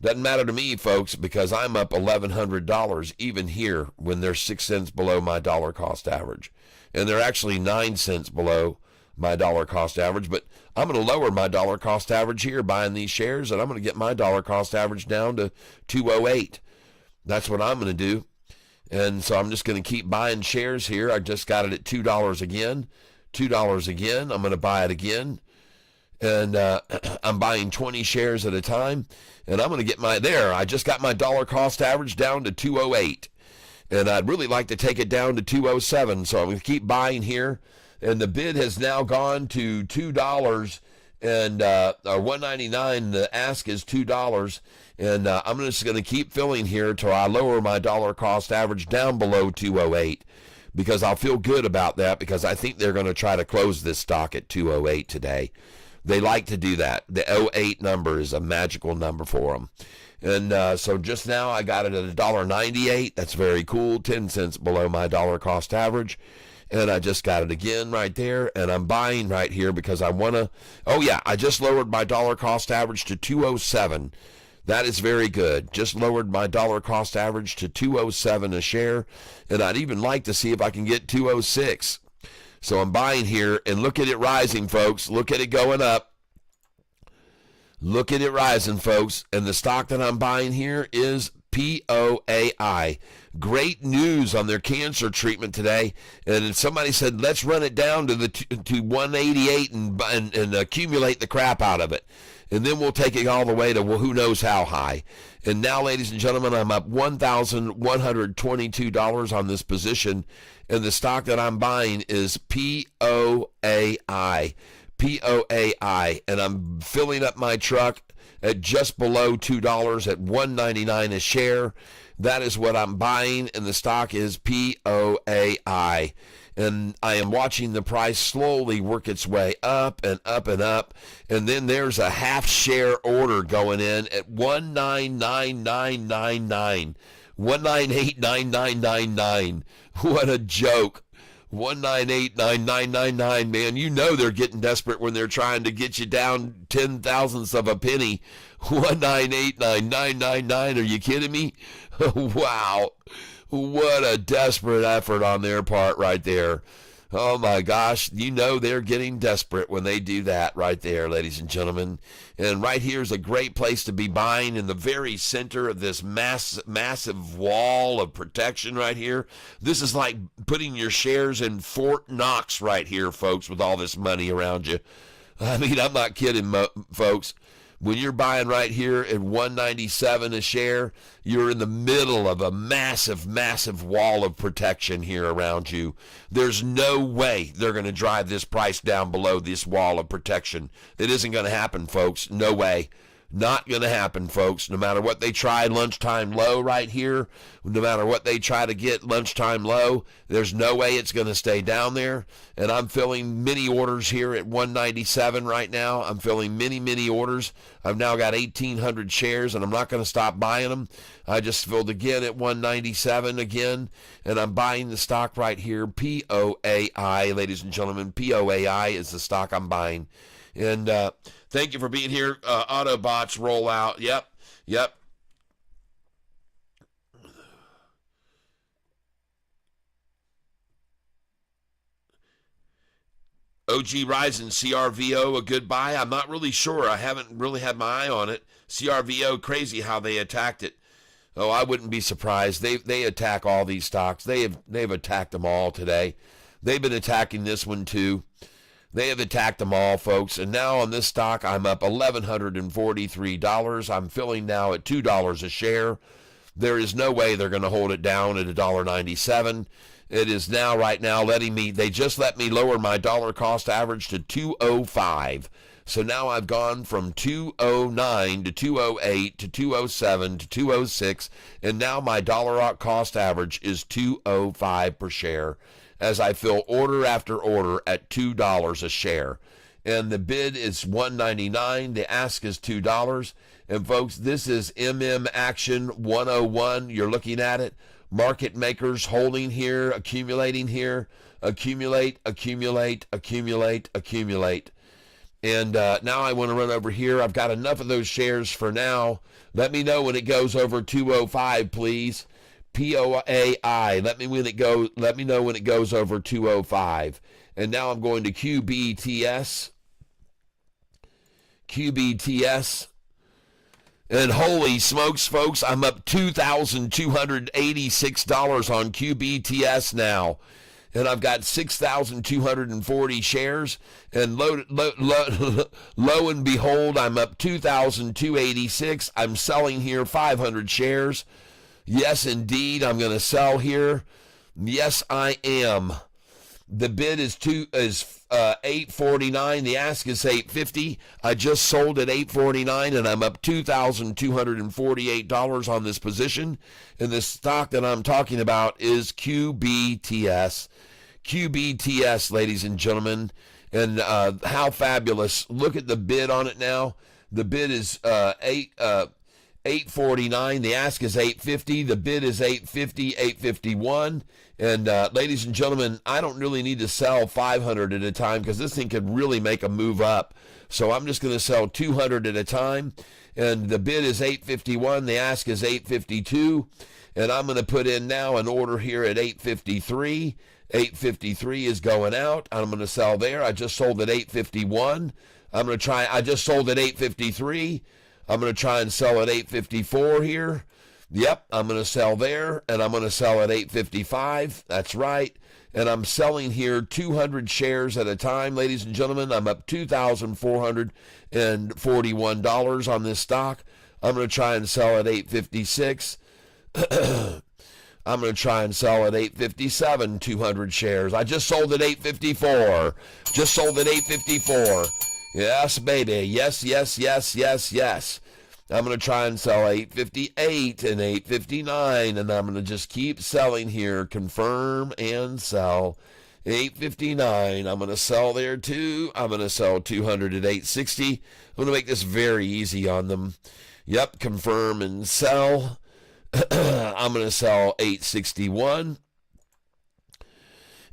doesn't matter to me, folks, because I'm up $1,100 even here when they're 6 cents below my dollar cost average. And they're actually 9 cents below my dollar cost average. But I'm going to lower my dollar cost average here buying these shares, and I'm going to get my dollar cost average down to 208. That's what I'm going to do. And so I'm just going to keep buying shares here. I just got it at $2 again. $2 again. I'm going to buy it again. and I'm buying 20 shares at a time, and I'm going to get I just got my dollar cost average down to 208, and I'd really like to take it down to 207, so I'm going to keep buying here, and the bid has now gone to $2 and or $1.99. The ask is $2, and I'm just going to keep filling here till I lower my dollar cost average down below 208, because I'll feel good about that, because I think they're going to try to close this stock at 208 today. They like to do that. The 08 number is a magical number for them. And so just now I got it at $1.98. That's very cool, 10 cents below my dollar cost average. And I just got it again right there, and I'm buying right here because I want to. Oh yeah, I just lowered my dollar cost average to 207. That is very good. Just lowered my dollar cost average to 207 a share, and I'd even like to see if I can get 206. So I'm buying here, and look at it rising, folks. Look at it going up. Look at it rising, folks. And the stock that I'm buying here is PO AI. Great news on their cancer treatment today. And somebody said, let's run it down to 188 and accumulate the crap out of it. And then we'll take it all the way to who knows how high. And now, ladies and gentlemen, I'm up $1,122 on this position. And the stock that I'm buying is PO AI. PO AI. And I'm filling up my truck at just below $2 at $1.99 a share. That is what I'm buying, and the stock is PO AI. And I am watching the price slowly work its way up and up and up. And then there's a half share order going in at 19999. 1989999. What a joke. 1989999, man. You know they're getting desperate when they're trying to get you down 10,000ths of a penny. 1989999. Are you kidding me? Wow. What a desperate effort on their part right there. Oh my gosh, you know they're getting desperate when they do that right there, ladies and gentlemen. And right here is a great place to be buying, in the very center of this massive wall of protection right here. This is like putting your shares in Fort Knox right here, folks, with all this money around you. I mean, I'm not kidding, folks. When you're buying right here at $197 a share, you're in the middle of a massive, massive wall of protection here around you. There's no way they're going to drive this price down below this wall of protection. It isn't going to happen, folks. No way. Not going to happen, folks. No matter what they try lunchtime low right here, no matter what they try to get lunchtime low, there's no way it's going to stay down there. And I'm filling mini orders here at 197 right now. I'm filling many orders. I've now got 1,800 shares, and I'm not going to stop buying them. I just filled again at 197 again, and I'm buying the stock right here, POAI, ladies and gentlemen. POAI is the stock I'm buying. And thank you for being here. Autobots roll out. Yep. OG Ryzen, CRVO, a good buy? I'm not really sure. I haven't really had my eye on it. CRVO, crazy how they attacked it. Oh, I wouldn't be surprised. They attack all these stocks. They've attacked them all today. They've been attacking this one too. They have attacked them all, folks. And now on this stock, I'm up $1,143. I'm filling now at $2 a share. There is no way they're going to hold it down at $1.97. It is now, right now, they just let me lower my dollar cost average to 205. So now I've gone from 209 to 208 to 207 to 206, and now my dollar cost average is 205 per share, as I fill order after order at $2 a share. And the bid is $1.99. The ask is $2. And folks, this is MM Action 101. You're looking at it. Market makers holding here, accumulating here, accumulate. And now I want to run over here. I've got enough of those shares for now. Let me know when it goes over 205, please. POAI. Let me know when it goes over 205. And now I'm going to QBTS. And holy smokes, folks, I'm up $2,286 on QBTS now. and I've got 6,240 shares, and lo and behold, I'm up 2,286. I'm selling here 500 shares. Yes, indeed, I'm going to sell here. Yes, I am. The bid is $849. The ask is $850. I just sold at $849, and I'm up $2,248 on this position. And the stock that I'm talking about is QBTS. QBTS, ladies and gentlemen. And how fabulous. Look at the bid on it now. The bid is $849. The ask is $850. The bid is $850, $851. And ladies and gentlemen, I don't really need to sell 500 at a time because this thing could really make a move up. So I'm just going to sell 200 at a time. And the bid is $851. The ask is $852. And I'm going to put in now an order here at $853. $853 is going out. I'm going to sell there. I just sold at $851. I just sold at $853. I'm going to try and sell at $854 here. Yep, I'm going to sell there, and I'm going to sell at $855. That's right. And I'm selling here 200 shares at a time, ladies and gentlemen. I'm up $2,441 on this stock. I'm going to try and sell at $856. I'm going to try and sell at $857, 200 shares. I just sold at $854. Just sold at $854. Yes, baby. Yes, yes, yes, yes, yes. I'm going to try and sell $858 and $859, and I'm going to just keep selling here. Confirm and sell. $859. I'm going to sell there too. I'm going to sell 200 at $860. I'm going to make this very easy on them. Yep, confirm and sell. I'm going to sell $861.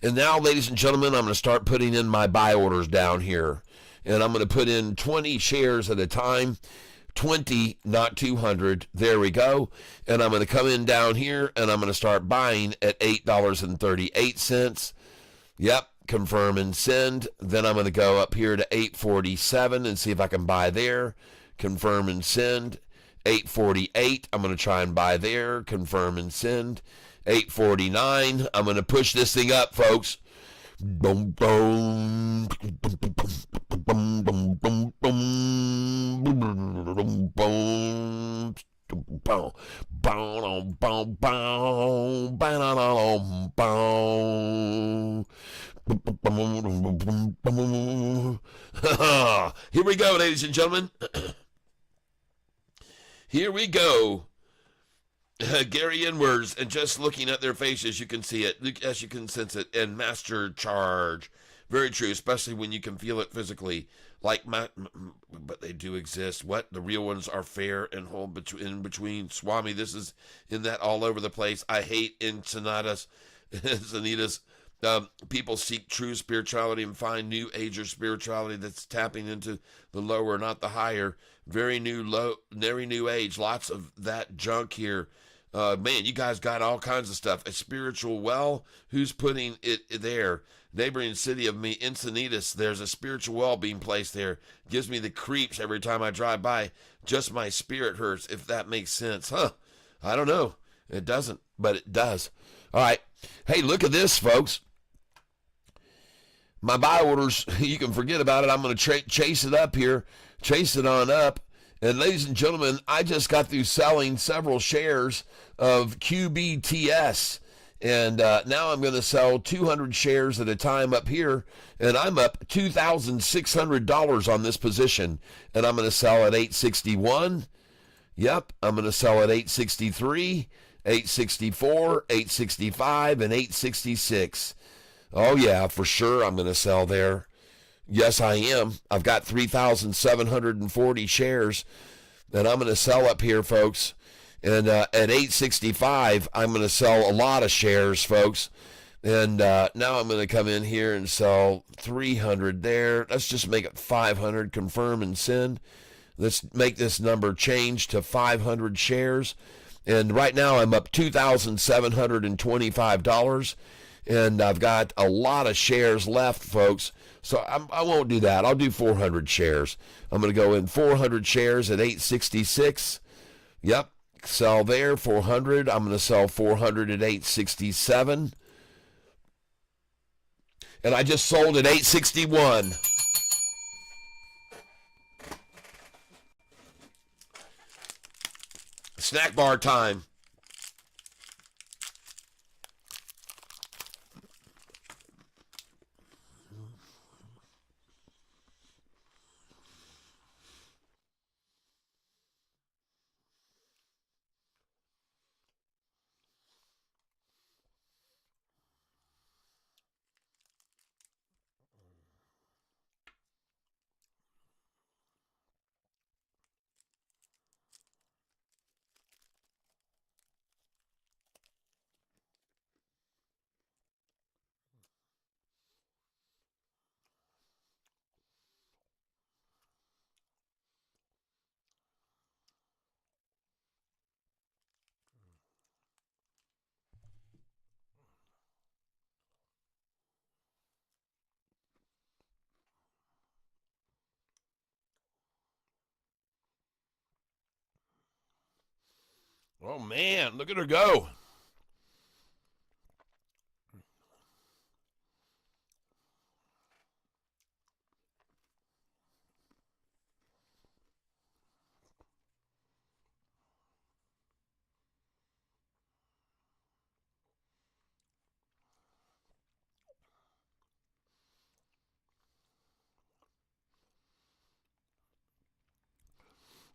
And now, ladies and gentlemen, I'm going to start putting in my buy orders down here. And I'm going to put in 20 shares at a time. 20, not 200. There we go. And I'm going to come in down here, and I'm going to start buying at $8.38. Yep, confirm and send. Then I'm going to go up here to $8.47 and see if I can buy there. Confirm and send. $8.48. I'm going to try and buy there. Confirm and send. $8.49. I'm going to push this thing up, folks. Boom, boom, boom, boom, boom, boom, boom, boom, Here we go, ladies and gentlemen. Here we go. Gary Inwards, and just looking at their faces, you can see it. Yes, you can sense it. And master charge. Very true, especially when you can feel it physically. But they do exist. What? The real ones are fair and whole in between. Swami, this is in that all over the place. I hate Encinitas. People seek true spirituality and find new age or spirituality that's tapping into the lower, not the higher. Very new age. Lots of that junk here. Man, you guys got all kinds of stuff. A spiritual well, who's putting it there? Neighboring city of me, Encinitas, there's a spiritual well being placed there. Gives me the creeps every time I drive by. Just my spirit hurts, if that makes sense. Huh? I don't know. It doesn't, but it does. All right. Hey, look at this, folks. My buy orders, you can forget about it. I'm going to chase it up here. Chase it on up. And ladies and gentlemen, I just got through selling several shares of QBTS. And now I'm going to sell 200 shares at a time up here. And I'm up $2,600 on this position. And I'm going to sell at $861. Yep, I'm going to sell at $863, $864, $865, and $866. Oh, yeah, for sure I'm going to sell there. Yes, I am. I've got 3,740 shares, and I'm going to sell up here, folks. And at $865, I'm going to sell a lot of shares, folks. And now I'm going to come in here and sell 300 there. Let's just make it 500, confirm and send. Let's make this number change to 500 shares. And right now I'm up $2,725. And I've got a lot of shares left, folks. So I won't do that. I'll do 400 shares. I'm going to go in 400 shares at $866. Yep. Sell there, 400. I'm going to sell 400 at $867. And I just sold at 861. Snack bar time. Oh, man, look at her go.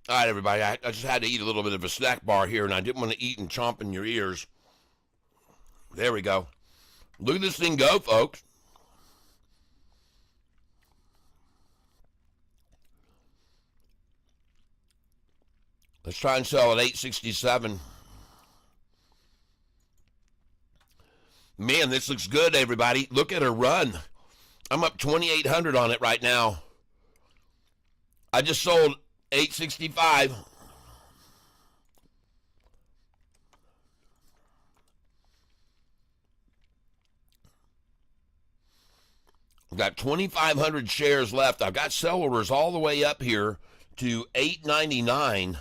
All right, everybody, I just had to eat a little bit of a snack bar here, and I didn't want to eat and chomp in your ears. There we go. Look at this thing go, folks. Let's try and sell at 867. Man, this looks good, everybody. Look at her run. I'm up 2,800 on it right now. I just sold 865. I've got 2,500 shares left. I've got sell orders all the way up here to 899.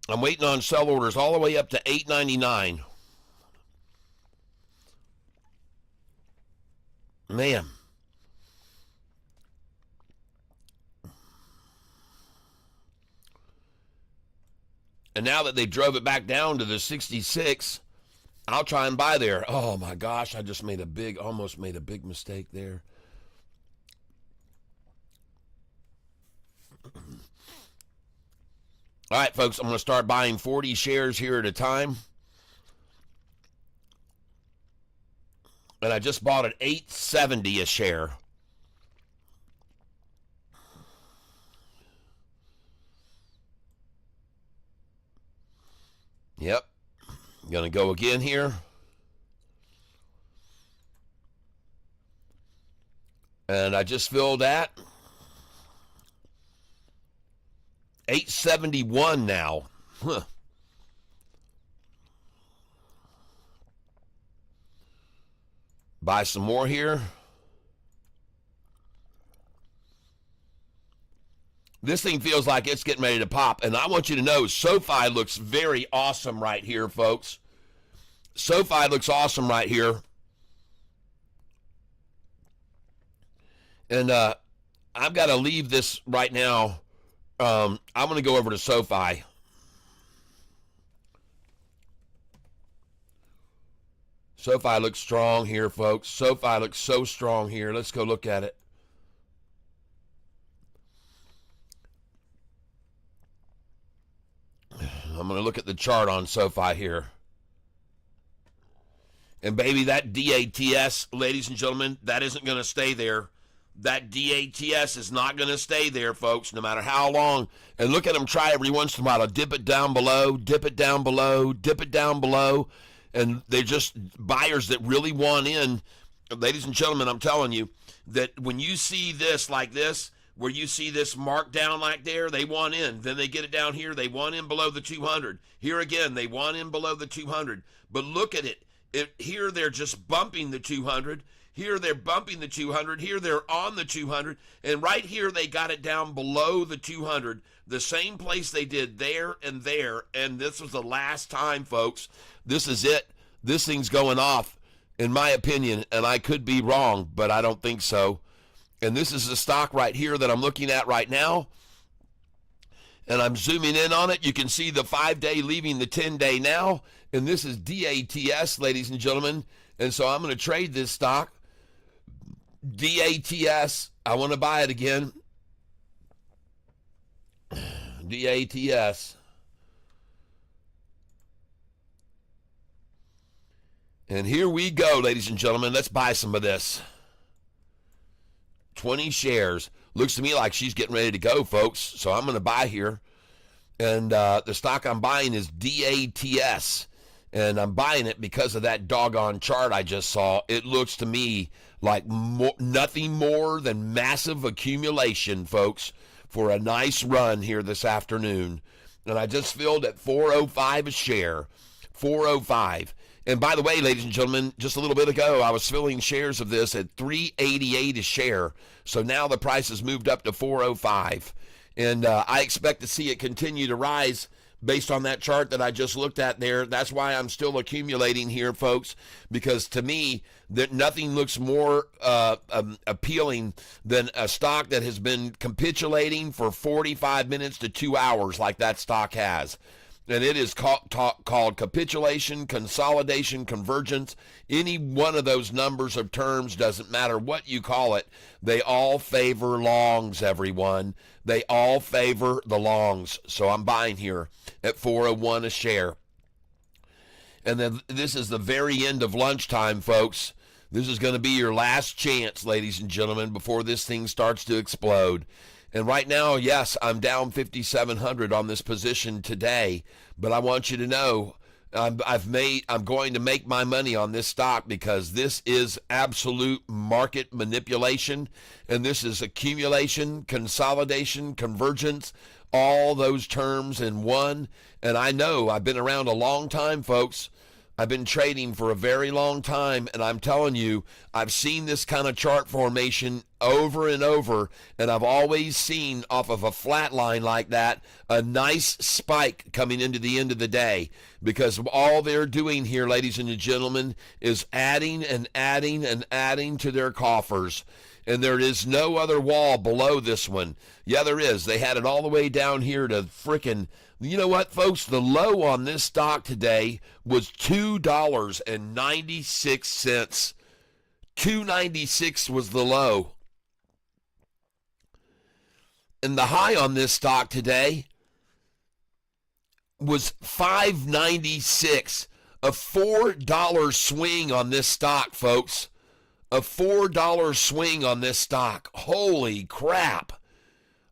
I'm waiting on sell orders all the way up to 899. Man. And now that they drove it back down to the 66, I'll try and buy there. Oh my gosh, I just almost made a big mistake there. All right, folks, I'm going to start buying 40 shares here at a time. And I just bought at $8.70 a share. Yep. Going to go again here. And I just filled that. 871 now. Huh. Buy some more here. This thing feels like it's getting ready to pop. And I want you to know, SoFi looks very awesome right here, folks. SoFi looks awesome right here. And I've got to leave this right now. I'm going to go over to SoFi. SoFi looks strong here, folks. SoFi looks so strong here. Let's go look at it. I'm going to look at the chart on SoFi here. And baby, that DATS, ladies and gentlemen, that isn't going to stay there. That DATS is not going to stay there, folks, no matter how long. And look at them try every once in a while to dip it down below, dip it down below, dip it down below. And they're just buyers that really want in. Ladies and gentlemen, I'm telling you that when you see this like this, where you see this marked down like there, they want in. Then they get it down here, they want in below the 200. Here again, they want in below the 200. But look at it. Here they're just bumping the 200. Here they're bumping the 200. Here they're on the 200. And right here they got it down below the 200. The same place they did there and there. And this was the last time, folks. This is it. This thing's going off. in my opinion, and I could be wrong, but I don't think so. And this is the stock right here that I'm looking at right now. And I'm zooming in on it. You can see the 5-day leaving the 10-day now. And this is DATS, ladies and gentlemen. And so I'm going to trade this stock. DATS. I want to buy it again. DATS. And here we go, ladies and gentlemen. Let's buy some of this. 20 shares. Looks to me like she's getting ready to go, folks. So I'm going to buy here. And the stock I'm buying is DATS. And I'm buying it because of that doggone chart I just saw. It looks to me like nothing more than massive accumulation, folks, for a nice run here this afternoon. And I just filled at $4.05 a share. $4.05. And by the way, ladies and gentlemen, just a little bit ago, I was filling shares of this at $3.88 a share. So now the price has moved up to $4.05. And I expect to see it continue to rise based on that chart that I just looked at there. That's why I'm still accumulating here, folks, because to me, that nothing looks more appealing than a stock that has been capitulating for 45 minutes to 2 hours like that stock has. And it is called capitulation, consolidation, convergence. Any one of those numbers of terms, doesn't matter what you call it, they all favor longs, everyone. They all favor the longs. So I'm buying here at $4.01 a share. And then this is the very end of lunchtime, folks. This is going to be your last chance, ladies and gentlemen, before this thing starts to explode. And right now, yes, I'm down 5,700 on this position today, but I want you to know I'm going to make my money on this stock because this is absolute market manipulation, and this is accumulation, consolidation, convergence, all those terms in one. And I know I've been around a long time, folks. I've been trading for a very long time, and I'm telling you, I've seen this kind of chart formation over and over, and I've always seen off of a flat line like that a nice spike coming into the end of the day, because all they're doing here, ladies and gentlemen, is adding and adding and adding to their coffers. And there is no other wall below this one. Yeah, there is. They had it all the way down here to frickin', you know what, folks? The low on this stock today was $2.96. $2.96 was the low. And the high on this stock today was $5.96. A $4 swing on this stock, folks. A $4 swing on this stock. Holy crap.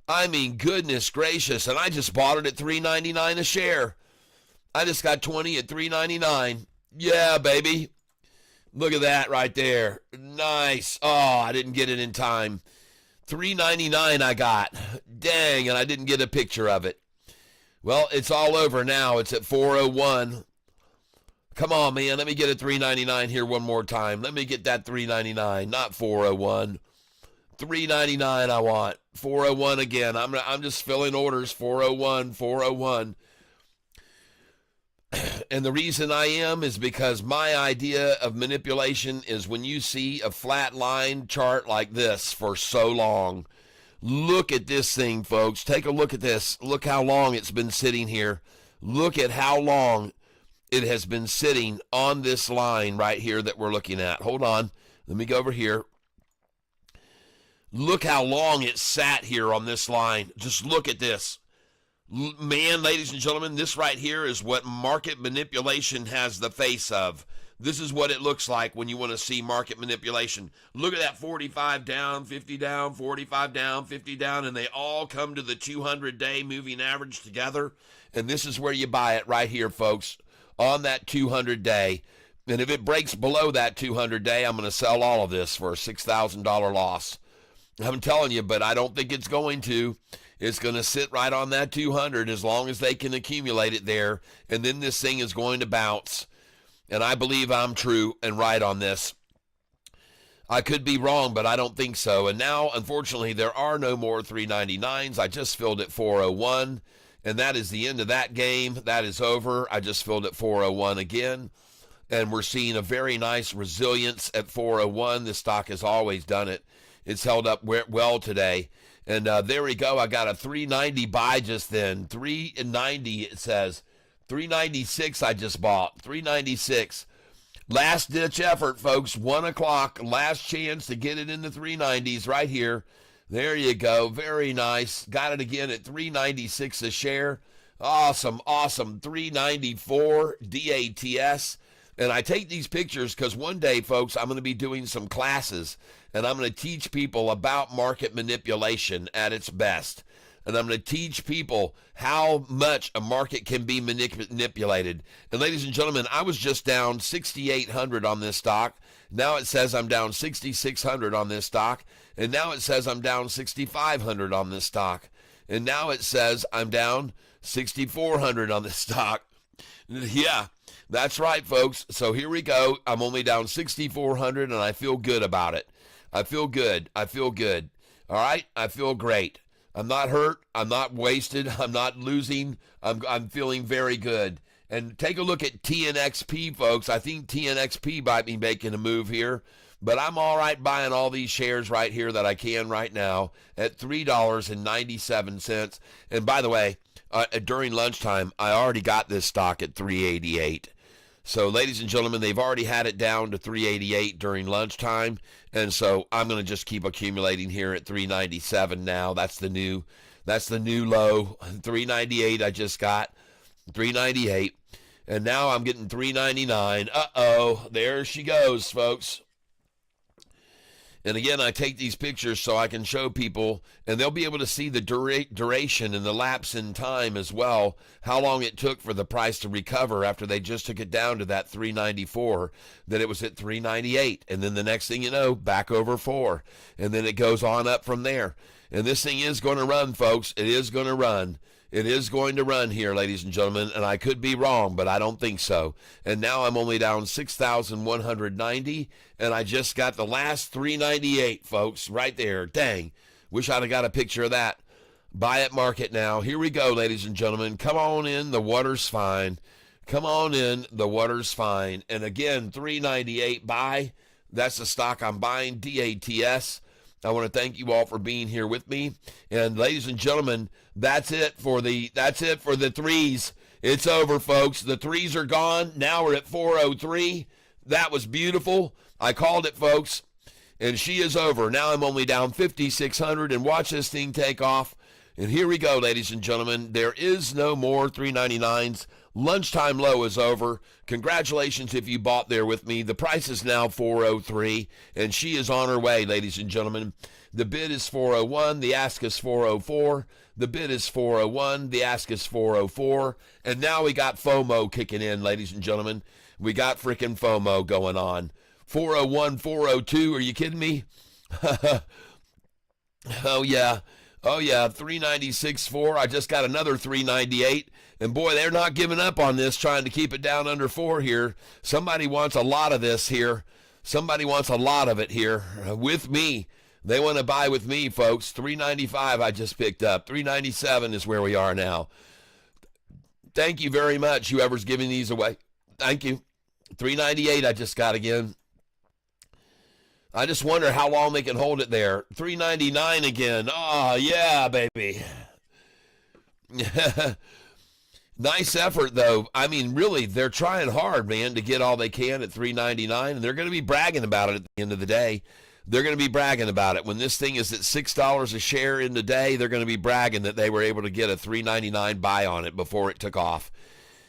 I mean, goodness gracious. And I just bought it at $3.99 a share. I just got 20 at $3.99. Yeah, baby. Look at that right there. Nice. Oh, I didn't get it in time. $3.99 I got. Dang, and I didn't get a picture of it. Well, it's all over now. It's at 401. Come on, man. Let me get a $3.99 here one more time. Let me get that $3.99, not 401. $3.99 I want. 401 again. I'm just filling orders. 401, 401. And the reason I am is because my idea of manipulation is when you see a flat line chart like this for so long. Look at this thing, folks. Take a look at this. Look how long it's been sitting here. Look at how long it has been sitting on this line right here that we're looking at. Hold on. Let me go over here. Look how long it sat here on this line. Just look at this. Man, ladies and gentlemen, this right here is what market manipulation has the face of. This is what it looks like when you want to see market manipulation. Look at that 45 down, 50 down, 45 down, 50 down, and they all come to the 200-day moving average together. And this is where you buy it right here, folks, on that 200-day. And if it breaks below that 200-day, I'm going to sell all of this for a $6,000 loss. I'm telling you, but I don't think it's going to. It's going to sit right on that 200 as long as they can accumulate it there. And then this thing is going to bounce. And I believe I'm true and right on this. I could be wrong, but I don't think so. And now, unfortunately, there are no more 399s. I just filled at 401. And that is the end of that game. That is over. I just filled at 401 again. and we're seeing a very nice resilience at 401. The stock has always done it. It's held up well today. And there we go. I got a 390 buy just then. 390 it says. 396 I just bought. 396. Last ditch effort, folks. 1 o'clock. Last chance to get it in the 390s right here. There you go. Very nice. Got it again at 396 a share. Awesome, awesome. 394 DATS. And I take these pictures because one day, folks, I'm going to be doing some classes, and I'm going to teach people about market manipulation at its best. And I'm going to teach people how much a market can be manipulated. And ladies and gentlemen, I was just down 6,800 on this stock. Now it says I'm down 6,600 on this stock. And now it says I'm down 6,500 on this stock. And now it says I'm down 6,400 on this stock. Yeah, that's right, folks. So here we go. I'm only down 6,400, and I feel good about it. I feel good. I feel good. All right? I feel great. I'm not hurt. I'm not wasted. I'm not losing. I'm feeling very good. And take a look at TNXP, folks. I think TNXP might be making a move here. But I'm all right buying all these shares right here that I can right now at $3.97. And by the way, during lunchtime, I already got this stock at 388. So, ladies and gentlemen, they've already had it down to 388 during lunchtime. And so I'm going to just keep accumulating here at 397 now. That's the new low. 398 I just got. 398. And now I'm getting 399. Uh-oh. There she goes, folks. And again, I take these pictures so I can show people, and they'll be able to see the duration and the lapse in time as well, how long it took for the price to recover after they just took it down to that 394, that it was at 398. And then the next thing you know, back over 4. And then it goes on up from there. And this thing is going to run, folks. It is going to run. It is going to run here, ladies and gentlemen, and I could be wrong, but I don't think so. And now I'm only down 6,190, and I just got the last 398, folks, right there. Dang, wish I'd have got a picture of that. Buy at market now. Here we go, ladies and gentlemen. Come on in. The water's fine. Come on in. The water's fine. And again, 398 buy. That's the stock I'm buying, DATS. I want to thank you all for being here with me. And ladies and gentlemen, that's it for the threes. It's over, folks. The threes are gone. Now we're at 403. That was beautiful. I called it, folks. And she is over. Now I'm only down 5,600, and watch this thing take off. And here we go, ladies and gentlemen. There is no more 399s. Lunchtime low is over. Congratulations if you bought there with me. The price is now 403, and she is on her way, ladies and gentlemen. The bid is 401. The ask is 404. The bid is 401. The ask is 404. And now we got FOMO kicking in, ladies and gentlemen. We got freaking FOMO going on. 401, 402. Are you kidding me? Oh, yeah. Oh, yeah, 396.4. I just got another 398. And, boy, they're not giving up on this, trying to keep it down under 4 here. Somebody wants a lot of this here. Somebody wants a lot of it here with me. They want to buy with me, folks. 395 I just picked up. 397 is where we are now. Thank you very much, whoever's giving these away. Thank you. 398 I just got again. I just wonder how long they can hold it there. 399 again. Oh, yeah, baby. Nice effort, though. I mean, really, they're trying hard, man, to get all they can at 399, and they're going to be bragging about it at the end of the day. They're going to be bragging about it. When this thing is at $6 a share in the day, they're going to be bragging that they were able to get a 399 buy on it before it took off.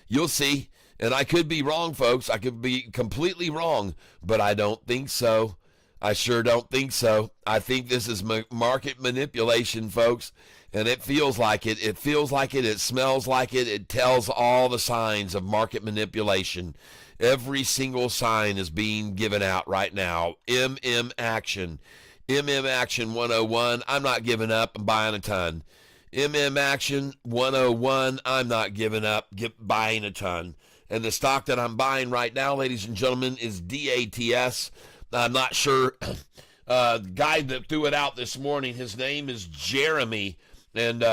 You'll see. And I could be wrong, folks. I could be completely wrong, but I don't think so. I sure don't think so. I think this is market manipulation, folks, and it feels like it. It feels like it. It smells like it. It tells all the signs of market manipulation. Every single sign is being given out right now. Action. Action 101. I'm not giving up. I'm buying a ton. Action 101. I'm not giving up. Buying a ton. And the stock that I'm buying right now, ladies and gentlemen, is DATS. I'm not sure. The guy that threw it out this morning, his name is Jeremy. And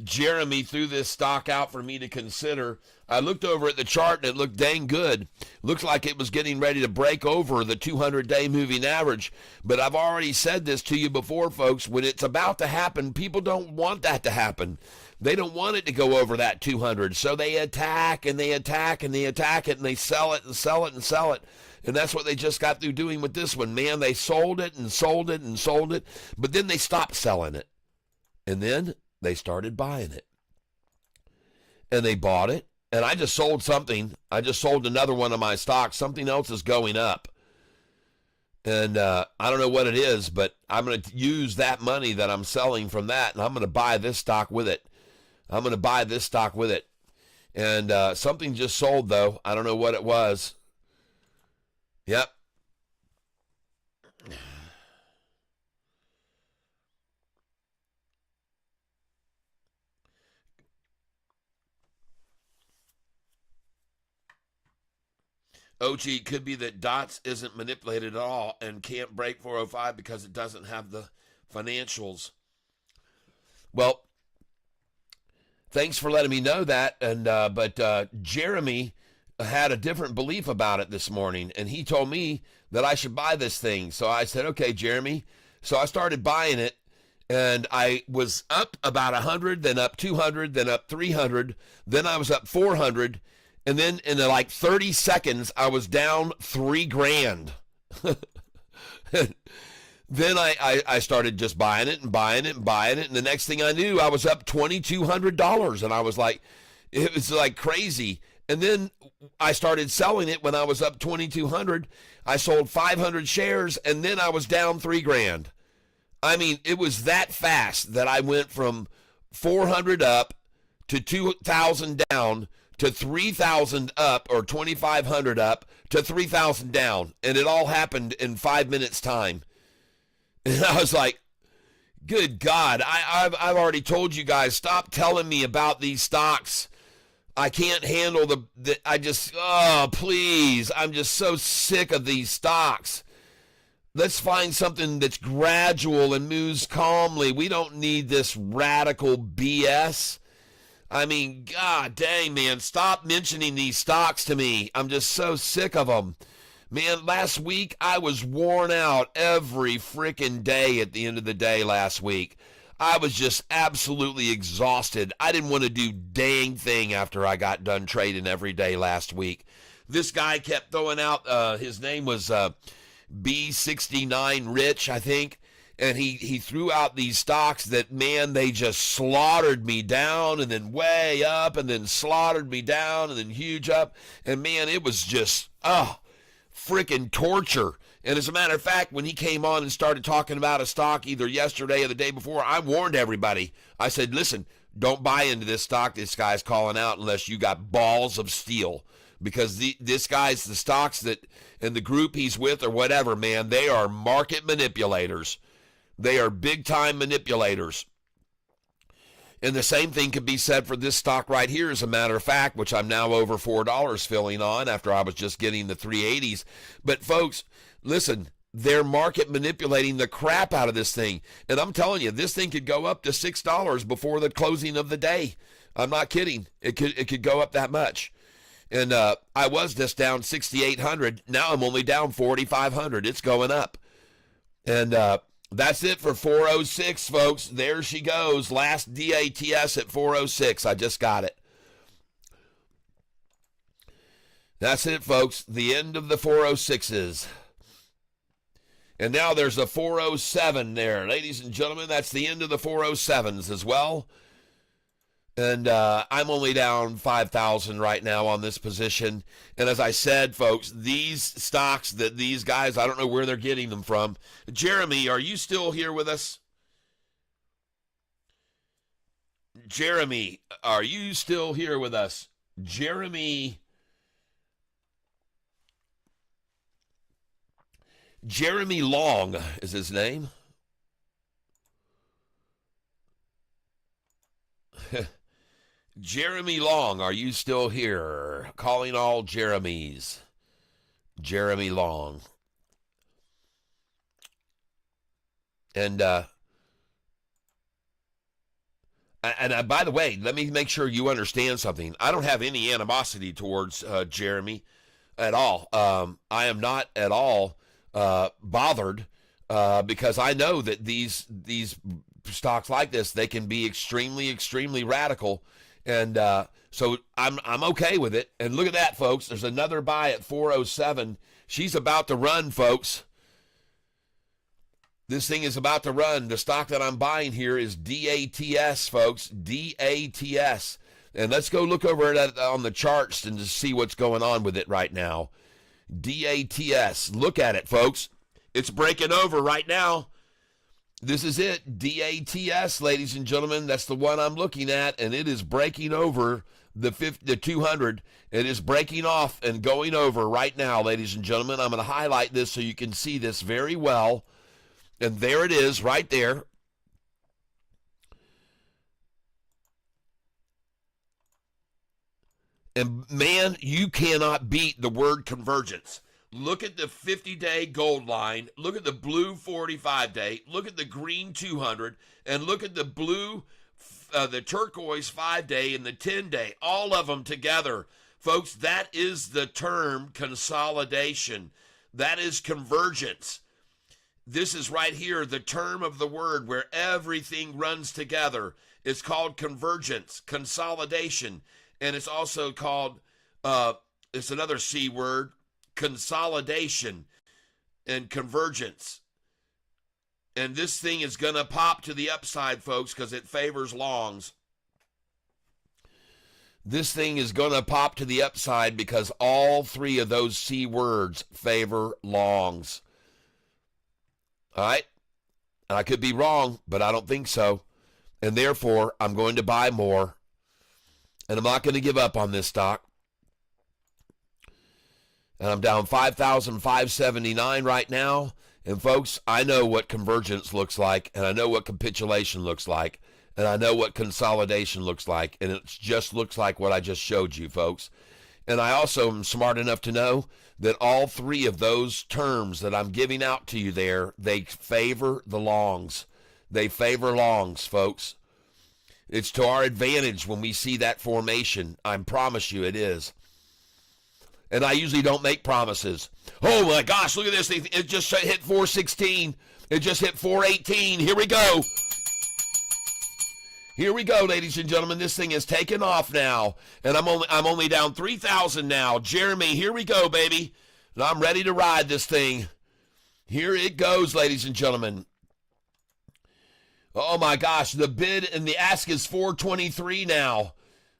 Jeremy threw this stock out for me to consider. I looked over at the chart and it looked dang good. Looked like it was getting ready to break over the 200-day moving average. But I've already said this to you before, folks. When it's about to happen, people don't want that to happen. They don't want it to go over that 200. So they attack and they attack and they attack it and they sell it and sell it and sell it. And that's what they just got through doing with this one. Man, they sold it and sold it and sold it. But then they stopped selling it. And then they started buying it. And they bought it. And I just sold something. I just sold another one of my stocks. Something else is going up. And I don't know what it is, but I'm going to use that money that I'm selling from that, and I'm going to buy this stock with it. I'm going to buy this stock with it. And something just sold, though. I don't know what it was. Yep. OG, it could be that DOTS isn't manipulated at all and can't break 405 because it doesn't have the financials. Well, thanks for letting me know that. And but Jeremy had a different belief about it this morning, and he told me that I should buy this thing. So I said, okay, Jeremy. So I started buying it, and I was up about 100, then up 200, then up 300, then I was up 400. And then in like 30 seconds, I was down $3,000. Then I started just buying it and buying it and buying it. And the next thing I knew, I was up $2,200. And I was like, it was like crazy. And then I started selling it when I was up 2,200. I sold 500 shares, and then I was down $3,000. I mean, it was that fast that I went from 400 up to 2,000 down to 3,000 up, or 2,500 up to 3,000 down. And it all happened in 5 minutes time. And I was like, good God, I've already told you guys, stop telling me about these stocks. I can't handle please, I'm just so sick of these stocks. Let's find something that's gradual and moves calmly. We don't need this radical BS. I mean, God dang, man, stop mentioning these stocks to me. I'm just so sick of them. Man, last week I was worn out every freaking day at the end of the day last week. I was just absolutely exhausted. I didn't want to do dang thing after I got done trading every day last week. This guy kept throwing out, his name was B69 Rich, I think. And he threw out these stocks that, man, they just slaughtered me down and then way up and then slaughtered me down and then huge up. And, man, it was just, freaking torture. And as a matter of fact, when he came on and started talking about a stock either yesterday or the day before, I warned everybody. I said, listen, don't buy into this stock this guy's calling out unless you got balls of steel. Because this guy's, the stocks that, and the group he's with or whatever, man, they are market manipulators. They are big-time manipulators. And the same thing could be said for this stock right here, as a matter of fact, which I'm now over $4 filling on after I was just getting the 380s. But, folks, listen, they're market manipulating the crap out of this thing. And I'm telling you, this thing could go up to $6 before the closing of the day. I'm not kidding. It could go up that much. And I was just down 6,800. Now I'm only down 4,500. It's going up. And that's it for 406, folks. There she goes. Last DATS at 406. I just got it. That's it, folks. The end of the 406s. And now there's a 407 there. Ladies and gentlemen, that's the end of the 407s as well. And I'm only down 5,000 right now on this position. And as I said, folks, these stocks that these guys, I don't know where they're getting them from. Jeremy, are you still here with us? Jeremy, are you still here with us? Jeremy Long is his name. Jeremy Long, are you still here? Calling all Jeremys. Jeremy Long. And And by the way, let me make sure you understand something. I don't have any animosity towards Jeremy at all. I am not at all bothered because I know that these stocks like this, they can be extremely radical, and so I'm okay with it. And look at that, folks. There's another buy at 407. She's about to run, folks. This thing is about to run. The stock that I'm buying here is DATS, folks. DATS. And let's go look over at on the charts and just see what's going on with it right now. DATS. Look at it, folks. It's breaking over right now. This is it. DATS, ladies and gentlemen. That's the one I'm looking at, and it is breaking over the 200. It is breaking off and going over right now, ladies and gentlemen. I'm going to highlight this so you can see this very well. And there it is right there. And man, you cannot beat the word convergence. Look at the 50-day gold line. Look at the blue 45-day. Look at the green 200. And look at the blue, the turquoise 5-day and the 10-day. All of them together. Folks, that is the term consolidation. That is convergence. This is right here, the term of the word where everything runs together. It's called convergence, consolidation, and it's also called, it's another C word, consolidation and convergence. And this thing is going to pop to the upside, folks, because it favors longs. This thing is going to pop to the upside because all three of those C words favor longs. All right? And I could be wrong, but I don't think so. And therefore, I'm going to buy more. And I'm not going to give up on this stock. And I'm down 5,579 right now. And folks, I know what convergence looks like, and I know what capitulation looks like, and I know what consolidation looks like, and it just looks like what I just showed you, folks. And I also am smart enough to know that all three of those terms that I'm giving out to you there, they favor the longs. They favor longs, folks. It's to our advantage when we see that formation. I promise you it is. And I usually don't make promises. Oh my gosh, look at this thing. It just hit 416. It just hit 418. Here we go. Here we go, ladies and gentlemen. This thing is taking off now, and I'm only down 3,000 now. Jeremy, here we go, baby. And I'm ready to ride this thing. Here it goes, ladies and gentlemen. Oh my gosh, the bid and the ask is 423 now.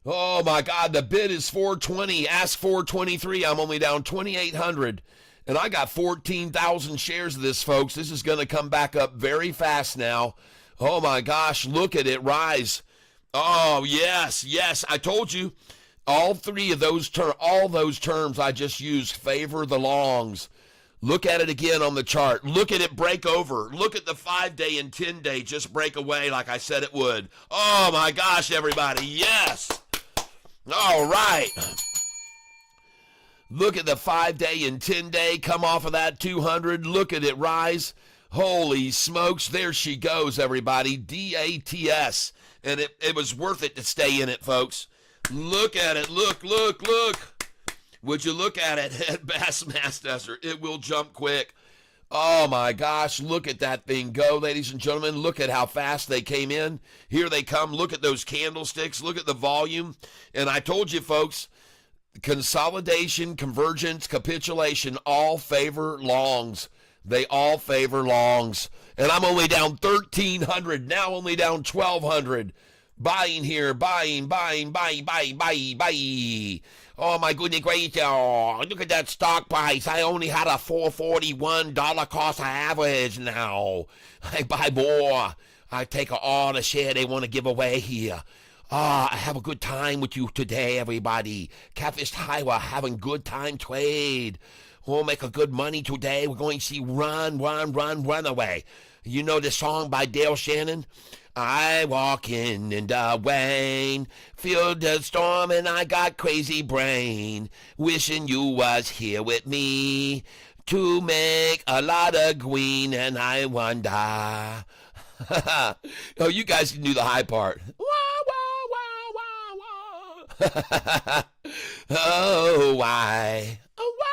Oh my God, the bid is 420. Ask 423. I'm only down 2,800, and I got 14,000 shares of this, folks. This is going to come back up very fast now. Oh my gosh, look at it rise. Oh, yes, yes. I told you all three of those all those terms I just used favor the longs. Look at it again on the chart. Look at it break over. Look at the 5-day and 10-day just break away like I said it would. Oh my gosh, everybody. Yes. All right. Look at the 5-day and 10-day come off of that 200. Look at it rise. Holy smokes, there she goes, everybody. DATS. And it was worth it to stay in it, folks. Look at it. Look. Would you look at it at Bassmaster? It will jump quick. Oh, my gosh. Look at that thing go, ladies and gentlemen. Look at how fast they came in. Here they come. Look at those candlesticks. Look at the volume. And I told you, folks, consolidation, convergence, capitulation all favor longs. They all favor longs. And I'm only down 1,300. Now only down 1,200. Buying here. Buying. Oh, my goodness gracious. Oh, look at that stock price. I only had a $441 cost of average now. I buy more. I take all the share they want to give away here. I have a good time with you today, everybody. CATFISH TYLER having good time trade. We'll make a good money today. We're going to see run away. You know the song by Dale Shannon? I walk in the rain, feel the storm and I got crazy brain, wishing you was here with me to make a lot of green and I wonder. Oh, you guys can do the high part. What? Oh, why? Oh, why?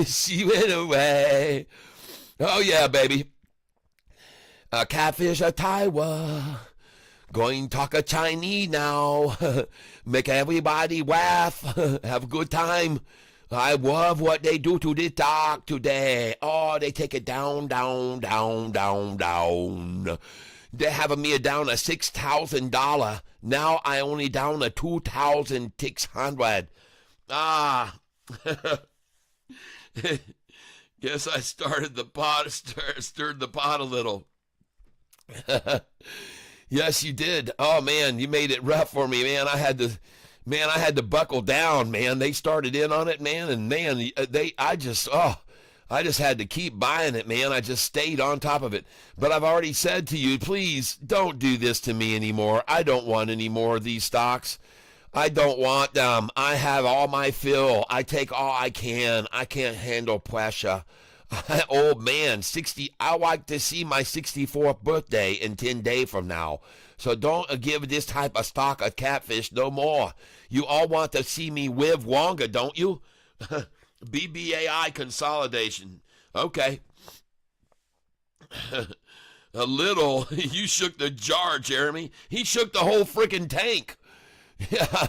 She went away. Oh, yeah, baby. Catfish Tyler. Going talk a Chinese now. Make everybody laugh. Have a good time. I love what they do to this dog today. Oh, they take it down, down, down, down, down. They have me down a $6,000. Now I only down a 2,600. Ah. Guess I stirred the pot a little. Yes, you did. Oh man, you made it rough for me, man. I had to buckle down, man. They started in on it, man, and man, I just had to keep buying it, man. I just stayed on top of it. But I've already said to you, please don't do this to me anymore. I don't want any more of these stocks. I don't want them. I have all my fill. I take all I can. I can't handle pressure. Old man, 60. I like to see my 64th birthday in 10 days from now. So don't give this type of stock a catfish no more. You all want to see me live longer, don't you? BBAI consolidation. Okay. A little. You shook the jar, Jeremy. He shook the whole freaking tank. Yeah.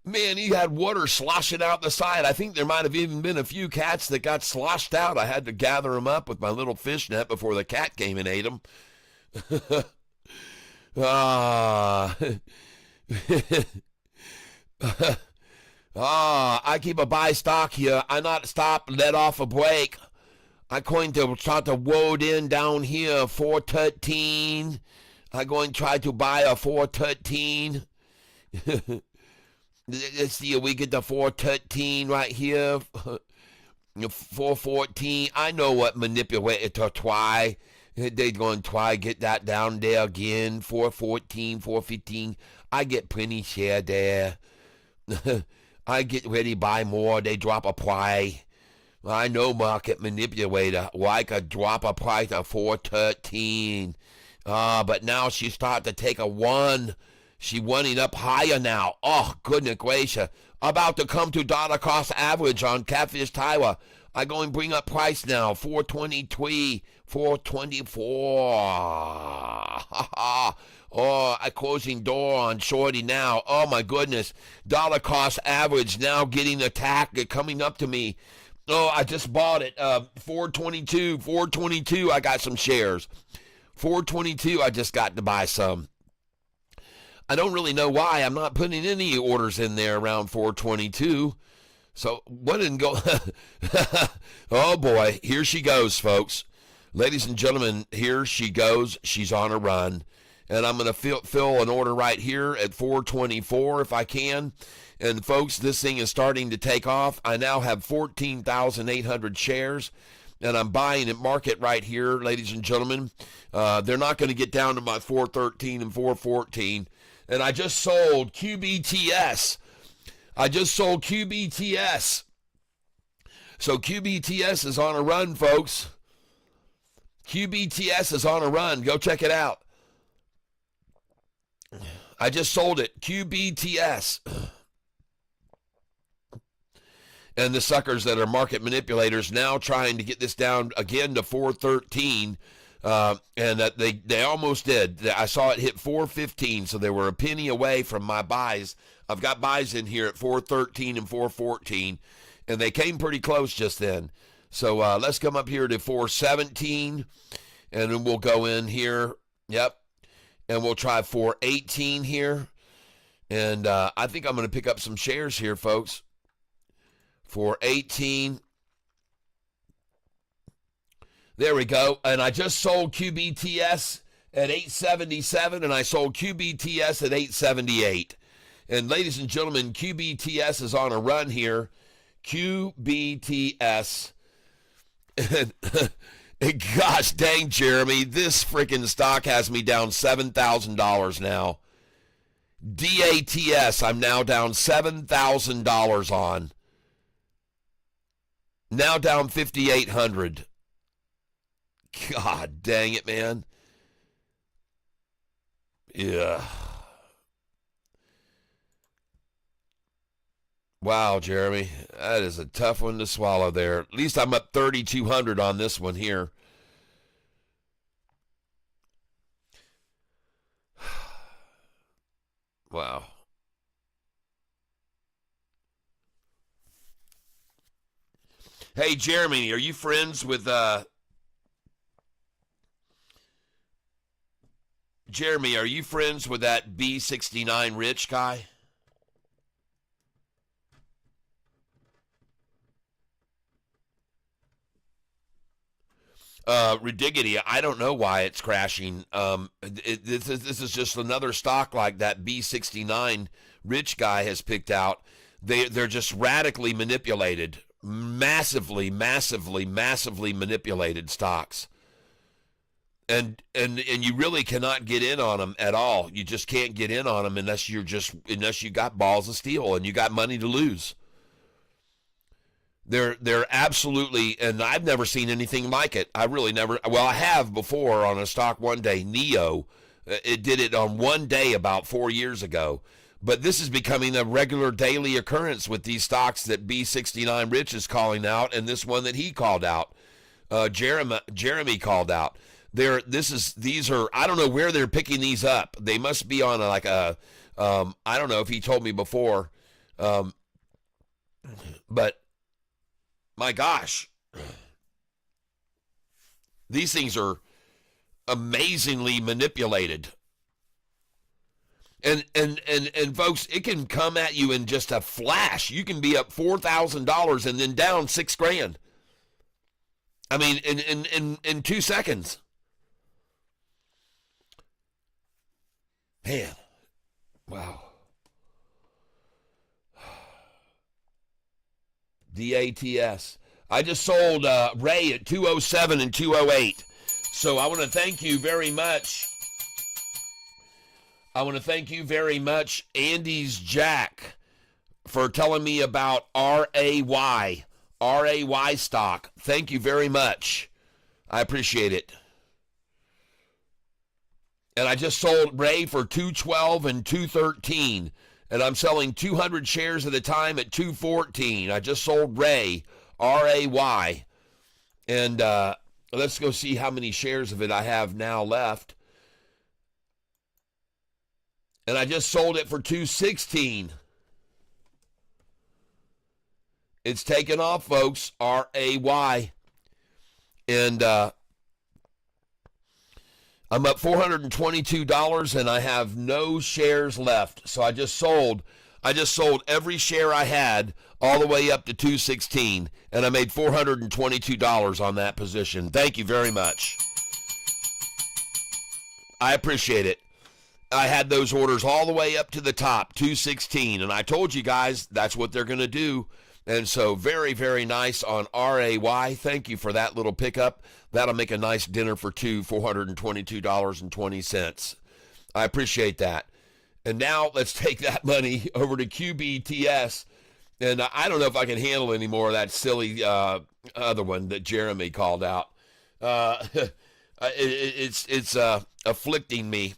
Man, he had water sloshing out the side. I think there might have even been a few cats that got sloshed out. I had to gather them up with my little fish net before the cat came and ate them. I keep a buy stock here. I not stop, let off a break. I'm going to start to load in down here, 413. I'm going to try to buy a 413. Let's see if we get the 413 right here. 414. I know what manipulator to try. They're going to try get that down there again. 414, 415. I get plenty share there. I get ready to buy more. They drop a price. I know market manipulator. Like a drop a price of 413. But now she start to take a one. She running up higher now. Oh, goodness gracious. About to come to dollar cost average on Catfish Tyler. I'm going to bring up price now. 423, 424. Oh, a closing door on Shorty now. Oh, my goodness. Dollar cost average now getting attacked. Coming up to me. Oh, I just bought it. 422, 422. I got some shares. 422, I just got to buy some. I don't really know why I'm not putting any orders in there around 422. So what didn't go? Oh boy, here she goes, folks. Ladies and gentlemen, here she goes. She's on a run. And I'm going to fill an order right here at 424 if I can. And folks, this thing is starting to take off. I now have 14,800 shares. And I'm buying at market right here, ladies and gentlemen. They're not going to get down to my 413 and 414. And I just sold QBTS. So QBTS is on a run, folks. QBTS is on a run. Go check it out. I just sold it. QBTS. And the suckers that are market manipulators now trying to get this down again to 413. And that they almost did. I saw it hit 415, so they were a penny away from my buys. I've got buys in here at 413 and 414, and they came pretty close just then. So let's come up here to 417, and then we'll go in here. Yep. And we'll try 418 here. And I think I'm going to pick up some shares here, folks. 418. There we go. And I just sold QBTS at 877, and I sold QBTS at 878. And ladies and gentlemen, QBTS is on a run here. QBTS. And gosh dang, Jeremy, this freaking stock has me down $7,000 now. DATS, I'm now down $7,000 on. Now down 5,800. God dang it, man. Yeah. Wow, Jeremy, that is a tough one to swallow there. At least I'm up 3,200 on this one here. Wow. Hey, Jeremy, are you friends with Jeremy, are you friends with that B69 Rich guy? Ridiggity, I don't know why it's crashing. This is just another stock like that B69 Rich guy has picked out. They're just radically manipulated, massively manipulated stocks. And you really cannot get in on them at all. You just can't get in on them unless you got balls of steel and you got money to lose. They're absolutely, and I've never seen anything like it. I really never. Well, I have before on a stock one day, Neo. It did it on one day about 4 years ago. But this is becoming a regular daily occurrence with these stocks that B69 Rich is calling out, and this one that he called out, Jeremy called out. These are, I don't know where they're picking these up. They must be on I don't know if he told me before, but my gosh, these things are amazingly manipulated. And folks, it can come at you in just a flash. You can be up $4,000 and then down $6,000. I mean, in 2 seconds. Man, wow. DATS. I just sold Ray at 207 and 208. So I want to thank you very much. Andy's Jack, for telling me about RAY stock. Thank you very much. I appreciate it. And I just sold Ray for 212 and 213. And I'm selling 200 shares at a time at 214. I just sold Ray, RAY. And let's go see how many shares of it I have now left. And I just sold it for 216. It's taken off, folks, RAY. And I'm up $422 and I have no shares left. So I just sold every share I had all the way up to 216, and I made $422 on that position. Thank you very much. I appreciate it. I had those orders all the way up to the top, 216, and I told you guys that's what they're going to do. And so very, very nice on RAY. Thank you for that little pickup. That'll make a nice dinner for two, $422.20. I appreciate that. And now let's take that money over to QBTS. And I don't know if I can handle any more of that silly other one that Jeremy called out. It's afflicting me.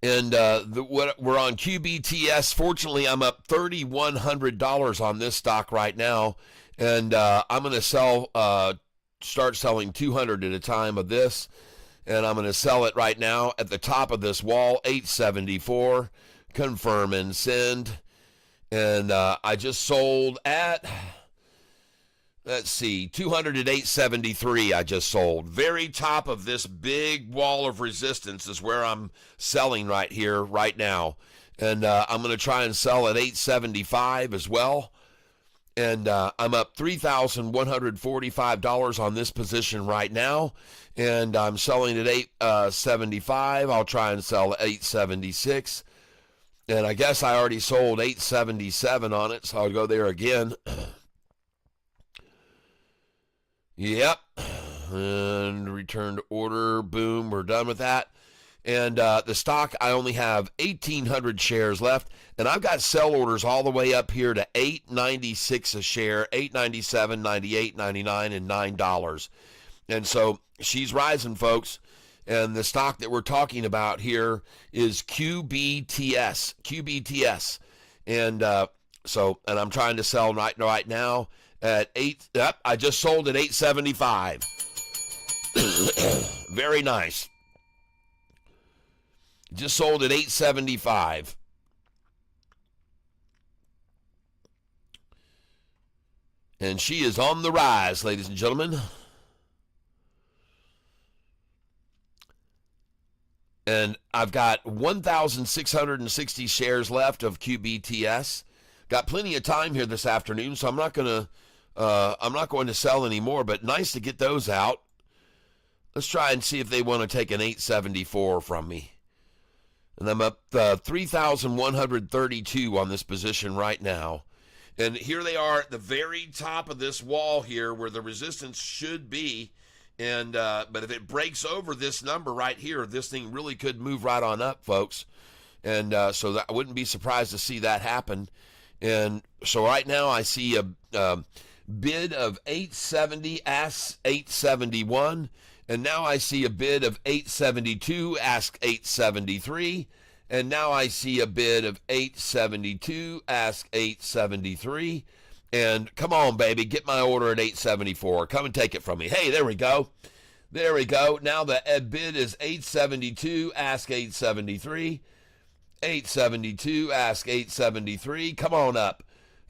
And we're on QBTS. Fortunately, I'm up $3,100 on this stock right now, and I'm going to start selling 200 at a time of this, and I'm going to sell it right now at the top of this wall, 874. Confirm and send, and I just sold at. Let's see, 200 at 873 I just sold. Very top of this big wall of resistance is where I'm selling right here, right now. And I'm going to try and sell at 875 as well. And I'm up $3,145 on this position right now. And I'm selling at 875. I'll try and sell at 876. And I guess I already sold 877 on it, so I'll go there again. Yep, and return to order, boom, we're done with that. And the stock, I only have 1,800 shares left, and I've got sell orders all the way up here to $8.96 a share, $8.97, $98, $99, and $9. And so she's rising, folks. And the stock that we're talking about here is QBTS. And and I'm trying to sell right now at 8. Yep, I just sold at 875. Very nice. Just sold at 875. And she is on the rise, ladies and gentlemen. And I've got 1,660 shares left of QBTS. Got plenty of time here this afternoon, so I'm not going to sell anymore. But nice to get those out. Let's try and see if they want to take an 874 from me. And I'm up 3,132 on this position right now. And here they are at the very top of this wall here where the resistance should be. And but if it breaks over this number right here, this thing really could move right on up, folks. And so I wouldn't be surprised to see that happen. And so right now I see a bid of 870, asks 871. And now I see a bid of 872, ask 873. And now I see a bid of 872, ask 873. And come on, baby, get my order at 874. Come and take it from me. Hey, there we go. There we go. Now the bid is 872, ask 873. 872, ask 873. Come on up.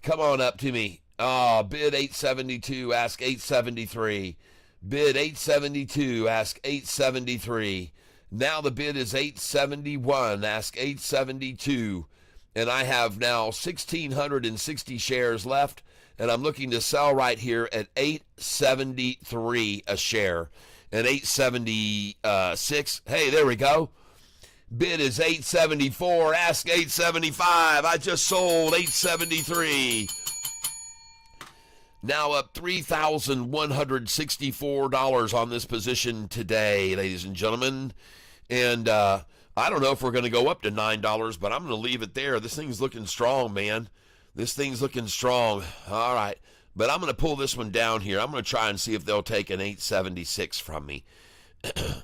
Come on up to me. Bid 872, ask 873. Bid 872, ask 873. Now the bid is 871, ask 872. And I have now 1,660 shares left, and I'm looking to sell right here at 873 a share. And 876, hey, there we go. Bid is 874, ask 875. I just sold 873. Now up $3,164 on this position today, ladies and gentlemen. And I don't know if we're going to go up to $9, but I'm going to leave it there. This thing's looking strong, man. This thing's looking strong. All right. But I'm going to pull this one down here. I'm going to try and see if they'll take an 876 from me. And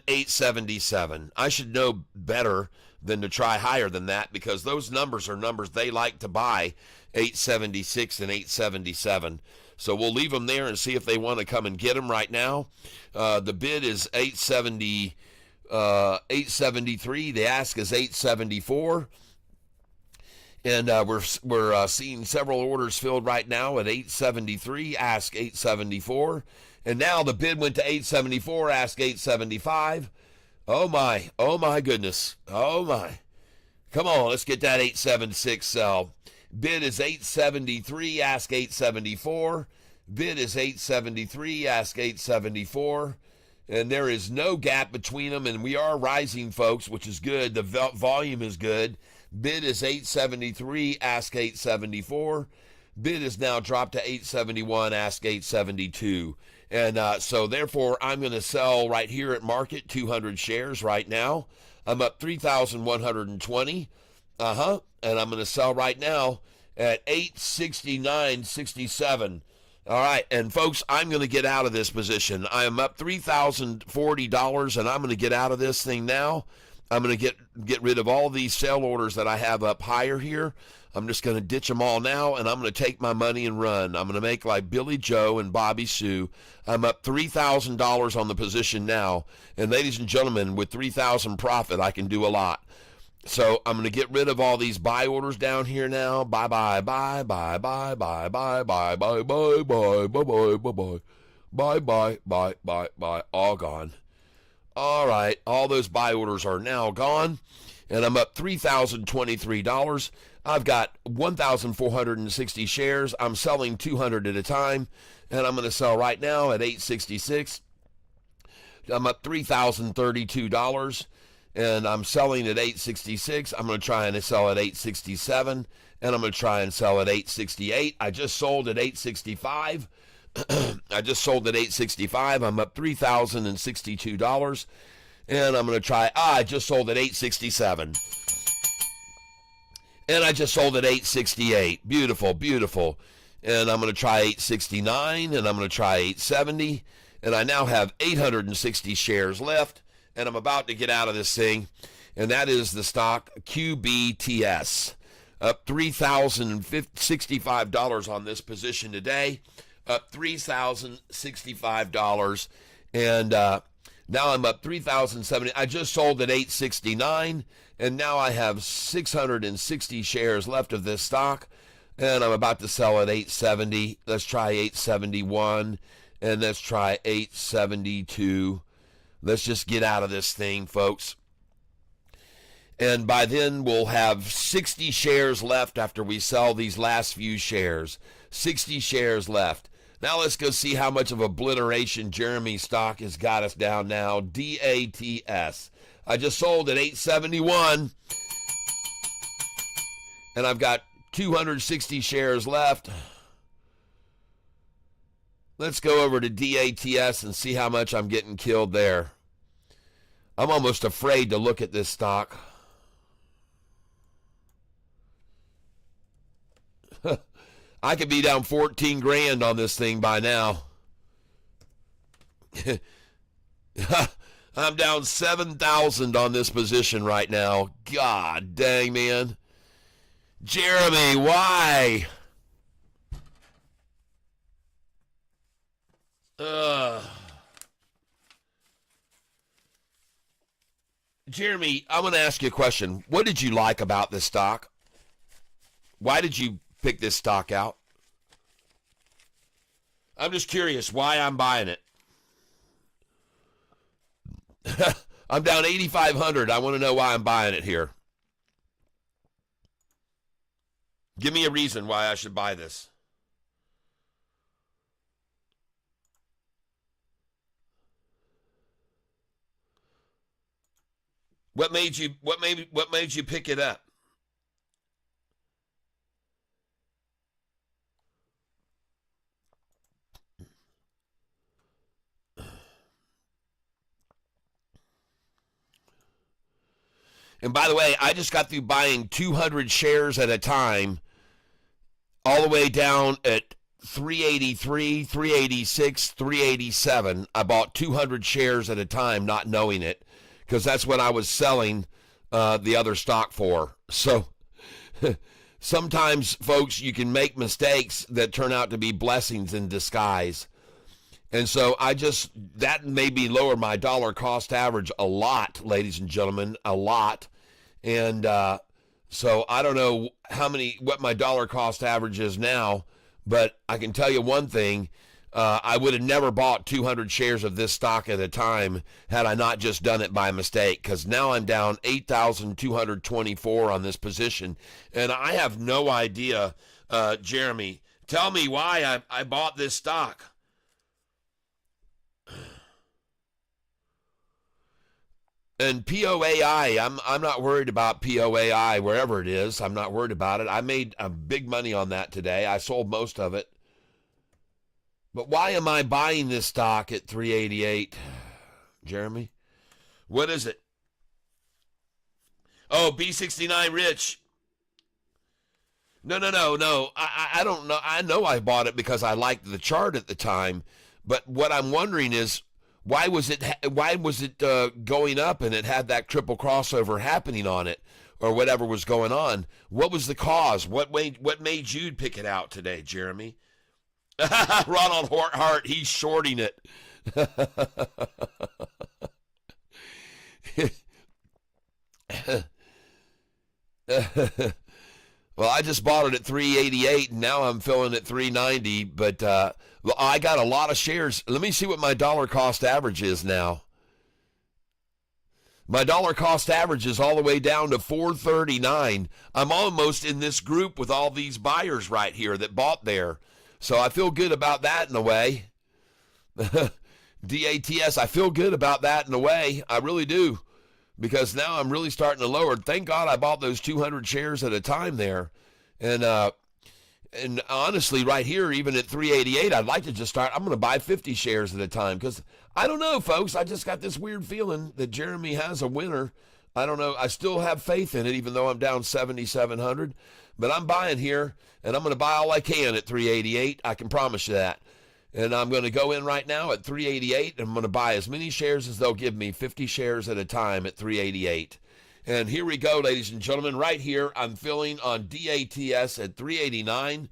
877. I should know better than to try higher than that because those numbers are numbers they like to buy, 876 and 877. So we'll leave them there and see if they want to come and get them right now. The bid is 873. The ask is 874. And we're seeing several orders filled right now at 873, ask 874. And now the bid went to 874, ask 875. Oh my goodness. Oh my. Come on, let's get that 876 sell. Bid is 873, ask 874. Bid is 873, ask 874. And there is no gap between them, and we are rising, folks, which is good. The volume is good. Bid is 873, ask 874. Bid is now dropped to 871, ask 872. And so therefore, I'm going to sell right here at market 200 shares right now. I'm up 3,120. And I'm going to sell right now at 869.67. All right, and folks, I'm going to get out of this position. I am up $3,040, and I'm going to get out of this thing now. I'm going to get rid of all these sell orders that I have up higher here. I'm just going to ditch them all now, and I'm going to take my money and run. I'm going to make like Billy Joe and Bobby Sue. I'm up $3,000 on the position now. And ladies and gentlemen, with $3,000 profit, I can do a lot. So I'm going to get rid of all these buy orders down here now. Bye, bye, bye, bye, bye, bye, bye, bye, bye, bye, bye, bye, bye, bye, bye, bye, bye, bye, bye, bye, all gone. All right, all those buy orders are now gone, and I'm up $3,023. I've got 1,460 shares. I'm selling 200 at a time, and I'm going to sell right now at 866. I'm up $3,032, and I'm selling at 866. I'm going to try and sell at 867, and I'm going to try and sell at 868. I just sold at 865. I just sold at 865. I'm up $3,062, and I'm going to try. I just sold at 867. And I just sold at 868. Beautiful, beautiful. And I'm going to try 869, and I'm going to try 870. And I now have 860 shares left, and I'm about to get out of this thing. And that is the stock QBTS. up $3,065 on this position today, up $3,065, and now I'm up $3,070. I just sold at $869, and now I have 660 shares left of this stock, and I'm about to sell at $870. Let's try $871, and let's try $872. Let's just get out of this thing, folks. And by then, we'll have 60 shares left after we sell these last few shares. 60 shares left. Now let's go see how much of obliteration Jeremy stock has got us down now. DATS. I just sold at $871. And I've got 260 shares left. Let's go over to DATS and see how much I'm getting killed there. I'm almost afraid to look at this stock. I could be down 14 grand on this thing by now. I'm down 7,000 on this position right now. God dang, man. Jeremy, why? Jeremy, I'm going to ask you a question. What did you like about this stock? Why did you pick this stock out? I'm just curious why I'm buying it. I'm down 8,500. I want to know why I'm buying it here. Give me a reason why I should buy this. What made you pick it up? And by the way, I just got through buying 200 shares at a time, all the way down at 383, 386, 387. I bought 200 shares at a time, not knowing it, because that's what I was selling the other stock for. So sometimes, folks, you can make mistakes that turn out to be blessings in disguise. And so that made me lower my dollar cost average a lot, ladies and gentlemen, a lot. And so I don't know what my dollar cost average is now, but I can tell you one thing. I would have never bought 200 shares of this stock at a time had I not just done it by mistake, because now I'm down 8,224 on this position. And I have no idea, Jeremy. Tell me why I bought this stock. And PO AI, I'm not worried about PO AI wherever it is. I'm not worried about it. I made big money on that today. I sold most of it. But why am I buying this stock at 388, Jeremy? What is it? Oh, B69 Rich. No. I don't know. I know I bought it because I liked the chart at the time. But what I'm wondering is, why was it going up and it had that triple crossover happening on it, or whatever was going on? What was the cause? What made you pick it out today, Jeremy? Ronald Hart, he's shorting it. Well, I just bought it at 388, and now I'm filling at 390. But I got a lot of shares. Let me see what my dollar cost average is now. My dollar cost average is all the way down to 439. I'm almost in this group with all these buyers right here that bought there. So I feel good about that in a way. DATS, I feel good about that in a way. I really do. Because now I'm really starting to lower. Thank God I bought those 200 shares at a time there. And honestly, right here, even at 388, I'd like to just start. I'm going to buy 50 shares at a time. Because I don't know, folks. I just got this weird feeling that Jeremy has a winner. I don't know. I still have faith in it, even though I'm down 7,700. But I'm buying here, and I'm going to buy all I can at 388. I can promise you that. And I'm going to go in right now at 388, and I'm going to buy as many shares as they'll give me, 50 shares at a time at 388. And here we go, ladies and gentlemen. Right here, I'm filling on DATS at 389,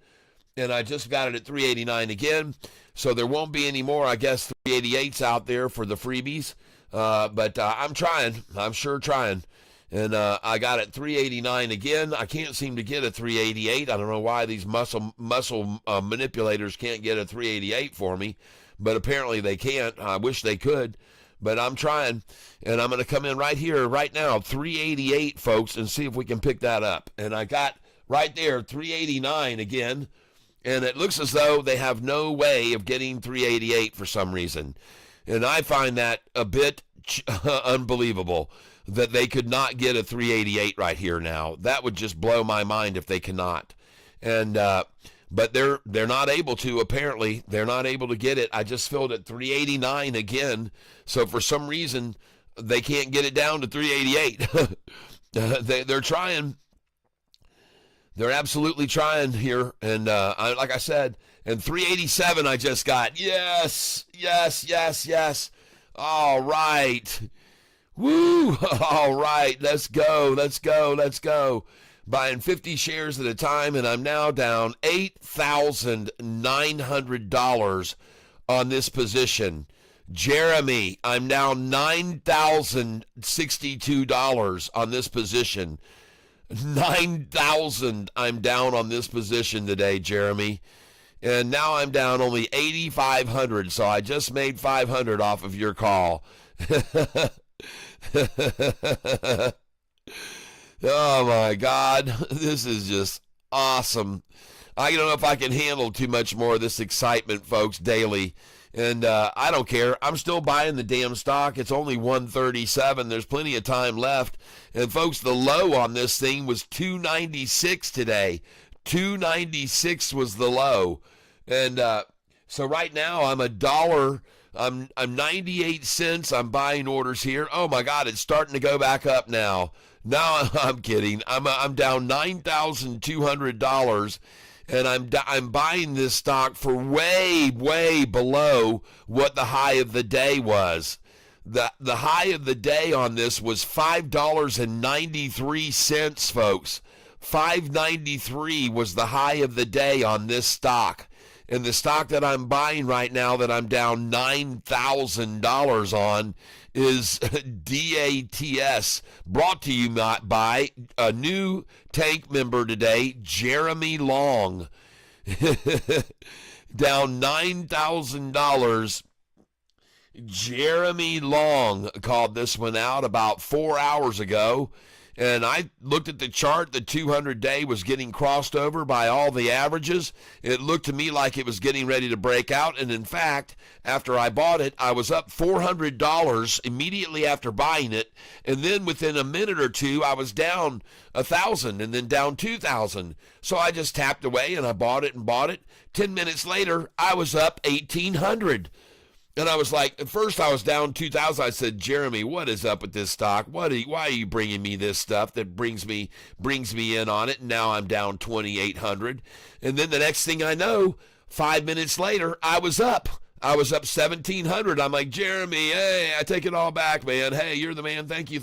and I just got it at 389 again. So there won't be any more, I guess, 388s out there for the freebies. But I'm trying. I'm sure trying. And I got it 389 again. I can't seem to get a 388. I don't know why these muscle manipulators can't get a 388 for me, but apparently they can't. I wish they could, but I'm trying. And I'm going to come in right here, right now, 388, folks, and see if we can pick that up. And I got right there 389 again, and it looks as though they have no way of getting 388 for some reason. And I find that a bit unbelievable that they could not get a 388 right here now. That would just blow my mind if they cannot. And but they're not able to, apparently. They're not able to get it. I just filled at 389 again. So for some reason, they can't get it down to 388. They're trying. They're absolutely trying here. And like I said, and 387 I just got. Yes. All right. Woo! All right, let's go. Buying 50 shares at a time, and I'm now down $8,900 on this position. Jeremy, I'm down $9,062 on this position. 9,000 I'm down on this position today, Jeremy. And now I'm down only 8,500, so I just made 500 off of your call. Oh my God, this is just awesome. I don't know if I can handle too much more of this excitement, folks, daily. And I don't care. I'm still buying the damn stock. It's only 137. There's plenty of time left. And folks, the low on this thing was 296 today. 296 was the low. And so right now I'm $1. I'm 98 cents. I'm buying orders here. Oh my God, it's starting to go back up now. No, I'm kidding. I'm down $9,200, and I'm buying this stock for way below what the high of the day was. The high of the day on this was $5.93, folks. $5.93 was the high of the day on this stock. And the stock that I'm buying right now that I'm down $9,000 on is DATS, brought to you by a new tank member today, Jeremy Long. Down $9,000. Jeremy Long called this one out about 4 hours ago. And I looked at the chart. The 200-day was getting crossed over by all the averages. It looked to me like it was getting ready to break out. And in fact, after I bought it, I was up $400 immediately after buying it. And then within a minute or two, I was down $1,000 and then down $2,000. So I just tapped away and I bought it. 10 minutes later, I was up $1,800. And I was like, at first I was down 2,000. I said, Jeremy, what is up with this stock? Why are you bringing me this stuff that brings me in on it? And now I'm down 2,800. And then the next thing I know, 5 minutes later, I was up 1,700. I'm like, Jeremy, hey, I take it all back, man. Hey, you're the man. Thank you.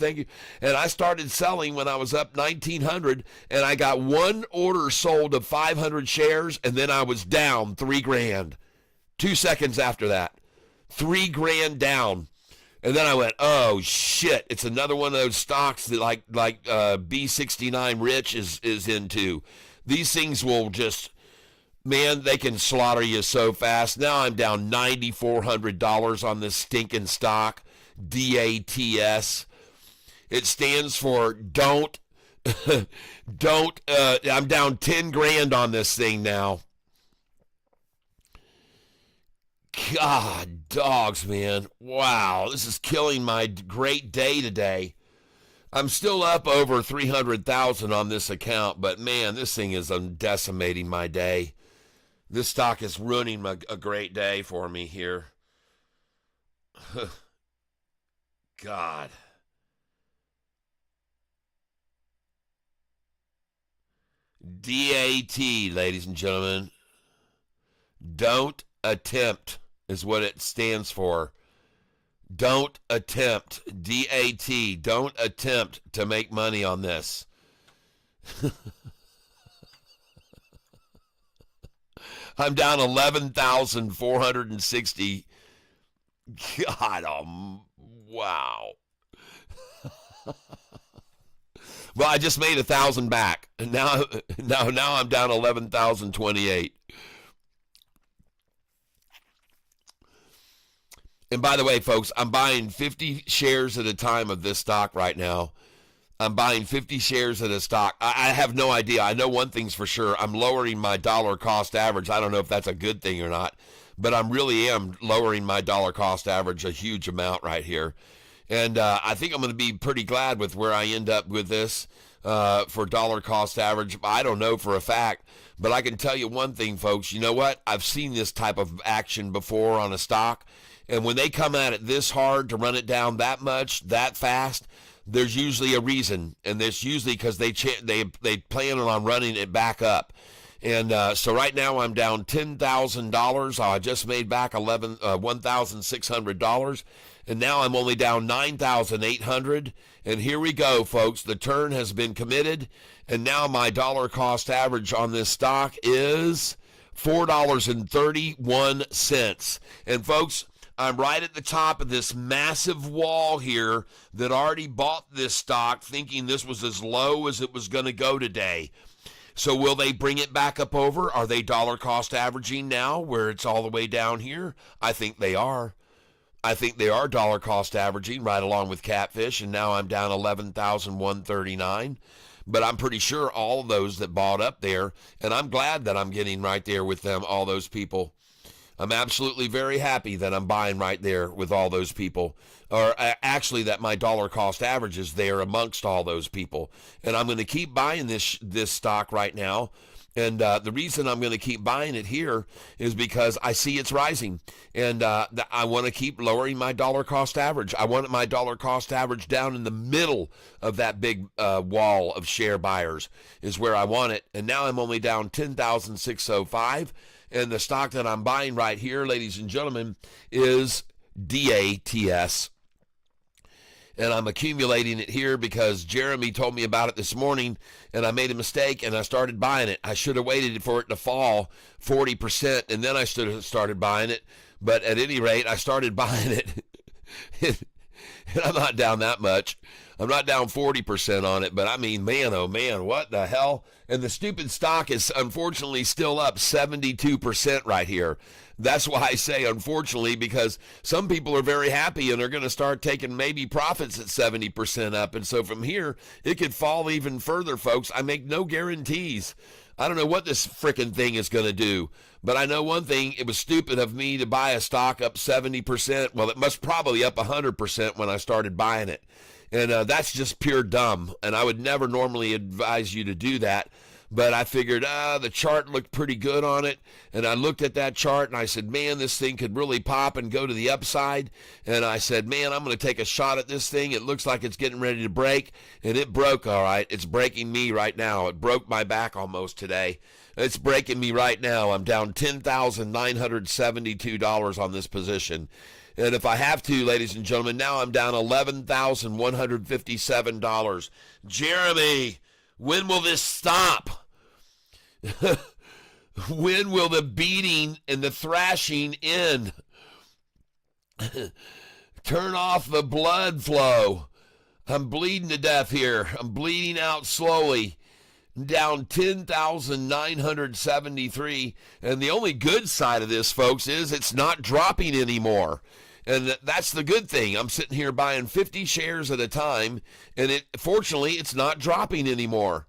And I started selling when I was up 1,900, and I got one order sold of 500 shares, and then I was down $3,000. 2 seconds after that. $3,000 down. And then I went, oh shit, it's another one of those stocks that like B69 Rich is into. These things will just, man, they can slaughter you so fast. Now I'm down $9,400 on this stinking stock, DATS. It stands for don't, I'm down $10,000 on this thing now. God, dogs, man. Wow, this is killing my great day today. I'm still up over 300,000 on this account, but man, this thing is decimating my day. This stock is ruining a great day for me here. God. DAT, ladies and gentlemen. Don't attempt is what it stands for. Don't attempt, DAT, don't attempt to make money on this. I'm down 11,460. God, wow. Well, I just made 1,000 back, and now I'm down 11,028. And by the way, folks, I'm buying 50 shares at a time of this stock right now. I'm buying 50 shares at a stock. I have no idea. I know one thing's for sure. I'm lowering my dollar cost average. I don't know if that's a good thing or not, but I really am lowering my dollar cost average a huge amount right here. And I think I'm going to be pretty glad with where I end up with this for dollar cost average. I don't know for a fact, but I can tell you one thing, folks. You know what? I've seen this type of action before on a stock. And when they come at it this hard to run it down that much, that fast, there's usually a reason. And there's usually because they plan on running it back up. And so right now I'm down $10,000. I just made back $1,600. And now I'm only down $9,800. And here we go, folks. The turn has been committed. And now my dollar cost average on this stock is $4.31. And folks, I'm right at the top of this massive wall here that already bought this stock thinking this was as low as it was going to go today. So will they bring it back up over? Are they dollar cost averaging now where it's all the way down here? I think they are. I think they are dollar cost averaging right along with Catfish, and now I'm down 11,139. But I'm pretty sure all of those that bought up there, and I'm glad that I'm getting right there with them, all those people. I'm absolutely very happy that I'm buying right there with all those people, or actually that my dollar cost average is there amongst all those people. And I'm going to keep buying this stock right now. And the reason I'm going to keep buying it here is because I see it's rising. And I want to keep lowering my dollar cost average. I want my dollar cost average down in the middle of that big wall of share buyers is where I want it. And now I'm only down 10,605. And the stock that I'm buying right here, ladies and gentlemen, is DATS. And I'm accumulating it here because Jeremy told me about it this morning, and I made a mistake, and I started buying it. I should have waited for it to fall 40%, and then I started buying it. But at any rate, I started buying it. And I'm not down that much. I'm not down 40% on it, but I mean, man, oh man, what the hell? And the stupid stock is unfortunately still up 72% right here. That's why I say unfortunately, because some people are very happy and are going to start taking maybe profits at 70% up. And so from here, it could fall even further, folks. I make no guarantees. I don't know what this frickin' thing is going to do. But I know one thing, it was stupid of me to buy a stock up 70%. Well, it must probably up 100% when I started buying it. And that's just pure dumb. And I would never normally advise you to do that. But I figured, the chart looked pretty good on it. And I looked at that chart and I said, man, this thing could really pop and go to the upside. And I said, man, I'm going to take a shot at this thing. It looks like it's getting ready to break. And it broke, all right. It's breaking me right now. It broke my back almost today. It's breaking me right now. I'm down $10,972 on this position. And if I have to, ladies and gentlemen, now I'm down $11,157. Jeremy, when will this stop? When will the beating and the thrashing end? Turn off the blood flow. I'm bleeding to death here. I'm bleeding out slowly. Down 10,973. And the only good side of this, folks, is it's not dropping anymore. And that's the good thing. I'm sitting here buying 50 shares at a time, and fortunately, it's not dropping anymore.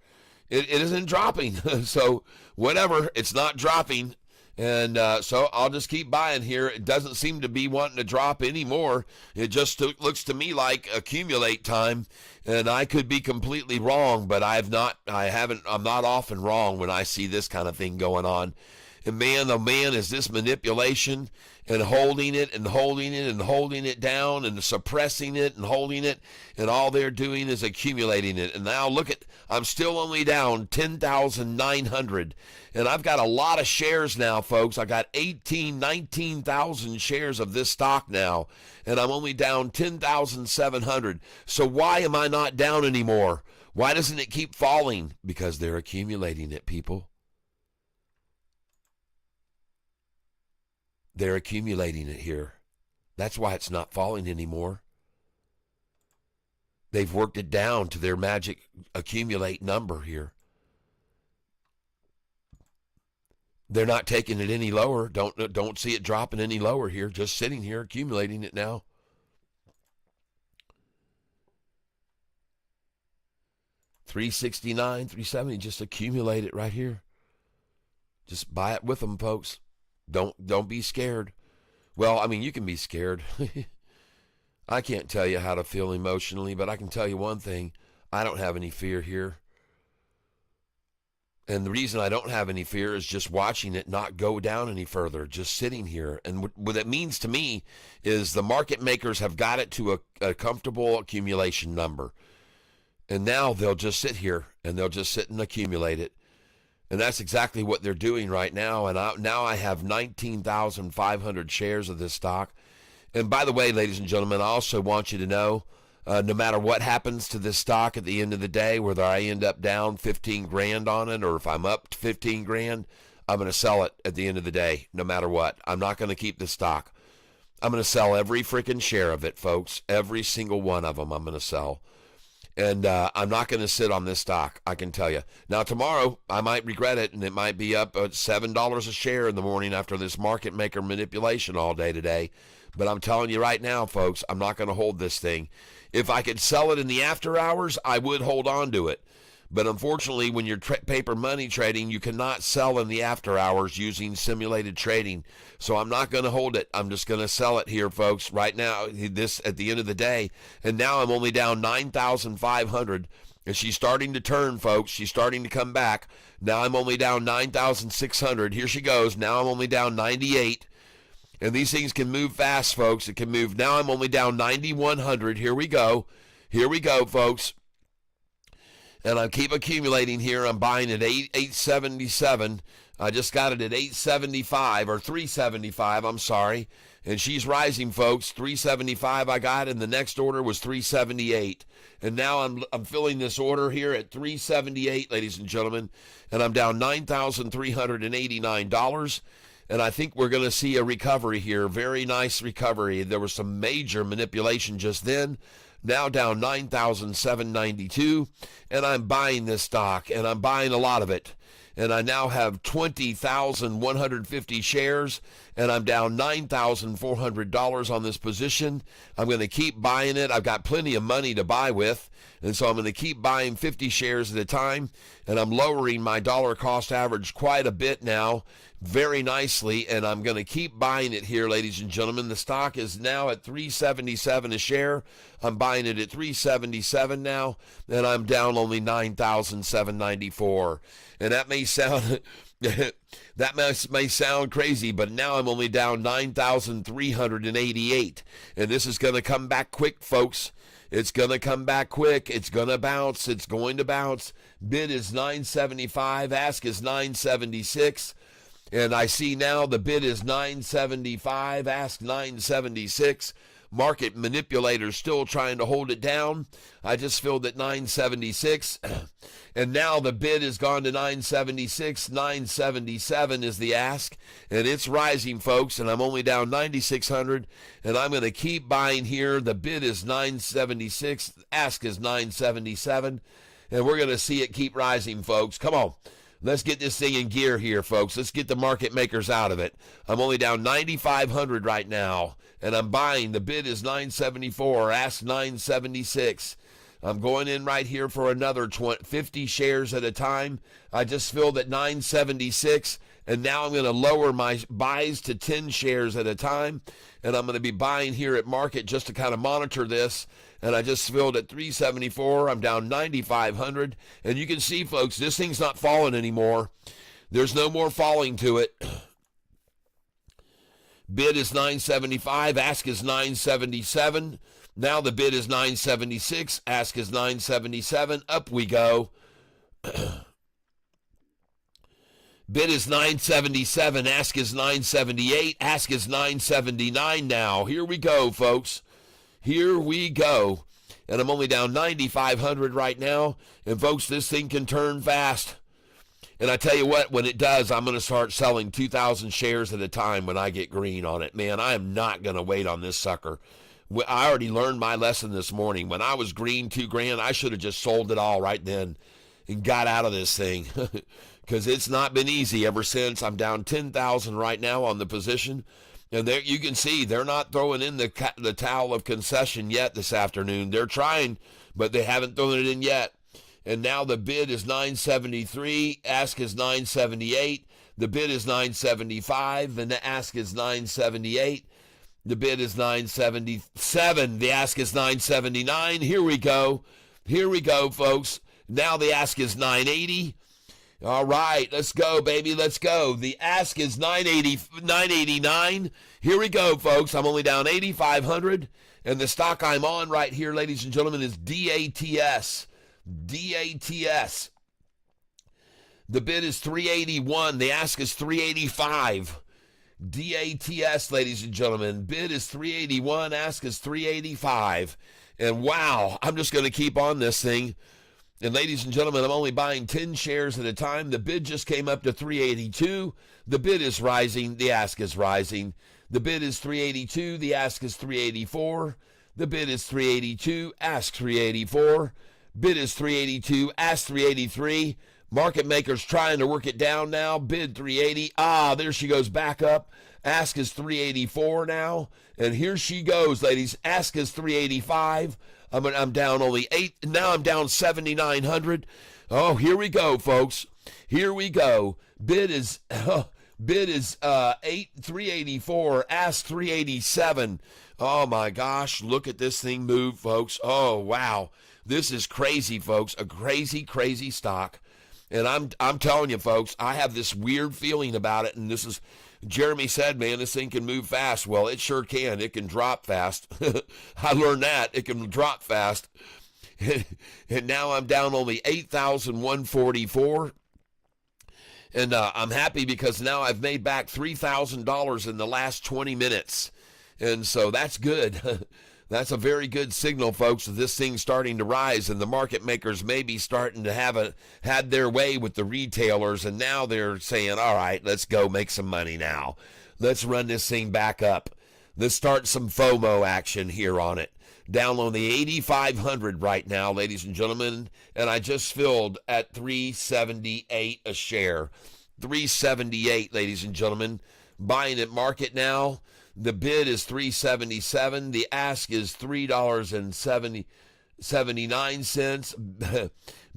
It isn't dropping. So whatever, it's not dropping. And so I'll just keep buying here. It doesn't seem to be wanting to drop anymore. It just looks to me like accumulate time. And I could be completely wrong, but I'm not often wrong when I see this kind of thing going on. And man, oh man, is this manipulation and holding it and holding it and holding it down and suppressing it and holding it. And all they're doing is accumulating it. And now look at, I'm still only down 10,900. And I've got a lot of shares now, folks. I got 19,000 shares of this stock now. And I'm only down 10,700. So why am I not down anymore? Why doesn't it keep falling? Because they're accumulating it, people. They're accumulating it here. That's why it's not falling anymore. They've worked it down to their magic accumulate number here. They're not taking it any lower. Don't see it dropping any lower here. Just sitting here accumulating it now. $369, $370. Just accumulate it right here. Just buy it with them, folks. Don't be scared. Well, I mean, you can be scared. I can't tell you how to feel emotionally, but I can tell you one thing. I don't have any fear here. And the reason I don't have any fear is just watching it not go down any further, just sitting here. And what that means to me is the market makers have got it to a comfortable accumulation number. And now they'll just sit here and they'll just sit and accumulate it. And that's exactly what they're doing right now. And now I have 19,500 shares of this stock. And by the way, ladies and gentlemen, I also want you to know, no matter what happens to this stock at the end of the day, whether I end up down 15 grand on it or if I'm up to 15 grand, I'm going to sell it at the end of the day, no matter what. I'm not going to keep this stock. I'm going to sell every freaking share of it, folks. Every single one of them I'm going to sell. And I'm not going to sit on this stock, I can tell you. Now, tomorrow, I might regret it, and it might be up at $7 a share in the morning after this market maker manipulation all day today. But I'm telling you right now, folks, I'm not going to hold this thing. If I could sell it in the after hours, I would hold on to it. But unfortunately, when you're paper money trading, you cannot sell in the after hours using simulated trading. So I'm not going to hold it. I'm just going to sell it here, folks, right now, this at the end of the day. And now I'm only down 9,500. And she's starting to turn, folks. She's starting to come back. Now I'm only down 9,600. Here she goes. Now I'm only down 98. And these things can move fast, folks. It can move. Now I'm only down 9,100. Here we go. Here we go, folks. And I keep accumulating here. I'm buying at 877. I just got it at 875 or 375. I'm sorry. And she's rising, folks. 375 I got, and the next order was 378. And now I'm filling this order here at 378, ladies and gentlemen. And I'm down $9,389. And I think we're going to see a recovery here. Very nice recovery. There was some major manipulation just then. Now down 9,792, and I'm buying this stock, and I'm buying a lot of it. And I now have 20,150 shares, and I'm down $9,400 on this position. I'm going to keep buying it. I've got plenty of money to buy with, and so I'm going to keep buying 50 shares at a time, and I'm lowering my dollar cost average quite a bit now, very nicely, and I'm going to keep buying it here, ladies and gentlemen. The stock is now at $377 a share. I'm buying it at $377 now, and I'm down only $9,794. And that may sound may sound crazy, but now I'm only down 9,388. And this is going to come back quick, folks. It's going to come back quick. It's going to bounce. It's going to bounce. Bid is 975. Ask is 976. And I see now the bid is 975. Ask 976. Market manipulators still trying to hold it down. I just filled at 976. And now the bid has gone to 976. 977 is the ask. And it's rising, folks. And I'm only down 9,600. And I'm going to keep buying here. The bid is 976. Ask is 977. And we're going to see it keep rising, folks. Come on. Let's get this thing in gear here, folks. Let's get the market makers out of it. I'm only down 9,500 right now, and I'm buying. The bid is 974. Ask 976. I'm going in right here for another 50 shares at a time. I just filled at 976, and now I'm going to lower my buys to 10 shares at a time, and I'm going to be buying here at market just to kind of monitor this. And I just filled at 374. I'm down 9,500. And you can see, folks, this thing's not falling anymore. There's no more falling to it. Bid is 975, ask is 977. Now the bid is 976, ask is 977. Up we go. Bid is 977, ask is 978, ask is 979 now. Here we go, folks. Here we go. And I'm only down 9,500 right now. And folks, this thing can turn fast. And I tell you what, when it does, I'm going to start selling 2,000 shares at a time when I get green on it. Man, I am not going to wait on this sucker. I already learned my lesson this morning. When I was green $2,000, I should have just sold it all right then and got out of this thing. Because it's not been easy ever since. I'm down 10,000 right now on the position. And there you can see they're not throwing in the towel of concession yet this afternoon. They're trying, but they haven't thrown it in yet. And now the bid is 973, ask is 978, the bid is 975, and the ask is 978, the bid is 977, the ask is 979. Here we go, folks. Now the ask is 980. All right, let's go, baby, let's go. The ask is 989. Here we go, folks. I'm only down 8,500, and the stock I'm on right here, ladies and gentlemen, is DATS. DATS. The bid is 381. The ask is 385. DATS, ladies and gentlemen. Bid is 381. Ask is 385. And wow, I'm just going to keep on this thing. And ladies and gentlemen, I'm only buying 10 shares at a time. The bid just came up to 382. The bid is rising. The ask is rising. The bid is 382. The ask is 384. The bid is 382. Ask 384. Bid is 382, ask 383. Market makers trying to work it down now. Bid 380. There she goes back up. Ask is 384 now. And here she goes, ladies. Ask is 385. I'm down only 8. Now I'm down 7,900. Oh, here we go, folks. Here we go. Bid is 384. Ask 387. Oh my gosh, look at this thing move, folks. Oh wow. This is crazy, folks. A crazy, crazy stock. And I'm telling you, folks, I have this weird feeling about it. And this is, Jeremy said, man, this thing can move fast. Well, it sure can. It can drop fast. I learned that. It can drop fast. And now I'm down only 8,144. And I'm happy because now I've made back $3,000 in the last 20 minutes. And so that's good. That's a very good signal, folks, that this thing's starting to rise, and the market makers may be starting to had their way with the retailers, and now they're saying, all right, let's go make some money now. Let's run this thing back up. Let's start some FOMO action here on it. Down on the 8,500 right now, ladies and gentlemen, and I just filled at 378 a share. 378, ladies and gentlemen. Buying at market now. The bid is $3.77. The ask is $3.79.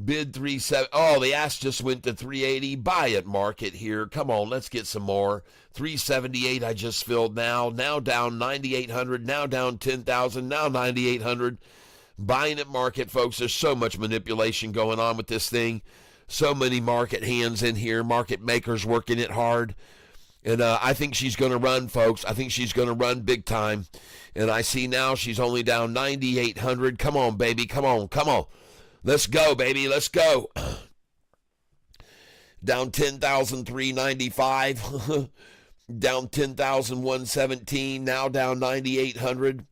Bid $3.70. Oh, the ask just went to $3.80. Buy at market here. Come on, let's get some more. $3.78 I just filled now. Now down 9,800. Now down 10,000. Now 9,800. Buying at market, folks. There's so much manipulation going on with this thing. So many market hands in here. Market makers working it hard. And I think she's going to run, folks. I think she's going to run big time. And I see now she's only down 9,800. Come on, baby. Come on. Come on. Let's go, baby. Let's go. Down 10,395. Down 10,117. Now down 9,800.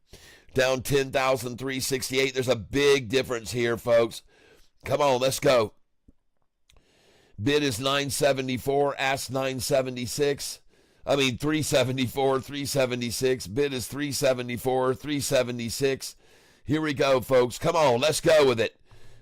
Down 10,368. There's a big difference here, folks. Come on. Let's go. Bid is 974, ask 976. 374, 376. Bid is 374, 376. Here we go, folks. Come on, let's go with it.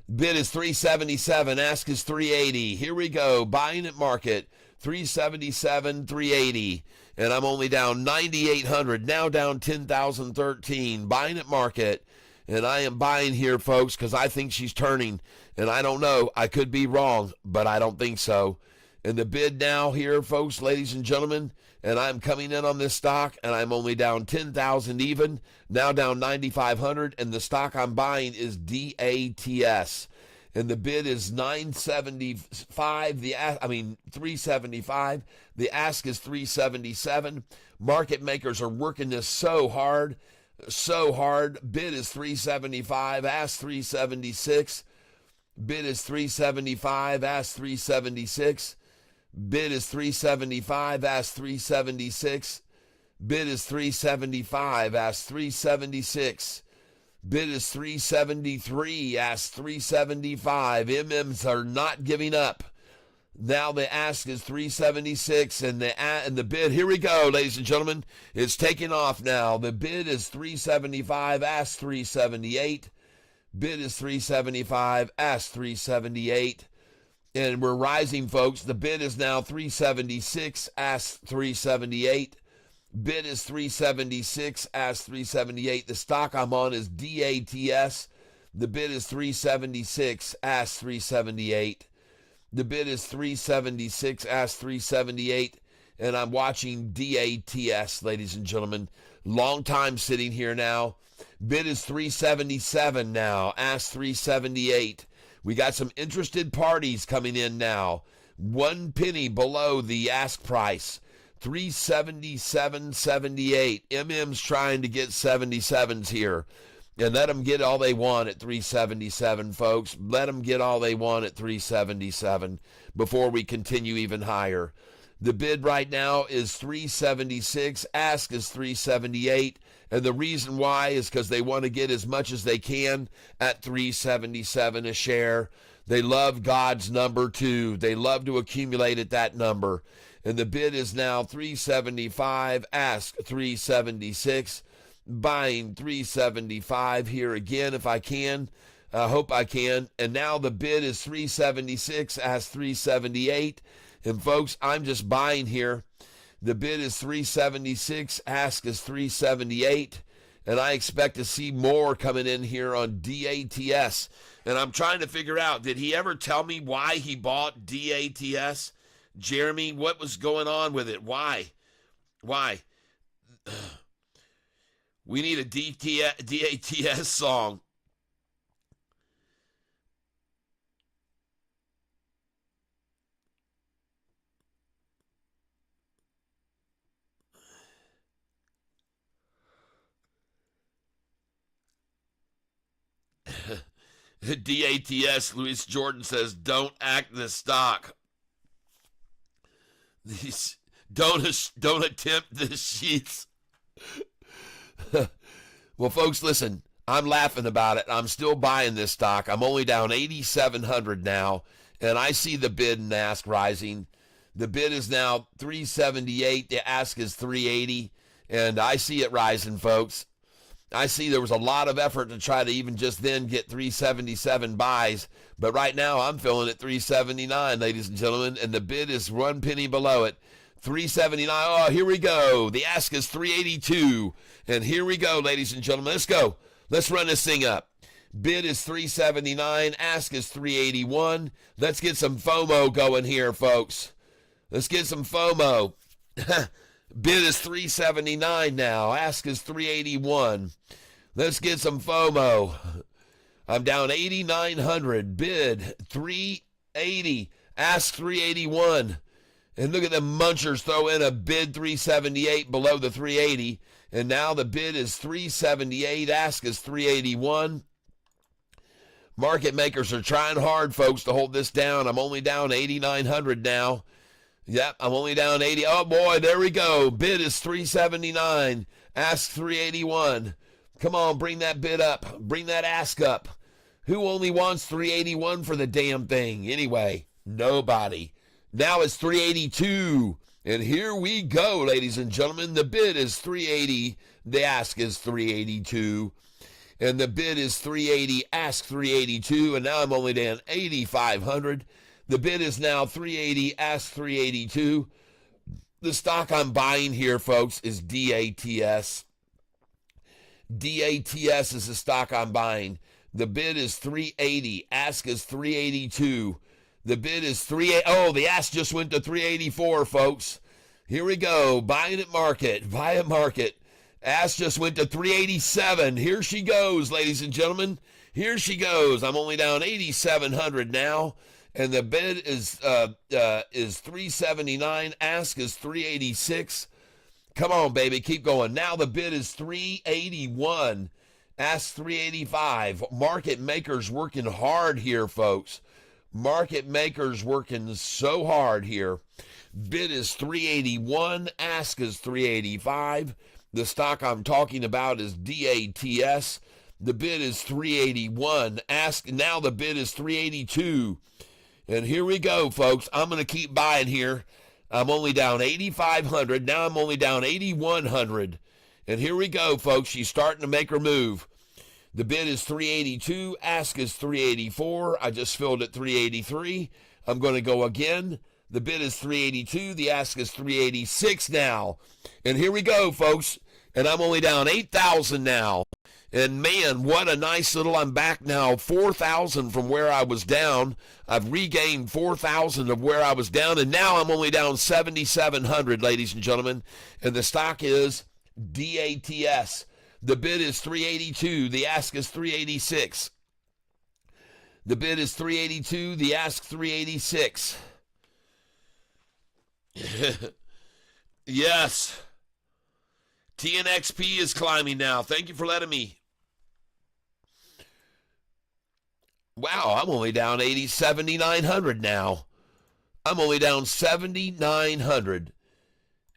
Bid is 377, ask is 380. Here we go, buying at market, 377, 380. And I'm only down 9,800, now down 10,013. Buying at market. And I am buying here, folks, because I think she's turning. And I don't know. I could be wrong, but I don't think so. And the bid now here, folks, ladies and gentlemen, and I'm coming in on this stock, and I'm only down 10,000 even, now down 9,500, and the stock I'm buying is DATS. and the bid is 975. 375. The ask is 377. Market makers are working this so hard. Bid is 375. Ask 376. Bid is 375. Ask 376. Bid is 375. Ask 376. Bid is 375. Ask 376. Bid is 373, ask 375. MMs are not giving up. Now the ask is 376, and the bid, here we go, ladies and gentlemen. It's taking off now. The bid is 375, ask 378. Bid is 375, ask 378. And we're rising, folks. The bid is now 376, ask 378. Bid is 376, ask 378. The stock I'm on is DATS. The bid is 376, ask 378. The bid is 376, ask 378. And I'm watching DATS, ladies and gentlemen. Long time sitting here now. Bid is 377 now, ask 378. We got some interested parties coming in now. 1 penny below the ask price. 377.78. MM's trying to get 77s here. And let them get all they want at 377, folks. Let them get all they want at 377 before we continue even higher. The bid right now is 376. Ask is 378. And the reason why is because they want to get as much as they can at 377 a share. They love God's number too. They love to accumulate at that number. And the bid is now 375, ask 376, buying 375 here again if I can. I hope I can. And now the bid is 376, ask 378. And folks, I'm just buying here. The bid is 376, ask is 378. And I expect to see more coming in here on DATS. And I'm trying to figure out, did he ever tell me why he bought DATS? Jeremy, what was going on with it? Why? We need a DATS song. DATS, Luis Jordan says, don't act the stock. Don't attempt the sheets. Well, folks, listen, I'm laughing about it. I'm still buying this stock. I'm only down 8,700 now, and I see the bid and ask rising. The bid is now 378. The ask is 380, and I see it rising, folks. I see there was a lot of effort to try to even just then get 377 buys, but right now I'm filling at 379, ladies and gentlemen, and the bid is 1 penny below it. 379. Oh, here we go. The ask is 382, and here we go, ladies and gentlemen. Let's go. Let's run this thing up. Bid is 379. Ask is 381. Let's get some FOMO going here, folks. Let's get some FOMO. Bid is 379 now. Ask is 381. Let's get some FOMO. I'm down 8,900. Bid 380. Ask 381. And look at the munchers throw in a bid 378 below the 380. And now the bid is 378. Ask is 381. Market makers are trying hard, folks, to hold this down. I'm only down 8,900 now. Yep, I'm only down 80. Oh, boy, there we go. Bid is 379. Ask 381. Come on, bring that bid up. Bring that ask up. Who only wants 381 for the damn thing? Anyway, nobody. Now it's 382. And here we go, ladies and gentlemen. The bid is 380. The ask is 382. And the bid is 380. Ask 382. And now I'm only down 8,500. The bid is now 380, ask 382. The stock I'm buying here, folks, is DATS. DATS is the stock I'm buying. The bid is 380, ask is 382. The bid is 380. Oh, the ask just went to 384, folks. Here we go. Buying at market. Buy at market. Ask just went to 387. Here she goes, ladies and gentlemen. Here she goes. I'm only down 8,700 now, and the bid is 379. Ask is 386. Come on, baby, keep going. Now the bid is 381. Ask 385. Market makers working hard here, folks. Market makers working so hard here. Bid is 381. Ask is 385. The stock I'm talking about is DATS. The bid is 381. Ask, now the bid is 382. And here we go, folks. I'm going to keep buying here. I'm only down 8,500. Now I'm only down 8,100. And here we go, folks. She's starting to make her move. The bid is 382. Ask is 384. I just filled at 383. I'm going to go again. The bid is 382. The ask is 386 now. And here we go, folks. And I'm only down 8,000 now. And man, what a nice little, I'm back now 4,000 from where I was down. I've regained 4,000 of where I was down. And now I'm only down 7,700, ladies and gentlemen. And the stock is DATS. The bid is 382. The ask is 386. The bid is 382. The ask 386. Yes. TNXP is climbing now. Thank you for letting me. Wow, I'm only down 7,900 now. I'm only down 7,900.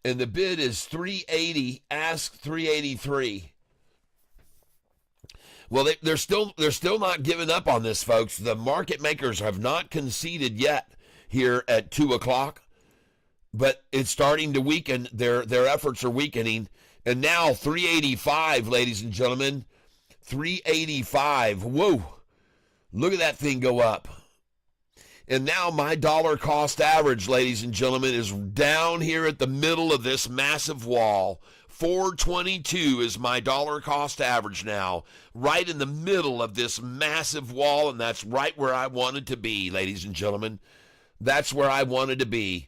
And the bid is 380, ask 383. Well, they're still not giving up on this, folks. The market makers have not conceded yet here at 2 o'clock. But it's starting to weaken. Their efforts are weakening. And now 385, ladies and gentlemen. 385. Whoa. Look at that thing go up. And now my dollar cost average, ladies and gentlemen, is down here at the middle of this massive wall. 422 is my dollar cost average now. Right in the middle of this massive wall. And that's right where I wanted to be, ladies and gentlemen. That's where I wanted to be.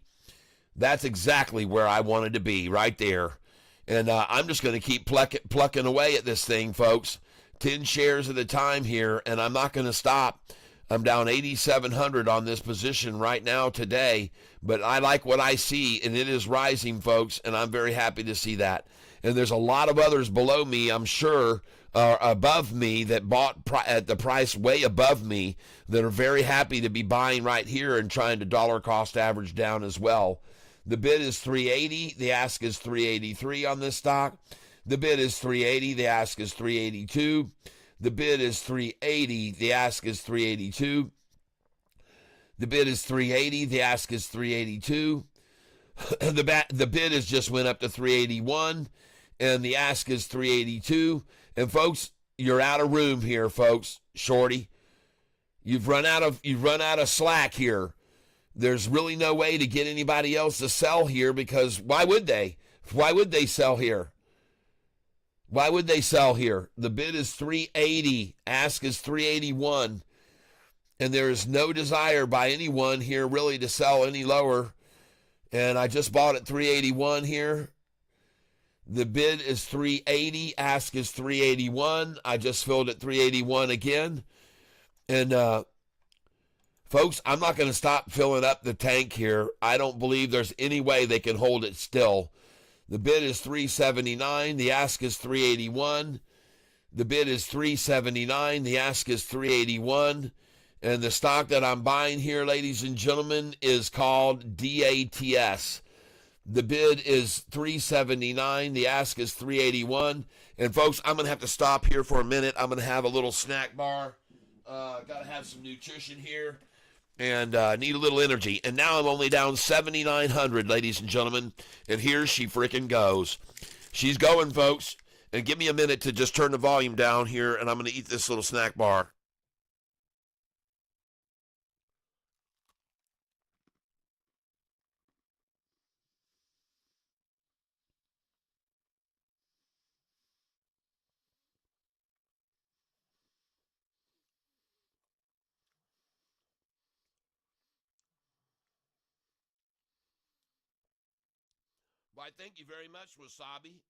That's exactly where I wanted to be, right there. And I'm just going to keep plucking away at this thing, folks. 10 shares at a time here, and I'm not going to stop. I'm down 8,700 on this position right now today, but I like what I see, and it is rising, folks, and I'm very happy to see that. And there's a lot of others below me, I'm sure, above me that bought at the price way above me that are very happy to be buying right here and trying to dollar cost average down as well. The bid is 380. The ask is 383 on this stock. The bid is 380. The ask is 382. The bid is 380. The ask is 382. The bid is 380. The ask is 382. The bid has just went up to 381, and the ask is 382. And folks, you're out of room here, folks. Shorty, you've run out of slack here. There's really no way to get anybody else to sell here because why would they? Why would they sell here? Why would they sell here? The bid is 380. Ask is 381. And there is no desire by anyone here really to sell any lower. And I just bought at 381 here. The bid is 380. Ask is 381. I just filled at 381 again. And, folks, I'm not going to stop filling up the tank here. I don't believe there's any way they can hold it still. The bid is 379. The ask is 381. The bid is 379. The ask is 381. And the stock that I'm buying here, ladies and gentlemen, is called DATS. The bid is 379. The ask is 381. And, folks, I'm going to have to stop here for a minute. I'm going to have a little snack bar. Got to have some nutrition here. And need a little energy. And now I'm only down 7,900, ladies and gentlemen. And here she freaking goes. She's going, folks. And give me a minute to just turn the volume down here, and I'm going to eat this little snack bar. Why, thank you very much, Wasabi.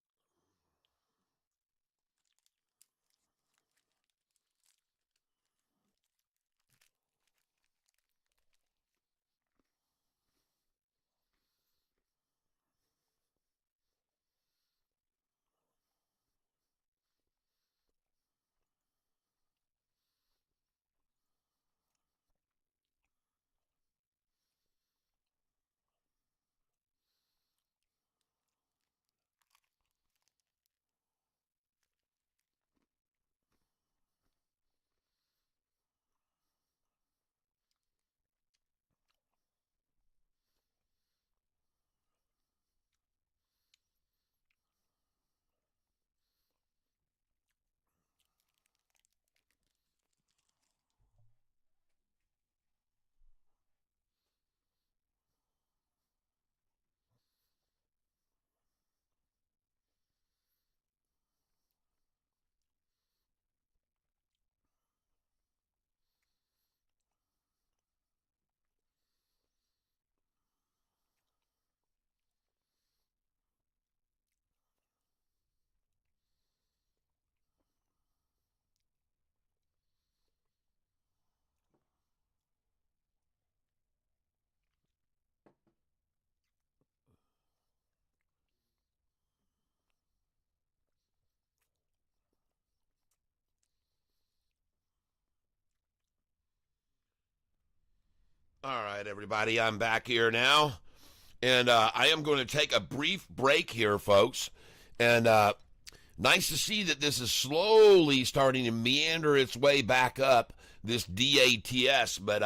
All right, everybody, I'm back here now. And I am going to take a brief break here, folks. And nice to see that this is slowly starting to meander its way back up, this DATS. But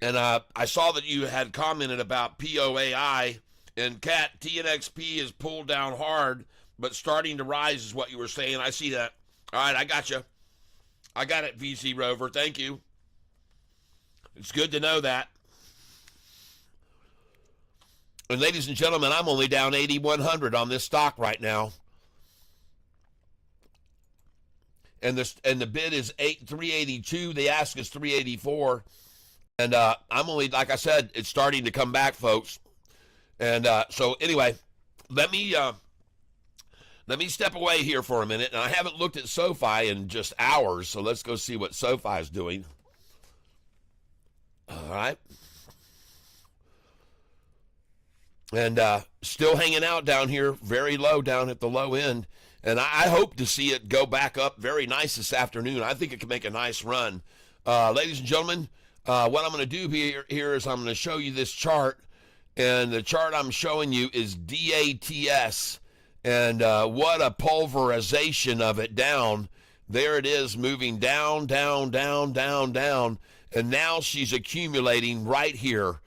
I saw that you had commented about PO AI and Cat TNXP is pulled down hard, but starting to rise is what you were saying. I see that. All right, I got you. I got it, VC Rover. Thank you. It's good to know that. And ladies and gentlemen, I'm only down 8,100 on this stock right now. And the bid is 382. The ask is 384. And I'm only, like I said, it's starting to come back, folks. And so anyway, let me step away here for a minute. And I haven't looked at SoFi in just hours, so let's go see what SoFi is doing. All right. And still hanging out down here, very low down at the low end. And I hope to see it go back up very nice this afternoon. I think it can make a nice run. Ladies and gentlemen, what I'm going to do here is I'm going to show you this chart. And the chart I'm showing you is DATS. And what a pulverization of it down. There it is, moving down, down, down, down, down. And now she's accumulating right here.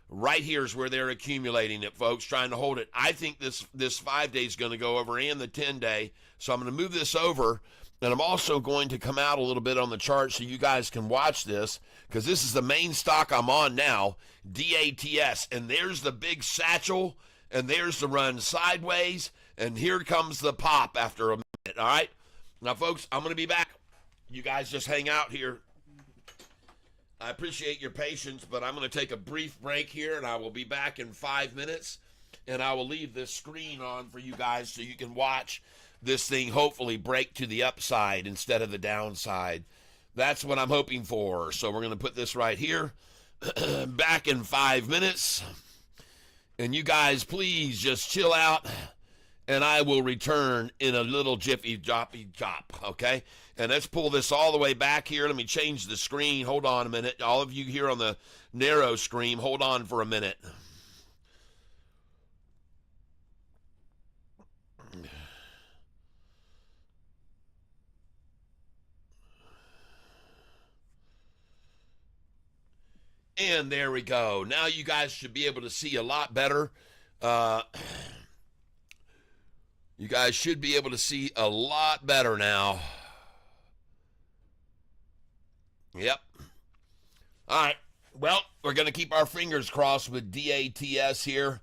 Right here is where they're accumulating it, folks, trying to hold it. I think this 5 day is going to go over and the 10-day. So I'm going to move this over. And I'm also going to come out a little bit on the chart so you guys can watch this, because this is the main stock I'm on now, DATS. And there's the big satchel, and there's the run sideways, and here comes the pop after a minute, all right? Now, folks, I'm going to be back. You guys just hang out here. I appreciate your patience, but I'm going to take a brief break here, and I will be back in 5 minutes, and I will leave this screen on for you guys so you can watch this thing hopefully break to the upside instead of the downside. That's what I'm hoping for. So we're going to put this right here. Back in 5 minutes. And you guys, please just chill out, and I will return in a little jiffy joppy chop, okay? And let's pull this all the way back here. Let me change the screen. Hold on a minute. All of you here on the narrow screen, hold on for a minute. And there we go. Now you guys should be able to see a lot better. You guys should be able to see a lot better now. Yep. All right. Well, we're going to keep our fingers crossed with DATS here.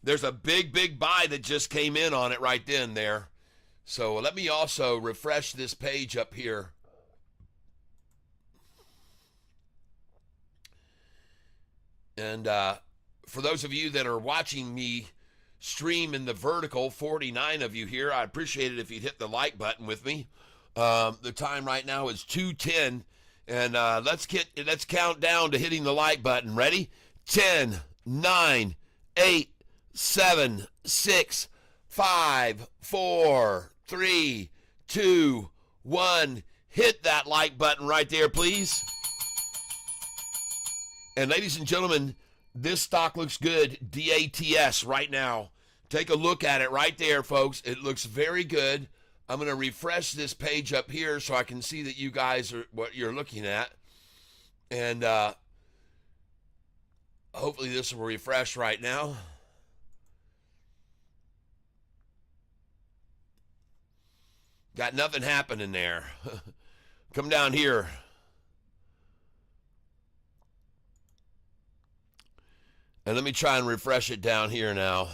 There's a big, big buy that just came in on it right then there. So let me also refresh this page up here. And for those of you that are watching me stream in the vertical, 49 of you here, I appreciate it if you'd hit the like button with me. The time right now is 2:10, and let's count down to hitting the like button. Ready? 10, 9, 8, 7, 6, 5, 4, 3, 2, 1. Hit that like button right there, please. And ladies and gentlemen, this stock looks good, DATS right now. Take a look at it right there, folks. It looks very good. I'm going to refresh this page up here so I can see that you guys are what you're looking at. And hopefully this will refresh right now. Got nothing happening there. Come down here. And let me try and refresh it down here now.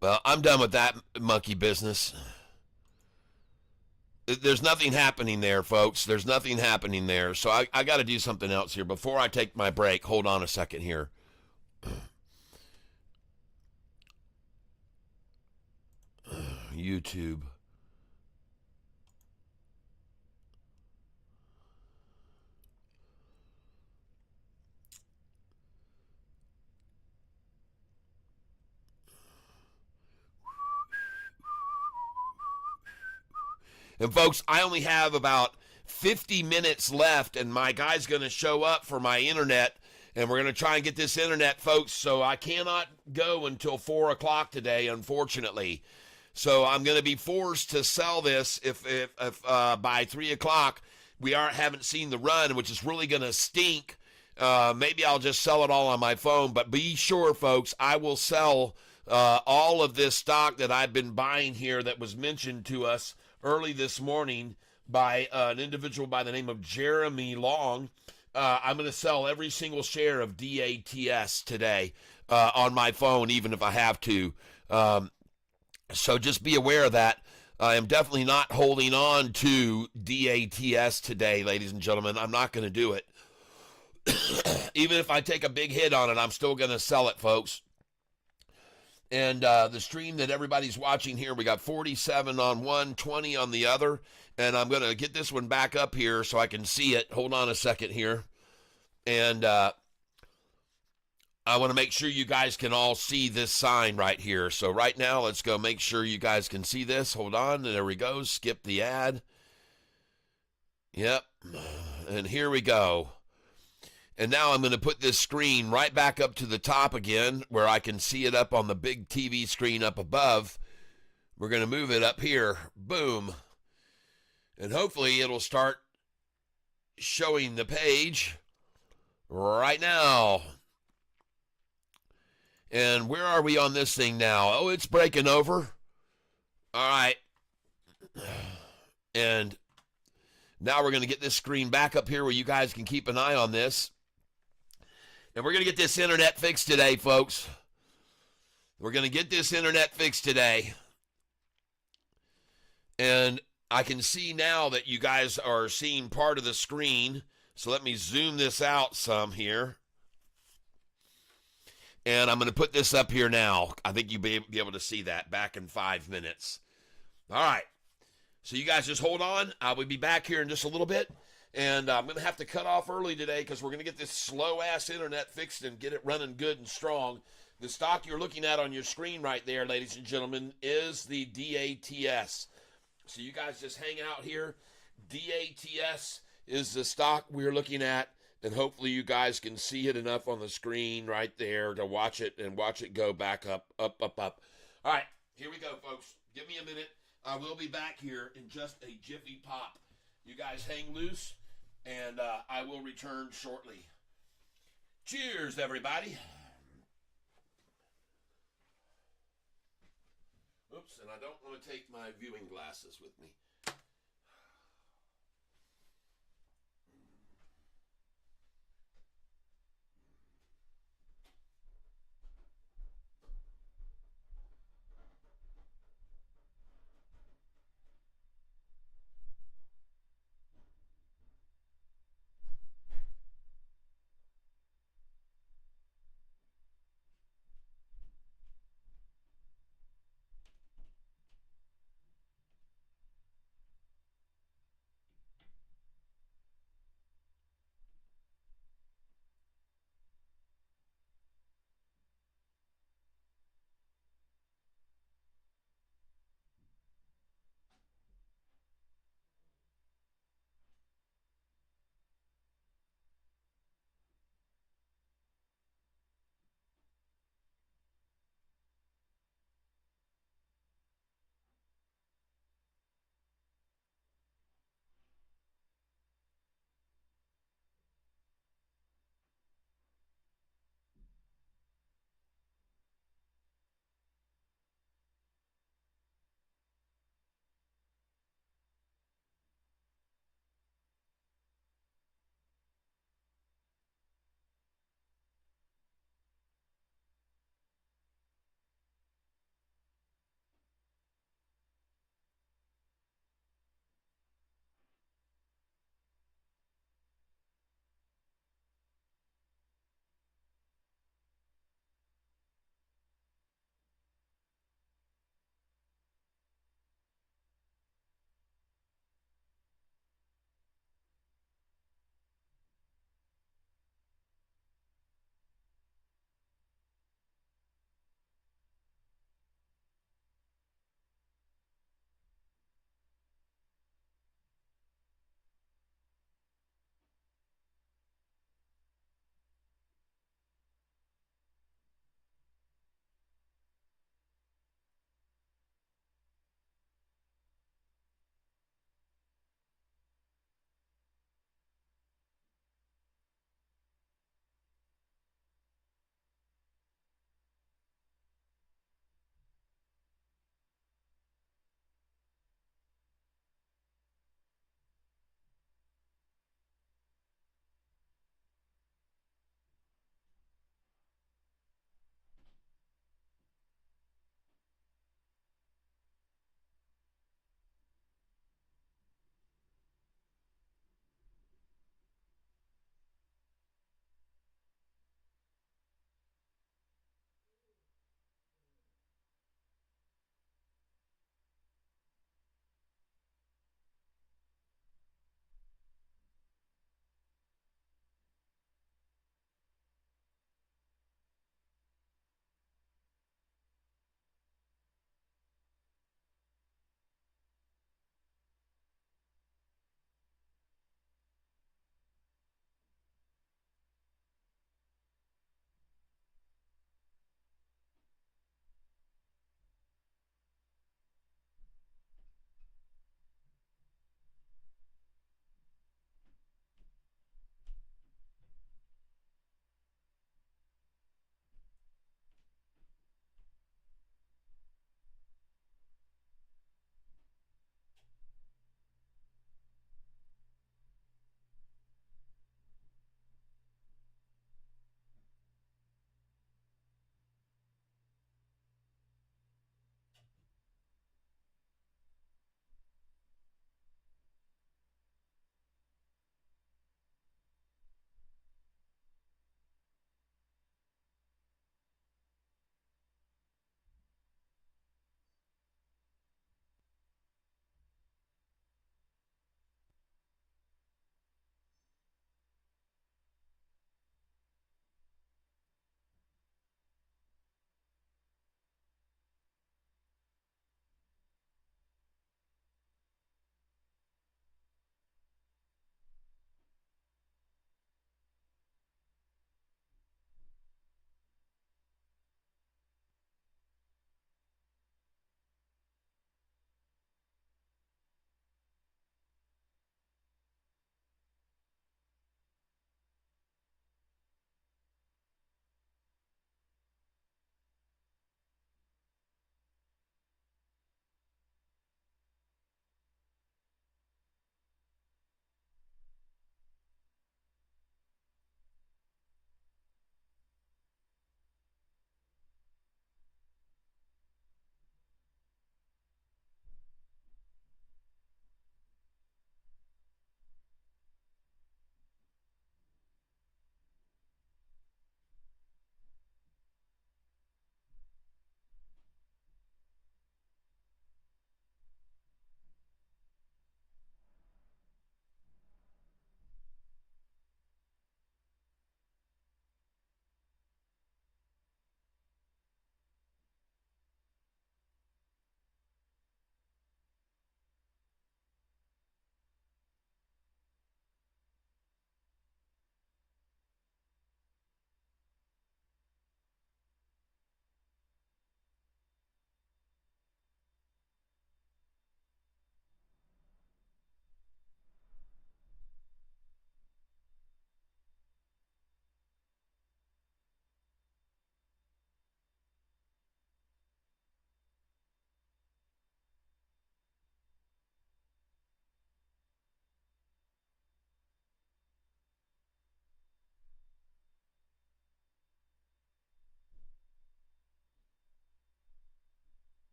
Well, I'm done with that monkey business. There's nothing happening there, folks. There's nothing happening there. So I got to do something else here. Before I take my break, hold on a second here. YouTube. And folks, I only have about 50 minutes left, and my guy's going to show up for my internet, and we're going to try and get this internet, folks. So I cannot go until 4 o'clock today, unfortunately. So I'm going to be forced to sell this if by 3 o'clock haven't seen the run, which is really going to stink. Maybe I'll just sell it all on my phone. But be sure, folks, I will sell all of this stock that I've been buying here that was mentioned to us early this morning by an individual by the name of Jeremy Long. I'm going to sell every single share of DATS today on my phone, even if I have to. So just be aware of that. I am definitely not holding on to DATS today, ladies and gentlemen. I'm not going to do it. Even if I take a big hit on it, I'm still going to sell it, folks. And the stream that everybody's watching here, we got 47 on one, 20 on the other. And I'm going to get this one back up here so I can see it. Hold on a second here. And I want to make sure you guys can all see this sign right here. So right now, let's go make sure you guys can see this. Hold on. There we go. Skip the ad. Yep. And here we go. And now I'm going to put this screen right back up to the top again where I can see it up on the big TV screen up above. We're going to move it up here. Boom. And hopefully it'll start showing the page right now. And where are we on this thing now? Oh, it's breaking over. All right. And now we're going to get this screen back up here where you guys can keep an eye on this. And we're going to get this internet fixed today, folks. We're going to get this internet fixed today. And I can see now that you guys are seeing part of the screen. So let me zoom this out some here. And I'm going to put this up here now. I think you'll be able to see that back in 5 minutes. All right. So you guys just hold on. I will be back here in just a little bit. And I'm going to have to cut off early today because we're going to get this slow-ass internet fixed and get it running good and strong. The stock you're looking at on your screen right there, ladies and gentlemen, is the DATS. So you guys just hang out here. DATS is the stock we're looking at, and hopefully you guys can see it enough on the screen right there to watch it and watch it go back up, up, up, up. All right, here we go, folks. Give me a minute. I will be back here in just a jiffy pop. You guys hang loose, and I will return shortly. Cheers, everybody. Oops, and I don't want to take my viewing glasses with me.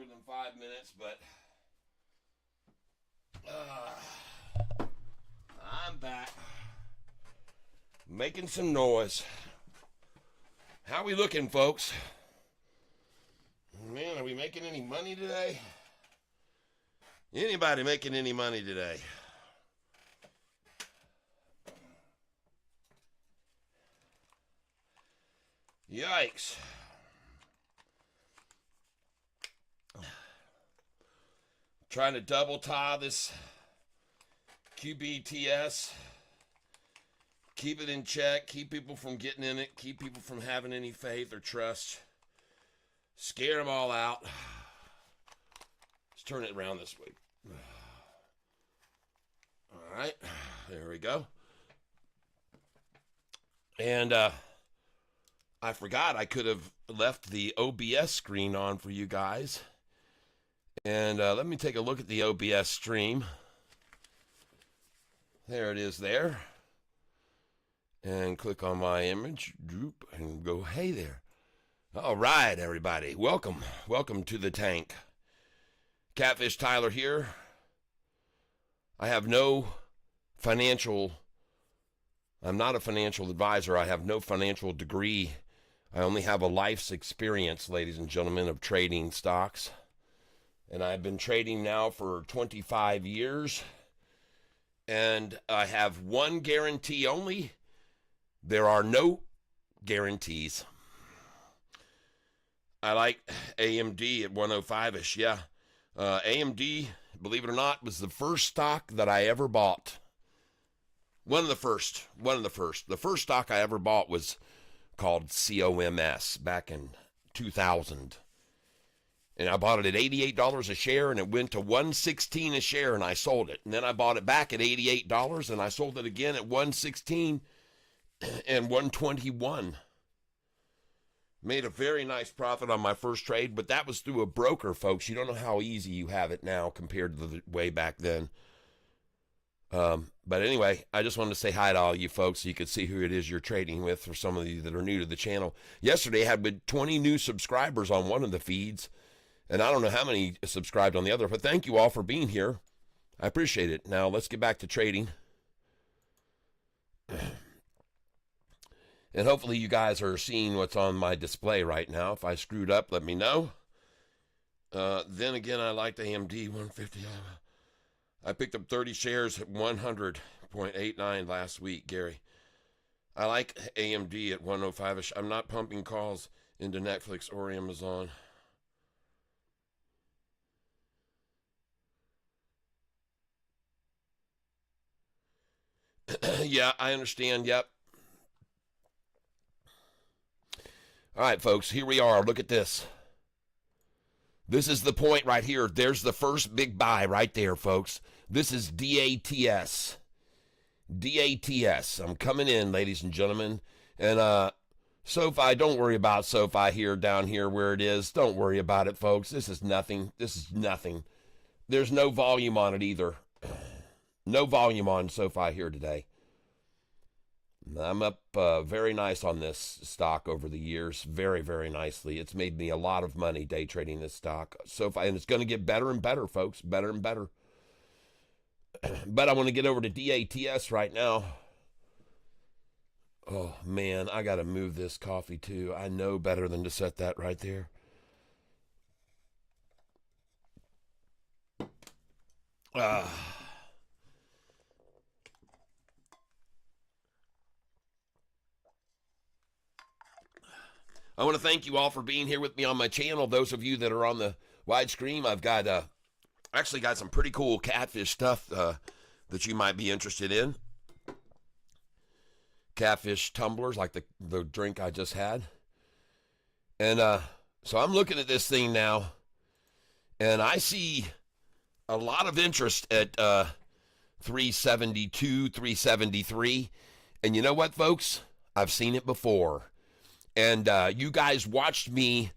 than 5 minutes, but I'm back. Making some noise. How we looking, folks? Man, are we making any money today? Anybody making any money today? Yikes. Trying to double tie this QBTS. Keep it in check. Keep people from getting in it. Keep people from having any faith or trust. Scare them all out. Let's turn it around this way. All right. There we go. And I forgot I could have left the OBS screen on for you guys. And let me take a look at the OBS stream. There it is there. And click on my image, droop, and go, hey there. All right, everybody. Welcome. Welcome to the tank. Catfish Tyler here. I have no I'm not a financial advisor. I have no financial degree. I only have a life's experience, ladies and gentlemen, of trading stocks. And I've been trading now for 25 years. And I have one guarantee only. There are no guarantees. I like AMD at 105-ish, yeah. AMD, believe it or not, was the first stock that I ever bought. One of the first. The first stock I ever bought was called COMS back in 2000. And I bought it at $88 a share, and it went to $116 a share, and I sold it. And then I bought it back at $88, and I sold it again at $116 and $121. Made a very nice profit on my first trade, but that was through a broker, folks. You don't know how easy you have it now compared to the way back then. But anyway, I just wanted to say hi to all you folks so you could see who it is you're trading with for some of you that are new to the channel. Yesterday, I had 20 new subscribers on one of the feeds, and I don't know how many subscribed on the other, but thank you all for being here. I appreciate it. Now, let's get back to trading. And hopefully you guys are seeing what's on my display right now. If I screwed up, let me know. Then again, I liked AMD 150. I picked up 30 shares at 100.89 last week, Gary. I like AMD at 105-ish. I'm not pumping calls into Netflix or Amazon. Yeah, I understand. Yep. All right, folks, here we are. Look at this. This is the point right here. There's the first big buy right there, folks. This is DATS. DATS. I'm coming in, ladies and gentlemen. And SoFi, don't worry about SoFi here, down here where it is. Don't worry about it, folks. This is nothing. This is nothing. There's no volume on it either. No volume on SoFi here today. I'm up very nice on this stock over the years. Very, very nicely. It's made me a lot of money day trading this stock. SoFi, and it's going to get better and better, folks. Better and better. But I want to get over to DATS right now. Oh, man, I got to move this coffee too. I know better than to set that right there. I want to thank you all for being here with me on my channel. Those of you that are on the widescreen, I've got actually got some pretty cool catfish stuff that you might be interested in. Catfish tumblers, like the drink I just had. And so I'm looking at this thing now, and I see a lot of interest at 372, 373. And you know what, folks? I've seen it before. And you guys watched me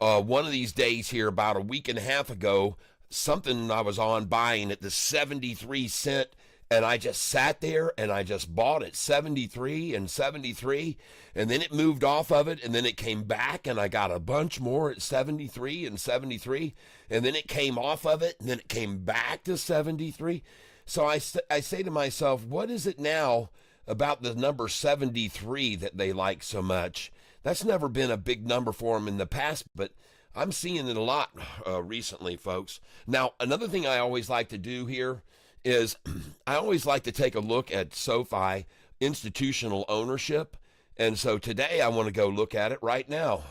one of these days here about a week and a half ago, something I was on buying at the 73 cent And I just sat there and I just bought at 73 and 73. And then it moved off of it. And then it came back and I got a bunch more at 73 and 73. And then it came off of it. And then it came back to 73. So I say to myself, what is it now about the number 73 that they like so much? That's never been a big number for them in the past, but I'm seeing it a lot recently, folks. Now, another thing I always like to do here is I always like to take a look at SoFi institutional ownership. And so today I want to go look at it right now.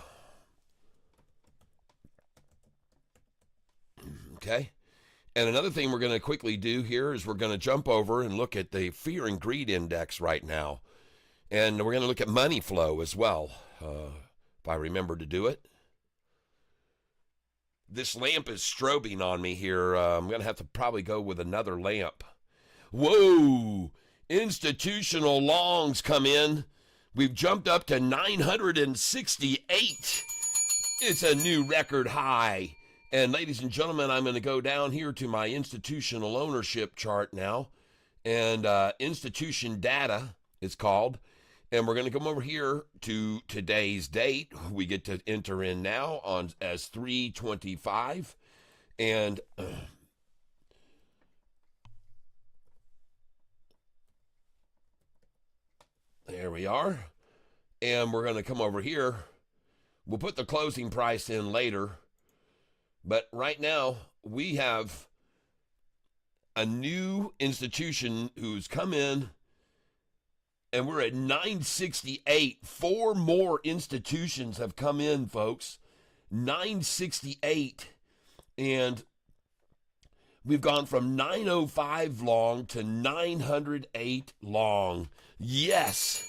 Okay. And another thing we're going to quickly do here is we're going to jump over and look at the fear and greed index right now. And we're going to look at money flow as well, if I remember to do it. This lamp is strobing on me here. I'm going to have to probably go with another lamp. Whoa! Institutional longs come in. We've jumped up to 968. It's a new record high. And ladies and gentlemen, I'm going to go down here to my institutional ownership chart now. And institution data it's called. And we're going to come over here to today's date. We get to enter in now on as 3/25. And there we are. And we're going to come over here. We'll put the closing price in later. But right now, we have a new institution who's come in. And we're at 968. 4 more institutions have come in, folks. 968. And we've gone from 905 long to 908 long. Yes.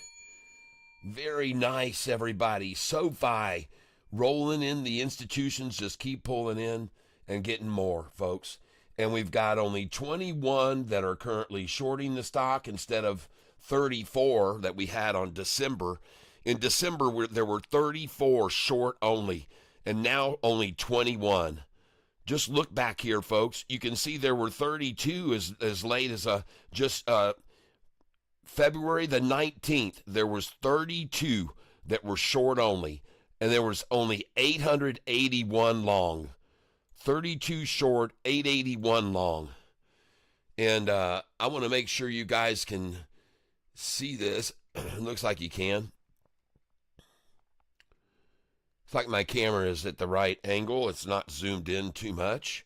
Very nice, everybody. SoFi rolling in. The institutions just keep pulling in and getting more, folks. And we've got only 21 that are currently shorting the stock instead of 34 that we had on December. In December, there were 34 short only, and now only 21. Just look back here, folks. You can see there were 32 as late as February the 19th. There was 32 that were short only, and there was only 881 long. 32 short, 881 long. And I want to make sure you guys can see this. It looks like you can. It's like my camera is at the right angle. It's not zoomed in too much.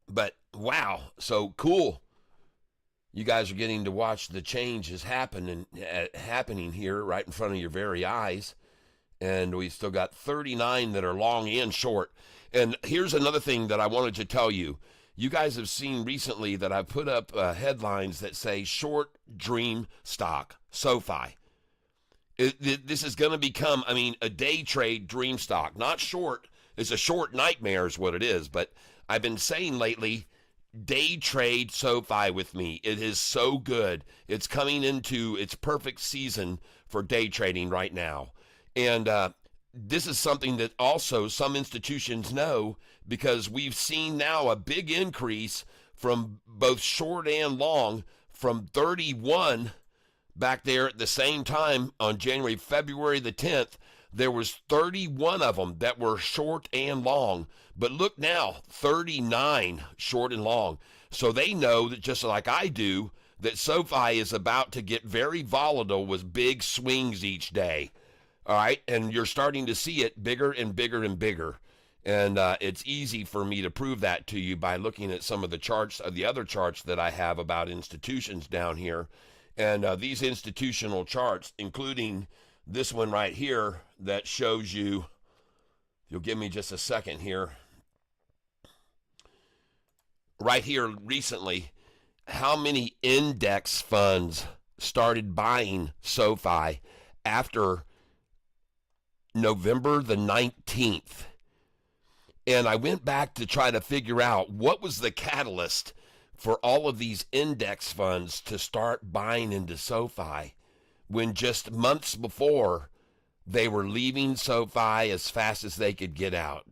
But wow, so cool. You guys are getting to watch the changes happening here right in front of your very eyes. And we still got 39 that are long and short. And here's another thing that I wanted to tell you. You guys have seen recently that I've put up headlines that say short dream stock, SoFi. This is going to become, a day trade dream stock. Not short. It's a short nightmare is what it is. But I've been saying lately, day trade SoFi with me. It is so good. It's coming into its perfect season for day trading right now. And this is something that also some institutions know, because we've seen now a big increase from both short and long from 31 back there at the same time on February the 10th. There was 31 of them that were short and long. But look now, 39 short and long. So they know that, just like I do, that SoFi is about to get very volatile with big swings each day. All right, and you're starting to see it bigger and bigger and bigger. And it's easy for me to prove that to you by looking at some of the charts, the other charts that I have about institutions down here. And these institutional charts, including this one right here that shows you, you'll give me just a second here, right here recently, how many index funds started buying SoFi after November the 19th. And I went back to try to figure out what was the catalyst for all of these index funds to start buying into SoFi when just months before they were leaving SoFi as fast as they could get out.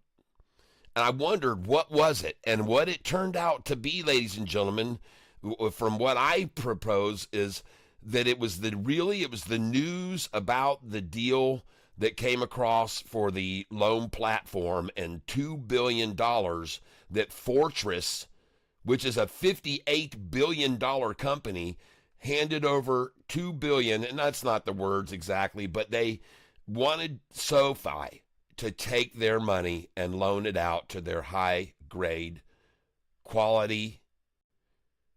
And I wondered what was it, and what it turned out to be, ladies and gentlemen, from what I propose is that it was the news about the deal that came across for the loan platform and $2 billion that Fortress, which is a $58 billion company, handed over $2 billion, and that's not the words exactly, but they wanted SoFi to take their money and loan it out to their high grade, quality,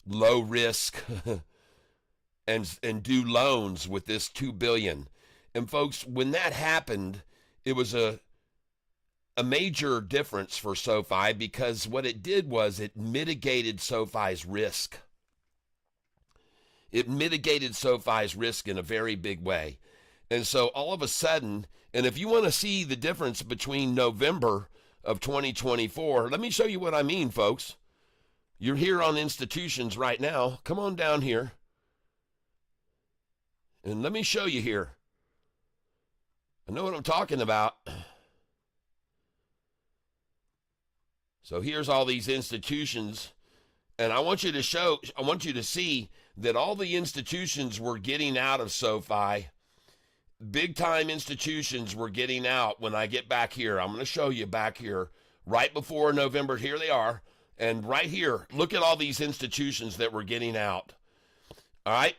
low risk, and do loans with this $2 billion. And folks, when that happened, it was a major difference for SoFi, because what it did was it mitigated SoFi's risk. It mitigated SoFi's risk in a very big way. And so all of a sudden, and if you want to see the difference between November of 2024, let me show you what I mean, folks. You're here on institutions right now. Come on down here. And let me show you here. I know what I'm talking about. So here's all these institutions, and I want you to see that all the institutions were getting out of SoFi. Big time institutions were getting out. When I get back here, I'm going to show you back here right before November. Here they are. And right here, look at all these institutions that were getting out. All right.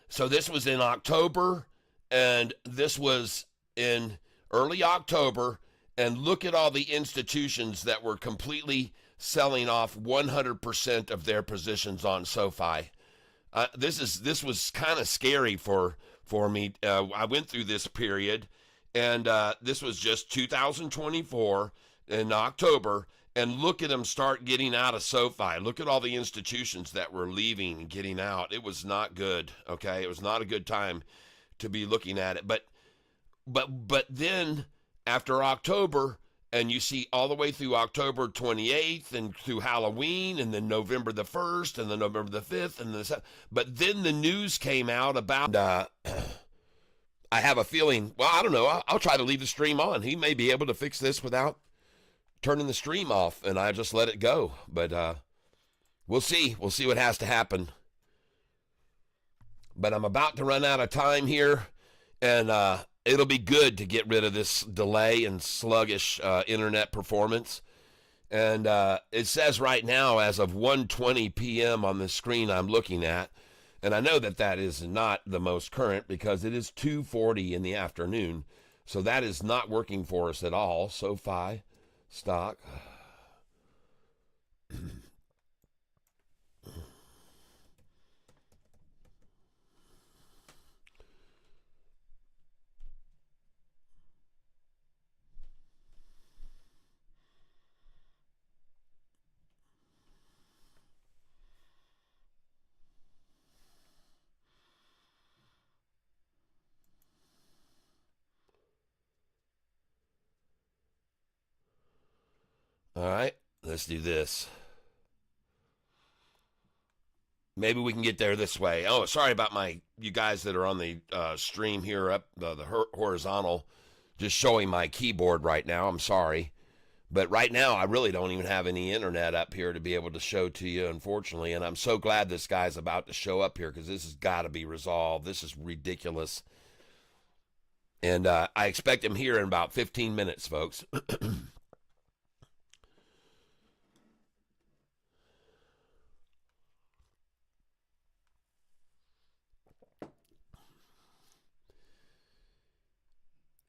So this was in October, and this was in early October. And look at all the institutions that were completely selling off 100% of their positions on SoFi. This was kind of scary for me. I went through this period, and this was just 2024 in October. And look at them start getting out of SoFi. Look at all the institutions that were leaving and getting out. It was not good, okay? It was not a good time to be looking at it. But then after October, and you see all the way through October 28th and through Halloween, and then November the 1st and then November the 5th. But then the news came out about, I have a feeling, well, I don't know. I'll try to leave the stream on. He may be able to fix this without turning the stream off, and I just let it go. But we'll see. We'll see what has to happen. But I'm about to run out of time here, and it'll be good to get rid of this delay and sluggish internet performance. And it says right now, as of 1:20 p.m. on the screen I'm looking at, and I know that is not the most current because it is 2:40 in the afternoon, so that is not working for us at all. SoFi stock. All right, let's do this. Maybe we can get there this way. Oh, sorry about you guys that are on the stream here up the horizontal, just showing my keyboard right now. I'm sorry. But right now, I really don't even have any internet up here to be able to show to you, unfortunately. And I'm so glad this guy's about to show up here, because this has got to be resolved. This is ridiculous. And I expect him here in about 15 minutes, folks.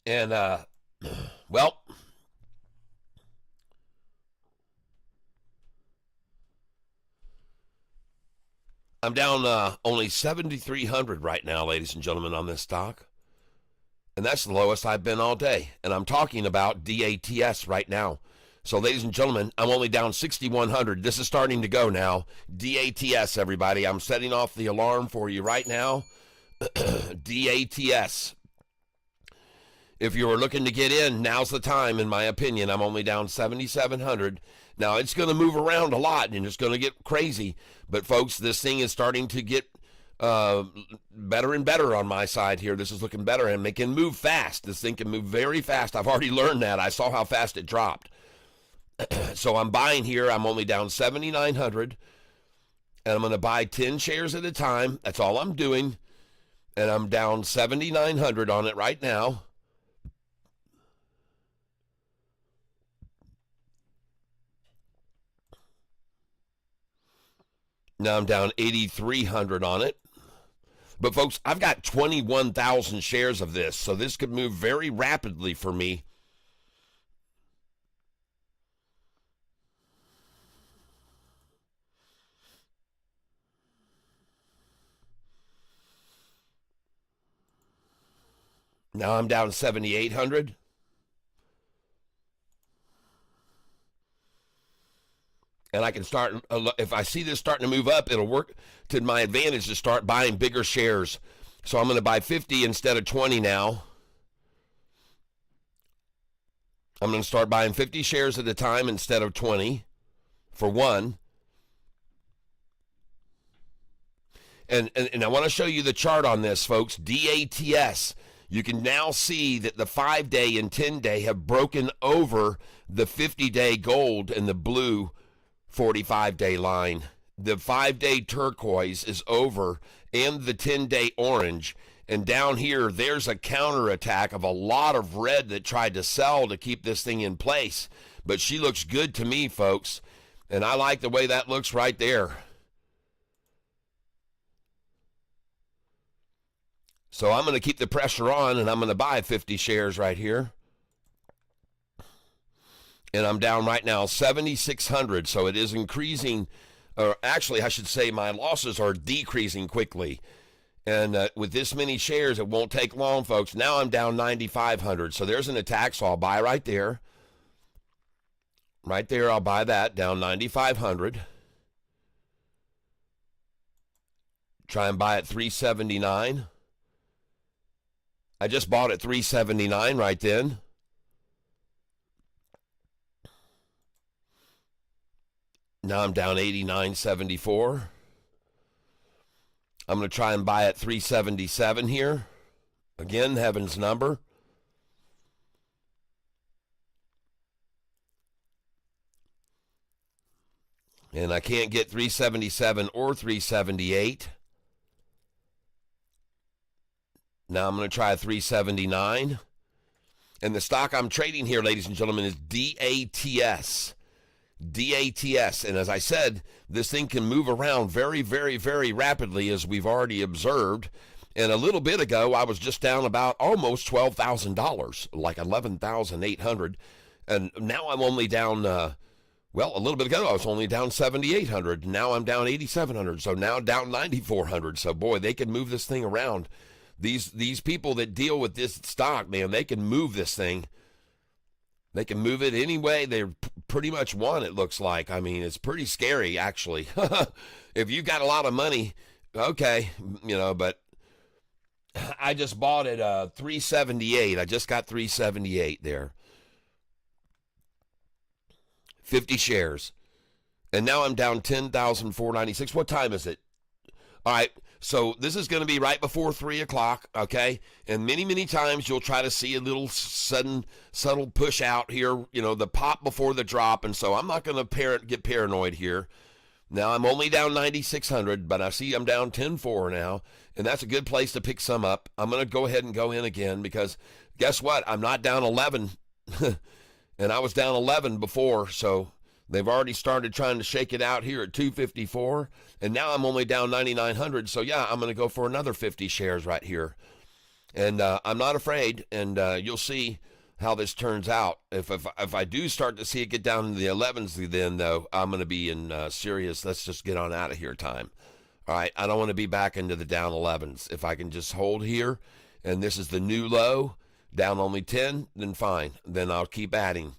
And, well, I'm down only 7,300 right now, ladies and gentlemen, on this stock. And that's the lowest I've been all day. And I'm talking about DATS right now. So, ladies and gentlemen, I'm only down 6,100. This is starting to go now. DATS, everybody. I'm setting off the alarm for you right now. DATS. If you were looking to get in, now's the time, in my opinion. I'm only down 7,700. Now, it's going to move around a lot, and it's going to get crazy. But, folks, this thing is starting to get better and better on my side here. This is looking better, and it can move fast. This thing can move very fast. I've already learned that. I saw how fast it dropped. So I'm buying here. I'm only down 7,900. And I'm going to buy 10 shares at a time. That's all I'm doing. And I'm down 7,900 on it right now. Now I'm down 8,300 on it. But folks, I've got 21,000 shares of this, so this could move very rapidly for me. Now I'm down 7,800. And I can start, if I see this starting to move up, it'll work to my advantage to start buying bigger shares. So I'm going to buy 50 instead of 20 now. I'm going to start buying 50 shares at a time instead of 20 for one. And I want to show you the chart on this, folks. DATS. You can now see that the 5-day and 10-day have broken over the 50-day gold and the blue 45-day line. The 5-day turquoise is over and the 10-day orange. And down here, there's a counterattack of a lot of red that tried to sell to keep this thing in place. But she looks good to me, folks. And I like the way that looks right there. So I'm going to keep the pressure on, and I'm going to buy 50 shares right here. And I'm down right now 7,600, so it is increasing. Or actually, I should say my losses are decreasing quickly. And with this many shares, it won't take long, folks. Now I'm down 9,500, so there's an attack, so I'll buy right there. Right there, I'll buy that, down 9,500. Try and buy at 379. I just bought at 379 right then. Now I'm down 89.74. I'm going to try and buy at 377 here. Again, heaven's number. And I can't get 377 or 378. Now I'm going to try 379. And the stock I'm trading here, ladies and gentlemen, is DATS. DATS. And as I said, this thing can move around very, very, very rapidly, as we've already observed. And a little bit ago, I was just down about almost $12,000, like $11,800. And now I'm only down, a little bit ago, I was only down 7,800. Now I'm down 8,700. So now down 9,400. So, boy, they can move this thing around. These people that deal with this stock, man, they can move this thing. They can move it any way they pretty much want, it looks like. I mean, it's pretty scary, actually. If you got a lot of money, okay, but I just bought it 378. I just got 378 there. 50 shares. And now I'm down 10,496. What time is it? All right. So this is going to be right before 3 o'clock, okay? And many, many times you'll try to see a little subtle push out here, the pop before the drop. And so I'm not going to get paranoid here. Now I'm only down 9,600, but I see I'm down 10.4 now. And that's a good place to pick some up. I'm going to go ahead and go in again because guess what? I'm not down 11. And I was down 11 before, so they've already started trying to shake it out here at 254, and now I'm only down 9,900. So yeah, I'm going to go for another 50 shares right here, and I'm not afraid. And you'll see how this turns out. If I do start to see it get down in the 11s, then though I'm going to be in serious. Let's just get on out of here time. All right, I don't want to be back into the down 11s. If I can just hold here, and this is the new low, down only 10, then fine. Then I'll keep adding.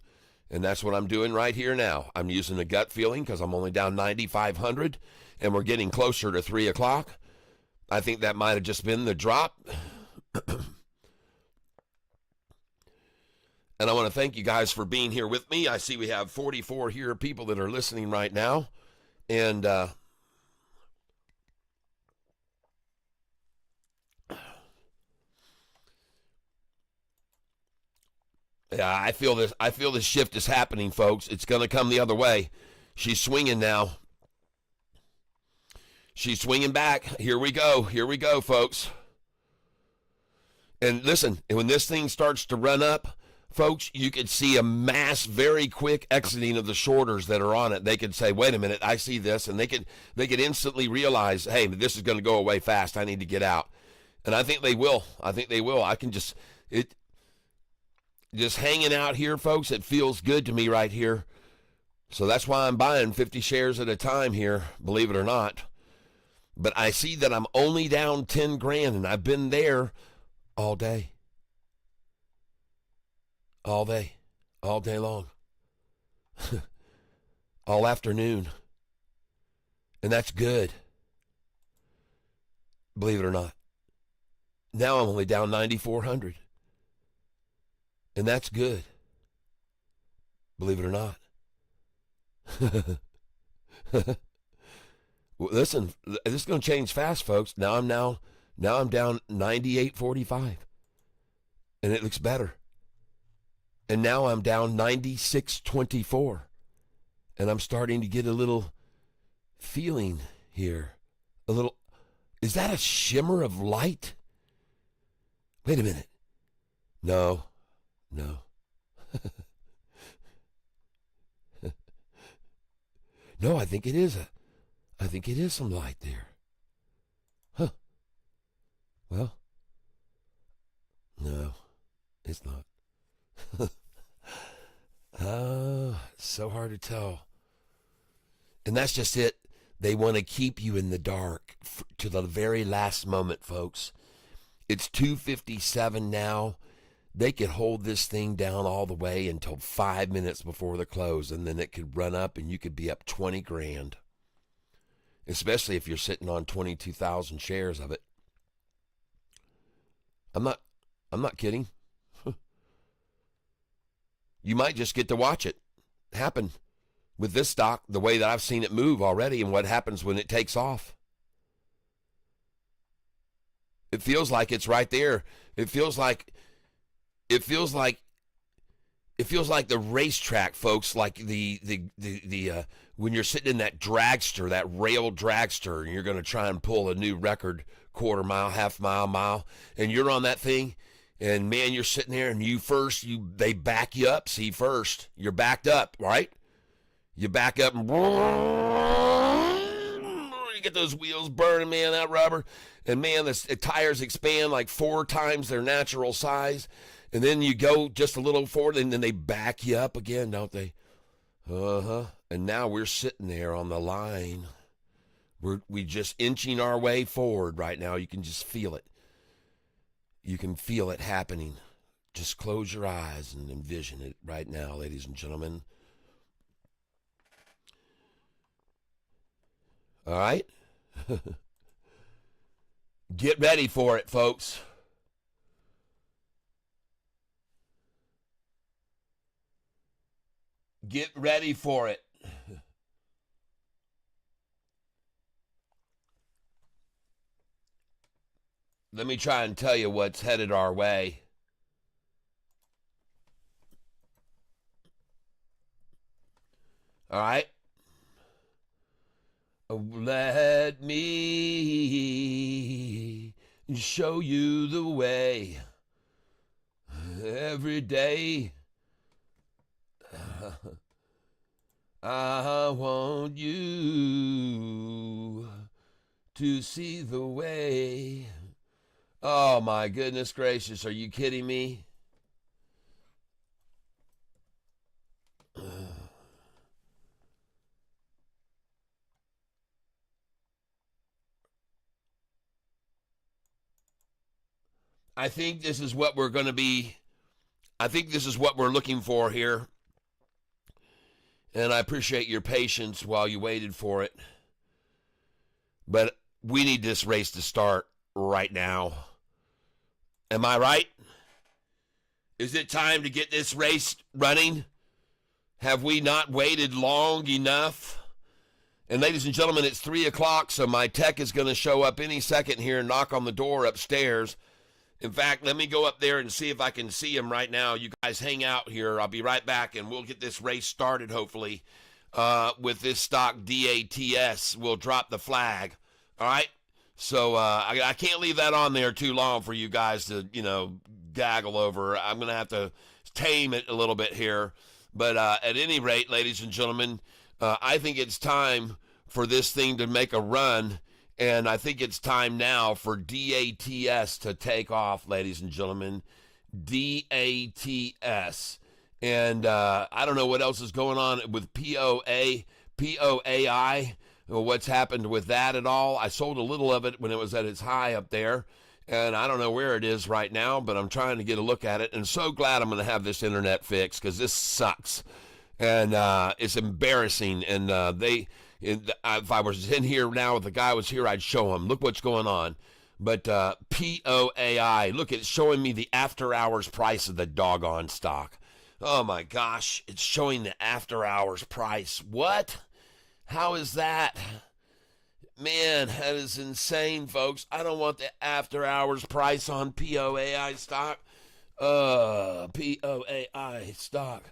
And that's what I'm doing right here now. I'm using a gut feeling because I'm only down 9,500, and we're getting closer to 3 o'clock. I think that might have just been the drop. And I want to thank you guys for being here with me. I see we have 44 here people that are listening right now. And yeah, I feel this. I feel this shift is happening, folks. It's going to come the other way. She's swinging now. She's swinging back. Here we go. Here we go, folks. And listen, when this thing starts to run up, folks, you could see a mass, very quick exiting of the shorters that are on it. They could say, wait a minute, I see this. And they could instantly realize, hey, this is going to go away fast. I need to get out. And I think they will. I think they will. I can just hanging out here, folks, it feels good to me right here. So that's why I'm buying 50 shares at a time here, believe it or not. But I see that I'm only down 10 grand, and I've been there all day. All day long. All afternoon. And that's good. Believe it or not. Now I'm only down 9,400. And that's good. Believe it or not. Well, listen, this is going to change fast, folks. Now I'm down 98.45. And it looks better. And now I'm down 96.24. And I'm starting to get a little feeling here. A little, is that a shimmer of light? Wait a minute. No. No, I think it is some light there. Huh. Well, no, it's not. So hard to tell. And that's just it. They want to keep you in the dark to the very last moment, folks. It's 2:57 now. They could hold this thing down all the way until 5 minutes before the close, and then it could run up and you could be up 20 grand. Especially if you're sitting on 22,000 shares of it. I'm not kidding. You might just get to watch it happen with this stock the way that I've seen it move already and what happens when it takes off. It feels like it's right there. It feels like the racetrack, folks, like the when you're sitting in that dragster, that rail dragster, and you're going to try and pull a new record, quarter mile, half mile, and you're on that thing, and man, you're sitting there, and they back you up. See, first you're backed up, right? You back up, and you get those wheels burning, man, that rubber, and man, the tires expand like 4 times their natural size. And then you go just a little forward, and then they back you up again, don't they? And now we're sitting there on the line. We just inching our way forward right now. You can just feel it. You can feel it happening. Just close your eyes and envision it right now, ladies and gentlemen. All right? Get ready for it, folks. Get ready for it. Let me try and tell you what's headed our way. All right? Let me show you the way every day. I want you to see the way. Oh my goodness gracious, are you kidding me? I think this is what we're going to be. I think this is what we're looking for here. And I appreciate your patience while you waited for it. But we need this race to start right now. Am I right? Is it time to get this race running? Have we not waited long enough? And ladies and gentlemen, it's 3 o'clock, so my tech is going to show up any second here and knock on the door upstairs. In fact, let me go up there and see if I can see him right now. You guys hang out here. I'll be right back, and we'll get this race started, hopefully, with this stock DATS. We'll drop the flag All right. So I can't leave that on there too long for you guys to, gaggle over. I'm going to have to tame it a little bit here. But at any rate, ladies and gentlemen, I think it's time for this thing to make a run. And I think it's time now for DATS to take off, ladies and gentlemen. DATS. And I don't know what else is going on with PO AI. What's happened with that at all. I sold a little of it when it was at its high up there, and I don't know where it is right now, but I'm trying to get a look at it, and so glad I'm going to have this internet fixed, because this sucks, and it's embarrassing, and if I was in here now, if the guy was here, I'd show him, look what's going on. But PO AI, look, it's showing me the after-hours price of the doggone stock. Oh my gosh, it's showing the after-hours price. What? How is that? Man, that is insane, folks. I don't want the after-hours price on PO AI stock. PO AI stock.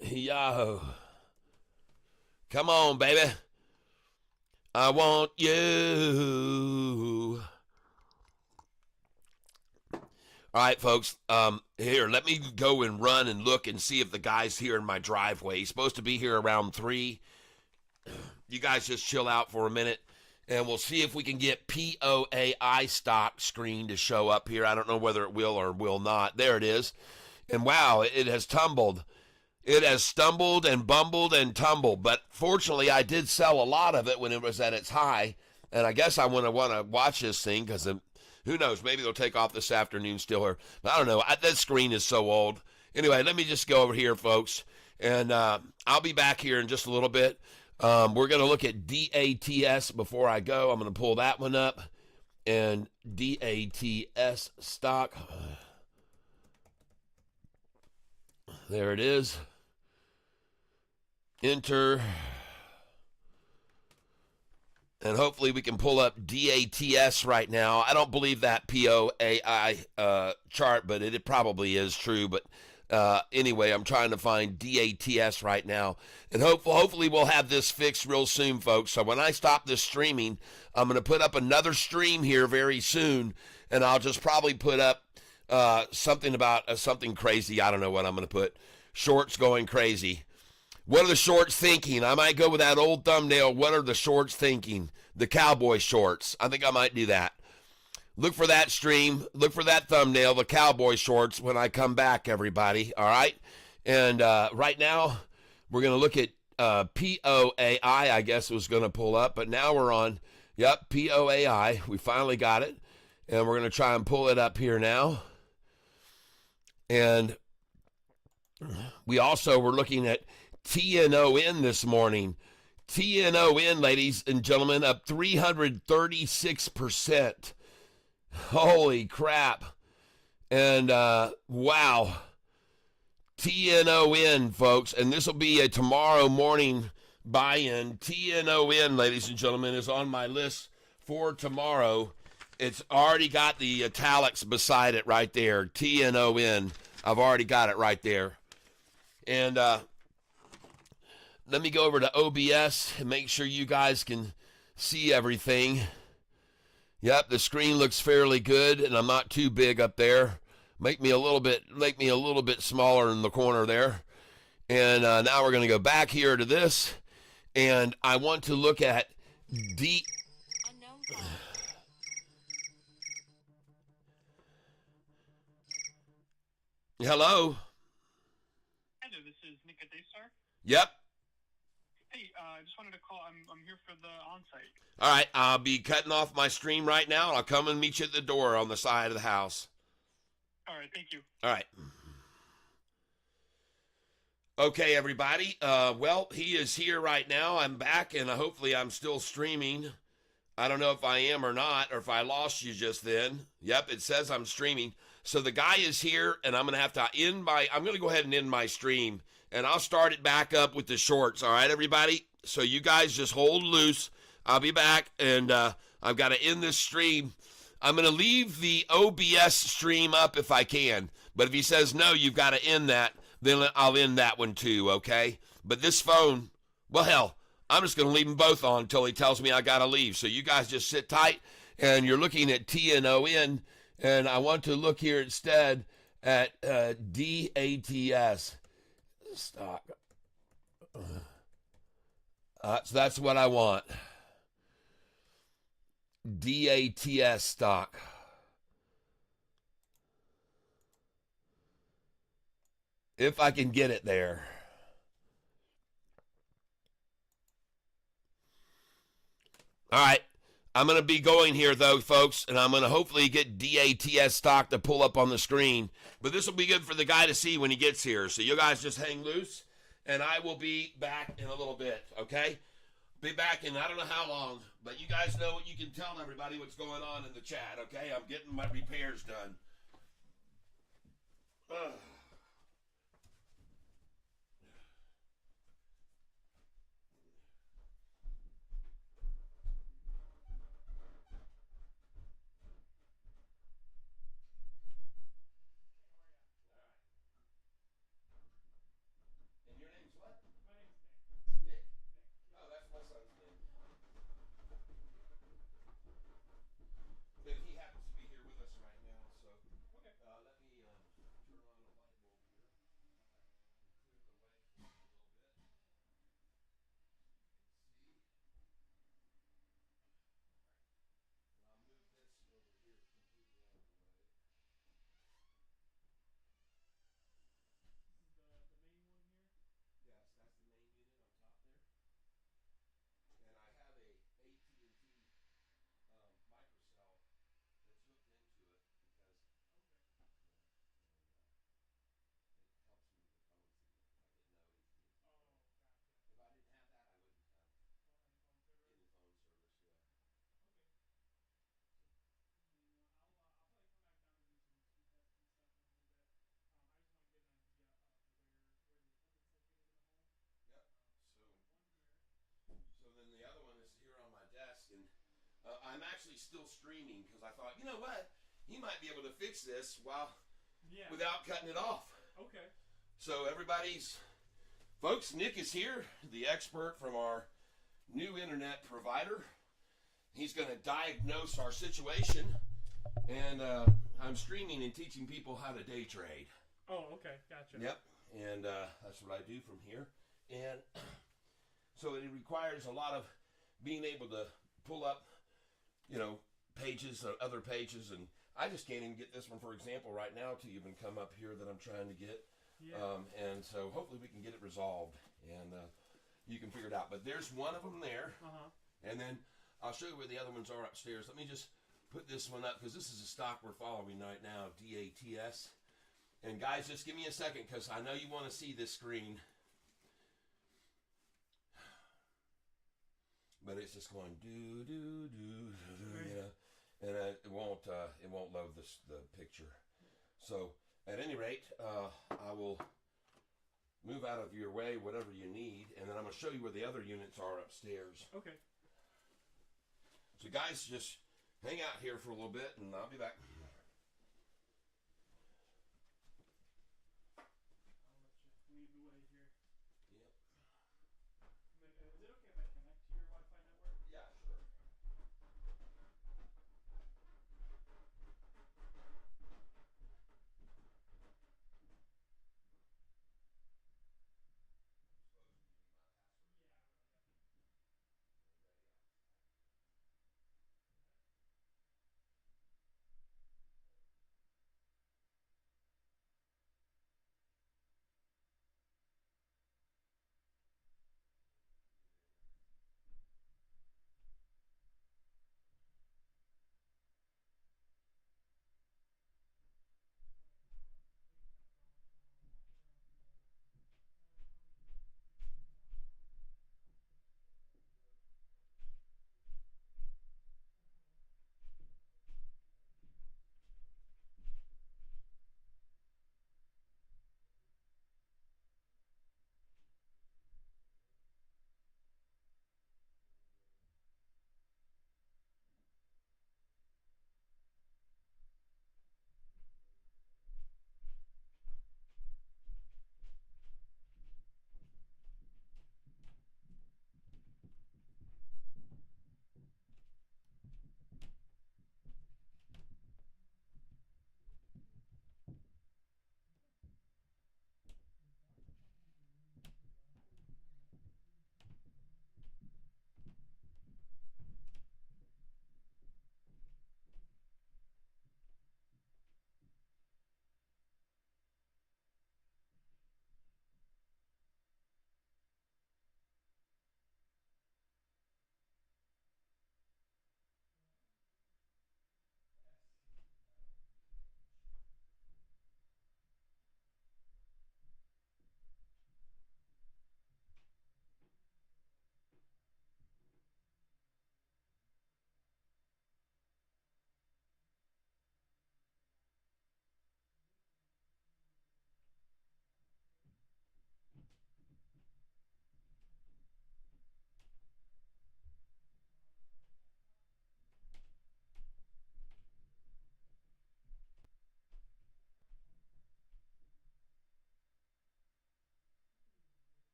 Yahoo. Come on, baby. I want you. All right, folks, here, let me go and run and look and see if the guy's here in my driveway. He's supposed to be here around 3. You guys just chill out for a minute, and we'll see if we can get POAI stock screen to show up here. I don't know whether it will or will not. There it is. And wow, it has tumbled. It has stumbled and bumbled and tumbled. But fortunately, I did sell a lot of it when it was at its high, and I guess I want to watch this thing because who knows? Maybe they'll take off this afternoon still. Or I don't know. That screen is so old. Anyway, let me just go over here, folks. And I'll be back here in just a little bit. We're going to look at DATS before I go. I'm going to pull that one up. And DATS stock. There it is. Enter. And hopefully we can pull up DATS right now. I don't believe that POAI chart, but it probably is true. But anyway, I'm trying to find DATS right now. And hopefully we'll have this fixed real soon, folks. So when I stop this streaming, I'm going to put up another stream here very soon. And I'll just probably put up something about something crazy. I don't know what I'm going to put. Shorts going crazy. What are the shorts thinking? I might go with that old thumbnail. What are the shorts thinking? The cowboy shorts. I think I might do that. Look for that stream. Look for that thumbnail, the cowboy shorts, when I come back, everybody. All right? And right now, we're going to look at POAI, I guess it was going to pull up. But now we're on, POAI. We finally got it. And we're going to try and pull it up here now. And we also were looking at TNON this morning. TNON, ladies and gentlemen, up 336%. Holy crap. And wow. TNON, folks. And this will be a tomorrow morning buy-in. TNON, ladies and gentlemen, is on my list for tomorrow. It's already got the italics beside it right there. TNON. I've already got it right there. And let me go over to OBS and make sure you guys can see everything. Yep, the screen looks fairly good, and I'm not too big up there. Make me a little bit smaller in the corner there. And now we're going to go back here to this, and I want to look at Hello. Hi there, this is Nick at Daystar. Yep. Hey, I just wanted to call. I'm here for the on-site. All right, I'll be cutting off my stream right now, and I'll come and meet you at the door on the side of the house. All right, thank you. All right. Okay, everybody. Well, he is here right now. I'm back, and hopefully I'm still streaming. I don't know if I am or not, or if I lost you just then. Yep, it says I'm streaming. So the guy is here, and I'm going to have to I'm going to go ahead and end my stream, and I'll start it back up with the shorts. All right, everybody? So you guys just hold loose. I'll be back, and I've got to end this stream. I'm going to leave the OBS stream up if I can, but if he says no, you've got to end that, then I'll end that one too, okay? But this phone, well, hell, I'm just going to leave them both on until he tells me I got to leave. So you guys just sit tight, and you're looking at TNON, and I want to look here instead at DATS stock. So that's what I want. DATS stock. If I can get it there. All right. I'm going to be going here, though, folks, and I'm going to hopefully get DATS stock to pull up on the screen. But this will be good for the guy to see when he gets here. So you guys just hang loose, and I will be back in a little bit, okay? Be back in I don't know how long, but you guys know what you can tell everybody what's going on in the chat, okay? I'm getting my repairs done. Ugh. And your name's what? My name's Nick. Nick? Nick. Yeah. Oh, that's my son's name. But he happens to be here with us right now, so Okay. let me turn on a light bulb here. Clear the way a little bit. See? And I'll move this over here completely out of the way. This is the main one here. Yes, that's the main unit on top there. And I have a AT&T microcell that's hooked into it because Okay. it helps me with the phone signal because I get no AT&T phone. Oh, gotcha. If I didn't have that, I wouldn't have Any phone service? any phone service. Yeah. Okay. And I'll probably come back down to do some tests and stuff in a little bit. I just want to get an idea of where the equipment's located in the home. Yep. So So, I have one here. so then the other one is here on my desk, and I'm actually still streaming because I thought, you know what, he might be able to fix this Yeah. without cutting it off. Okay. So folks, Nick is here, the expert from our new internet provider. He's going to diagnose our situation, and I'm streaming and teaching people how to day trade. Oh, okay. Gotcha. Yep, and that's what I do from here. And so it requires a lot of being able to pull up, pages, other pages, and I just can't even get this one, for example, right now to even come up here that I'm trying to get. Yeah. And so hopefully we can get it resolved, and you can figure it out. But there's one of them there, and then I'll show you where the other ones are upstairs. Let me just put this one up because this is a stock we're following right now, DATS. And guys, just give me a second because I know you want to see this screen. But it's just going do do do do, and it won't load the picture. So at any rate, I will move out of your way whatever you need, and then I'm going to show you where the other units are upstairs. Okay. So guys, just hang out here for a little bit, and I'll be back. I'll let you lead the way here. Yep. And then, is it okay if I connect to your Wi-Fi network? Yeah, sure. Yeah, I will. Yep.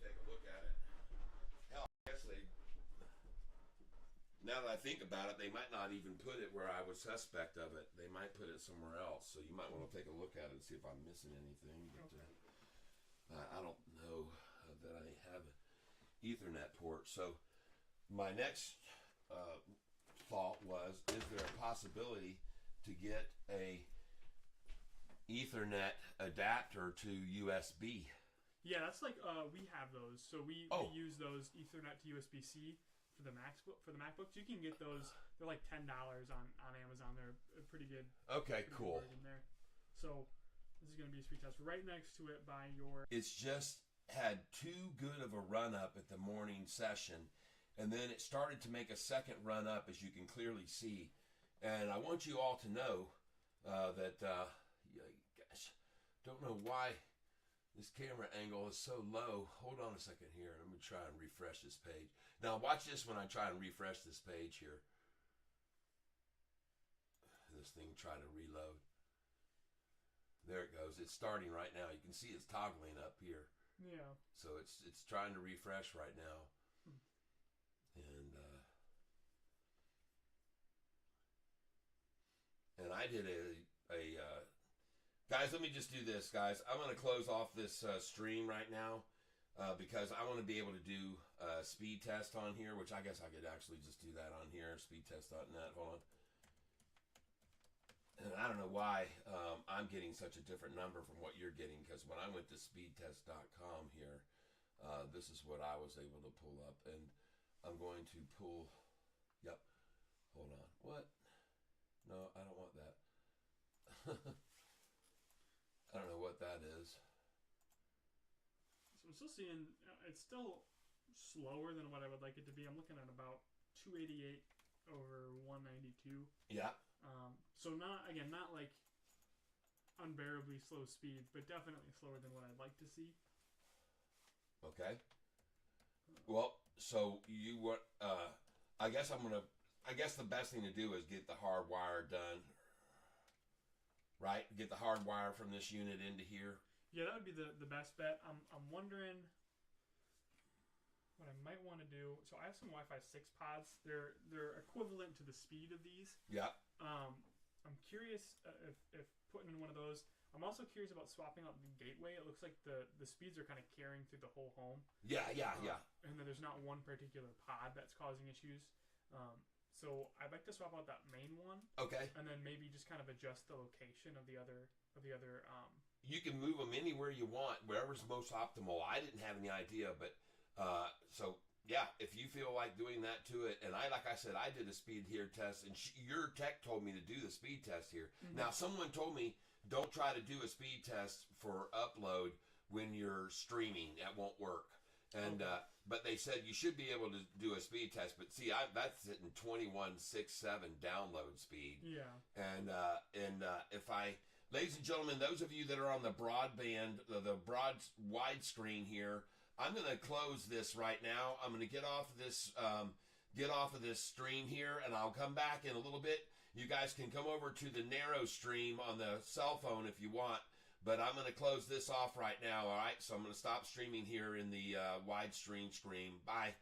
take a look at it. Hell, I guess they. Now that I think about it, they might not even put it where I was suspect of it. They might put it somewhere else. So you might want to take a look at it and see if I'm missing anything. But I don't know that I have an Ethernet port. So my next thought was: is there a possibility to get a Ethernet adapter to USB? Yeah, that's like we have those. So we use those Ethernet to USB-C for the MacBooks. You can get those. They're like $10 on Amazon. They're a pretty good. Okay, pretty cool. Good version there. So this is going to be a speed test. Right next to it by your. It's just had too good of a run up at the morning session, and then it started to make a second run up, as you can clearly see. And I want you all to know that, gosh, don't know why this camera angle is so low. Hold on a second here. Let me try and refresh this page. Now watch this when I try and refresh this page here. This thing try to reload. There it goes. It's starting right now. You can see it's toggling up here. Yeah. So it's trying to refresh right now. And I did guys, let me just do this, guys. I'm going to close off this stream right now because I want to be able to do a speed test on here, which I guess I could actually just do that on here, speedtest.net. Hold on. And I don't know why I'm getting such a different number from what you're getting, because when I went to speedtest.com here, this is what I was able to pull up. And I'm going to pull, yep, hold on. What? No, I don't want that. I don't know what that is. So I'm still seeing, it's still slower than what I would like it to be. I'm looking at about 288 over 192. Yeah. So not like unbearably slow speeds, but definitely slower than what I'd like to see. Okay. Well, so you want, I guess the best thing to do is get the hard wire done. Right? Get the hard wire from this unit into here. Yeah, that would be the best bet. I'm wondering what I might want to do. So I have some Wi-Fi 6 pods. They're equivalent to the speed of these. Yeah. I'm curious if putting in one of those. I'm also curious about swapping out the gateway. It looks like the speeds are kind of carrying through the whole home. Yeah. And then there's not one particular pod that's causing issues. So I'd like to swap out that main one. Okay. And then maybe just kind of adjust the location of the other. You can move them anywhere you want, wherever's most optimal. I didn't have any idea, but so yeah, if you feel like doing that to it, and like I said, I did a speed here test, and your tech told me to do the speed test here. Mm-hmm. Now, someone told me don't try to do a speed test for upload when you're streaming; that won't work. And but they said you should be able to do a speed test. But see, that's sitting 21.67 download speed. Yeah. And if ladies and gentlemen, those of you that are on the broadband, the broad widescreen here, I'm going to close this right now. I'm going to get off of this stream here, and I'll come back in a little bit. You guys can come over to the narrow stream on the cell phone if you want. But I'm going to close this off right now, all right? So I'm going to stop streaming here in the widescreen stream. Bye.